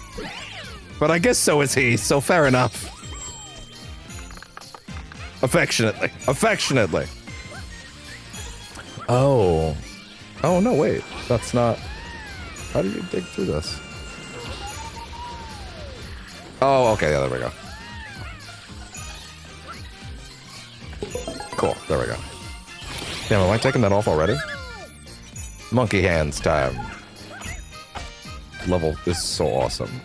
But I guess so is he, so fair enough. Affectionately. Oh. Oh, no, wait. That's not... How do you dig through this? Oh, okay, yeah, there we go. Cool, there we go. Damn, am I taking that off already? Monkey hands time. Level is so awesome.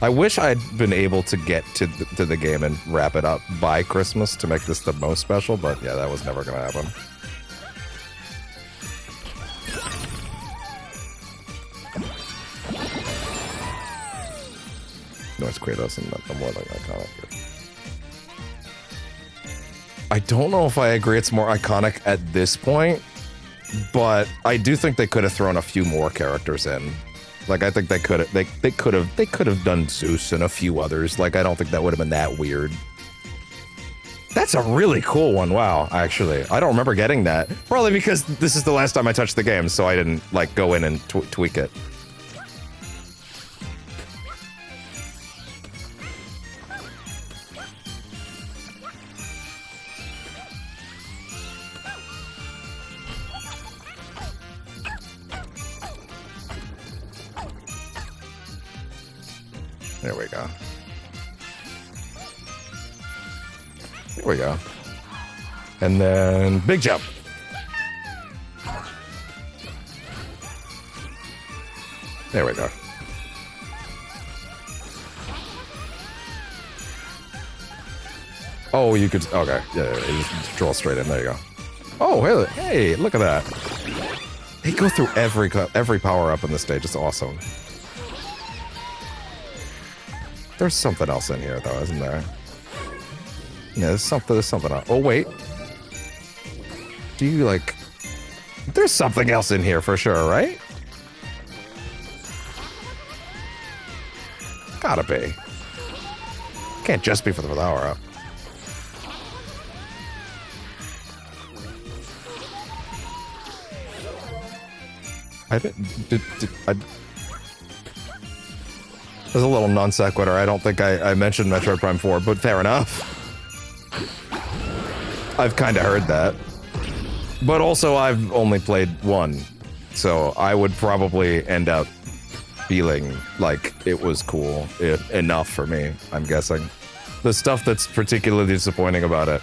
I wish I'd been able to get to the game and wrap it up by Christmas to make this the most special, but yeah, that was never gonna happen. No, it's Kratos and the more like iconic. I don't know if I agree it's more iconic at this point, but I do think they could have thrown a few more characters in. Like I think they could have done Zeus and a few others. Like I don't think that would have been that weird. That's a really cool one. Wow, actually, I don't remember getting that. Probably because this is the last time I touched the game, so I didn't like go in and tweak it. There we go. There we go. And then big jump. There we go. Oh, you could. Okay, yeah, you just draw straight in. There you go. Oh, hey, look at that. They go through every power up in this stage. It's awesome. There's something else in here, though, isn't there? Yeah, there's something else. Oh, wait. Do you, like... There's something else in here for sure, right? Gotta be. Can't just be for the power up. There's a little non sequitur. I don't think I mentioned Metroid Prime 4, but fair enough. I've kind of heard that. But also, I've only played one. So I would probably end up feeling like it was cool enough for me, I'm guessing. The stuff that's particularly disappointing about it,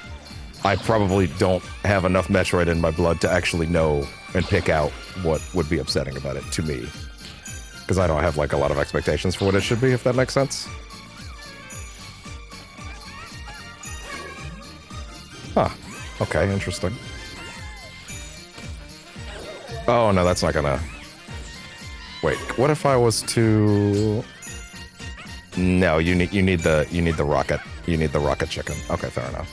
I probably don't have enough Metroid in my blood to actually know and pick out what would be upsetting about it to me. Because I don't have like a lot of expectations for what it should be, if that makes sense. Huh. Okay, interesting. Oh no, that's not gonna... Wait, what if I was to... No, you need the rocket. You need the rocket chicken. Okay, fair enough.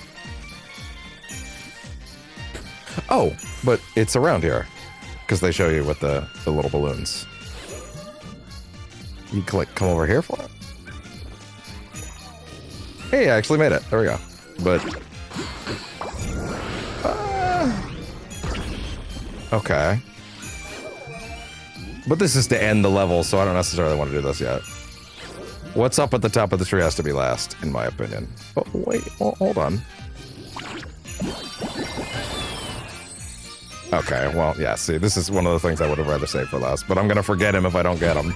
Oh, but it's around here. Because they show you with the little balloons. You click, come over here for it. Hey, I actually made it. There we go. But okay. But this is to end the level, so I don't necessarily want to do this yet. What's up at the top of the tree has to be last, in my opinion. Oh, wait, hold on. Okay, well, yeah, see, this is one of the things I would have rather saved for last, but I'm gonna forget him if I don't get him.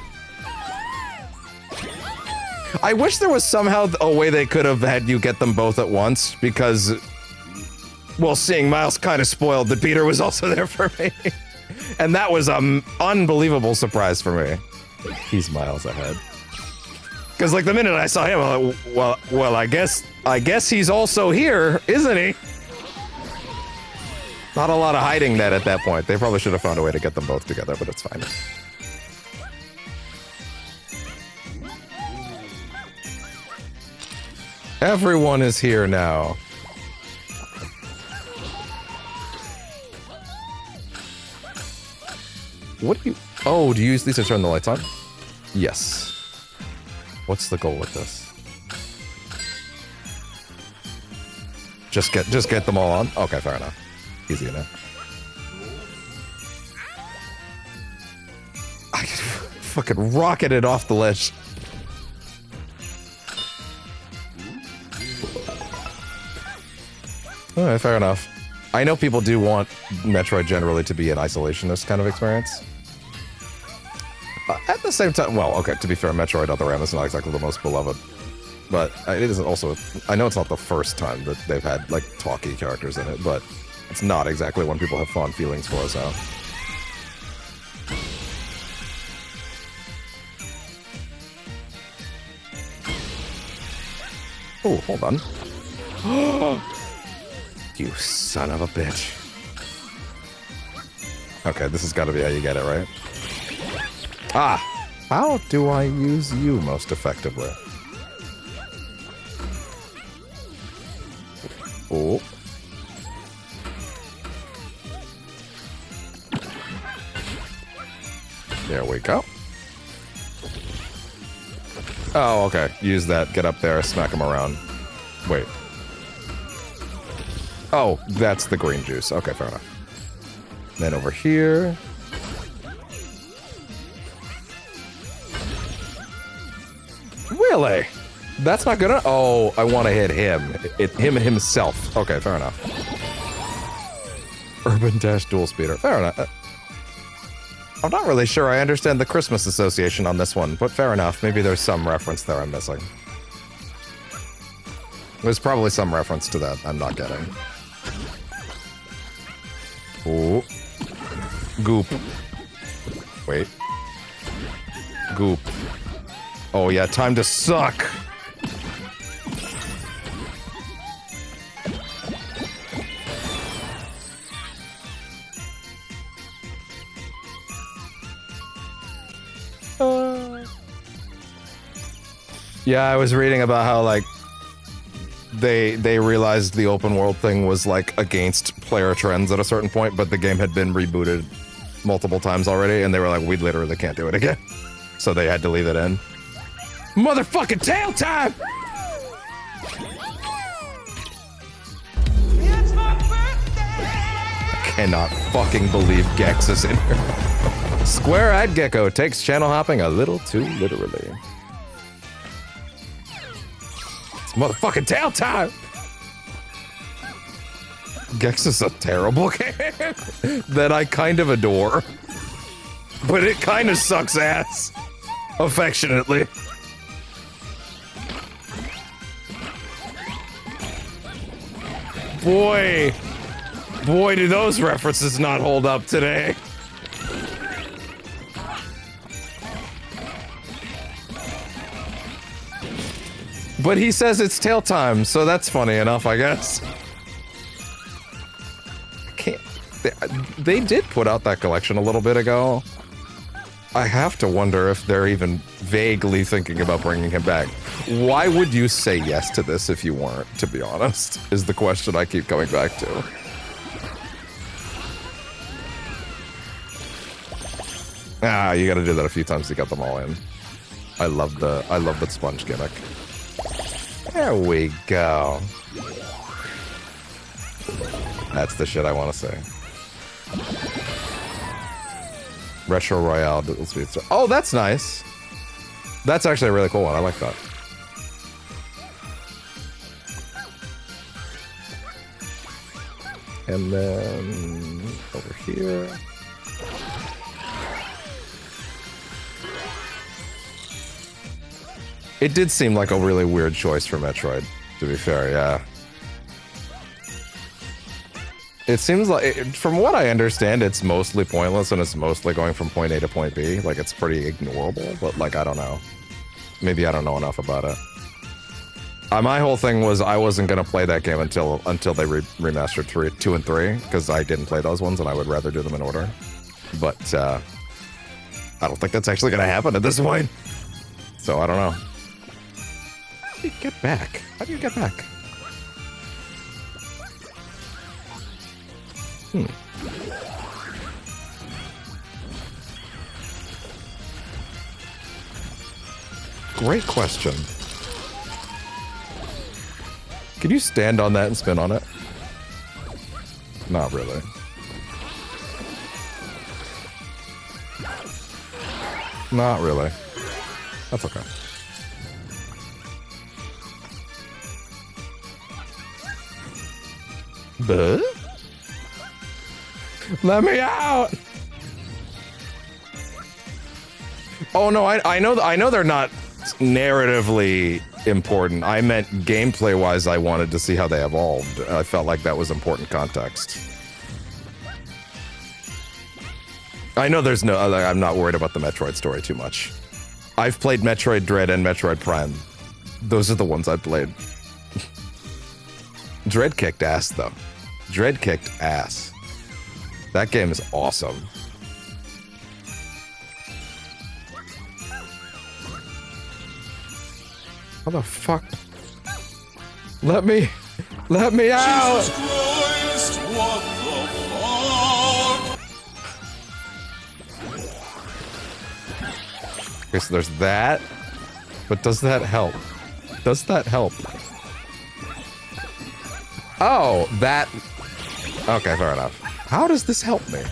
I wish there was somehow a way they could have had you get them both at once, because, well, seeing Miles kind of spoiled that Peter was also there for me. And that was an unbelievable surprise for me. He's miles ahead. Because, like, the minute I saw him, I'm like, well, I guess he's also here, isn't he? Not a lot of hiding that at that point. They probably should have found a way to get them both together, but it's fine. Everyone is here now. What do you... Oh, do you use these to turn the lights on? Yes. What's the goal with this? Just get them all on? Okay, fair enough. Easy enough. I fucking rocketed off the ledge. Alright, fair enough. I know people do want Metroid generally to be an isolationist kind of experience. At the same time, well, okay, to be fair, Metroid Other M is not exactly the most beloved. But it isn't also... I know it's not the first time that they've had, like, talky characters in it, but it's not exactly one people have fond feelings for, so... Oh, hold on. You son of a bitch. Okay, this has got to be how you get it, right? Ah! How do I use you most effectively? Oh. There we go. Oh, okay. Use that. Get up there. Smack him around. Wait. Oh, that's the green juice. Okay, fair enough. Then over here. Really? That's not gonna... Oh, I want to hit him. Him himself. Okay, fair enough. Urban Dash Dual Speeder. Fair enough. I'm not really sure I understand the Christmas association on this one, but fair enough. Maybe there's some reference there I'm missing. There's probably some reference to that I'm not getting. Ooh. Goop. Wait. Goop. Oh yeah, time to suck! Yeah, I was reading about how, like, they realized the open world thing was, like, against player trends at a certain point, but the game had been rebooted multiple times already, and they were like, we literally can't do it again. So they had to leave it in. Motherfucking tail time! It's my birthday! I cannot fucking believe Gex is in here. Square-eyed Gecko takes channel hopping a little too literally. It's motherfucking tail time! Gex is a terrible game that I kind of adore. But it kind of sucks ass. Affectionately. Boy, do those references not hold up today. But he says it's tail time, so that's funny enough, I guess. I can't... They did put out that collection a little bit ago. I have to wonder if they're even vaguely thinking about bringing him back. Why would you say yes to this if you weren't, to be honest, is the question I keep coming back to. Ah, you gotta do that a few times to get them all in. I love the sponge gimmick. There we go. That's the shit I want to say. Retro Royale Dual Speedster. Oh, that's nice. That's actually a really cool one. I like that. And then over here. It did seem like a really weird choice for Metroid, to be fair, yeah. It seems like, from what I understand, it's mostly pointless and it's mostly going from point A to point B. Like, it's pretty ignorable, but, like, I don't know. Maybe I don't know enough about it. My whole thing was I wasn't going to play that game until they remastered 2 and 3, because I didn't play those ones and I would rather do them in order. But, I don't think that's actually going to happen at this point. So, I don't know. How do you get back? How do you get back? Great question. Can you stand on that and spin on it? Not really. Not really. That's okay. But let me out! Oh no, I know they're not narratively important. I meant gameplay-wise, I wanted to see how they evolved. I felt like that was important context. I know there's no... I'm not worried about the Metroid story too much. I've played Metroid Dread and Metroid Prime. Those are the ones I played. Dread kicked ass, though. Dread kicked ass. That game is awesome. How the fuck? Let me out! Jesus Christ, what the fuck? Okay, so there's that. But does that help? Does that help? Oh, that... Okay, fair enough. How does this help me?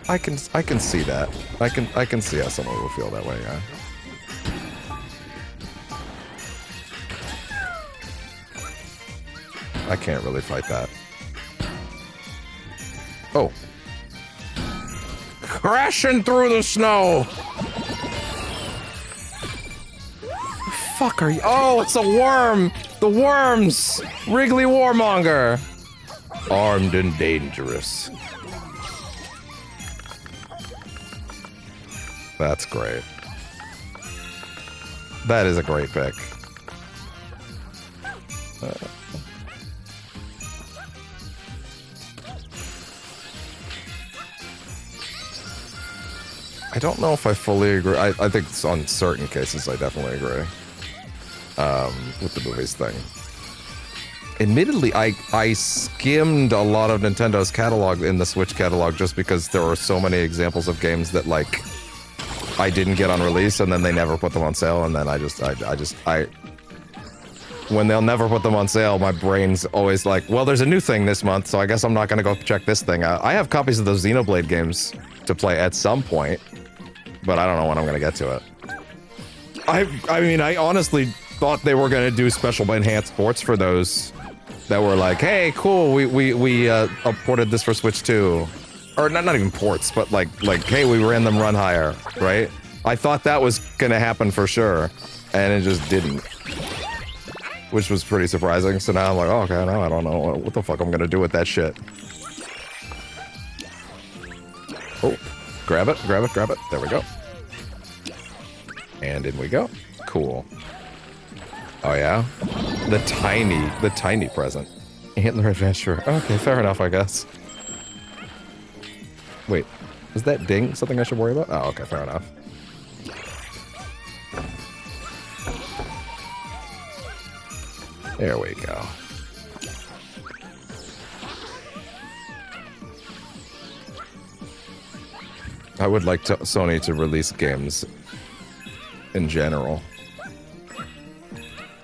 I can see that. I can see how someone will feel that way, yeah. I can't really fight that. Oh. Crashing through the snow! Fuck are you? Oh, it's a worm! The worms! Wrigley Warmonger! Armed and dangerous. That's great. That is a great pick. I don't know if I fully agree. I think on certain cases I definitely agree with the movies thing. Admittedly, I skimmed a lot of Nintendo's catalog in the Switch catalog just because there were so many examples of games that, like, I didn't get on release, and then they never put them on sale, and then when they'll never put them on sale, my brain's always like, well, there's a new thing this month, so I guess I'm not gonna go check this thing out. I have copies of those Xenoblade games to play at some point, but I don't know when I'm gonna get to it. I mean, I honestly thought they were gonna do special enhanced ports for those that were like, hey, cool, we ported this for Switch 2. Or not even ports, but like, hey, we ran them run higher, right? I thought that was gonna happen for sure, and it just didn't. Which was pretty surprising, so now I'm like, oh, okay, now I don't know what the fuck I'm gonna do with that shit. Oh, grab it, grab it, grab it. There we go. And in we go. Cool. Oh yeah? The tiny present. Antler Adventure. Okay, fair enough, I guess. Wait, is that ding something I should worry about? Oh, okay, fair enough. There we go. I would like Sony to release games in general.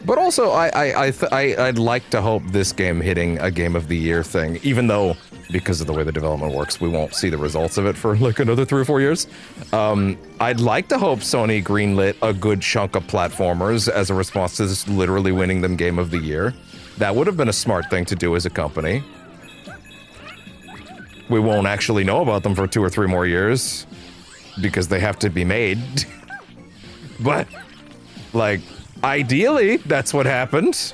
But also, I'd like to hope this game hitting a Game of the Year thing, even though, because of the way the development works, we won't see the results of it for like another 3 or 4 years. I'd like to hope Sony greenlit a good chunk of platformers as a response to this literally winning them Game of the Year. That would have been a smart thing to do as a company. We won't actually know about them for 2 or 3 more years, because they have to be made. But, like, ideally, that's what happened.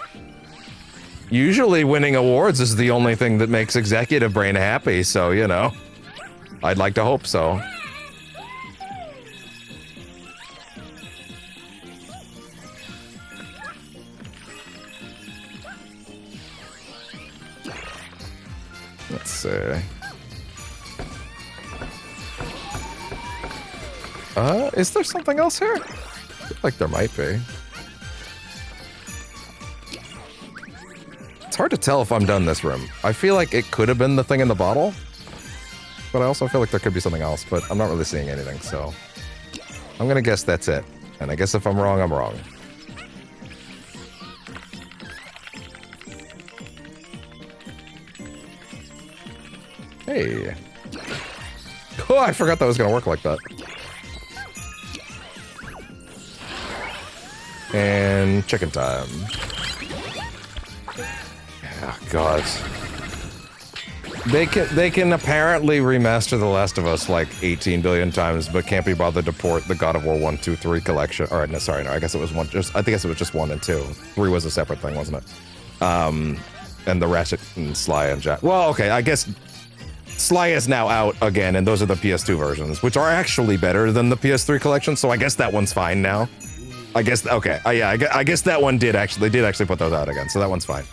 Usually winning awards is the only thing that makes executive brain happy, so, you know. I'd like to hope so. Let's see. Is there something else here? I feel like there might be. It's hard to tell if I'm done this room. I feel like it could have been the thing in the bottle, but I also feel like there could be something else, but I'm not really seeing anything, so I'm gonna guess that's it. And I guess if I'm wrong, I'm wrong. Hey. Oh, I forgot that was gonna work like that. And chicken time. Oh, God. They can apparently remaster The Last of Us like 18 billion times, but can't be bothered to port the God of War 1, 2, 3 collection. Or no, sorry, no, I guess it was one. I guess it was just 1 and 2. 3 was a separate thing, wasn't it? And the Ratchet and Sly and Jack. Well, okay, I guess Sly is now out again, and those are the PS2 versions, which are actually better than the PS3 collection. So I guess that one's fine now. I guess, okay, yeah, I guess that one did actually put those out again, so that one's fine.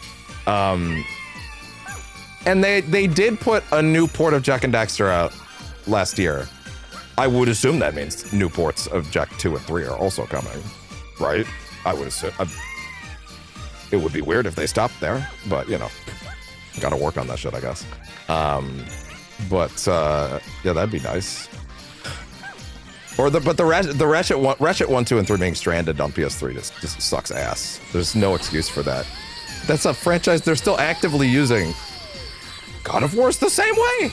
And they did put a new port of Jak and Daxter out last year. I would assume that means new ports of Jak 2 and 3 are also coming, right? I would assume. It would be weird if they stopped there, but, you know, gotta work on that shit, I guess. Yeah, that'd be nice. Or the Ratchet 1, 2, and 3 being stranded on PS3 just sucks ass. There's no excuse for that. That's a franchise they're still actively using. God of War's the same way.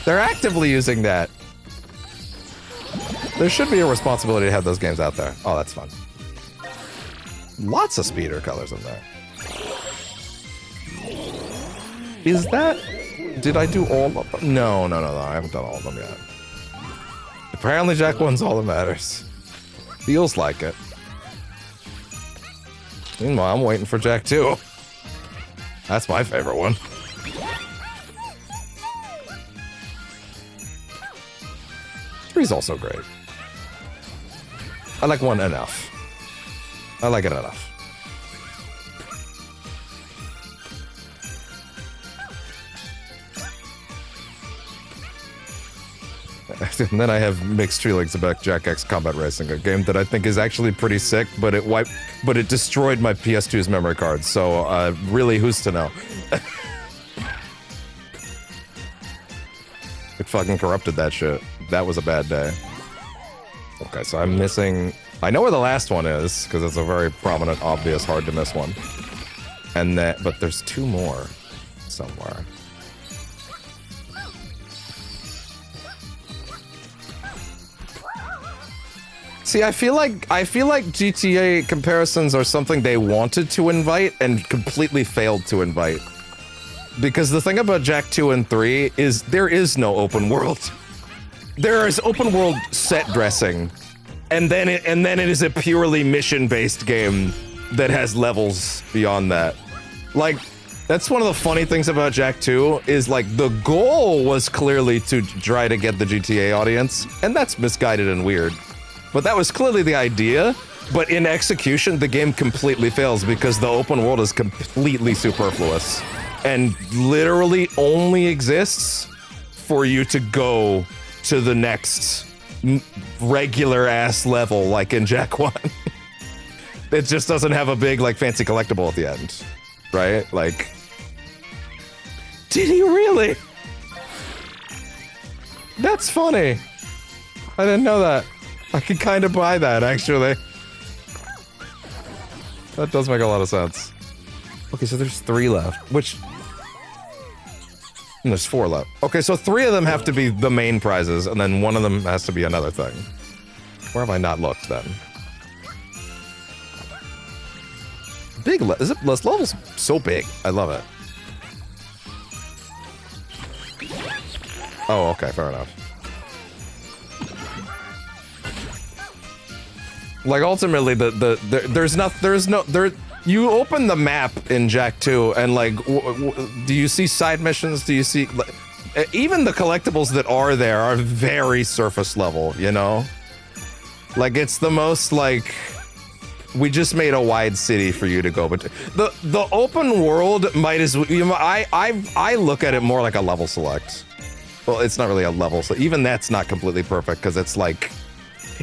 They're actively using that. There should be a responsibility to have those games out there. Oh, that's fun. Lots of speeder colors in there. Is that... Did I do all of them? No, I haven't done all of them yet. Apparently Jak 1's all that matters. Feels like it. Meanwhile, I'm waiting for Jak 2. That's my favorite one. Three's also great. I like 1 enough. I like it enough. And then I have mixed feelings about Jak X Combat Racing, a game that I think is actually pretty sick, but it destroyed my PS2's memory card, so really, who's to know? It fucking corrupted that shit. That was a bad day. Okay, so I'm missing... I know where the last one is, because it's a very prominent, obvious, hard-to-miss one. And that... But there's 2 more somewhere. See, I feel like GTA comparisons are something they wanted to invite and completely failed to invite. Because the thing about Jak 2 and 3 is there is no open world. There is open world set dressing, and then it is a purely mission-based game that has levels beyond that. Like, that's one of the funny things about Jak 2 is like the goal was clearly to try to get the GTA audience, and that's misguided and weird. But that was clearly the idea, but in execution, the game completely fails because the open world is completely superfluous and literally only exists for you to go to the next regular-ass level, like in Jak 1. It just doesn't have a big, like, fancy collectible at the end, right? Like, did he really? That's funny. I didn't know that. I could kind of buy that, actually. That does make a lot of sense. Okay, so there's 3 left, which... And there's 4 left. Okay, so 3 of them have to be the main prizes, and then 1 of them has to be another thing. Where have I not looked, then? Big this level's so big. I love it. Oh, okay, fair enough. Like, ultimately, you open the map in Jak 2, and, like, do you see side missions? Do you see... Even the collectibles that are there are very surface level, you know? Like, it's the most, like... We just made a wide city for you to go, but the open world might as well... I look at it more like a level select. Well, it's not really a level, so even that's not completely perfect, because it's like...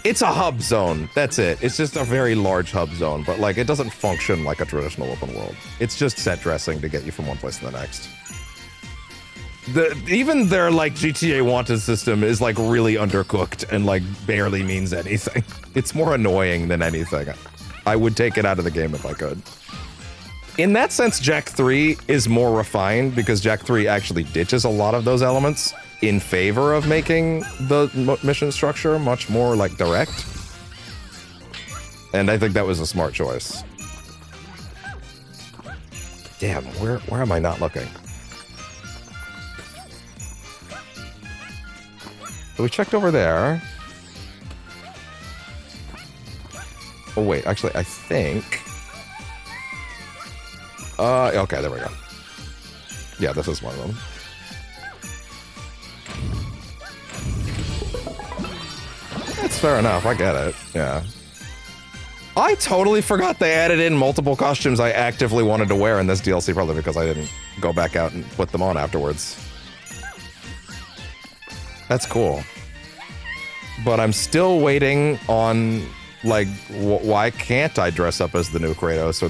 It's a hub zone, that's it. It's just a very large hub zone, but like it doesn't function like a traditional open world. It's just set dressing to get you from one place to the next. Even their like GTA Wanted system is like really undercooked and like barely means anything. It's more annoying than anything. I would take it out of the game if I could. In that sense, Jak 3 is more refined because Jak 3 actually ditches a lot of those elements in favor of making the mission structure much more like direct. And I think that was a smart choice. Damn, where am I not looking? So we checked over there. Oh wait, actually I think... okay, there we go. Yeah, this is one of them. That's fair enough, I get it, yeah. I totally forgot they added in multiple costumes I actively wanted to wear in this DLC, probably because I didn't go back out and put them on afterwards. That's cool. But I'm still waiting on, like, why can't I dress up as the new Kratos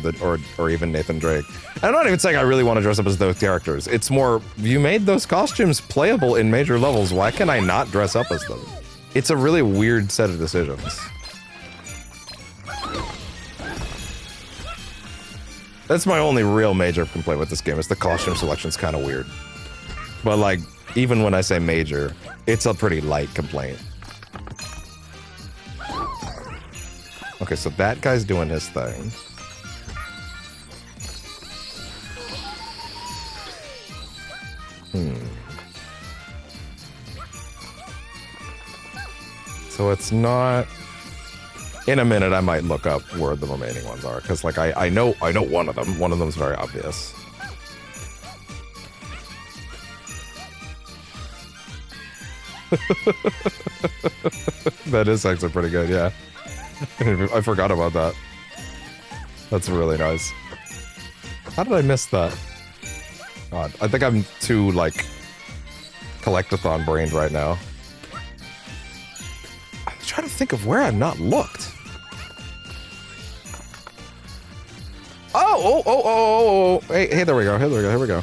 or even Nathan Drake? I'm not even saying I really want to dress up as those characters. It's more, you made those costumes playable in major levels. Why can I not dress up as them? It's a really weird set of decisions. That's my only real major complaint with this game, is the costume selection's kind of weird. But, like, even when I say major, it's a pretty light complaint. Okay, so that guy's doing his thing. So it's not... In a minute, I might look up where the remaining ones are, because, like, I know one of them. One of them's very obvious. That is actually pretty good, yeah. I forgot about that. That's really nice. How did I miss that? God, I think I'm too, like, collectathon brained right now. I'm trying to think of where I've not looked. Oh! Hey, there we go. Here we go.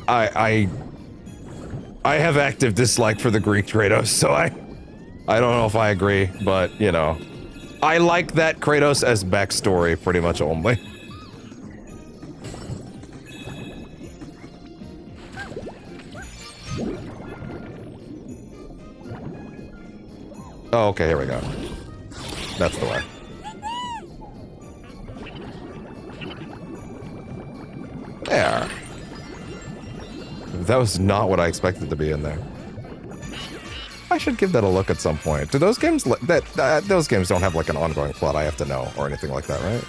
I have active dislike for the Greek Kratos, so I don't know if I agree, but, you know. I like that Kratos as backstory pretty much only. Oh, okay, here we go. That's the way. There. That was not what I expected to be in there. I should give that a look at some point. Do those games those games don't have like an ongoing plot I have to know or anything like that, right?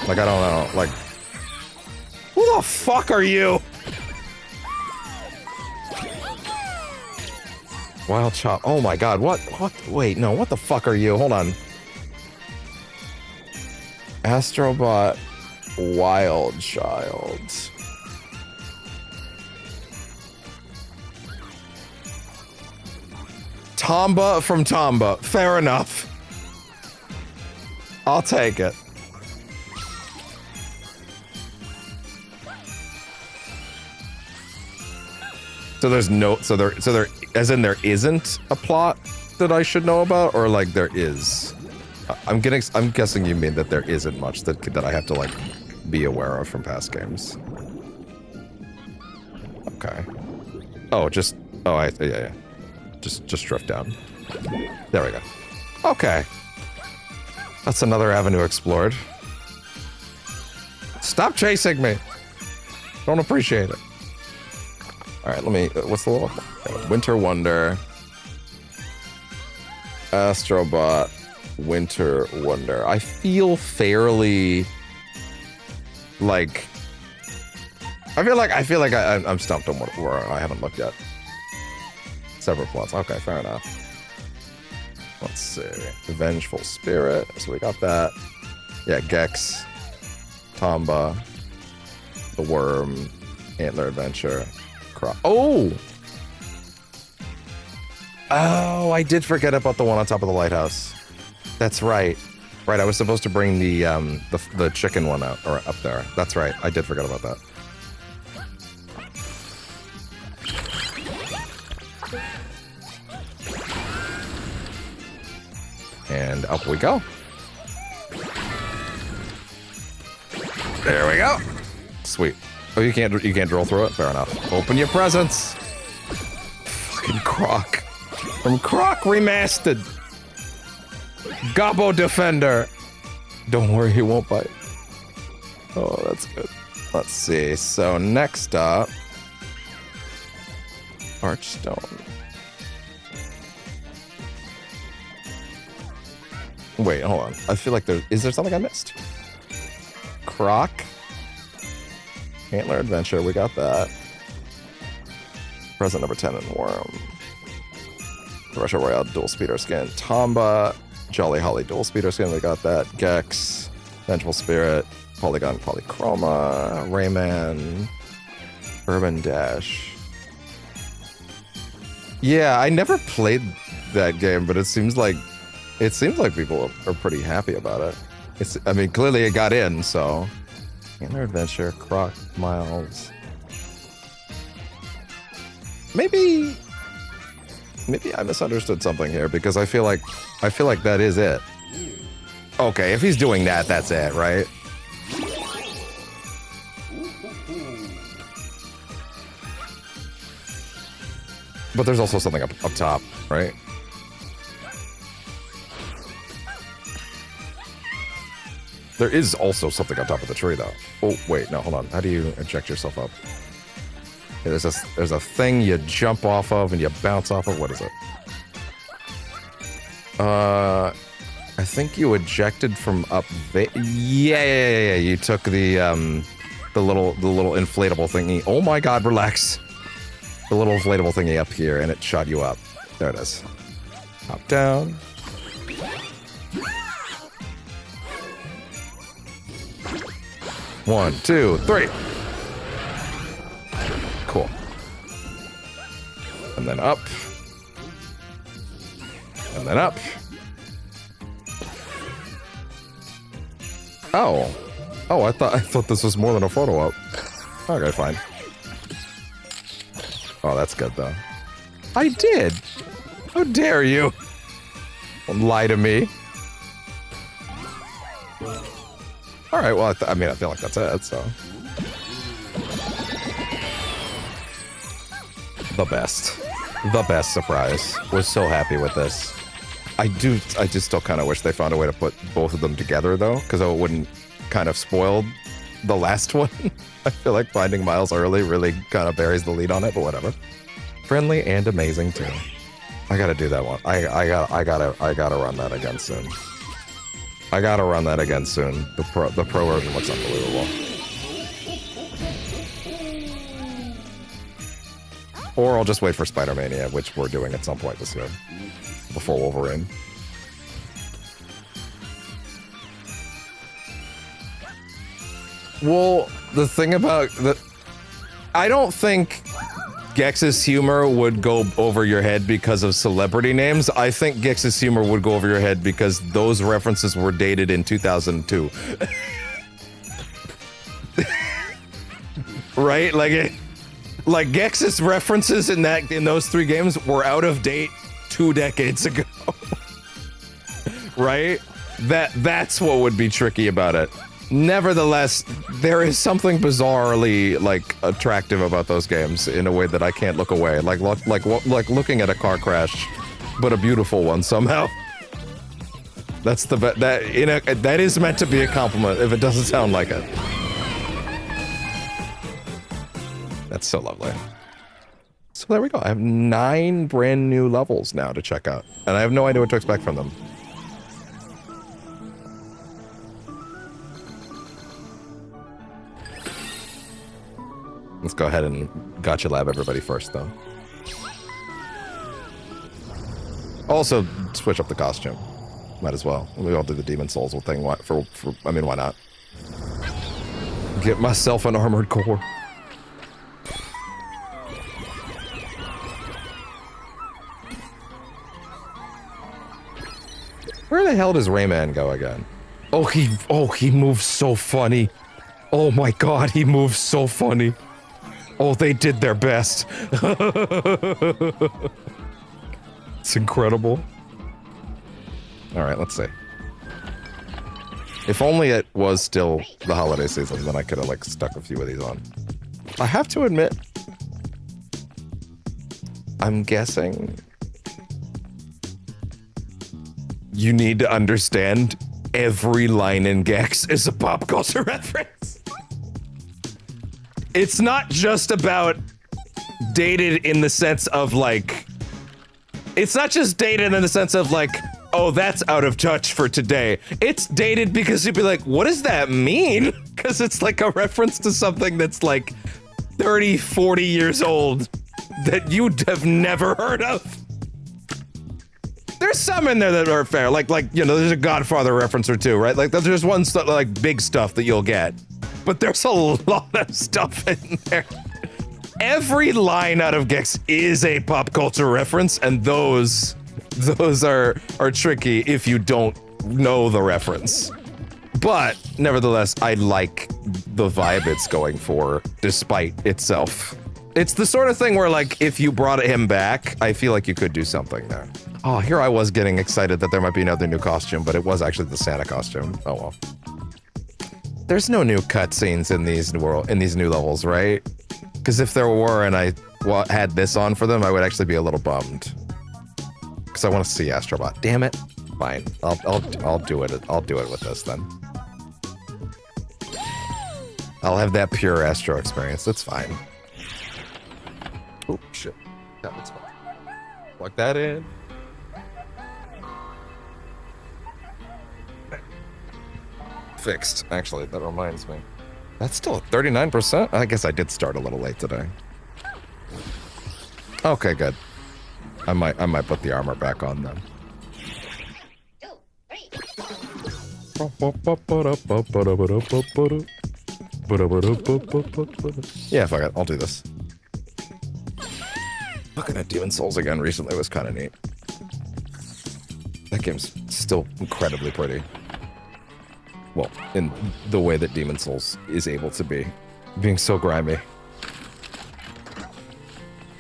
Like, I don't know. Like, who the fuck are you? Wild Child. Oh my god, what? Wait, no, what the fuck are you? Hold on. Astro Bot, Wild Child. Tomba from Tomba. Fair enough. I'll take it. So there's no, so there, as in there isn't a plot that I should know about, or like there is. I'm guessing you mean that there isn't much that I have to like be aware of from past games. Okay. Oh, yeah. Just drift down. There we go. Okay. That's another avenue explored. Stop chasing me. Don't appreciate it. All right, let me, what's the little, Winter Wonder. Astro Bot. Winter Wonder. I feel fairly like I feel like I'm stumped on where I haven't looked yet. Several plots. Okay, fair enough. Let's see. Vengeful Spirit. So we got that. Yeah, Gex, Tomba, the Worm, Antler Adventure, Oh, I did forget about the one on top of the lighthouse. That's right. Right, I was supposed to bring the chicken one out or up there. That's right. I did forget about that. And up we go. There we go. Sweet. Oh, you can't drill through it? Fair enough. Open your presents. Fucking Croc. From Croc Remastered. Gobbo Defender. Don't worry, he won't bite. Oh, that's good. Let's see. So next up, Archstone. Wait, hold on. I feel like is there something I missed? Croc. Antler Adventure, we got that. Present number 10 and Worm. Russia Royale Dual Speeder Skin. Tomba. Jolly Holly Dual Speeder Skin, we got that. Gex. Vengeful Spirit. Polygon Polychroma. Rayman. Urban Dash. Yeah, I never played that game, but it seems like people are pretty happy about it. I mean, clearly it got in, so. Antler Adventure, Croc, Miles. Maybe I misunderstood something here because I feel like that is it. Okay, if he's doing that, that's it, right? But there's also something up top, right? There is also something on top of the tree, though. Oh, wait, no, hold on. How do you eject yourself up? Yeah, there's a thing you jump off of and you bounce off of. What is it? I think you ejected from up there. Yeah. You took the little inflatable thingy. Oh my God, relax. The little inflatable thingy up here, and it shot you up. There it is. Hop down. One, two, three. Cool. And then up. And then up. Oh. Oh, I thought this was more than a photo op. Okay, fine. Oh, that's good though. I did. How dare you? Don't lie to me. All right, well, I mean, I feel like that's it, so. The best surprise. Was so happy with this. I just still kind of wish they found a way to put both of them together, though, because it wouldn't kind of spoil the last one. I feel like finding Miles early really kind of buries the lead on it, but whatever. Friendly and amazing, too. I gotta do that one. I gotta run that again soon. The pro version looks unbelievable. Or I'll just wait for Spider-Mania, which we're doing at some point this year. Before Wolverine. Well, the thing about I don't think Gex's humor would go over your head because of celebrity names. I think Gex's humor would go over your head because those references were dated in 2002. Right? Like Like Gex's references in those 3 games were out of date 2 decades ago. Right? That's what would be tricky about it. Nevertheless, there is something bizarrely like attractive about those games in a way that I can't look away. Like looking at a car crash, but a beautiful one somehow. That's the that is meant to be a compliment if it doesn't sound like it. That's so lovely. So there we go. I have 9 brand new levels now to check out, and I have no idea what to expect from them. Let's go ahead and gotcha lab everybody first, though. Also, switch up the costume. Might as well. We all do the Demon Souls thing. I mean, why not? Get myself an armored core. Where the hell does Rayman go again? Oh, he moves so funny. Oh my god, he moves so funny. Oh, they did their best. It's incredible. Alright, let's see. If only it was still the holiday season, then I could have, like, stuck a few of these on. I have to admit, I'm guessing you need to understand every line in Gex is a pop culture reference. It's not just about dated in the sense of like, it's not just dated in the sense of like, oh, that's out of touch for today. It's dated because you'd be like, what does that mean? Because it's like a reference to something that's like 30, 40 years old that you'd have never heard of. There's some in there that are fair, like you know, there's a Godfather reference or two, right? Like there's one stuff like big stuff that you'll get, but there's a lot of stuff in there. Every line out of Gex is a pop culture reference, and those are tricky if you don't know the reference. But nevertheless, I like the vibe it's going for, despite itself. It's the sort of thing where, like, if you brought him back, I feel like you could do something there. Oh, here I was getting excited that there might be another new costume, but it was actually the Santa costume. Oh well. There's no new cutscenes in these new levels, right? Because if there were and I had this on for them, I would actually be a little bummed. Because I want to see Astro Bot. Damn it. Fine. I'll do it. I'll do it with this then. I'll have that pure Astro experience. That's fine. Oh shit. Yeah, that's fine. Plug that in. Fixed. Actually, that reminds me. That's still at 39%? I guess I did start a little late today. Okay, good. I might put the armor back on then. Yeah, fuck it. I'll do this. Looking at Demon Souls again recently was kind of neat. That game's still incredibly pretty. Well, in the way that Demon Souls is able to be. Being so grimy.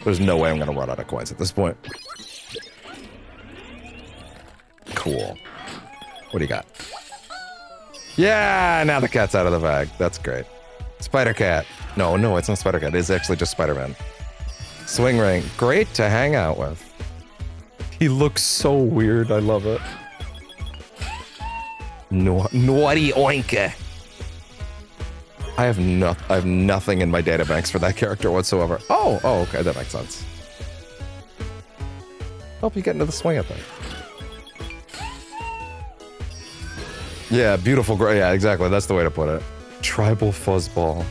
There's no way I'm gonna run out of coins at this point. Cool. What do you got? Yeah, now the cat's out of the bag. That's great. Spider Cat. No, it's not Spider Cat. It's actually just Spider-Man. Swing Ring. Great to hang out with. He looks so weird. I love it. Naughty Oinka. I have nothing in my databanks for that character whatsoever. Oh, okay, that makes sense. Help you get into the swing of things. Yeah, beautiful. Yeah, exactly. That's the way to put it. Tribal fuzzball.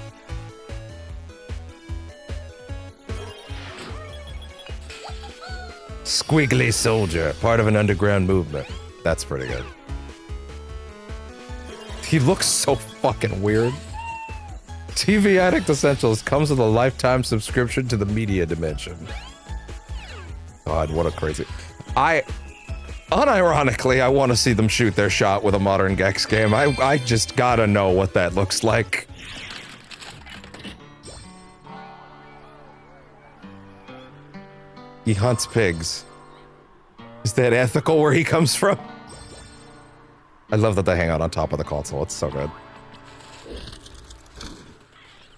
Squiggly soldier, part of an underground movement. That's pretty good. He looks so fucking weird. TV Addict Essentials comes with a lifetime subscription to the media dimension. God, what a crazy... Unironically, I want to see them shoot their shot with a modern Gex game. I just gotta know what that looks like. He hunts pigs. Is that ethical where he comes from? I love that they hang out on top of the console. It's so good.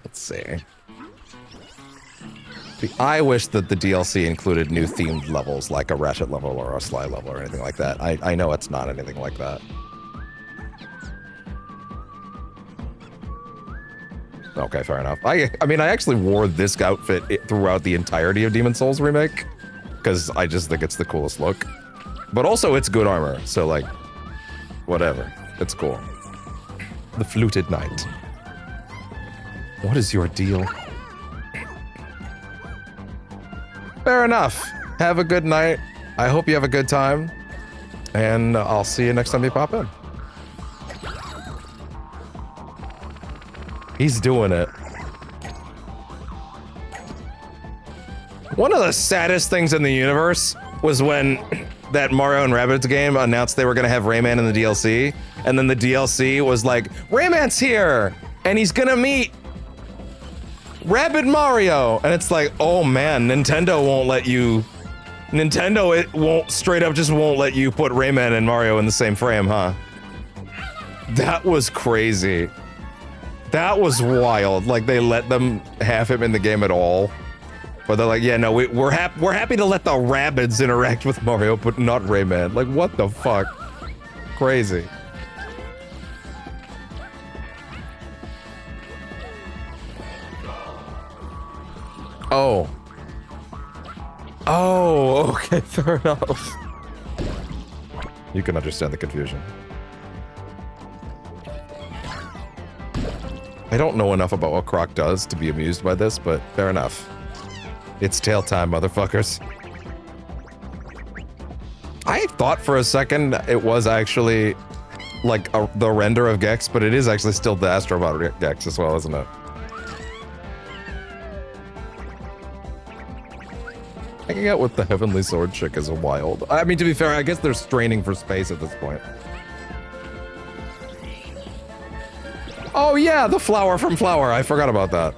Let's see. See, I wish that the DLC included new themed levels, like a Ratchet level or a Sly level or anything like that. I know it's not anything like that. Okay, fair enough. I mean, I actually wore this outfit throughout the entirety of Demon's Souls Remake, because I just think it's the coolest look. But also, it's good armor, so like, whatever. It's cool. The Fluted Knight. What is your deal? Fair enough. Have a good night. I hope you have a good time. And I'll see you next time you pop in. He's doing it. One of the saddest things in the universe was when that Mario and Rabbids game announced they were gonna have Rayman in the DLC, and then the DLC was like, Rayman's here, and he's gonna meet Rabbid Mario, and it's like, oh man, Nintendo won't let you. Nintendo, it won't straight up just won't let you put Rayman and Mario in the same frame, huh? That was crazy. That was wild. Like they let them have him in the game at all, but they're like, yeah, no, we're happy to let the Rabbids interact with Mario, but not Rayman. Like, what the fuck? Crazy. Oh. Oh, okay, fair enough. You can understand the confusion. I don't know enough about what Croc does to be amused by this, but fair enough. It's tail time, motherfuckers. I thought for a second it was actually like the render of Gex, but it is actually still the Astro Bot Gex as well, isn't it? Hanging out with the Heavenly Sword chick is a wild. I mean, to be fair, I guess they're straining for space at this point. Oh yeah, the flower from Flower. I forgot about that.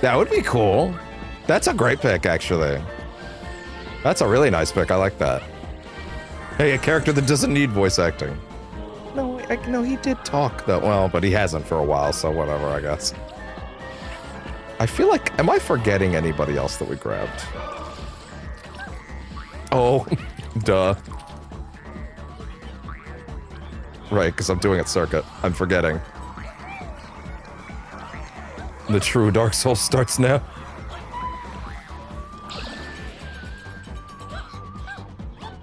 That would be cool. That's a great pick, actually. That's a really nice pick. I like that. Hey, a character that doesn't need voice acting. No, no, he did talk though. Well, but he hasn't for a while, so whatever, I guess. I feel like, am I forgetting anybody else that we grabbed? Oh, duh. Right, because I'm doing it circuit. I'm forgetting. The true Dark Souls starts now.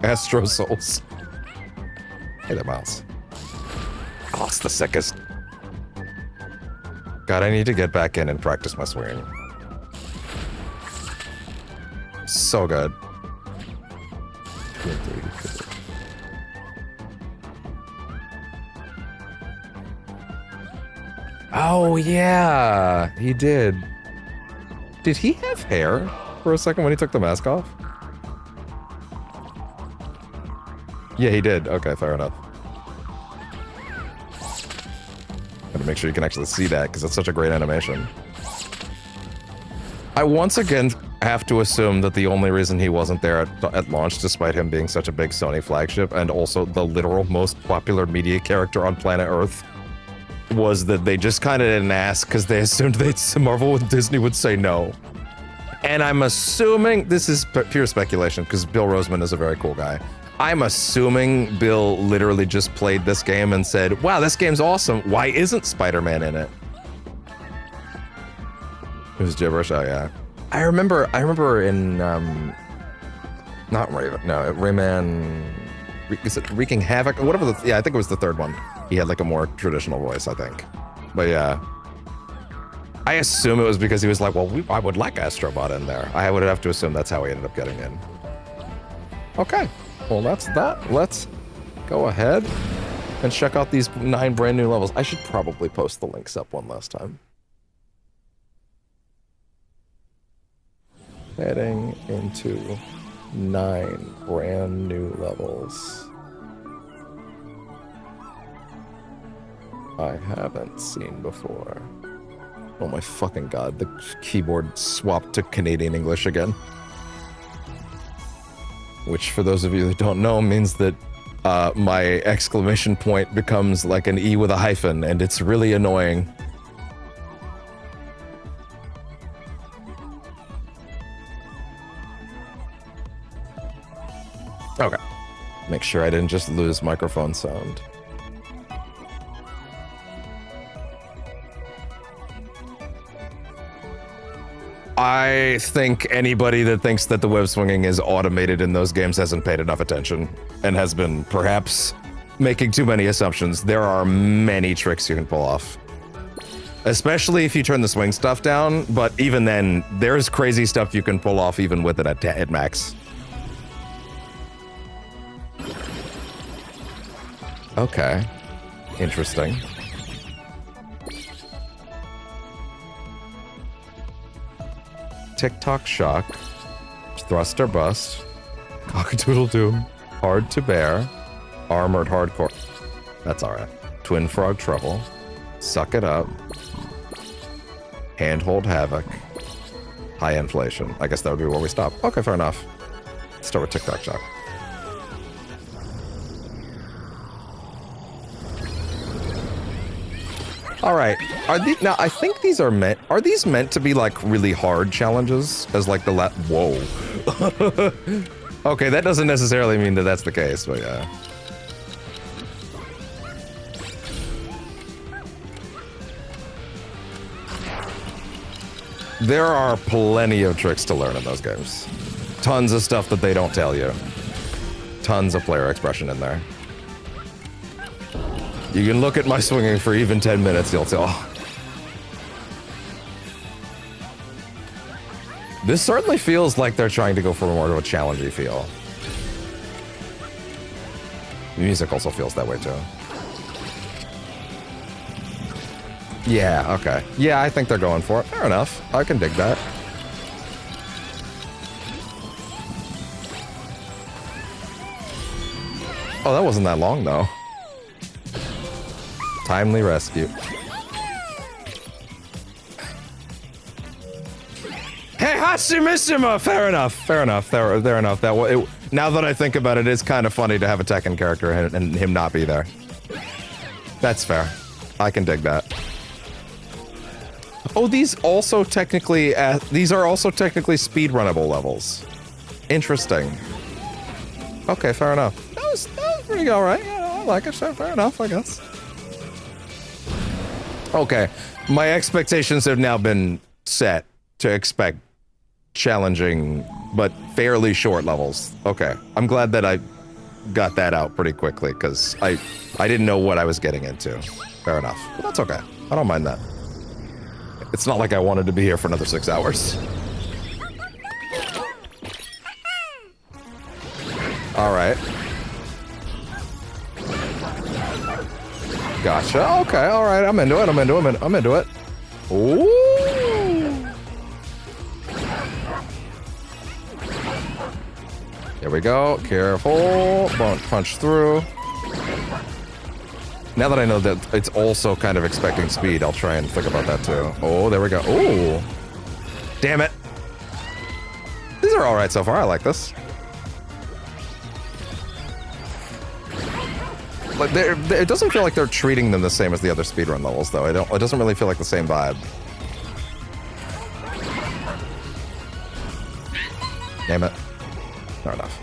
Astro Souls. Hey there, Miles. Oh, it's the sickest. God, I need to get back in and practice my swinging. So good. Oh, yeah, he did. Did he have hair for a second when he took the mask off? Yeah, he did. Okay, fair enough. Gotta make sure you can actually see that, because it's such a great animation. I once again have to assume that the only reason he wasn't there at launch, despite him being such a big Sony flagship, and also the literal most popular media character on planet Earth, was that they just kind of didn't ask because they assumed Marvel and Disney would say no. And I'm assuming, this is pure speculation because Bill Roseman is a very cool guy. I'm assuming Bill literally just played this game and said, wow, this game's awesome. Why isn't Spider-Man in it? It was gibberish, oh yeah. I remember in, not Raven, no, Rayman, is it Wreaking Havoc? Whatever yeah, I think it was the third one. He had like a more traditional voice, I think. But yeah. I assume it was because he was like, well, I would like Astro Bot in there. I would have to assume that's how he ended up getting in. Okay, well that's that. Let's go ahead and check out these 9 brand new levels. I should probably post the links up one last time. Heading into 9 brand new levels I haven't seen before. Oh my fucking god, the keyboard swapped to Canadian English again. Which, for those of you that don't know, means that my exclamation point becomes like an E with a hyphen, and it's really annoying. Okay. Make sure I didn't just lose microphone sound. I think anybody that thinks that the web swinging is automated in those games hasn't paid enough attention and has been perhaps making too many assumptions. There are many tricks you can pull off. Especially if you turn the swing stuff down, but even then, there's crazy stuff you can pull off even with it at max. Okay. Interesting. TikTok shock. Thrust or bust. Cock-a-doodle-doo. Hard to bear. Armored hardcore. That's alright. Twin frog trouble. Suck it up. Handhold havoc. High inflation. I guess that would be where we stop. Okay, fair enough. Let's start with TikTok shock. All right. Now? I think these are meant. Are these meant to be like really hard challenges? As like the whoa. Okay, that doesn't necessarily mean that that's the case, but yeah. There are plenty of tricks to learn in those games. Tons of stuff that they don't tell you. Tons of player expression in there. You can look at my swinging for even 10 minutes, you'll tell. This certainly feels like they're trying to go for more of a challengey feel. The music also feels that way too. Yeah, okay. Yeah, I think they're going for it. Fair enough. I can dig that. Oh, that wasn't that long though. Timely rescue. Hey, Hatsumisima! Fair enough. Fair enough. Fair enough. Now that I think about it, it's kind of funny to have a Tekken character and him not be there. That's fair. I can dig that. Oh, these are also technically speedrunnable levels. Interesting. Okay, fair enough. That was pretty alright. Yeah, I like it. So fair enough, I guess. Okay, my expectations have now been set to expect challenging but fairly short levels. Okay, I'm glad that I got that out pretty quickly because I didn't know what I was getting into. Fair enough, but that's okay. I don't mind that. It's not like I wanted to be here for another 6 hours. All right. Gotcha. Okay. All right. I'm into it. I'm into it. Ooh. Here we go. Careful. Don't punch through. Now that I know that it's also kind of expecting speed, I'll try and think about that too. Oh, there we go. Ooh. Damn it. These are all right so far. I like this. Like it doesn't feel like they're treating them the same as the other speedrun levels, though. It doesn't really feel like the same vibe. Damn it. Not enough.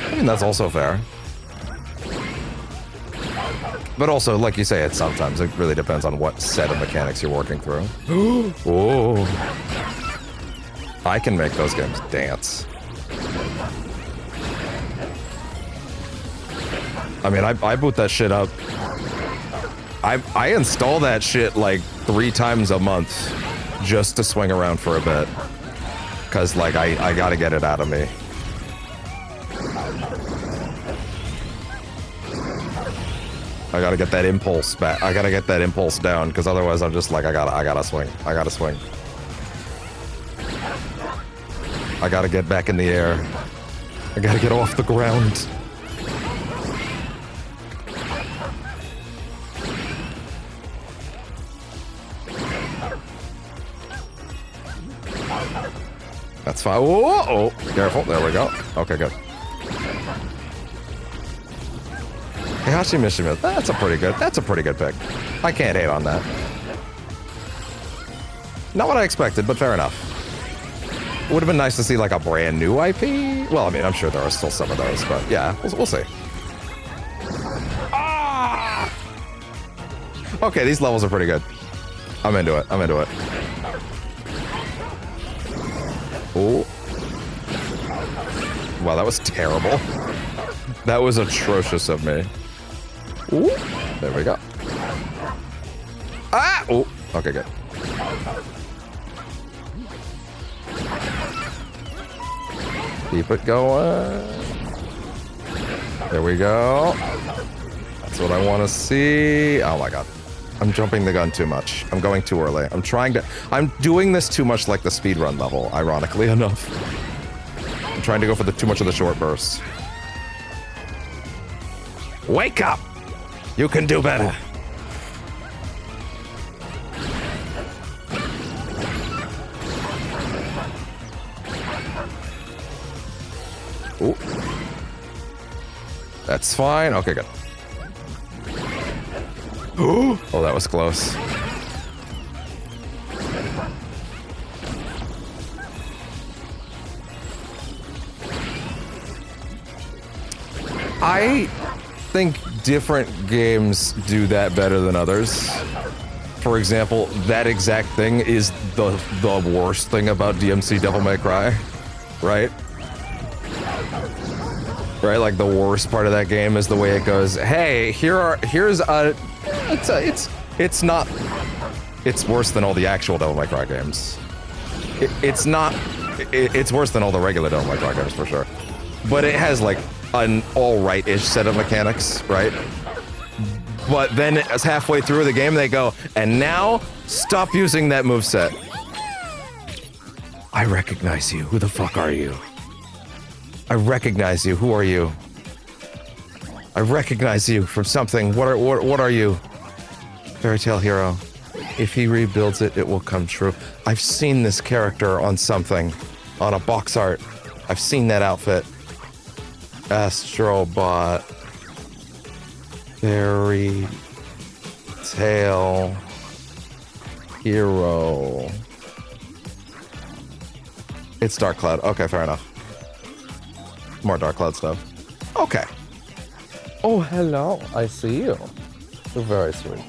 I mean, that's also fair. But also, like you say, it really depends on what set of mechanics you're working through. Oh. I can make those games dance. I mean, I boot that shit up. I install that shit like 3 times a month just to swing around for a bit. Cause like, I gotta get it out of me. I gotta get that impulse back. I gotta get that impulse down, because otherwise I'm just like, I gotta swing. I gotta swing. I gotta get back in the air. I gotta get off the ground. That's fine. Whoa, oh, careful. There we go. Okay, good. Heihachi Mishima. That's a pretty good pick. I can't hate on that. Not what I expected, but fair enough. Would have been nice to see like a brand new IP. Well, I mean, I'm sure there are still some of those, but yeah, we'll see. Ah! Okay, these levels are pretty good. I'm into it. Oh. Wow, that was terrible. That was atrocious of me. Ooh. There we go. Ah! Oh. Okay, good. Keep it going. There we go. That's what I want to see. Oh my god. I'm jumping the gun too much. I'm going too early. I'm doing this too much like the speedrun level, ironically enough. I'm trying to go for too much of the short bursts. Wake up! You can do better. Ooh. That's fine. Okay, good. Oh, that was close. I think different games do that better than others. For example, that exact thing is the worst thing about DMC Devil May Cry, right? Right, like the worst part of that game is the way it goes. Hey, here's a. It's not. It's worse than all the actual Devil May Cry games. It's not. It's worse than all the regular Devil May Cry games for sure. But it has like an all-right-ish set of mechanics, right? But then as halfway through the game they go, and now stop using that moveset. I recognize you. Who the fuck are you? I recognize you. Who are you? I recognize you from something. What are you? Fairy Tale Hero. If he rebuilds it, it will come true. I've seen this character on something. On a box art. I've seen that outfit. Astro Bot. Fairy Tale Hero. It's Dark Cloud. Okay, fair enough. More Dark Cloud stuff. Okay. Oh, hello. I see you. You're very sweet.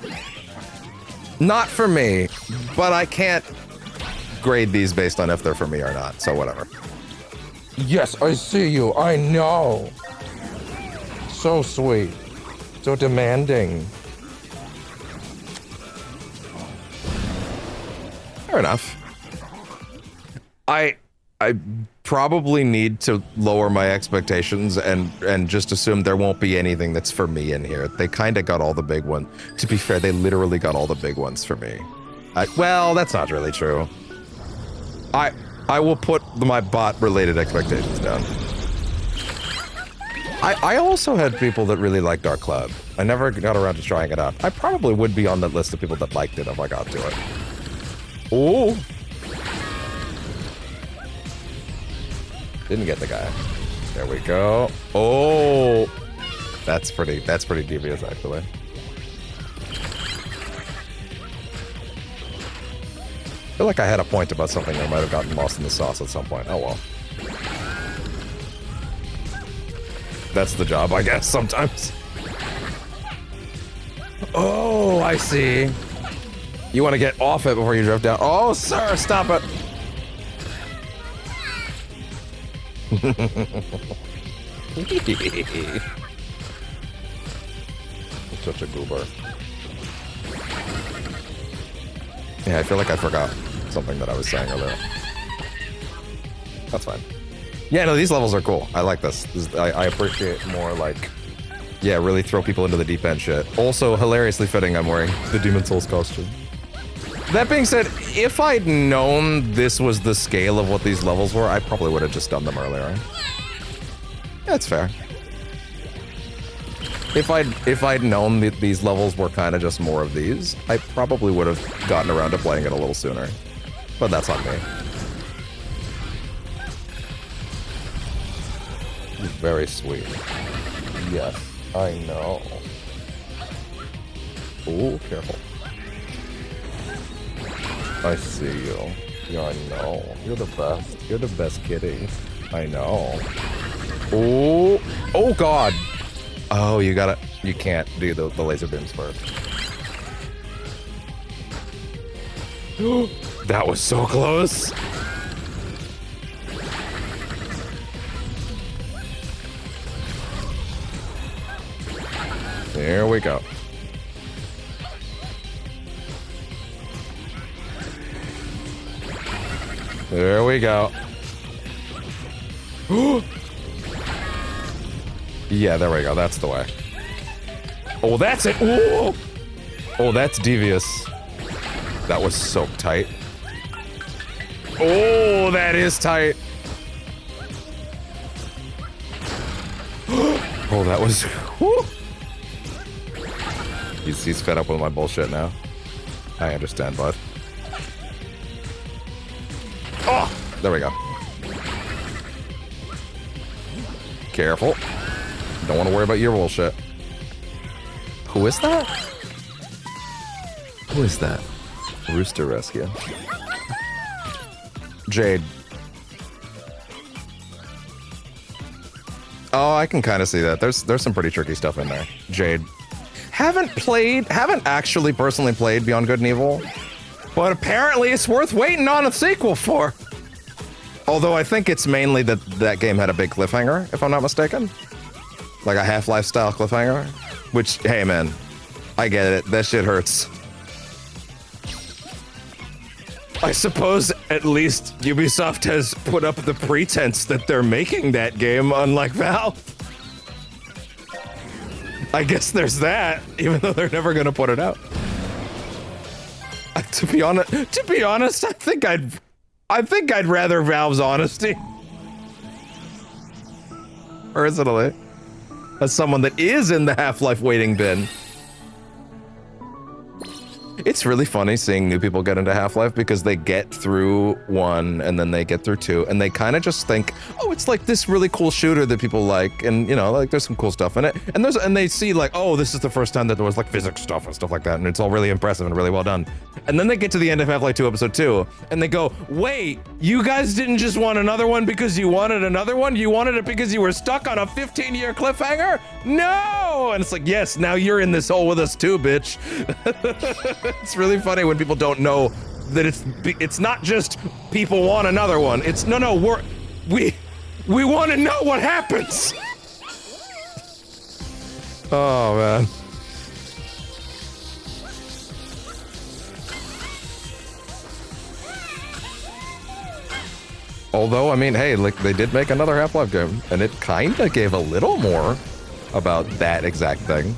Not for me, but I can't grade these based on if they're for me or not, so whatever. Yes, I see you. I know. So sweet. So demanding. Fair enough. I probably need to lower my expectations and just assume there won't be anything that's for me in here. They kind of got all the big ones. To be fair, they literally got all the big ones for me. Well, that's not really true. I will put my bot-related expectations down. I also had people that really liked Dark Cloud. I never got around to trying it out. I probably would be on that list of people that liked it if I got to it. Ooh. Didn't get the guy. There we go. Oh, that's pretty devious, actually. I feel like I had a point about something that might have gotten lost in the sauce at some point. Oh well. That's the job, I guess, sometimes. Oh, I see. You want to get off it before you drift down. Oh, sir, stop it. Such a goober. Yeah, I feel like I forgot something that I was saying earlier. That's fine. Yeah, no, these levels are cool. I like this. I appreciate more like, yeah, really throw people into the deep end shit. Also, hilariously fitting, I'm wearing the Demon Souls costume. That being said, if I'd known this was the scale of what these levels were, I probably would have just done them earlier. That's fair. If I'd known that these levels were kind of just more of these, I probably would have gotten around to playing it a little sooner. But that's on me. Very sweet. Yes, I know. Ooh, careful. I see you. Yeah, I know. You're the best. You're the best kitty. I know. Oh, oh God. Oh, you can't do the laser beams first. That was so close. There we go. There we go. Yeah, there we go. That's the way. Oh, that's it. Ooh. Oh, that's devious. That was so tight. Oh, that is tight. Oh, that was... Whoo. He's fed up with my bullshit now. I understand, bud. Oh, there we go. Careful. Don't want to worry about your bullshit. Who is that? Who is that? Rooster Rescue. Jade. Oh, I can kind of see that. There's some pretty tricky stuff in there. Jade. Haven't actually personally played Beyond Good and Evil, but apparently it's worth waiting on a sequel for. Although I think it's mainly that that game had a big cliffhanger, if I'm not mistaken. Like a Half-Life style cliffhanger. Which, hey man, I get it. That shit hurts. I suppose at least Ubisoft has put up the pretense that they're making that game, unlike Valve. I guess there's that, even though they're never gonna put it out. To be honest, I think I'd rather Valve's honesty. Personally. As someone that is in the Half-Life waiting bin. It's really funny seeing new people get into Half-Life because they get through 1 and then they get through 2 and they kind of just think, oh, it's like this really cool shooter that people like, and you know, like there's some cool stuff in it. And they see like, oh, this is the first time that there was like physics stuff and stuff like that, and it's all really impressive and really well done. And then they get to the end of Half-Life 2 episode 2 and they go, wait, you guys didn't just want another one because you wanted another one? You wanted it because you were stuck on a 15-year cliffhanger? No! And it's like, yes, now you're in this hole with us too, bitch. It's really funny when people don't know that it's not just people want another one. It's no, we want to know what happens. Oh man. Although, I mean, hey, like they did make another Half-Life game, and it kind of gave a little more about that exact thing.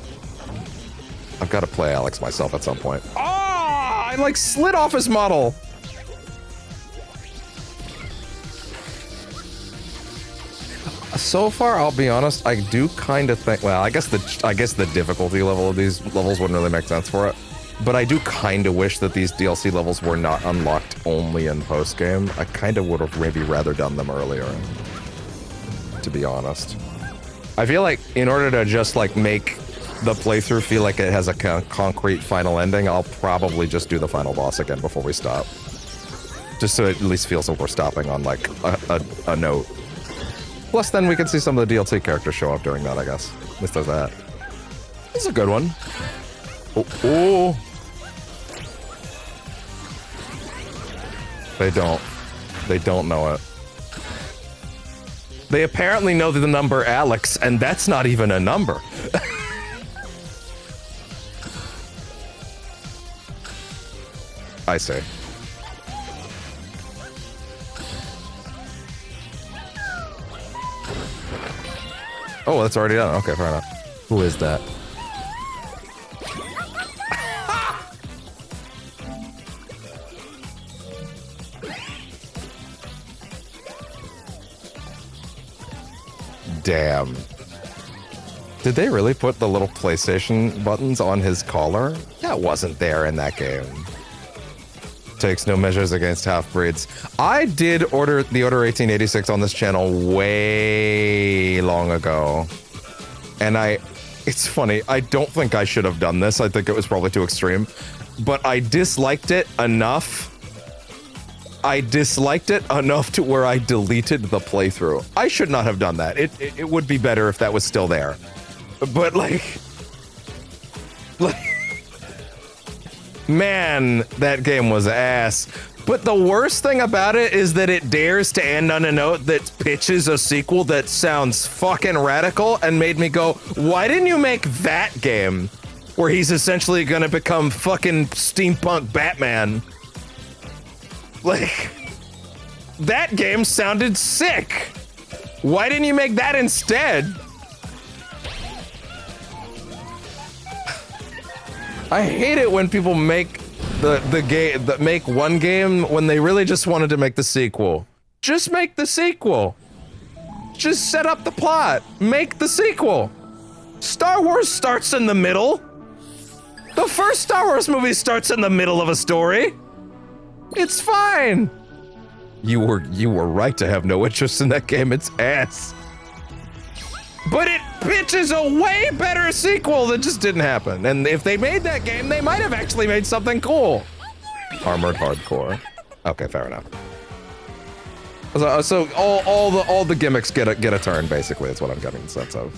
I've got to play Alex myself at some point. Oh, I like slid off his model. So far, I'll be honest, I do kind of think, well, I guess the difficulty level of these levels wouldn't really make sense for it. But I do kind of wish that these DLC levels were not unlocked only in post-game. I kind of would have maybe rather done them earlier, to be honest. I feel like in order to just like make the playthrough feel like it has a concrete final ending, I'll probably just do the final boss again before we stop. Just so it at least feels like we're stopping on like a note. Plus then we can see some of the DLC characters show up during that, I guess. At least there's that. This is a good one. Oh, oh. They don't know it. They apparently know the number Alex, and that's not even a number. I see. Oh, that's already done. Okay, fair enough. Who is that? damn. Did they really put the little PlayStation buttons on his collar? That wasn't there in that game. Takes no measures against half-breeds. I did order the Order 1886 on this channel way long ago. And it's funny, I don't think I should have done this. I think it was probably too extreme. But I disliked it enough. I disliked it enough to where I deleted the playthrough. I should not have done that. It would be better if that was still there. But like man, that game was ass. But the worst thing about it is that it dares to end on a note that pitches a sequel that sounds fucking radical and made me go, why didn't you make that game? Where he's essentially gonna become fucking steampunk Batman. Like, that game sounded sick. Why didn't you make that instead? I hate it when people make make one game when they really just wanted to make the sequel. Just make the sequel. Just set up the plot. Make the sequel. Star Wars starts in the middle. The first Star Wars movie starts in the middle of a story. It's fine. You were right to have no interest in that game. It's ass. But it pitches a way better sequel that just didn't happen. And if they made that game, they might have actually made something cool. Armored Hardcore. Okay, fair enough. So all the gimmicks get a turn, basically. That's what I'm getting the sense of.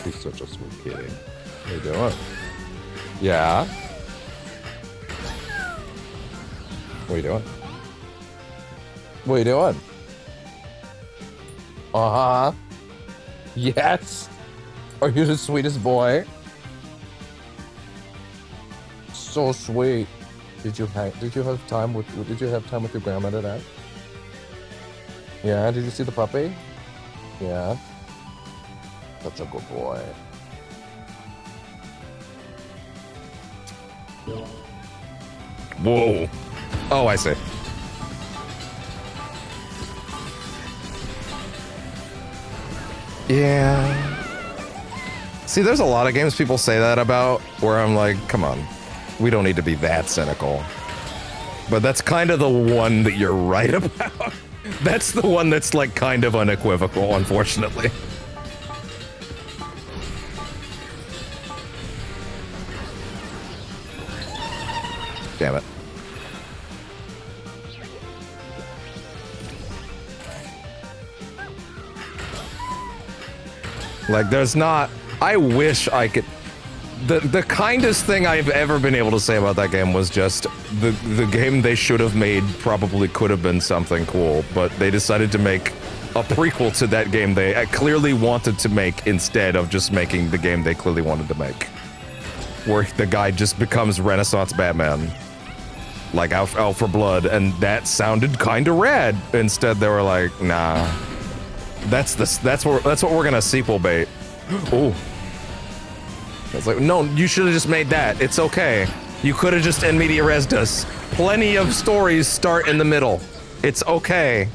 He's such a sweet kitty. How you doing? Yeah. What are you doing? What are you doing? Uh-huh. Yes. Are you the sweetest boy? So sweet. Did you have time with your grandma today? Yeah, did you see the puppy? Yeah. Such a good boy. Whoa. Oh, I see. Yeah. See, there's a lot of games people say that about where I'm like, come on, we don't need to be that cynical. But that's kind of the one that you're right about. That's the one that's like kind of unequivocal, unfortunately. Damn it. Like, there's not... I wish I could... The kindest thing I've ever been able to say about that game was just the game they should have made probably could have been something cool, but they decided to make a prequel to that game they clearly wanted to make instead of just making the game they clearly wanted to make. Where the guy just becomes Renaissance Batman. Like Out for Blood, and that sounded kinda rad. Instead they were like, nah. That's what we're gonna sequel bait. Oh. It's like, no, you should have just made that. It's okay. You could have just in media res'd us. Plenty of stories start in the middle. It's okay.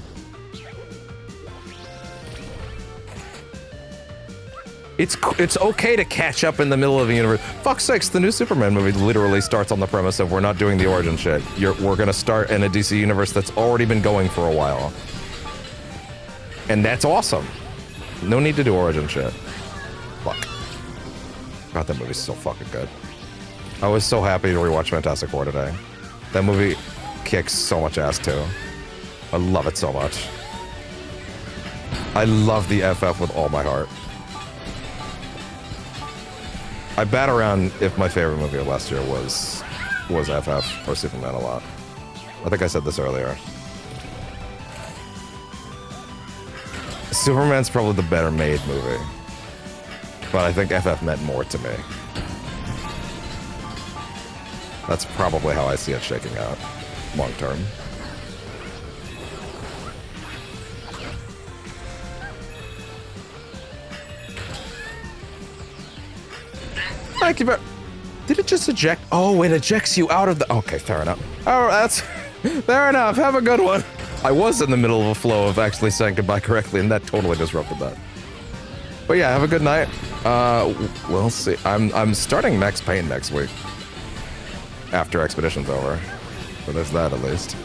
It's okay to catch up in the middle of the universe. Fuck's sakes, the new Superman movie literally starts on the premise of we're not doing the origin shit. We're gonna start in a DC universe that's already been going for a while. And that's awesome. No need to do origin shit. Fuck. God, that movie's so fucking good. I was so happy to rewatch Fantastic Four today. That movie kicks so much ass too. I love it so much. I love the FF with all my heart. I bat around if my favorite movie of last year was FF or Superman a lot. I think I said this earlier. Superman's probably the better made movie. But I think FF meant more to me. That's probably how I see it shaking out long term. Thank you, but did it just eject? Oh, it ejects you out of the... Okay, fair enough. Oh, that's... Fair enough. Have a good one. I was in the middle of a flow of actually saying goodbye correctly, and that totally disrupted that. But yeah, have a good night. We'll see. I'm starting Max Payne next week. After Expedition's over. So there's that at least.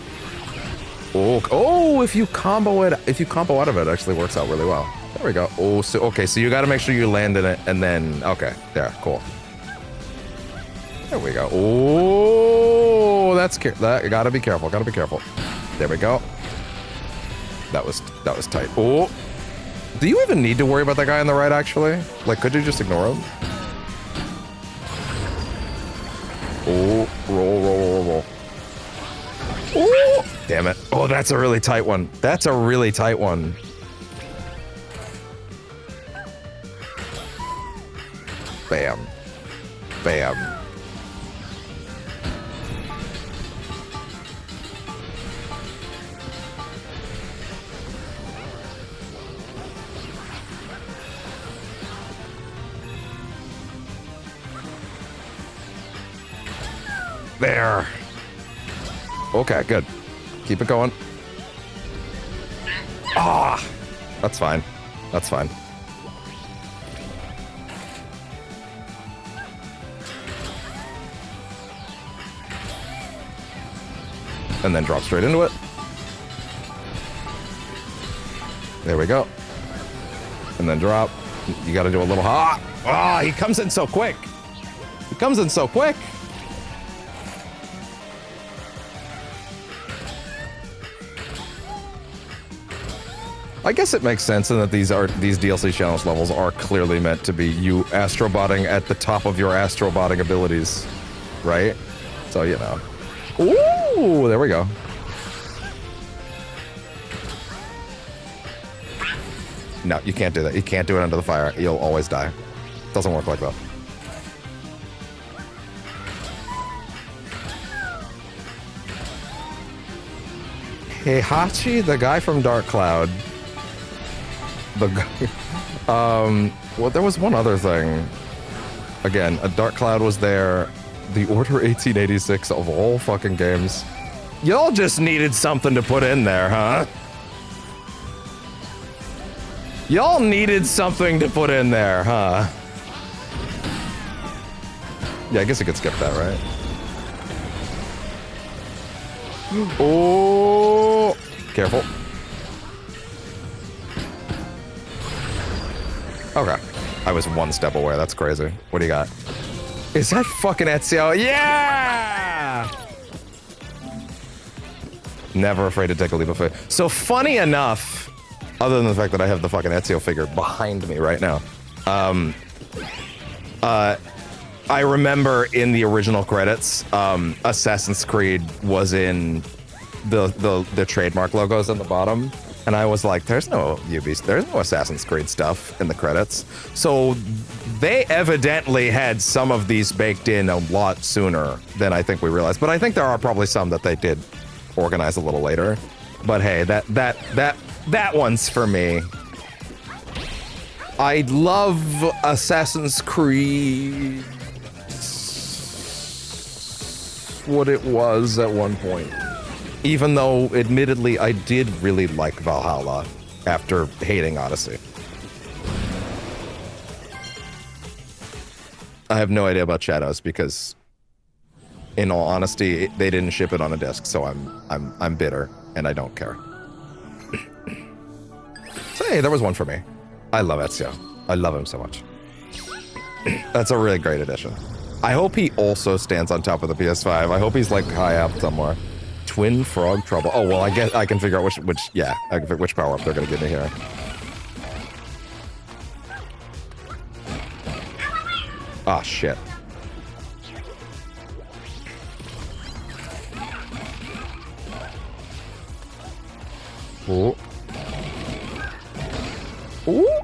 Oh, if you combo out of it, it actually works out really well. There we go. Oh, so okay, so you got to make sure you land in it, and then okay, there, cool. There we go. Oh, that. Gotta be careful. Gotta be careful. There we go. That was tight. Oh, do you even need to worry about that guy on the right? Actually, like, could you just ignore him? Oh, roll. Oh, damn it. Oh, that's a really tight one. That's a really tight one. Bam. Bam. There. Okay, good. Keep it going. Ah, that's fine. That's fine. And then drop straight into it. There we go. And then drop. You got to do a little he comes in so quick. He comes in so quick. I guess it makes sense in that these DLC challenge levels are clearly meant to be you astrobotting at the top of your astrobotting abilities, right? So, you know. Ooh, there we go. No, you can't do that. You can't do it under the fire. You'll always die. It doesn't work like that. Heihachi, the guy from Dark Cloud. The guy, well, there was one other thing. Again, a Dark Cloud was there. The Order 1886 of all fucking games. Y'all just needed something to put in there, huh? Y'all needed something to put in there, huh? Yeah, I guess you could skip that, right? Oh, careful. Okay. I was one step away. That's crazy. What do you got? Is that fucking Ezio? Yeah! Never afraid to take a leap of faith. So funny enough, other than the fact that I have the fucking Ezio figure behind me right now, I remember in the original credits, Assassin's Creed was in the trademark logos on the bottom. And I was like, there's no Ubisoft, there's no Assassin's Creed stuff in the credits. So they evidently had some of these baked in a lot sooner than I think we realized. But I think there are probably some that they did organize a little later. But hey, that one's for me. I love Assassin's Creed, what it was at one point. Even though, admittedly, I did really like Valhalla after hating Odyssey. I have no idea about Shadows because, in all honesty, they didn't ship it on a disc, so I'm bitter and I don't care. So hey, there was one for me. I love Ezio. I love him so much. That's a really great addition. I hope he also stands on top of the PS5. I hope he's like high up somewhere. Twin Frog Trouble. Oh, well, I guess I can figure out which power up they're gonna give me here. Ah, shit. Ooh. Ooh.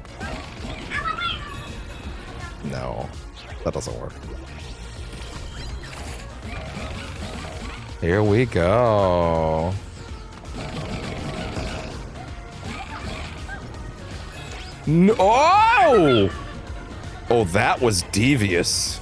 No, that doesn't work. Here we go. No! Oh! Oh, that was devious.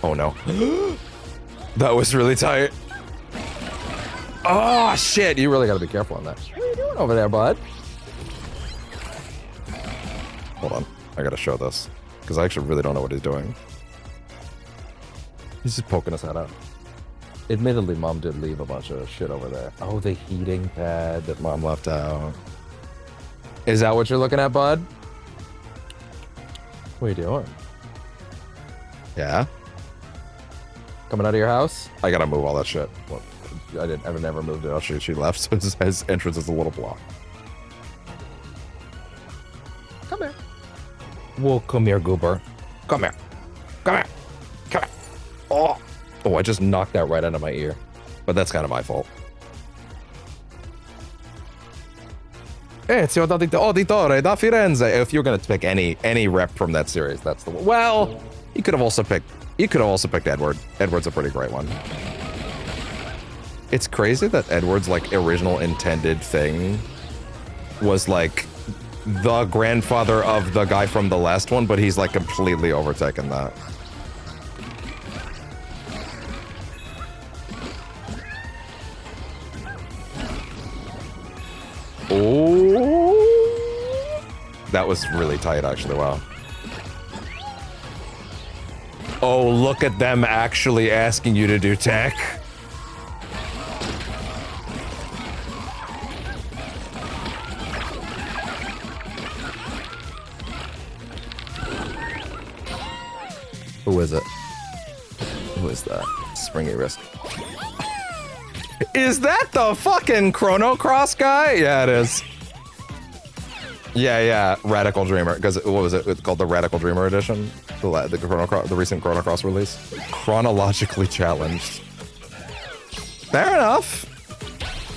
Oh no. That was really tight. Oh shit, you really gotta be careful on that. What are you doing over there, bud? Hold on, I gotta show this. Because I actually really don't know what he's doing. He's just poking his head out. Admittedly, Mom did leave a bunch of shit over there. Oh, the heating pad that Mom left out. Is that what you're looking at, bud? What are you doing? Yeah? Coming out of your house? I gotta move all that shit. Well, I've never moved it out. She left, so his entrance is a little blocked. Come here. Well, come here, goober. Come here. Come here. Come here. Oh. Oh, I just knocked that right out of my ear. But that's kind of my fault. Ezio Auditore da Firenze. If you're gonna pick any rep from that series, that's the one. Well, you could have also picked Edward. Edward's a pretty great one. It's crazy that Edward's like original intended thing was like the grandfather of the guy from the last one, but he's like completely overtaken that. Oh, that was really tight, actually. Wow. Oh, look at them actually asking you to do tech. Who is it? Who is that? Springy wrist. Is that the fucking Chrono Cross guy? Yeah, it is. Yeah, Radical Dreamer. Because what was it? It's called the Radical Dreamer edition. The recent Chrono Cross release. Chronologically challenged. Fair enough.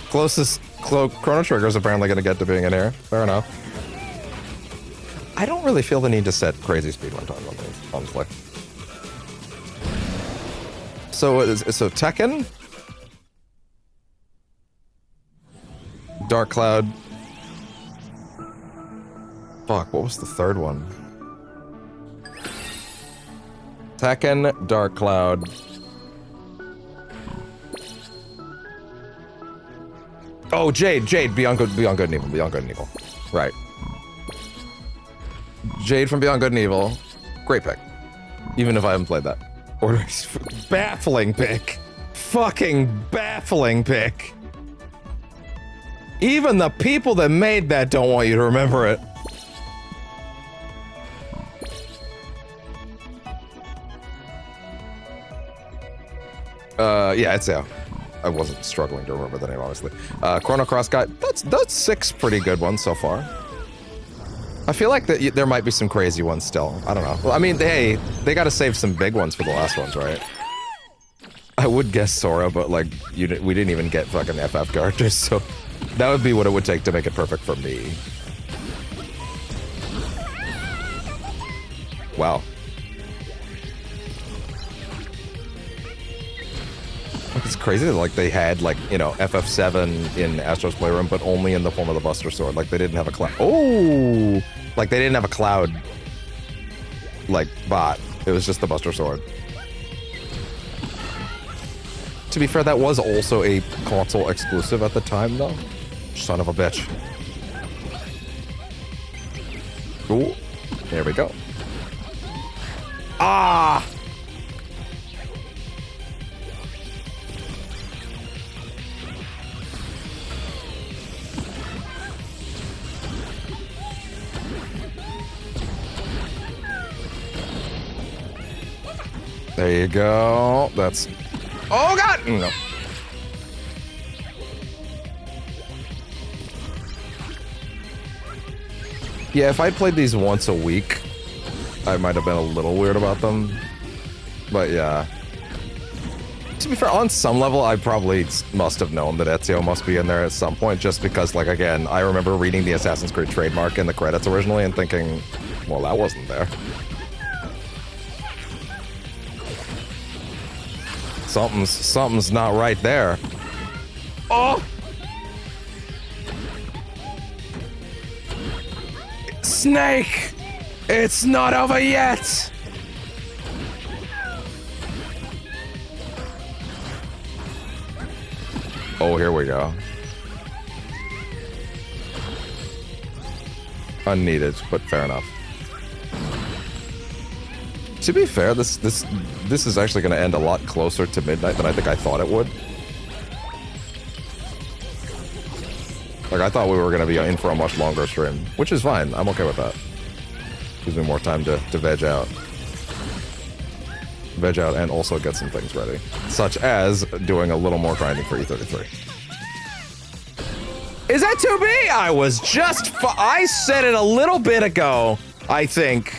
Closest Chrono Trigger's apparently going to get to being in here. Fair enough. I don't really feel the need to set crazy speedrun time on these, honestly. So Tekken, Dark Cloud. Fuck, what was the third one? Tekken, Dark Cloud. Oh, Jade, Beyond Good and Evil, Right. Jade from Beyond Good and Evil. Great pick. Even if I haven't played that. Or baffling pick. Fucking baffling pick. Even the people that made that don't want you to remember it. Yeah, it's I wasn't struggling to remember the name, honestly. Chrono Cross guy. That's 6 pretty good ones so far. I feel like there might be some crazy ones still. I don't know. Well, I mean, hey, they got to save some big ones for the last ones, right? I would guess Sora, but like, we didn't even get fucking FF characters, so that would be what it would take to make it perfect for me. Wow. It's crazy that like they had like, you know, FF7 in Astro's Playroom, but only in the form of the Buster Sword. Like they didn't have a cloud. Oh, like they didn't have a cloud like bot. It was just the Buster Sword. To be fair, that was also a console exclusive at the time, though. Son of a bitch. Ooh, there we go. Ah. There you go. That's... Oh, God! No. Yeah, if I played these once a week, I might have been a little weird about them. But yeah. To be fair, on some level, I probably must have known that Ezio must be in there at some point, just because, like, again, I remember reading the Assassin's Creed trademark in the credits originally and thinking, well, that wasn't there. Something's not right there. Oh! Snake! It's not over yet! Oh, here we go. Unneeded, but fair enough. To be fair, this is actually going to end a lot closer to midnight than I think I thought it would. Like, I thought we were going to be in for a much longer stream, which is fine. I'm okay with that. Gives me more time to veg out. Veg out and also get some things ready. Such as doing a little more grinding for E33. Is that 2B? I was just... I said it a little bit ago, I think.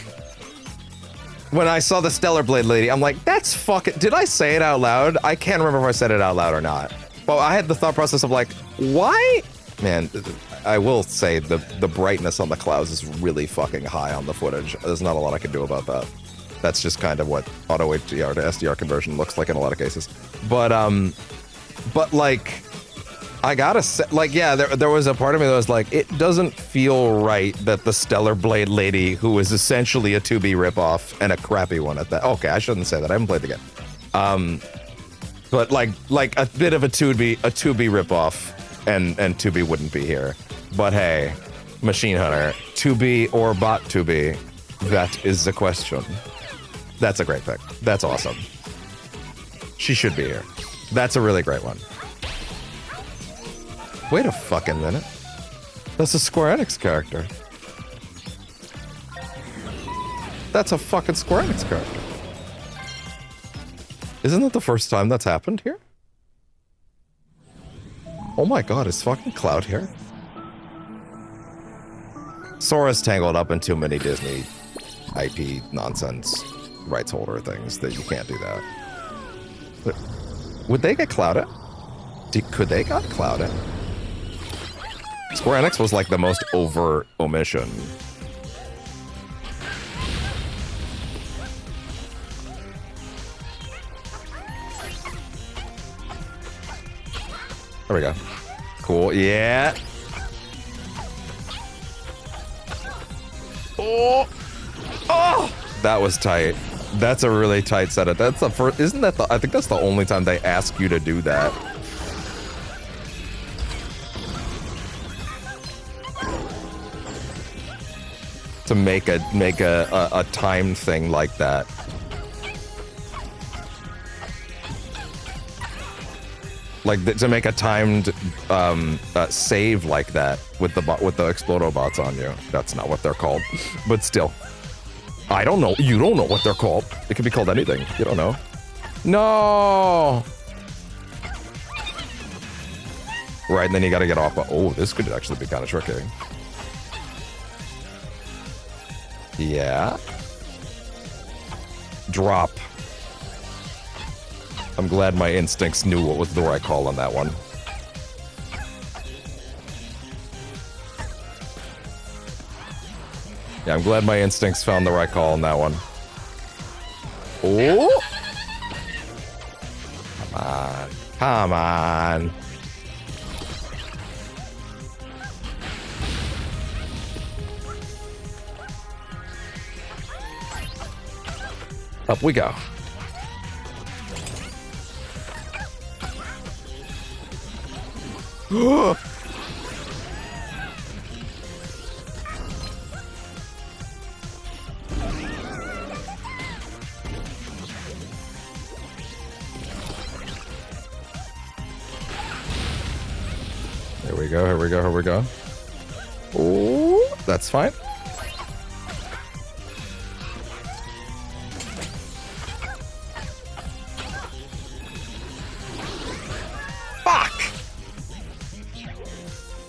When I saw the Stellar Blade lady, I'm like, that's fucking... Did I say it out loud? I can't remember if I said it out loud or not. But I had the thought process of like, why? Man, I will say the brightness on the clouds is really fucking high on the footage. There's not a lot I can do about that. That's just kind of what auto HDR to SDR conversion looks like in a lot of cases. But like... I gotta say, like, yeah, there was a part of me that was like, it doesn't feel right that the Stellar Blade lady, who is essentially a 2B ripoff and a crappy one at that. Okay, I shouldn't say that. I haven't played the game. But like a bit of a 2B ripoff, and 2B wouldn't be here. But hey, Machine Hunter, 2B or bot 2B, that is the question. That's a great pick. That's awesome. She should be here. That's a really great one. Wait a fucking minute. That's a Square Enix character. That's a fucking Square Enix character. Isn't that the first time that's happened here? Oh my god, is fucking Cloud here? Sora's tangled up in too many Disney IP nonsense rights holder things that you can't do that. But would they get Cloud in? Could they got Cloud in? Square Enix was like the most overt omission. There we go. Cool. Yeah. Oh. Oh. That was tight. That's a really tight setup. That's the first. Isn't that the? I think that's the only time they ask you to do that. To make a timed thing like that. Like to make a timed save like that with the Explodo bots on you. That's not what they're called, but still. I don't know. You don't know what they're called. It could be called anything. You don't know. No. Right, and then you got to get off. Oh, this could actually be kind of tricky. Yeah. Drop. I'm glad my instincts knew what was the right call on that one. Yeah, I'm glad my instincts found the right call on that one. Oh! Come on. Come on. Up we go. Here we go, here we go, here we go. Oh, that's fine.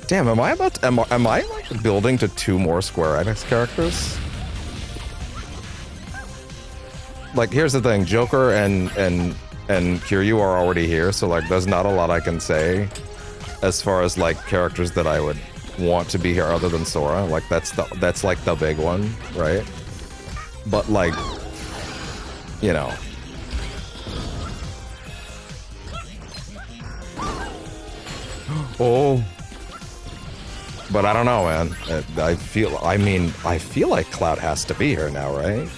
Damn, am I like building to 2 more Square Enix characters? Like, here's the thing, Joker and Kiryu are already here, so like there's not a lot I can say as far as like characters that I would want to be here other than Sora. Like that's like the big one, right? But like, you know. Oh. But I don't know, man. I feel like Cloud has to be here now, right?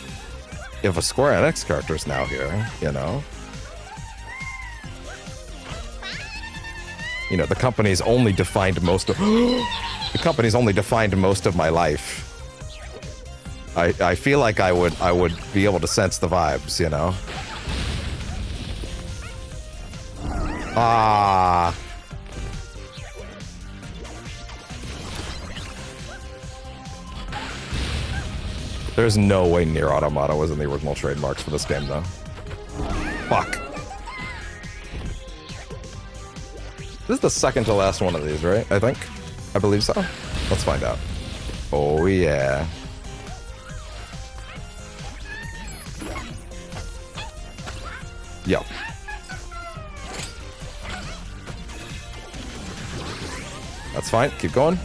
If a Square Enix character's now here, you know? You know, the company's only defined most of the company's only defined most of my life. I feel like I would be able to sense the vibes, you know. Ah. There's no way Nier Automata was in the original trademarks for this game, though. Fuck. This is the second to last one of these, right? I think. I believe so. Let's find out. Oh, yeah. Yo. That's fine. Keep going.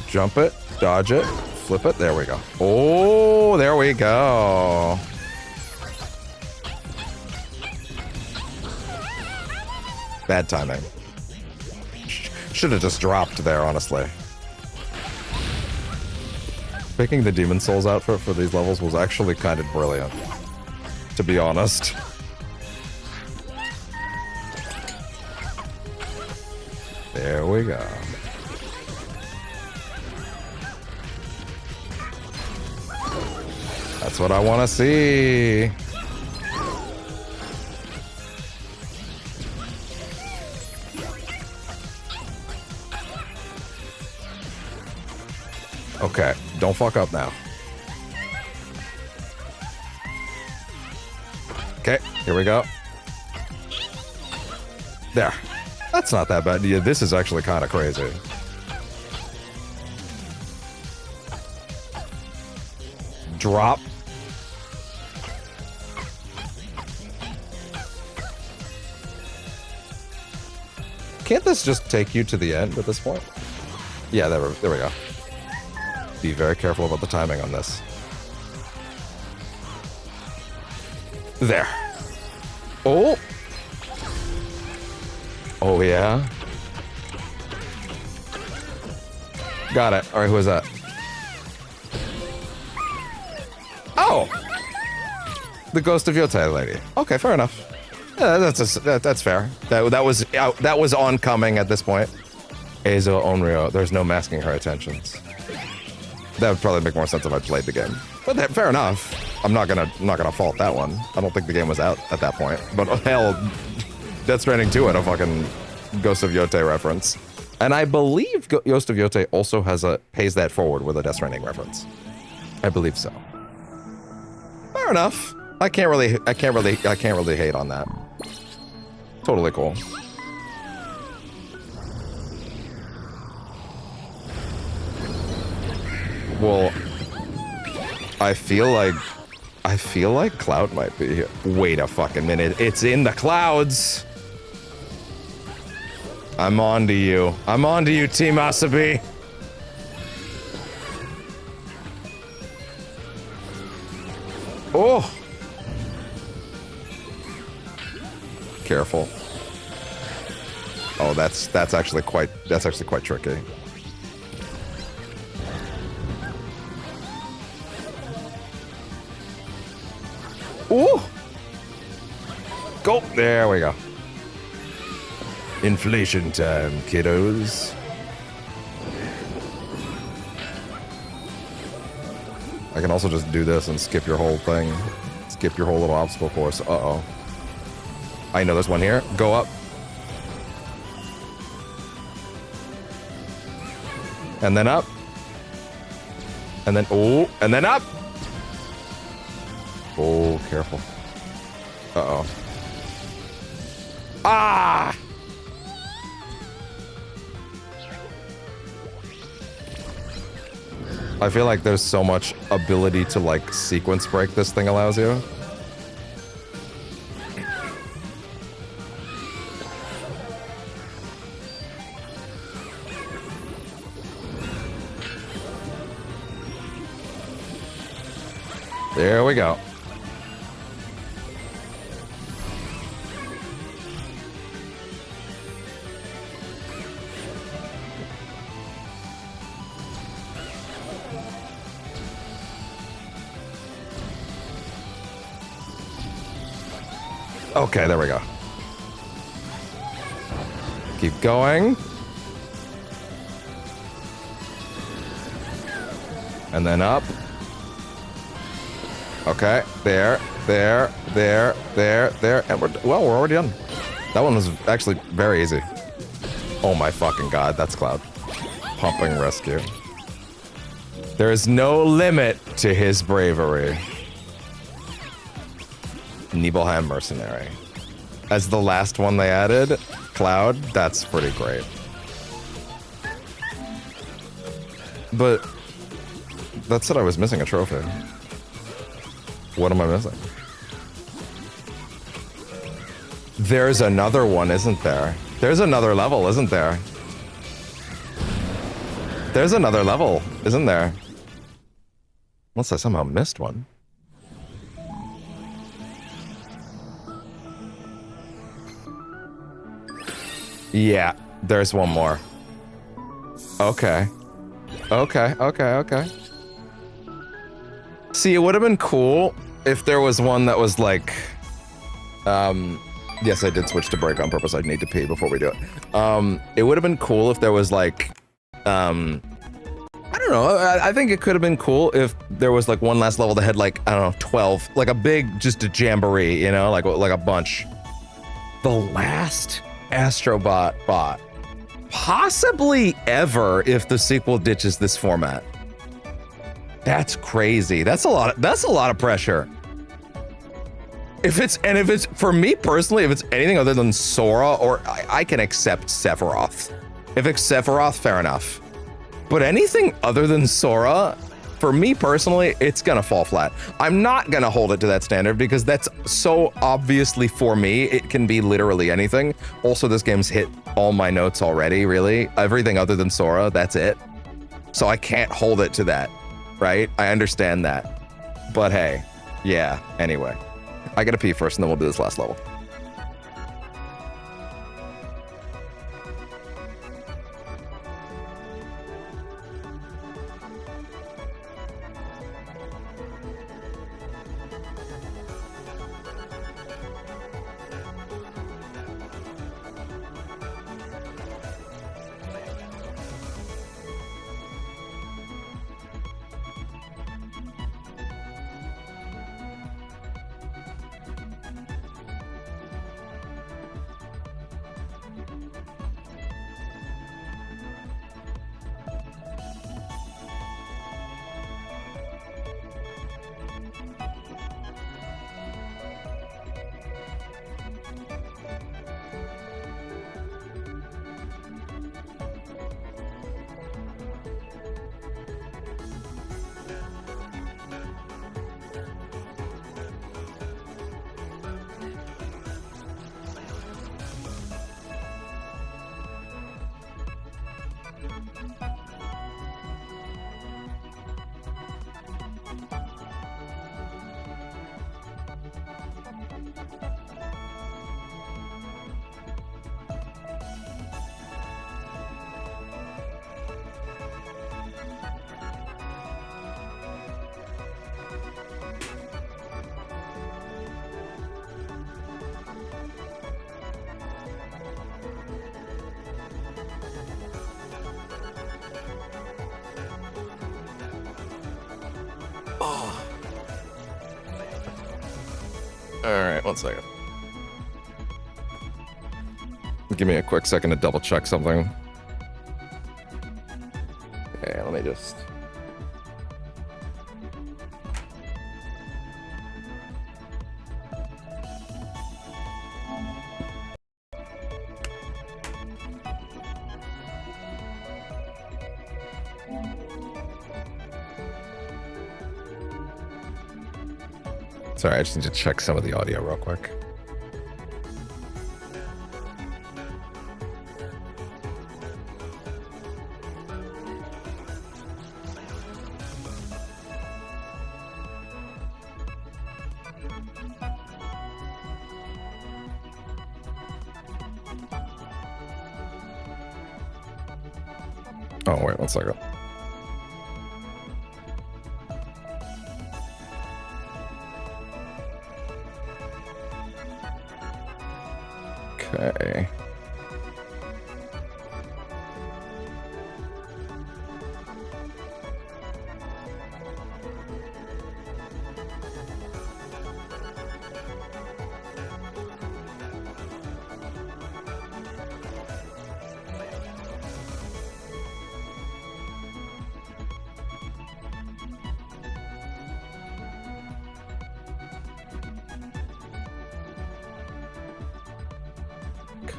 Jump it, dodge it, flip it. There we go. Oh, there we go. Bad timing. Should have just dropped there, honestly. Picking the demon souls out for these levels was actually kind of brilliant, to be honest. There we go. That's what I want to see. Okay, don't fuck up now. Okay, here we go. There. That's not that bad. Yeah, this is actually kind of crazy. Drop. Can't this just take you to the end at this point? Yeah, there we go. Be very careful about the timing on this. There. Oh! Oh, yeah? Got it. Alright, who is that? Oh! The Ghost of Yotei lady. Okay, fair enough. Yeah, that's fair. That was oncoming at this point. Eizo Onryo. There's no masking her attentions. That would probably make more sense if I played the game. But fair enough. I'm not gonna fault that one. I don't think the game was out at that point. But hell, Death Stranding 2 had a fucking Ghost of Yotei reference. And I believe Ghost of Yotei also pays that forward with a Death Stranding reference. I believe so. Fair enough. I can't really hate on that. Totally cool. Well, I feel like Cloud might be here. Wait a fucking minute. It's in the clouds. I'm on to you. I'm on to you, Team Asabi. Oh. Careful. Oh, that's actually quite tricky. Ooh! Go! There we go. Inflation time, kiddos. I can also just do this and skip your whole thing. Skip your whole little obstacle course. Uh-oh. I know there's one here. Go up. And then up. And then, oh, and then up! Oh, careful. Uh-oh. Ah! I feel like there's so much ability to, like, sequence break this thing allows you. There we go. Okay, there we go. Keep going. And then up. Okay, there. And we're already done. That one was actually very easy. Oh my fucking god, that's Cloud. Pumping rescue. There is no limit to his bravery. Nibelheim Mercenary. As the last one they added, Cloud, that's pretty great. But that said I was missing a trophy. What am I missing? There's another one, isn't there? There's another level, isn't there? There's another level, isn't there? Unless I somehow missed one. Yeah, there's one more. Okay. Okay. See, it would have been cool if there was one that was like... yes, I did switch to break on purpose. I need to pee before we do it. It would have been cool if there was like... I don't know. I think it could have been cool if there was like one last level that had like, I don't know, 12. Like a big, just a jamboree, you know? Like a bunch. The last Astro Bot. Possibly ever if the sequel ditches this format. That's crazy. That's a lot of pressure. If it's for me personally, if it's anything other than Sora, or I can accept Sephiroth. If it's Sephiroth, fair enough. But anything other than Sora, for me personally, it's gonna fall flat. I'm not gonna hold it to that standard because that's so obviously for me, it can be literally anything. Also, this game's hit all my notes already, really. Everything other than Sora, that's it. So I can't hold it to that, right? I understand that. But hey, yeah, anyway. I gotta pee first and then we'll do this last level. Alright, 1 second. Give me a quick second to double check something. Okay, let me just... Sorry, I just need to check some of the audio real quick. Oh, wait, 1 second. Okay.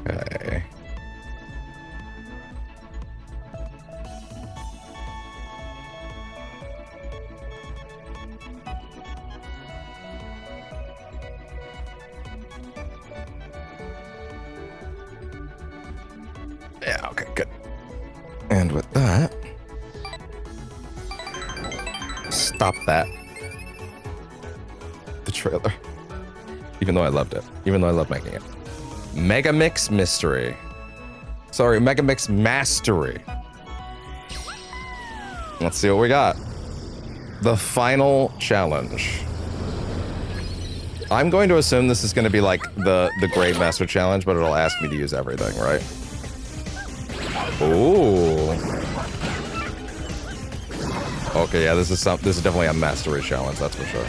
Okay. Yeah, okay, good. And with that, stop that. The trailer. Even though I loved it. Even though I love making it. Mega Mix Mystery. Sorry, Mega Mix Mastery. Let's see what we got. The final challenge. I'm going to assume this is going to be like the Great Master Challenge, but it'll ask me to use everything, right? Ooh. Okay, yeah, this is definitely a mastery challenge, that's for sure.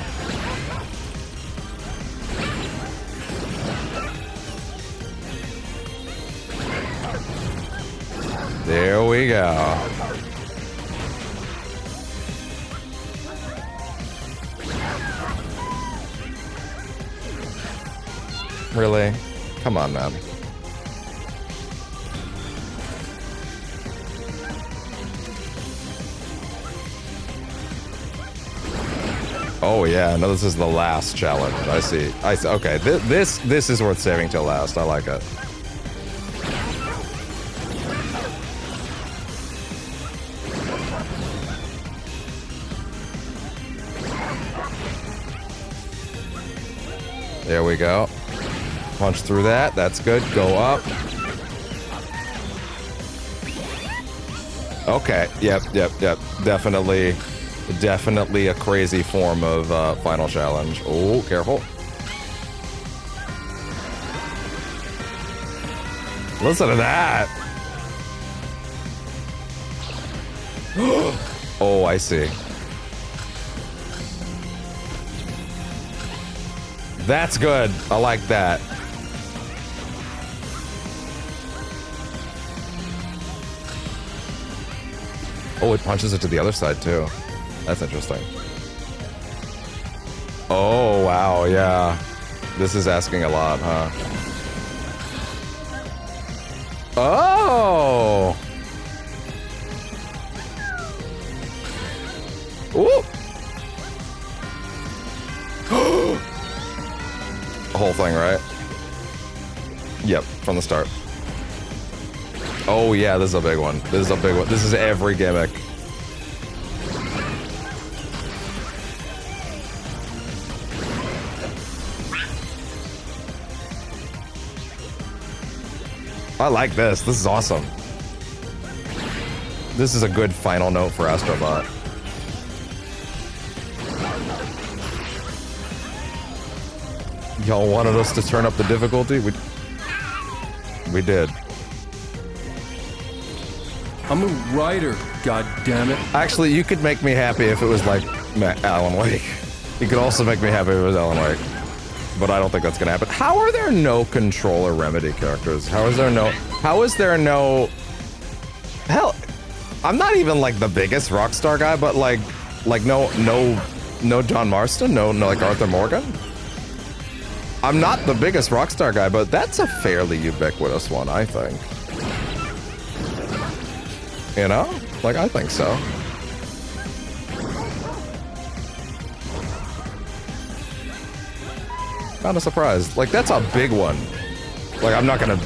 There we go. Really? Come on, man. Oh yeah, no, this is the last challenge. I see. Okay, this is worth saving till last. I like it. There we go. Punch through that. That's good. Go up. Okay. Yep. Definitely a crazy form of final challenge. Oh, careful. Listen to that. Oh, I see. That's good. I like that. Oh, it punches it to the other side too. That's interesting. Oh, wow, yeah. This is asking a lot, huh? Oh! Ooh! The whole thing, right? Yep, from the start. Oh yeah, this is a big one. This is a big one. This is every gimmick. I like this. This is awesome. This is a good final note for Astro Bot. Y'all wanted us to turn up the difficulty? We did. I'm a writer, god damn it. Actually, you could make me happy if it was like Alan Wake. You could also make me happy if it was Alan Wake. But I don't think that's gonna happen. How are there no Control or Remedy characters? How is there no... Hell, I'm not even like the biggest Rockstar guy, but like no John Marston, no like Arthur Morgan. I'm not the biggest Rockstar guy, but that's a fairly ubiquitous one, I think. You know? Like, I think so. Kind of surprised. Like, that's a big one. Like, I'm not gonna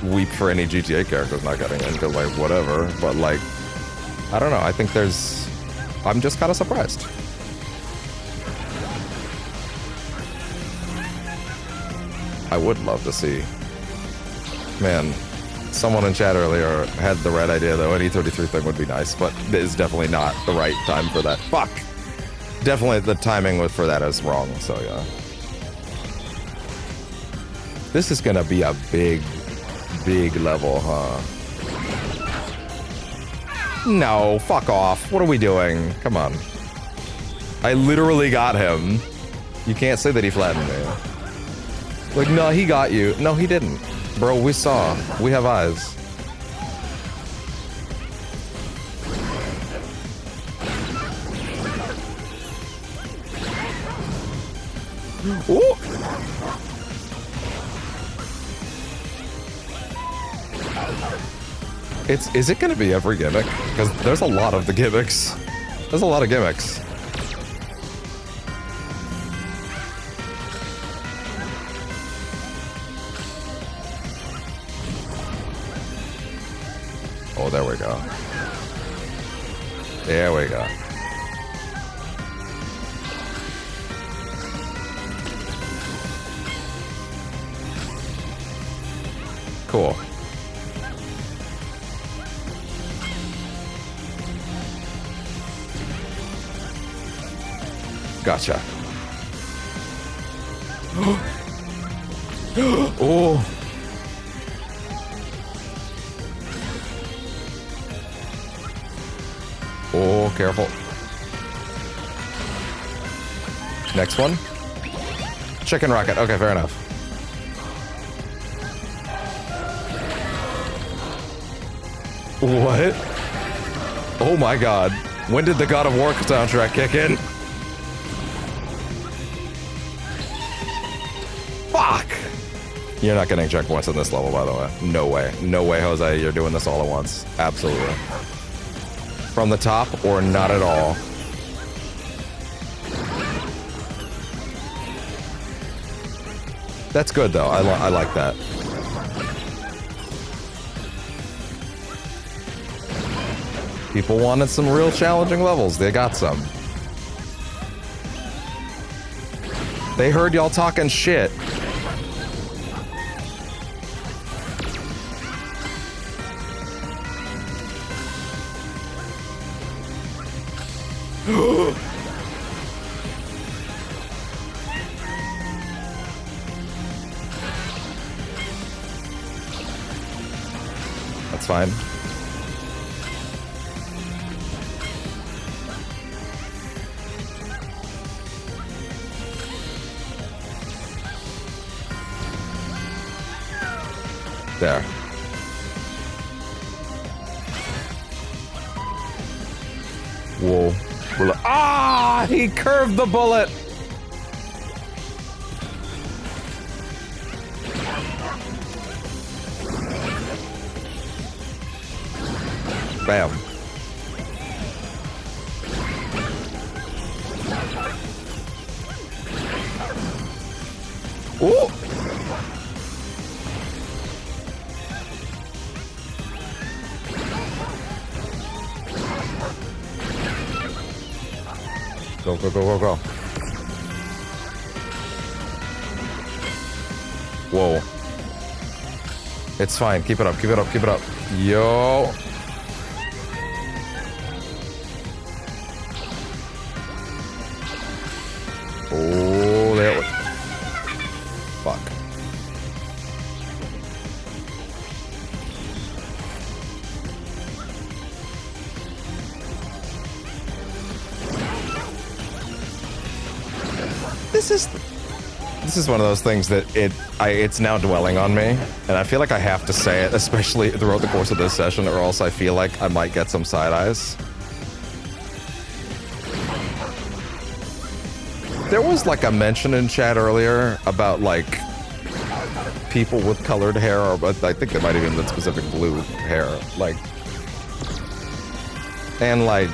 weep for any GTA characters not getting in, because, like, whatever. But, like, I don't know. I think I'm just kind of surprised. I would love to see. Man, someone in chat earlier had the right idea, though. An E33 thing would be nice, but it is definitely not the right time for that. Fuck! Definitely the timing for that is wrong, so yeah. This is gonna be a big level, huh? No, fuck off. What are we doing? Come on. I literally got him. You can't say that he flattened me. Like, no, he got you. No, he didn't. Bro, we saw. We have eyes. Ooh. Is it gonna be every gimmick? Because there's a lot of the gimmicks. There's a lot of gimmicks. Oh, there we go. There we go. Cool. Gotcha. Oh. Oh, careful. Next one. Chicken rocket. Okay, fair enough. What? Oh my god. When did the God of War soundtrack kick in? Fuck! You're not getting checkpoints in this level, by the way. No way. No way, Jose. You're doing this all at once. Absolutely. From the top or not at all. That's good, though. I like that. People wanted some real challenging levels. They got some. They heard y'all talking shit. That's fine. There. Whoa. Ah! He curved the bullet! Bam. Ooh! Go, go, go, go, go. Whoa. It's fine. Keep it up, keep it up, keep it up. Yo. Oh, there was. Fuck. This is one of those things that it's now dwelling on me, and I feel like I have to say it, especially throughout the course of this session, or else I feel like I might get some side eyes. There was like a mention in chat earlier about like people with colored hair, or I think they might even been specific blue hair, like, and like.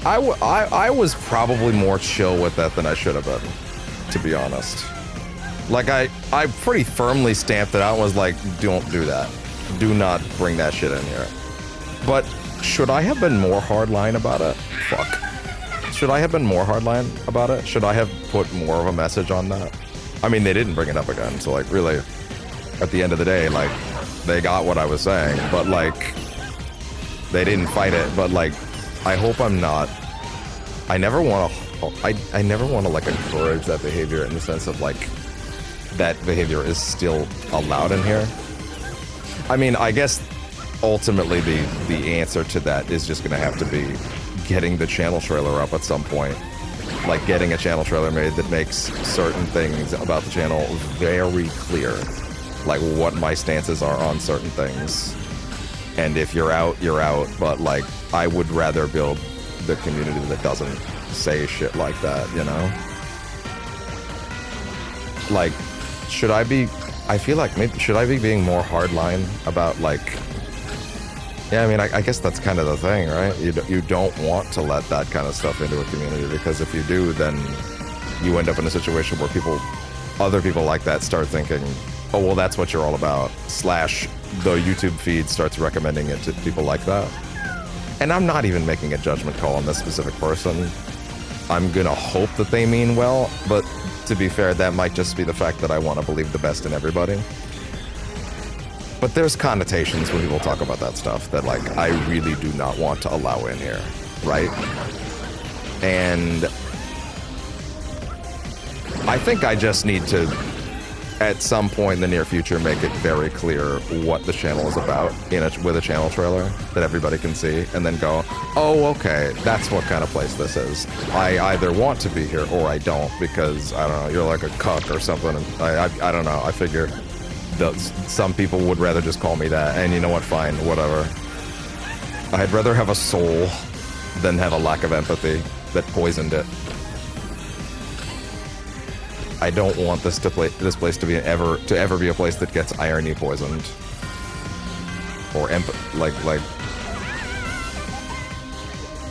I was probably more chill with that than I should have been, to be honest. Like, I pretty firmly stamped it out and was like, don't do that. Do not bring that shit in here. But should I have been more hardline about it? Fuck. Should I have been more hardline about it? Should I have put more of a message on that? I mean, they didn't bring it up again, so like, really, at the end of the day, like, they got what I was saying, but like, they didn't fight it, but like, I hope I'm not. I never want to I never want to like encourage that behavior in the sense of like that behavior is still allowed in here. I mean, I guess ultimately the answer to that is just gonna have to be getting the channel trailer up at some point. Like getting a channel trailer made that makes certain things about the channel very clear. Like what my stances are on certain things. And if you're out, you're out. But like, I would rather build the community that doesn't say shit like that, you know? Like, should I be, I feel like maybe, should I be being more hardline about like, yeah, I mean, I guess that's kind of the thing, right? You don't want to let that kind of stuff into a community, because if you do, then you end up in a situation where other people like that start thinking, oh, well, that's what you're all about. / the YouTube feed starts recommending it to people like that. And I'm not even making a judgment call on this specific person. I'm gonna hope that they mean well, but to be fair, that might just be the fact that I want to believe the best in everybody. But there's connotations when people talk about that stuff that, like, I really do not want to allow in here, right? And I think I just need to, at some point in the near future, make it very clear what the channel is about with a channel trailer that everybody can see, and then go, oh, okay, that's what kind of place this is. I either want to be here or I don't, because, I don't know, you're like a cuck or something. I don't know, I figure some people would rather just call me that, and you know what, fine, whatever. I'd rather have a soul than have a lack of empathy that poisoned it. I don't want this place to ever be a place that gets irony poisoned, or like.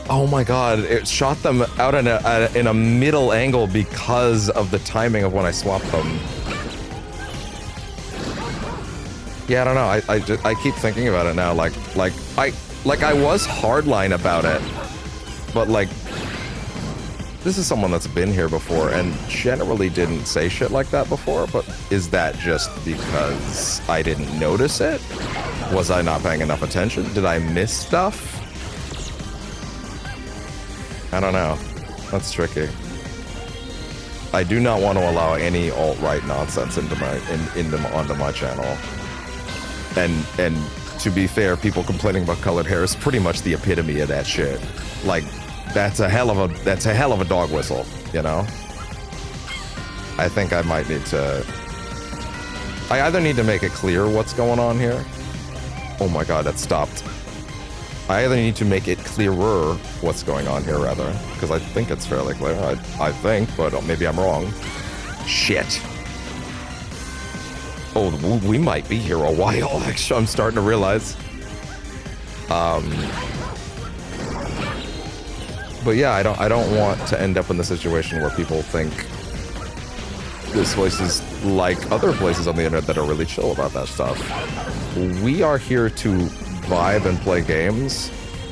Oh my God! It shot them out in a middle angle because of the timing of when I swapped them. Yeah, I don't know. I keep thinking about it now. Like I was hardline about it, but like, this is someone that's been here before and generally didn't say shit like that before. But is that just because I didn't notice it? Was I not paying enough attention? Did I miss stuff? I don't know. That's tricky. I do not want to allow any alt-right nonsense onto my channel. And to be fair, people complaining about colored hair is pretty much the epitome of that shit. Like, that's a hell of a dog whistle, you know? I think I might need to... I either need to make it clear what's going on here. Oh my God, that stopped. I either need to make it clearer what's going on here, rather, because I think it's fairly clear. I think, but maybe I'm wrong. Shit. Oh, we might be here a while, actually, I'm starting to realize. But yeah, I don't want to end up in the situation where people think this place is like other places on the internet that are really chill about that stuff. We are here to vibe and play games,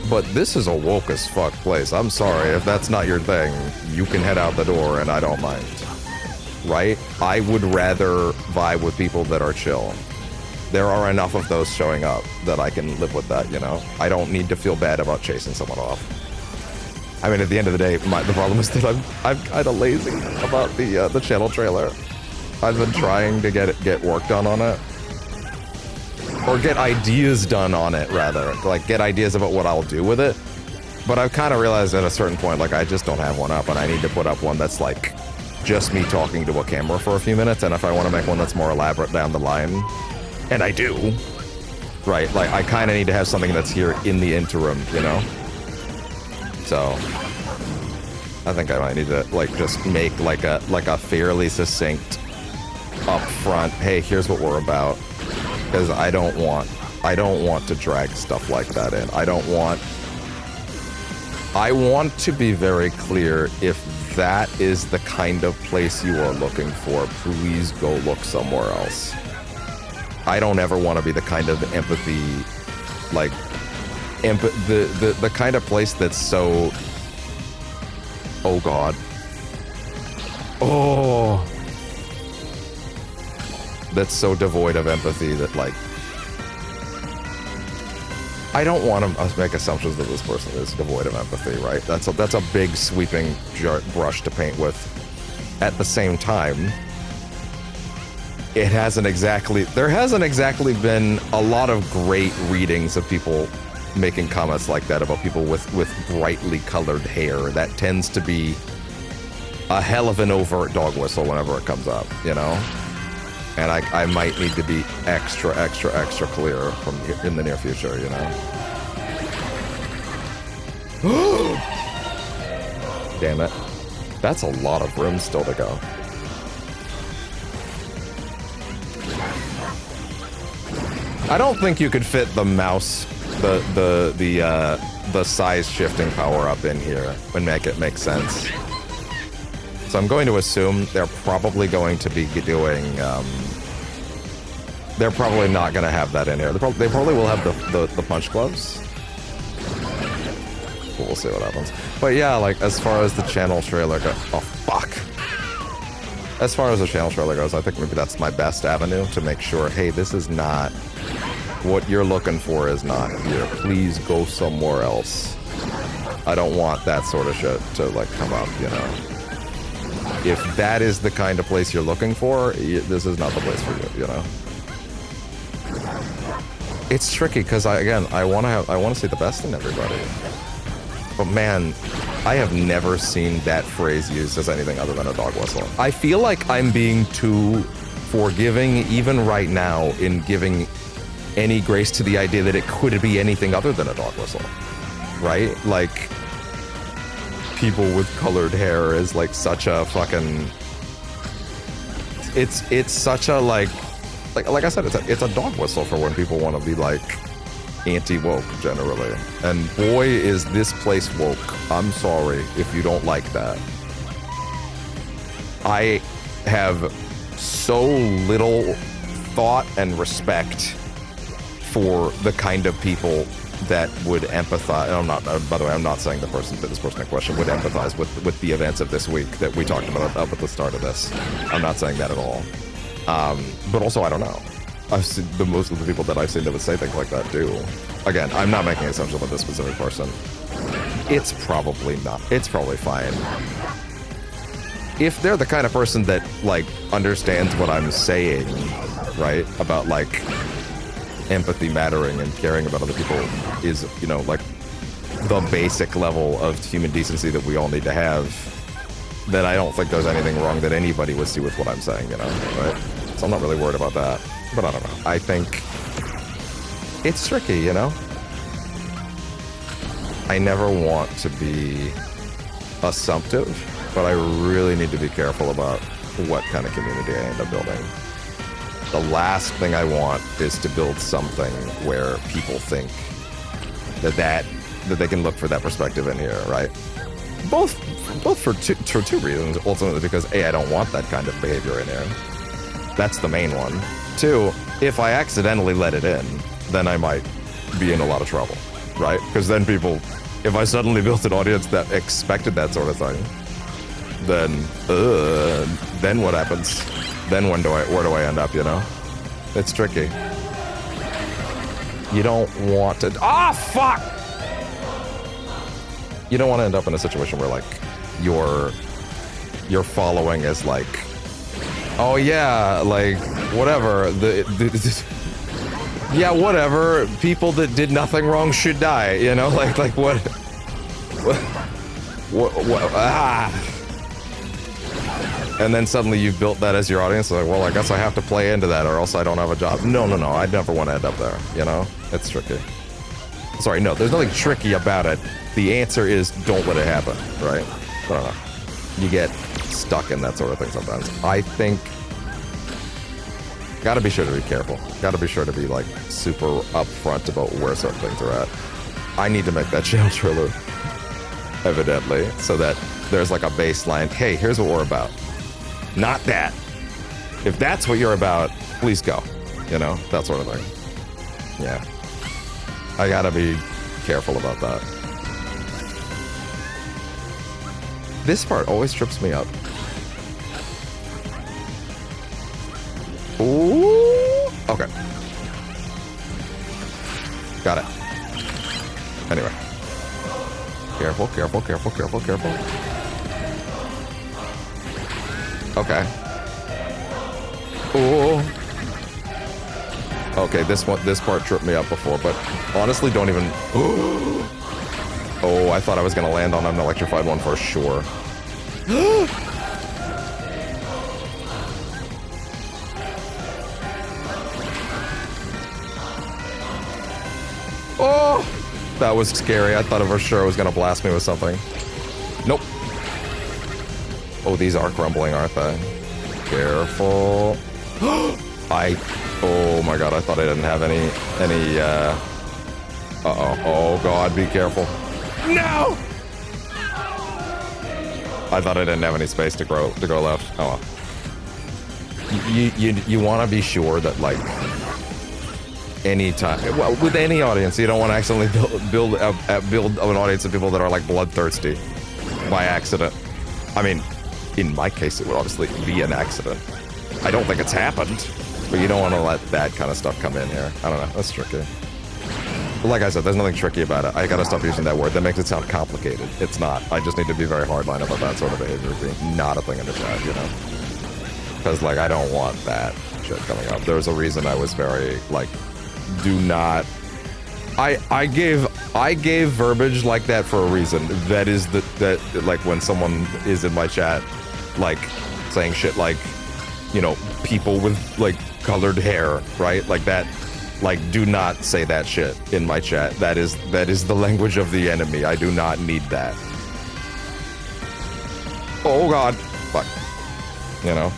but this is a woke as fuck place. I'm sorry, if that's not your thing, you can head out the door and I don't mind. Right? I would rather vibe with people that are chill. There are enough of those showing up that I can live with that, you know? I don't need to feel bad about chasing someone off. I mean, at the end of the day, the problem is that I'm kind of lazy about the channel trailer. I've been trying to get work done on it. Or get ideas done on it, rather. Like, get ideas about what I'll do with it. But I've kind of realized at a certain point, like, I just don't have one up, and I need to put up one that's, like, just me talking to a camera for a few minutes, and if I want to make one that's more elaborate down the line, and I do, right, like, I kind of need to have something that's here in the interim, you know? So, I think I might need to, like, just make, like a fairly succinct, upfront, hey, here's what we're about, because I don't want to drag stuff like that in. I want to be very clear, if that is the kind of place you are looking for, please go look somewhere else. I don't ever want to be the kind of empathy, like, the kind of place that's so... Oh, God. Oh! That's so devoid of empathy that, like... I don't want to make assumptions that this person is devoid of empathy, right? That's a big sweeping brush to paint with. At the same time, there hasn't exactly been a lot of great readings of people making comments like that about people with brightly colored hair. That tends to be a hell of an overt dog whistle whenever it comes up, you know? And I might need to be extra clear in the near future, you know? Damn it. That's a lot of room still to go. I don't think you could fit the mouse, the size shifting power up in here and make it make sense. So I'm going to assume they're probably going to be doing, they're probably not going to have that in here. They probably will have the punch gloves. We'll see what happens. But yeah, like, as far as the channel trailer goes, oh fuck. As far as the channel trailer goes, I think maybe that's my best avenue to make sure, hey, this is not, what you're looking for is not here. Please go somewhere else. I don't want that sort of shit to, like, come up, you know? If that is the kind of place you're looking for, this is not the place for you, you know? It's tricky, because I want to see the best in everybody. But man, I have never seen that phrase used as anything other than a dog whistle. I feel like I'm being too forgiving, even right now, in giving any grace to the idea that it could be anything other than a dog whistle, right? Like, people with colored hair is like such a fucking... It's such a like I said, it's a dog whistle for when people want to be like anti-woke generally. And boy, is this place woke. I'm sorry if you don't like that. I have so little thought and respect for the kind of people that would empathize. I'm not, by the way, I'm not saying this person in question would empathize with the events of this week that we talked about up at the start of this. I'm not saying that at all. But also, I don't know. I've seen most of the people that I've seen that would say things like that do. Again, I'm not making assumptions about this specific person. It's probably not. It's probably fine. If they're the kind of person that, like, understands what I'm saying, right, about, like, empathy mattering and caring about other people is, you know, like, the basic level of human decency that we all need to have, then I don't think there's anything wrong that anybody would see with what I'm saying, you know, right? So I'm not really worried about that. But I don't know. I think it's tricky, you know? I never want to be assumptive, but I really need to be careful about what kind of community I end up building. The last thing I want is to build something where people think that they can look for that perspective in here, right? Both for two reasons. Ultimately, because A, I don't want that kind of behavior in here. That's the main one. Two, if I accidentally let it in, then I might be in a lot of trouble, right? Because then people, if I suddenly built an audience that expected that sort of thing, then what happens? Then where do I end up, you know? It's tricky. You don't want to... Ah, fuck! You don't want to end up in a situation where, like, your following is like, oh yeah, like, whatever, yeah, whatever, people that did nothing wrong should die, you know, like what and then suddenly you've built that as your audience, like, well, I guess I have to play into that or else I don't have a job. No, I'd never want to end up there, you know? It's tricky. Sorry, no, there's nothing tricky about it. The answer is don't let it happen, right? I don't know. You get stuck in that sort of thing sometimes. I think gotta be sure to be careful. Gotta be sure to be, like, super upfront about where certain things are at. I need to make that channel trailer, evidently, so that there's, like, a baseline. Hey, here's what we're about. Not that. If that's what you're about, please go. You know, that sort of thing. Yeah. I gotta be careful about that. This part always trips me up. Ooh. Okay. Got it. Anyway. Careful, careful, careful, careful, careful. Okay. Oh. Okay, this part tripped me up before, but honestly, don't even. Oh, I thought I was gonna land on an electrified one for sure. Oh, that was scary. I thought for sure it was gonna blast me with something. Nope. Oh, these are crumbling, aren't they? Careful. Oh my god, I thought I didn't have any, uh-oh. Oh god, be careful. No! I thought I didn't have any space to go left. Oh well. You want to be sure that, like, anytime, well, with any audience, you don't want to accidentally build an audience of people that are, like, bloodthirsty by accident. I mean, in my case, it would obviously be an accident. I don't think it's happened, but you don't want to let that kind of stuff come in here. I don't know, that's tricky. But like I said, there's nothing tricky about it. I gotta stop using that word. That makes it sound complicated. It's not. I just need to be very hardline about that sort of behavior being not a thing in the chat, you know? Because, like, I don't want that shit coming up. There's a reason I was very, like, do not... I gave verbiage like that for a reason. That is that like, when someone is in my chat, like, saying shit like, you know, people with, like, colored hair, right? Like that, like, do not say that shit in my chat. That is the language of the enemy. I do not need that. Oh god. Fuck. You know?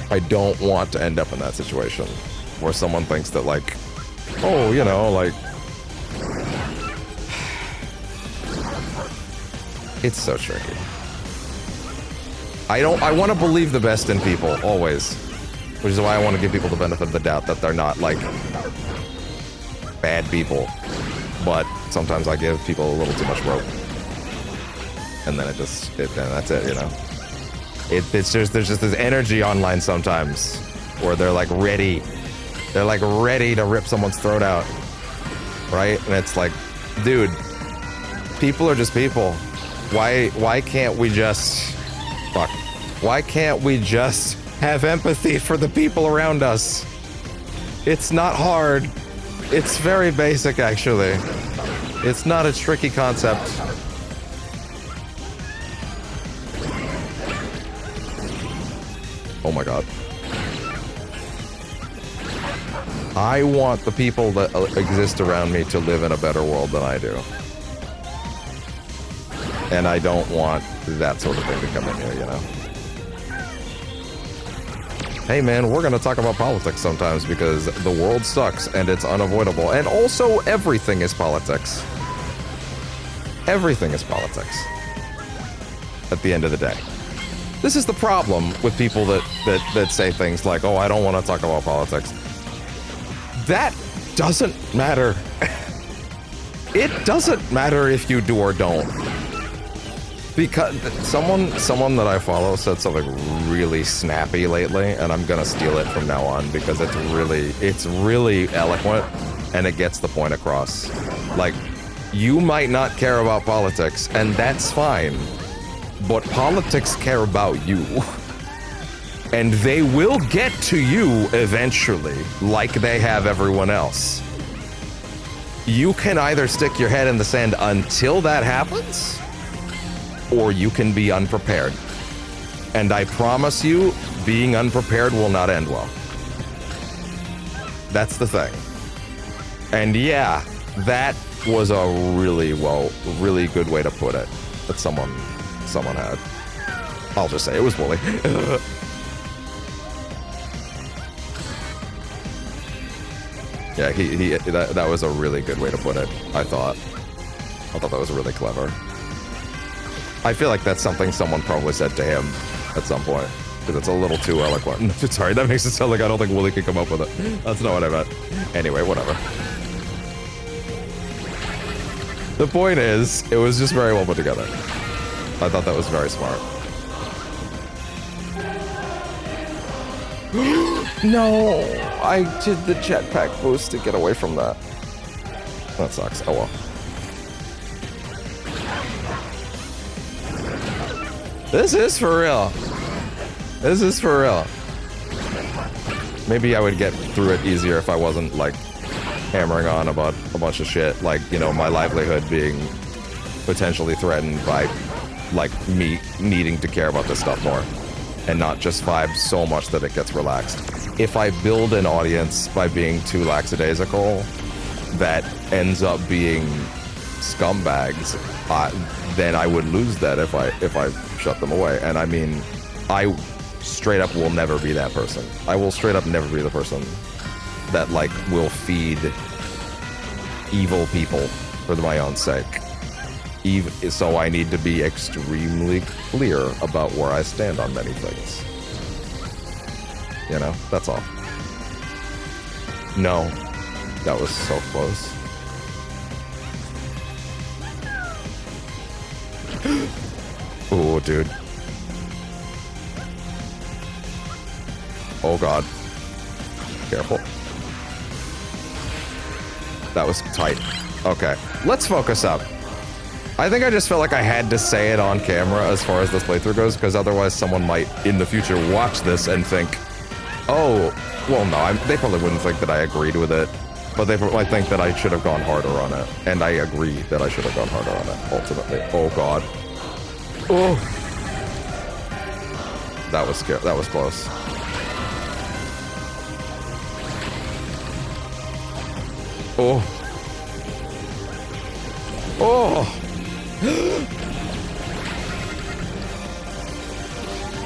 I don't want to end up in that situation where someone thinks that, like, oh, you know, like, it's so tricky. I want to believe the best in people, always. Which is why I want to give people the benefit of the doubt that they're not, like, bad people. But sometimes I give people a little too much rope. And then then that's it, you know? There's just this energy online sometimes where they're, like, ready. They're, like, ready to rip someone's throat out. Right? And it's like, dude, people are just people. Why can't we just... Fuck. Why can't we just have empathy for the people around us? It's not hard. It's very basic, actually. It's not a tricky concept. Oh my god. I want the people that exist around me to live in a better world than I do. And I don't want that sort of thing to come in here, you know? Hey man, we're gonna talk about politics sometimes because the world sucks and it's unavoidable. And also, everything is politics. Everything is politics. At the end of the day. This is the problem with people that say things like, oh, I don't want to talk about politics. That doesn't matter. It doesn't matter if you do or don't. Because someone that I follow said something really snappy lately, and I'm gonna steal it from now on because it's really eloquent and it gets the point across. Like, you might not care about politics, and that's fine, but politics care about you. And they will get to you eventually, like they have everyone else. You can either stick your head in the sand until that happens, or you can be unprepared. And I promise you, being unprepared will not end well. That's the thing. And yeah, that was a really good way to put it that someone had. I'll just say it was Wooly. Yeah, that was a really good way to put it, I thought. I thought that was really clever. I feel like that's something someone probably said to him at some point, because it's a little too eloquent. Sorry, that makes it sound like I don't think Wooly could come up with it. That's not what I meant. Anyway, whatever. The point is, it was just very well put together. I thought that was very smart. No, I did the jetpack boost to get away from that. That sucks. Oh well. This is for real. This is for real. Maybe I would get through it easier if I wasn't, like, hammering on about a bunch of shit. Like, you know, my livelihood being potentially threatened by, like, me needing to care about this stuff more. And not just vibe so much that it gets relaxed. If I build an audience by being too lackadaisical, that ends up being scumbags, then I would lose that if I shut them away. And I mean, I straight up will never be that person. I will straight up never be the person that, like, will feed evil people for my own sake. So I need to be extremely clear about where I stand on many things. You know, that's all. No, that was so close. Oh, dude. Oh, God. Careful. That was tight. Okay, let's focus up. I think I just felt like I had to say it on camera as far as this playthrough goes, because otherwise someone might, in the future, watch this and think, oh, well, no, they probably wouldn't think that I agreed with it, but they might think that I should have gone harder on it, and I agree that I should have gone harder on it, ultimately. Oh, God. Oh! That was scary. That was close. Oh. Oh!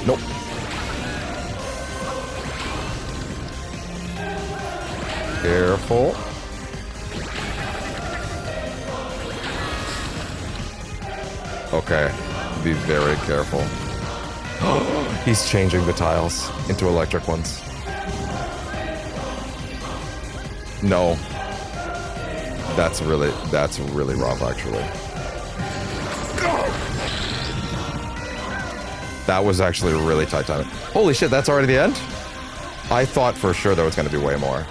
Nope. Careful. Okay. Be very careful. He's changing the tiles into electric ones. No. That's really rough, actually. That was actually really tight timing. Holy shit, that's already the end? I thought for sure there was going to be way more.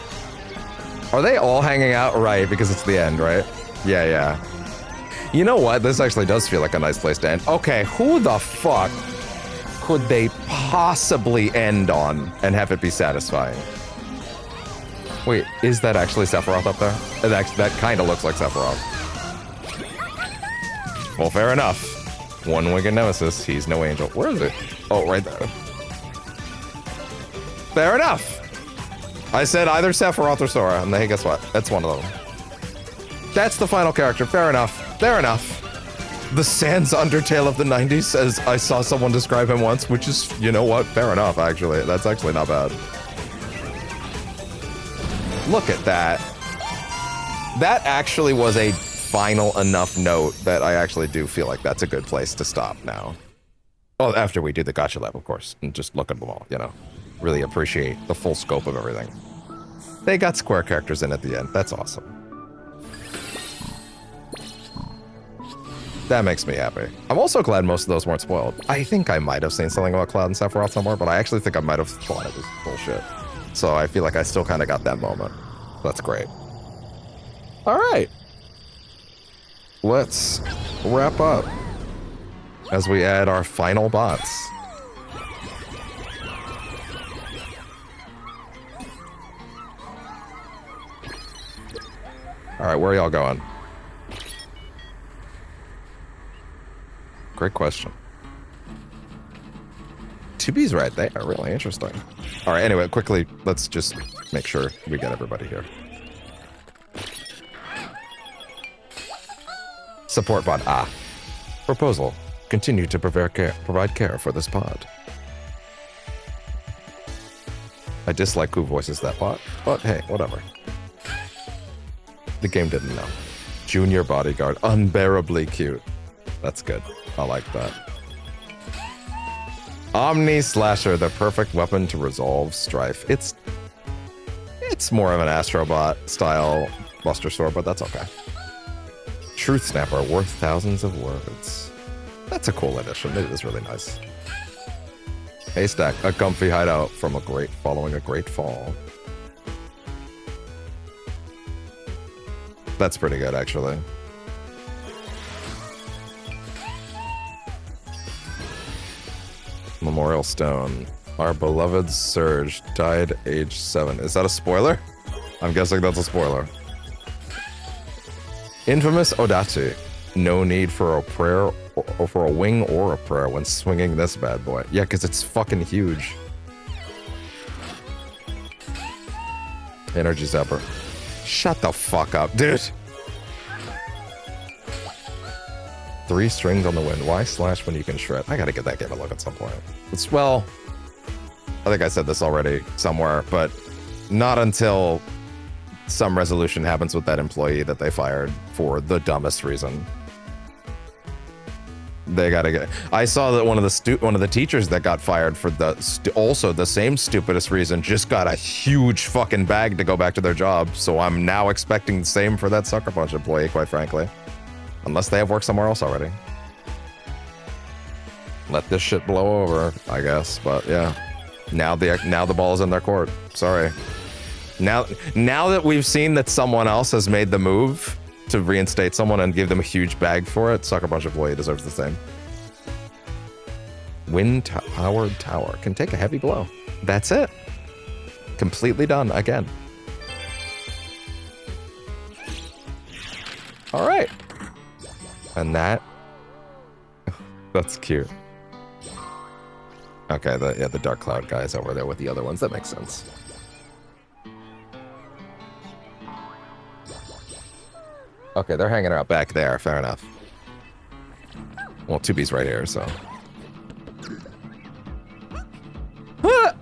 Are they all hanging out? Right, because it's the end, right? Yeah, yeah. You know what? This actually does feel like a nice place to end. Okay, who the fuck could they possibly end on and have it be satisfying? Wait, is that actually Sephiroth up there? That kind of looks like Sephiroth. Well, fair enough. One-winged nemesis, he's no angel. Where is it? Oh, right there. Fair enough. I said either Sephiroth or Sora, and hey, guess what? That's one of them. That's the final character. Fair enough. Fair enough. The Sans Undertale of the 90s, as I saw someone describe him once, which is, you know what? Fair enough, actually. That's actually not bad. Look at that. That actually was a final enough note that I actually do feel like that's a good place to stop now. Well, after we do the gacha lab, of course, and just look at them all, you know. Really appreciate the full scope of everything. They got square characters in at the end. That's awesome. That makes me happy. I'm also glad most of those weren't spoiled. I think I might have seen something about Cloud and Sephiroth somewhere, but I actually think I might have thought it was bullshit. So I feel like I still kind of got that moment. That's great. All right. Let's wrap up as we add our final bots. All right, where are y'all going? Great question. 2B's right there. Really interesting. All right, anyway, quickly, let's just make sure we get everybody here. Support bot. Ah. Proposal. Continue to provide care for this pod. I dislike who voices that bot, but hey, whatever. The game didn't know. Junior bodyguard. Unbearably cute. That's good. I like that. Omni Slasher, the perfect weapon to resolve strife. It's more of an Astro Bot style Buster Sword, but that's okay. Truth Snapper, worth thousands of words. That's a cool addition. It is really nice. Haystack, a comfy hideout following a great fall. That's pretty good, actually. Memorial Stone. Our beloved Surge died age 7. Is that a spoiler? I'm guessing that's a spoiler. Infamous Odachi. No need for a prayer or for a wing or a prayer when swinging this bad boy. Yeah, because it's fucking huge. Energy Zapper. Shut the fuck up, dude. 3 strings on the wind. Why slash when you can shred? I gotta get that game a look at some point. It's, well, I think I said this already somewhere, but not until some resolution happens with that employee that they fired for the dumbest reason. They gotta get. I saw that one of the teachers that got fired for also the same stupidest reason just got a huge fucking bag to go back to their job. So I'm now expecting the same for that Sucker Punch employee, quite frankly, unless they have work somewhere else already. Let this shit blow over, I guess. But yeah, now the ball is in their court. Sorry. Now that we've seen that someone else has made the move to reinstate someone and give them a huge bag for it, Sucker Punch employee deserves the same. Wind-powered tower can take a heavy blow. That's it. Completely done again. All right. And that's cute. Okay, the Dark Cloud guy is over there with the other ones. That makes sense. Okay, they're hanging out back there. Fair enough. Well, 2B's right here, so. Ah!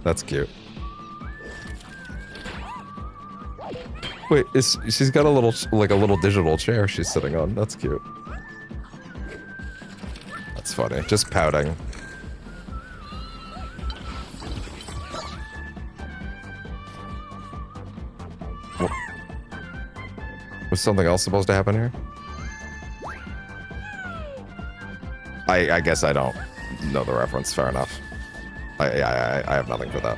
That's cute. Wait, she's got a little digital chair she's sitting on. That's cute. That's funny. Just pouting. Was something else supposed to happen here? I guess I don't know the reference. Fair enough. I have nothing for that.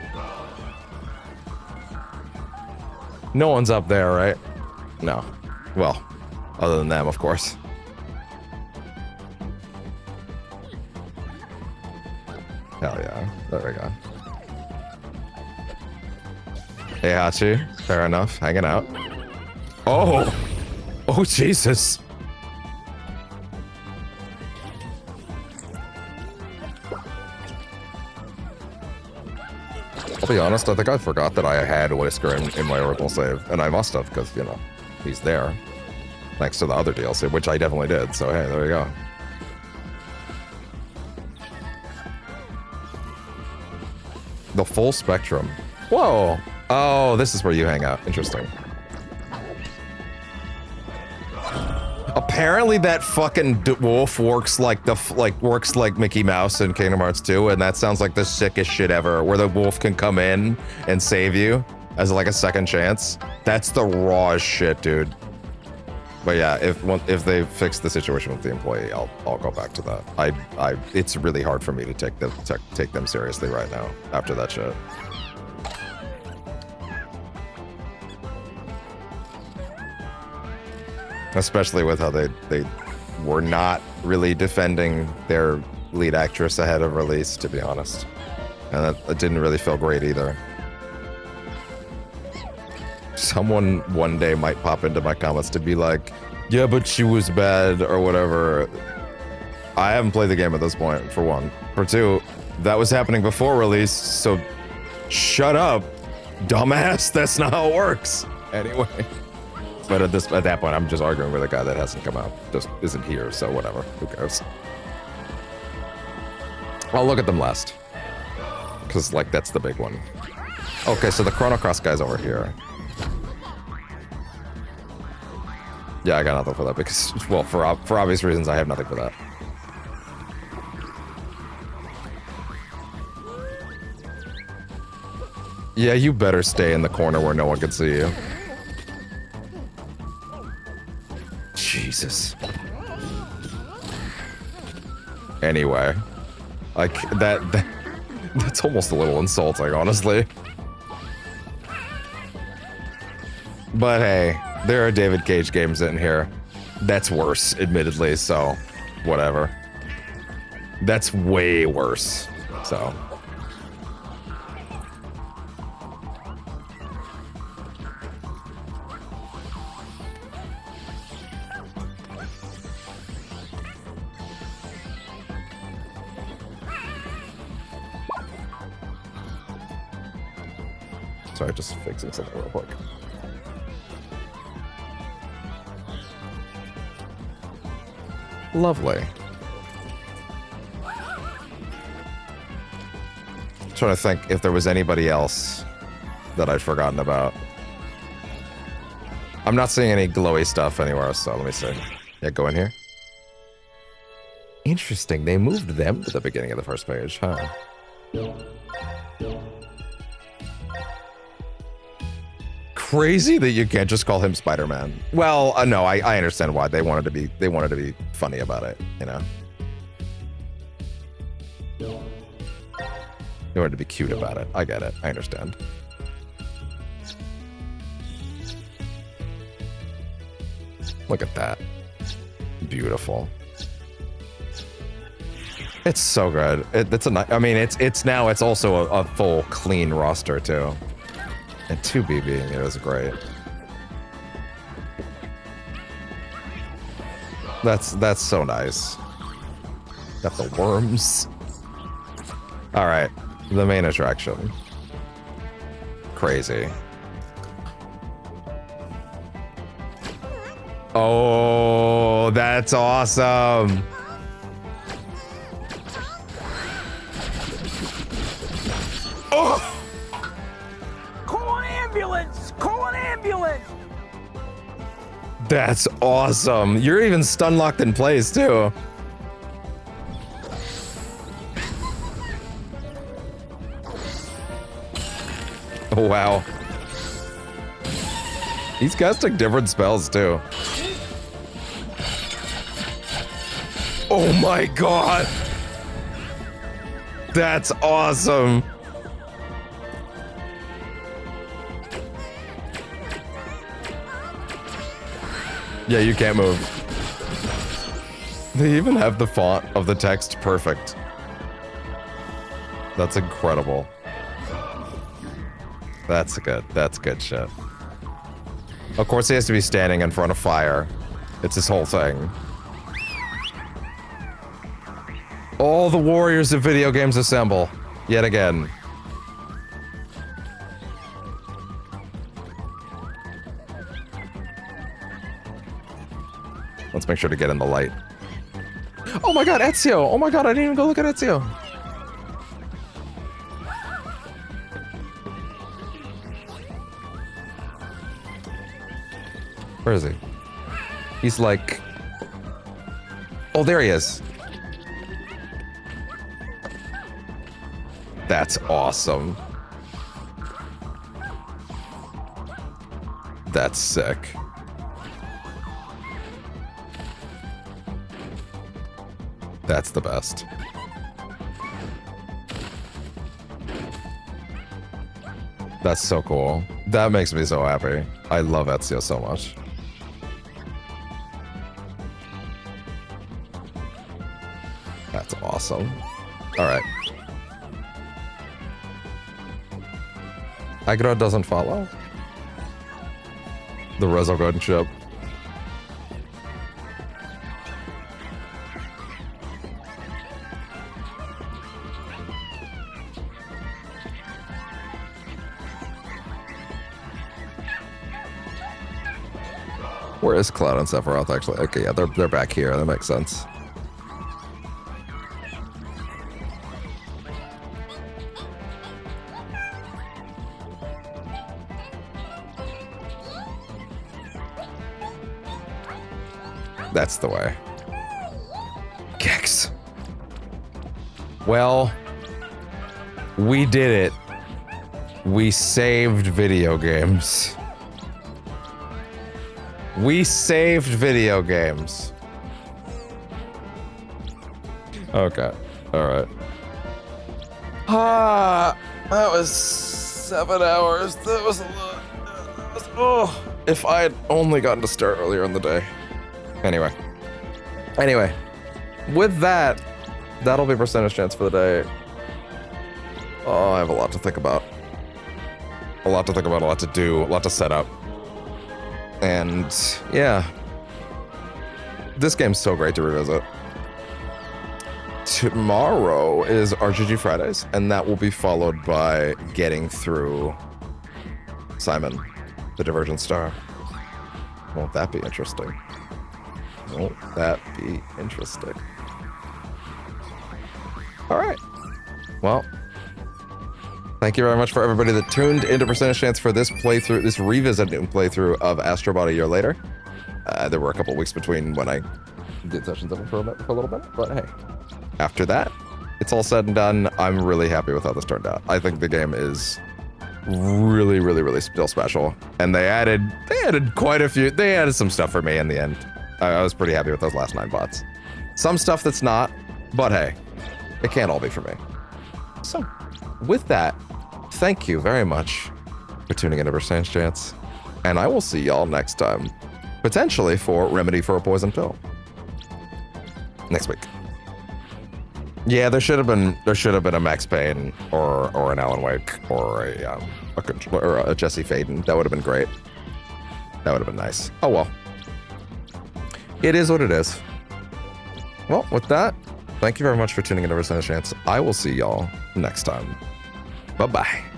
No one's up there, right? No. Well, other than them, of course. Hell yeah. There we go. Hey, Hachi. Fair enough. Hanging out. Oh! Oh, Jesus! I'll be honest, I think I forgot that I had Whisker in my original save, and I must have, because, you know, he's there. Thanks to the other DLC, which I definitely did, so hey, there you go. The full spectrum. Whoa! Oh, this is where you hang out. Interesting. Apparently that fucking wolf works like Mickey Mouse in Kingdom Hearts 2, and that sounds like the sickest shit ever, where the wolf can come in and save you as like a second chance. That's the rawest shit, dude. But yeah, if they fix the situation with the employee, I'll go back to that. It's really hard for me to take them seriously right now after that shit. Especially with how they were not really defending their lead actress ahead of release, to be honest. And that didn't really feel great either. Someone one day might pop into my comments to be like, yeah, but she was bad or whatever. I haven't played the game at this point, for one. For two, that was happening before release, so shut up, dumbass. That's not how it works. Anyway. But at that point, I'm just arguing with a guy that hasn't come out, just isn't here, so whatever. Who cares? I'll look at them last. Because, like, that's the big one. Okay, so the Chrono Cross guy's over here. Yeah, I got nothing for that because, well, for obvious reasons, I have nothing for that. Yeah, you better stay in the corner where no one can see you. Jesus. Anyway, like that's almost a little insulting, honestly. But hey, there are David Cage games in here. That's worse, admittedly, so whatever. That's way worse. So. Sorry, just fixing something real quick. Lovely. Trying to think if there was anybody else that I'd forgotten about. I'm not seeing any glowy stuff anywhere, so let me see. Yeah, go in here. Interesting, they moved them to the beginning of the first page, huh? Crazy that you can't just call him Spider-Man. Well, no, I understand why they wanted to be funny about it, you know. They wanted to be cute about it. I get it. I understand. Look at that. Beautiful. It's so good. I mean, it's also a full clean roster too. And 2B being it was great. That's so nice. Got the worms. All right, the main attraction. Crazy. Oh, that's awesome. Oh! Call an ambulance! Call an ambulance! That's awesome. You're even stun locked in place too. Oh, wow. He's casting different spells too. Oh my god. That's awesome. Yeah, you can't move. They even have the font of the text perfect. That's incredible. That's good shit. Of course he has to be standing in front of fire. It's his whole thing. All the warriors of video games assemble. Yet again. Let's make sure to get in the light. Oh my god, Ezio! Oh my god, I didn't even go look at Ezio. Where is he? He's like... Oh, there he is. That's awesome. That's sick. That's the best. That's so cool. That makes me so happy. I love Ezio so much. That's awesome. Alright. Aggro doesn't follow? The Resogun ship. Where is Cloud and Sephiroth actually? Okay, yeah, they're back here. That makes sense. That's the way. Gex. Well, we did it. We saved video games. We saved video games. Okay. Alright. Ah, that was 7 hours. That was a lot. Oh, if I had only gotten to start earlier in the day. Anyway, with that, that'll be percentage chance for the day. Oh, I have a lot to think about. A lot to think about, a lot to do, a lot to set up. And yeah, this game's so great to revisit. Tomorrow is RGG Fridays, and that will be followed by getting through Simon, the Divergent Star. Won't that be interesting? Won't that be interesting? All right. Well, thank you very much for everybody that tuned into Percentage Chance for this playthrough, this revisited playthrough of Astro Bot a year later. There were a couple weeks between when I did sessions of it for a little bit, but hey, after that, it's all said and done. I'm really happy with how this turned out. I think the game is really, really, really still special, and they added quite a few. They added some stuff for me in the end. I was pretty happy with those last 9 bots. Some stuff that's not, but hey, it can't all be for me. So, with that, thank you very much for tuning into Percentage Chance, and I will see y'all next time, potentially for Remedy for a Poison Pill. Next week. Yeah, there should have been a Max Payne or an Alan Wake or a Jesse Faden. That would have been great. That would have been nice. Oh well. It is what it is. Well, with that, thank you very much for tuning into Percentage Chance. I will see y'all next time. Bye-bye.